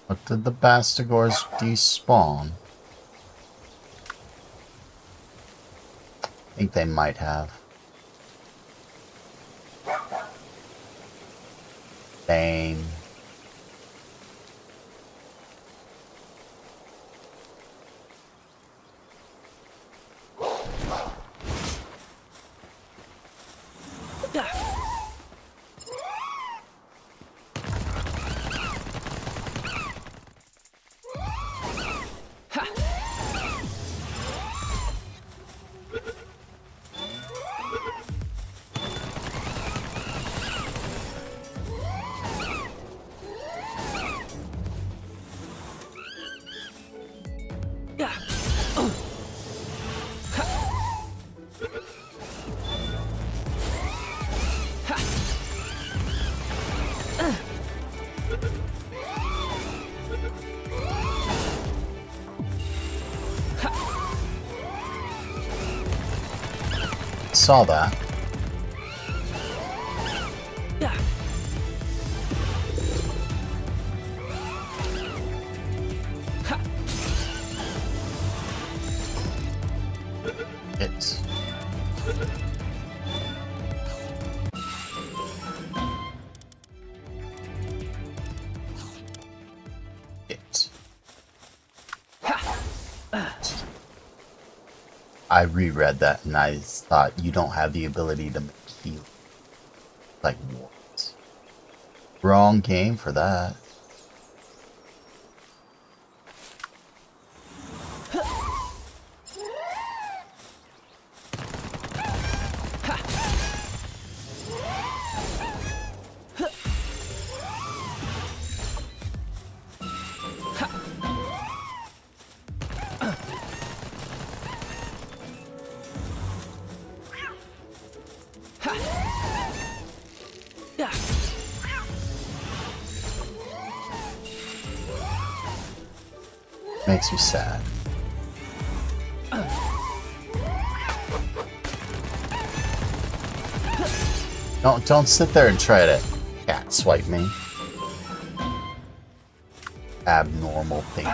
What did the Bastigors despawn? I think they might have. Dang. Saw that. It. It. I reread that and I thought you don't have the ability to make heal. Like what? Wrong game for that. Makes you sad. Don't sit there and try to cat swipe me. Abnormal thing.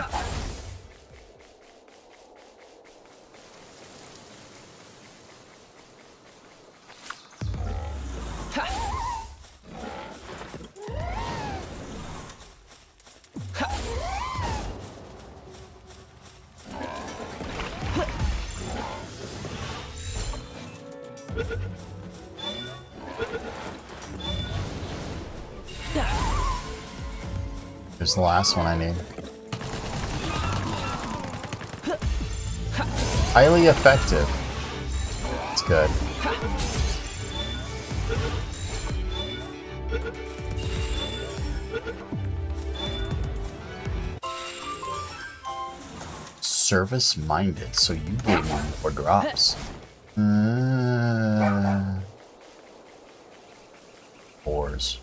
Here's the last one I need. Highly effective. It's good. Service-minded, so you gave me more drops. Boars.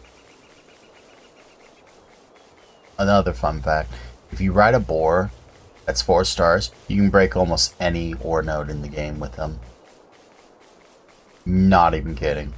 Another fun fact, if you ride a boar that's 4 stars, you can break almost any ore node in the game with them. Not even kidding.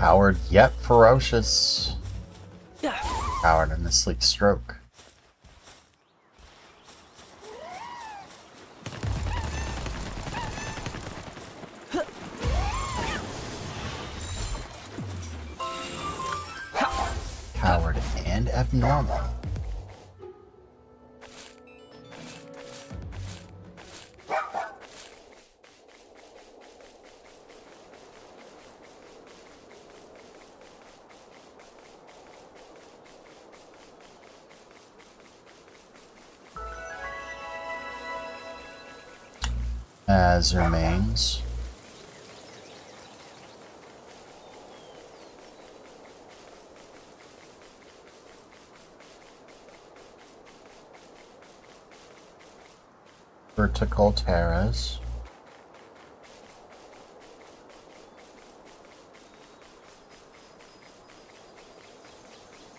Coward yet ferocious. Coward in a sleek stroke. Coward and abnormal. As remains. Vertical terrace.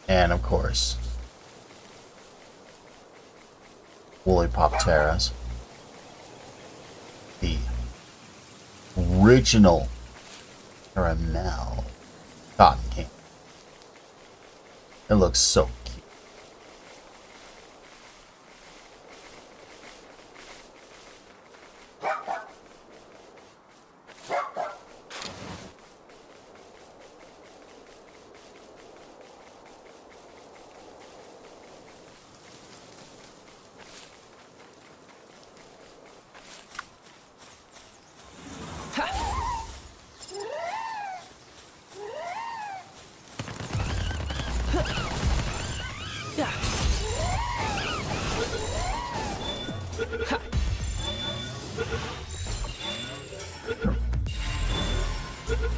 And of course, woolly pop terrace. The original caramel cotton candy. It looks so cute.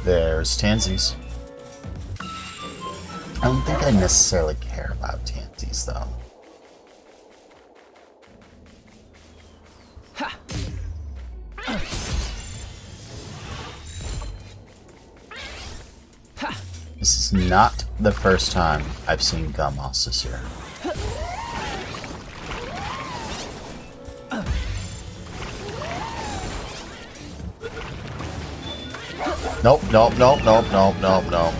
There's Tansies. I don't think I necessarily care about Tansies, though. This is not the first time I've seen Gummoss this year. Nope, nope, nope, nope, nope, nope, nope.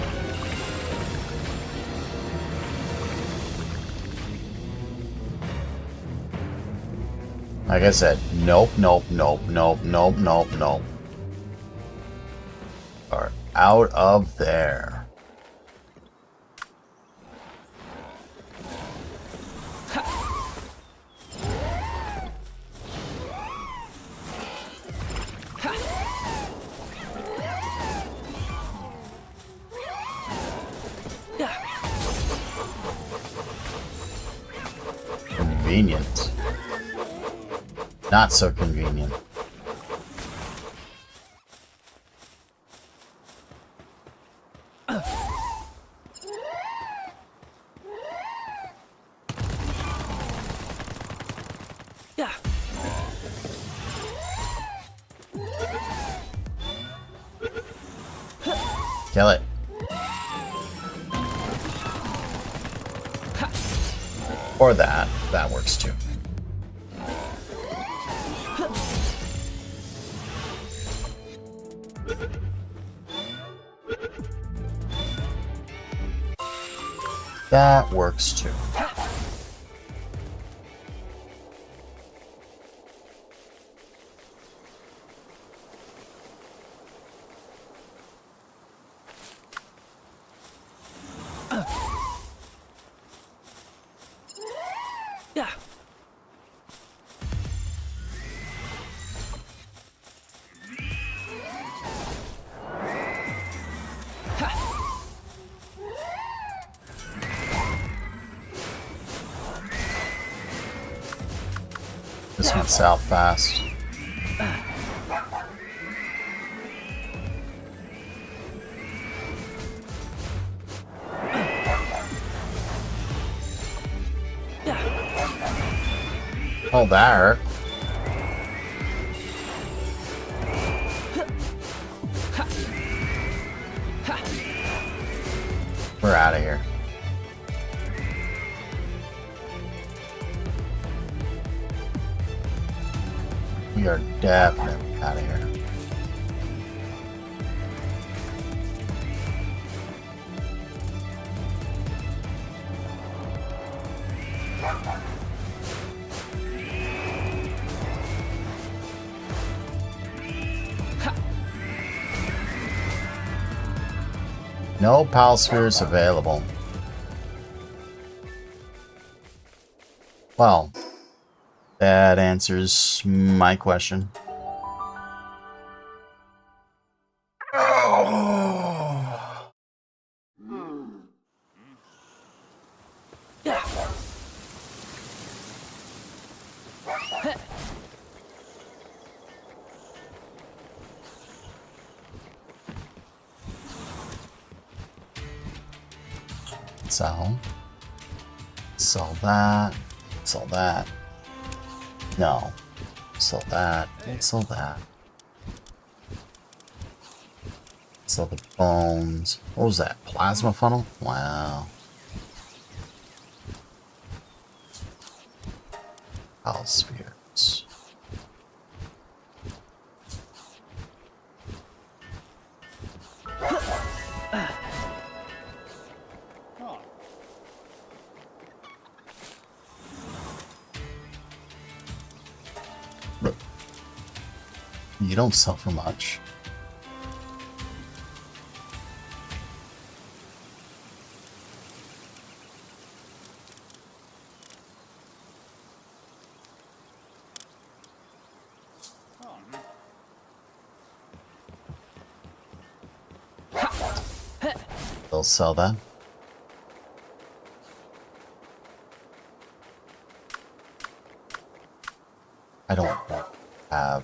Like I said, nope, nope, nope, nope, nope, nope, nope. Are out of there. Convenient. Not so convenient. Kill it. Or that. That works too. That works too. This went south fast. Oh, that hurt. We're out of here. We are definitely out of here. No Pal Spheres available. Well, that answers my question. Oh. Sell that, sell that. No, sell that, sell that. Sell the bones. What was that? Plasma funnel? Wow. Pal spheres. You don't sell for much. They'll sell that. I don't have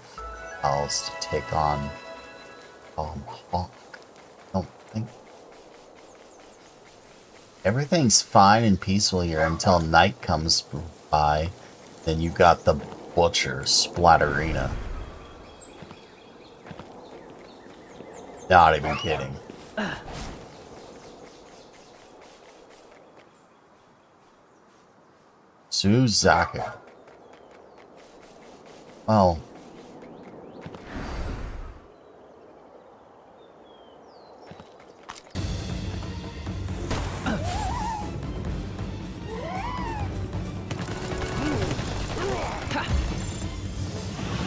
else to take on Hawk. I don't think. Everything's fine and peaceful here until night comes by. Then you got the Butcher Splatterina. Not even kidding. Suzaka. Oh.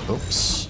Oops.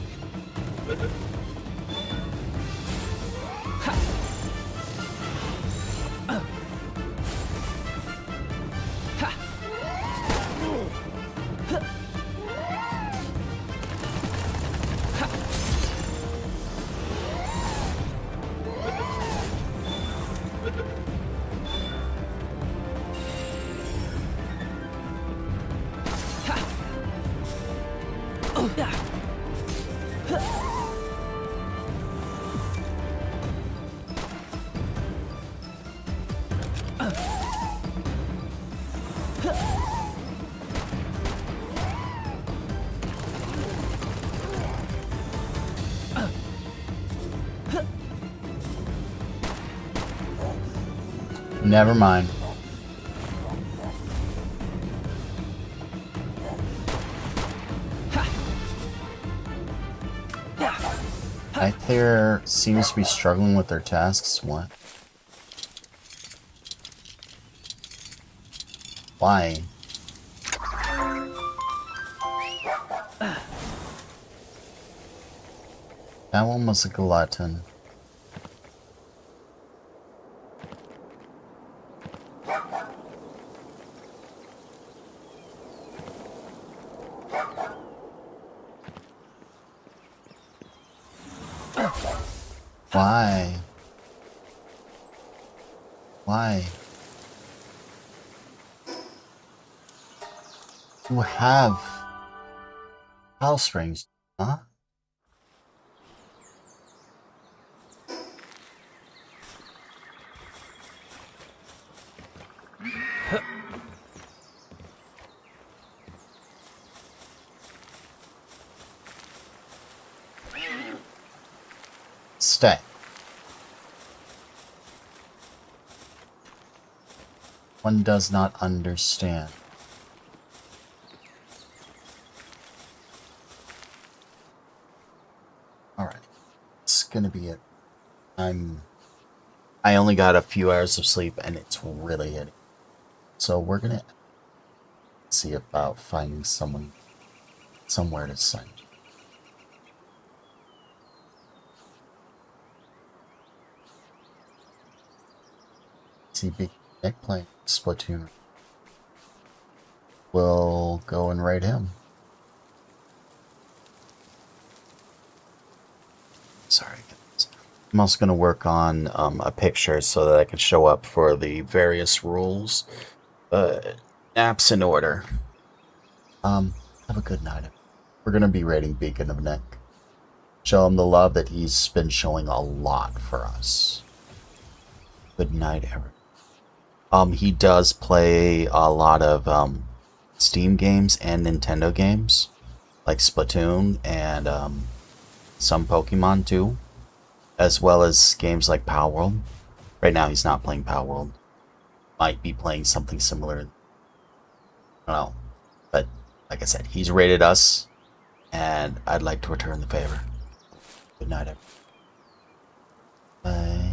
Never mind. There seems to be struggling with their tasks. What? Why? That one was a glutton. Why? Why? You have house springs, huh? Stay. One does not understand. Alright. It's gonna be it. I only got a few hours of sleep and it's really hitting. So we're gonna see about finding somewhere to send. See Big Nick playing Splatoon. We'll go and raid him. Sorry, guys. I'm also going to work on a picture so that I can show up for the various rules. Naps in order. Have a good night. We're going to be raiding Beacon of Nick. Show him the love that he's been showing a lot for us. Good night, everyone. He does play a lot of Steam games and Nintendo games, like Splatoon and some Pokemon too, as well as games like Palworld. Right now he's not playing Palworld. Might be playing something similar. I don't know. But like I said, he's rated us, and I'd like to return the favor. Good night, everyone. Bye.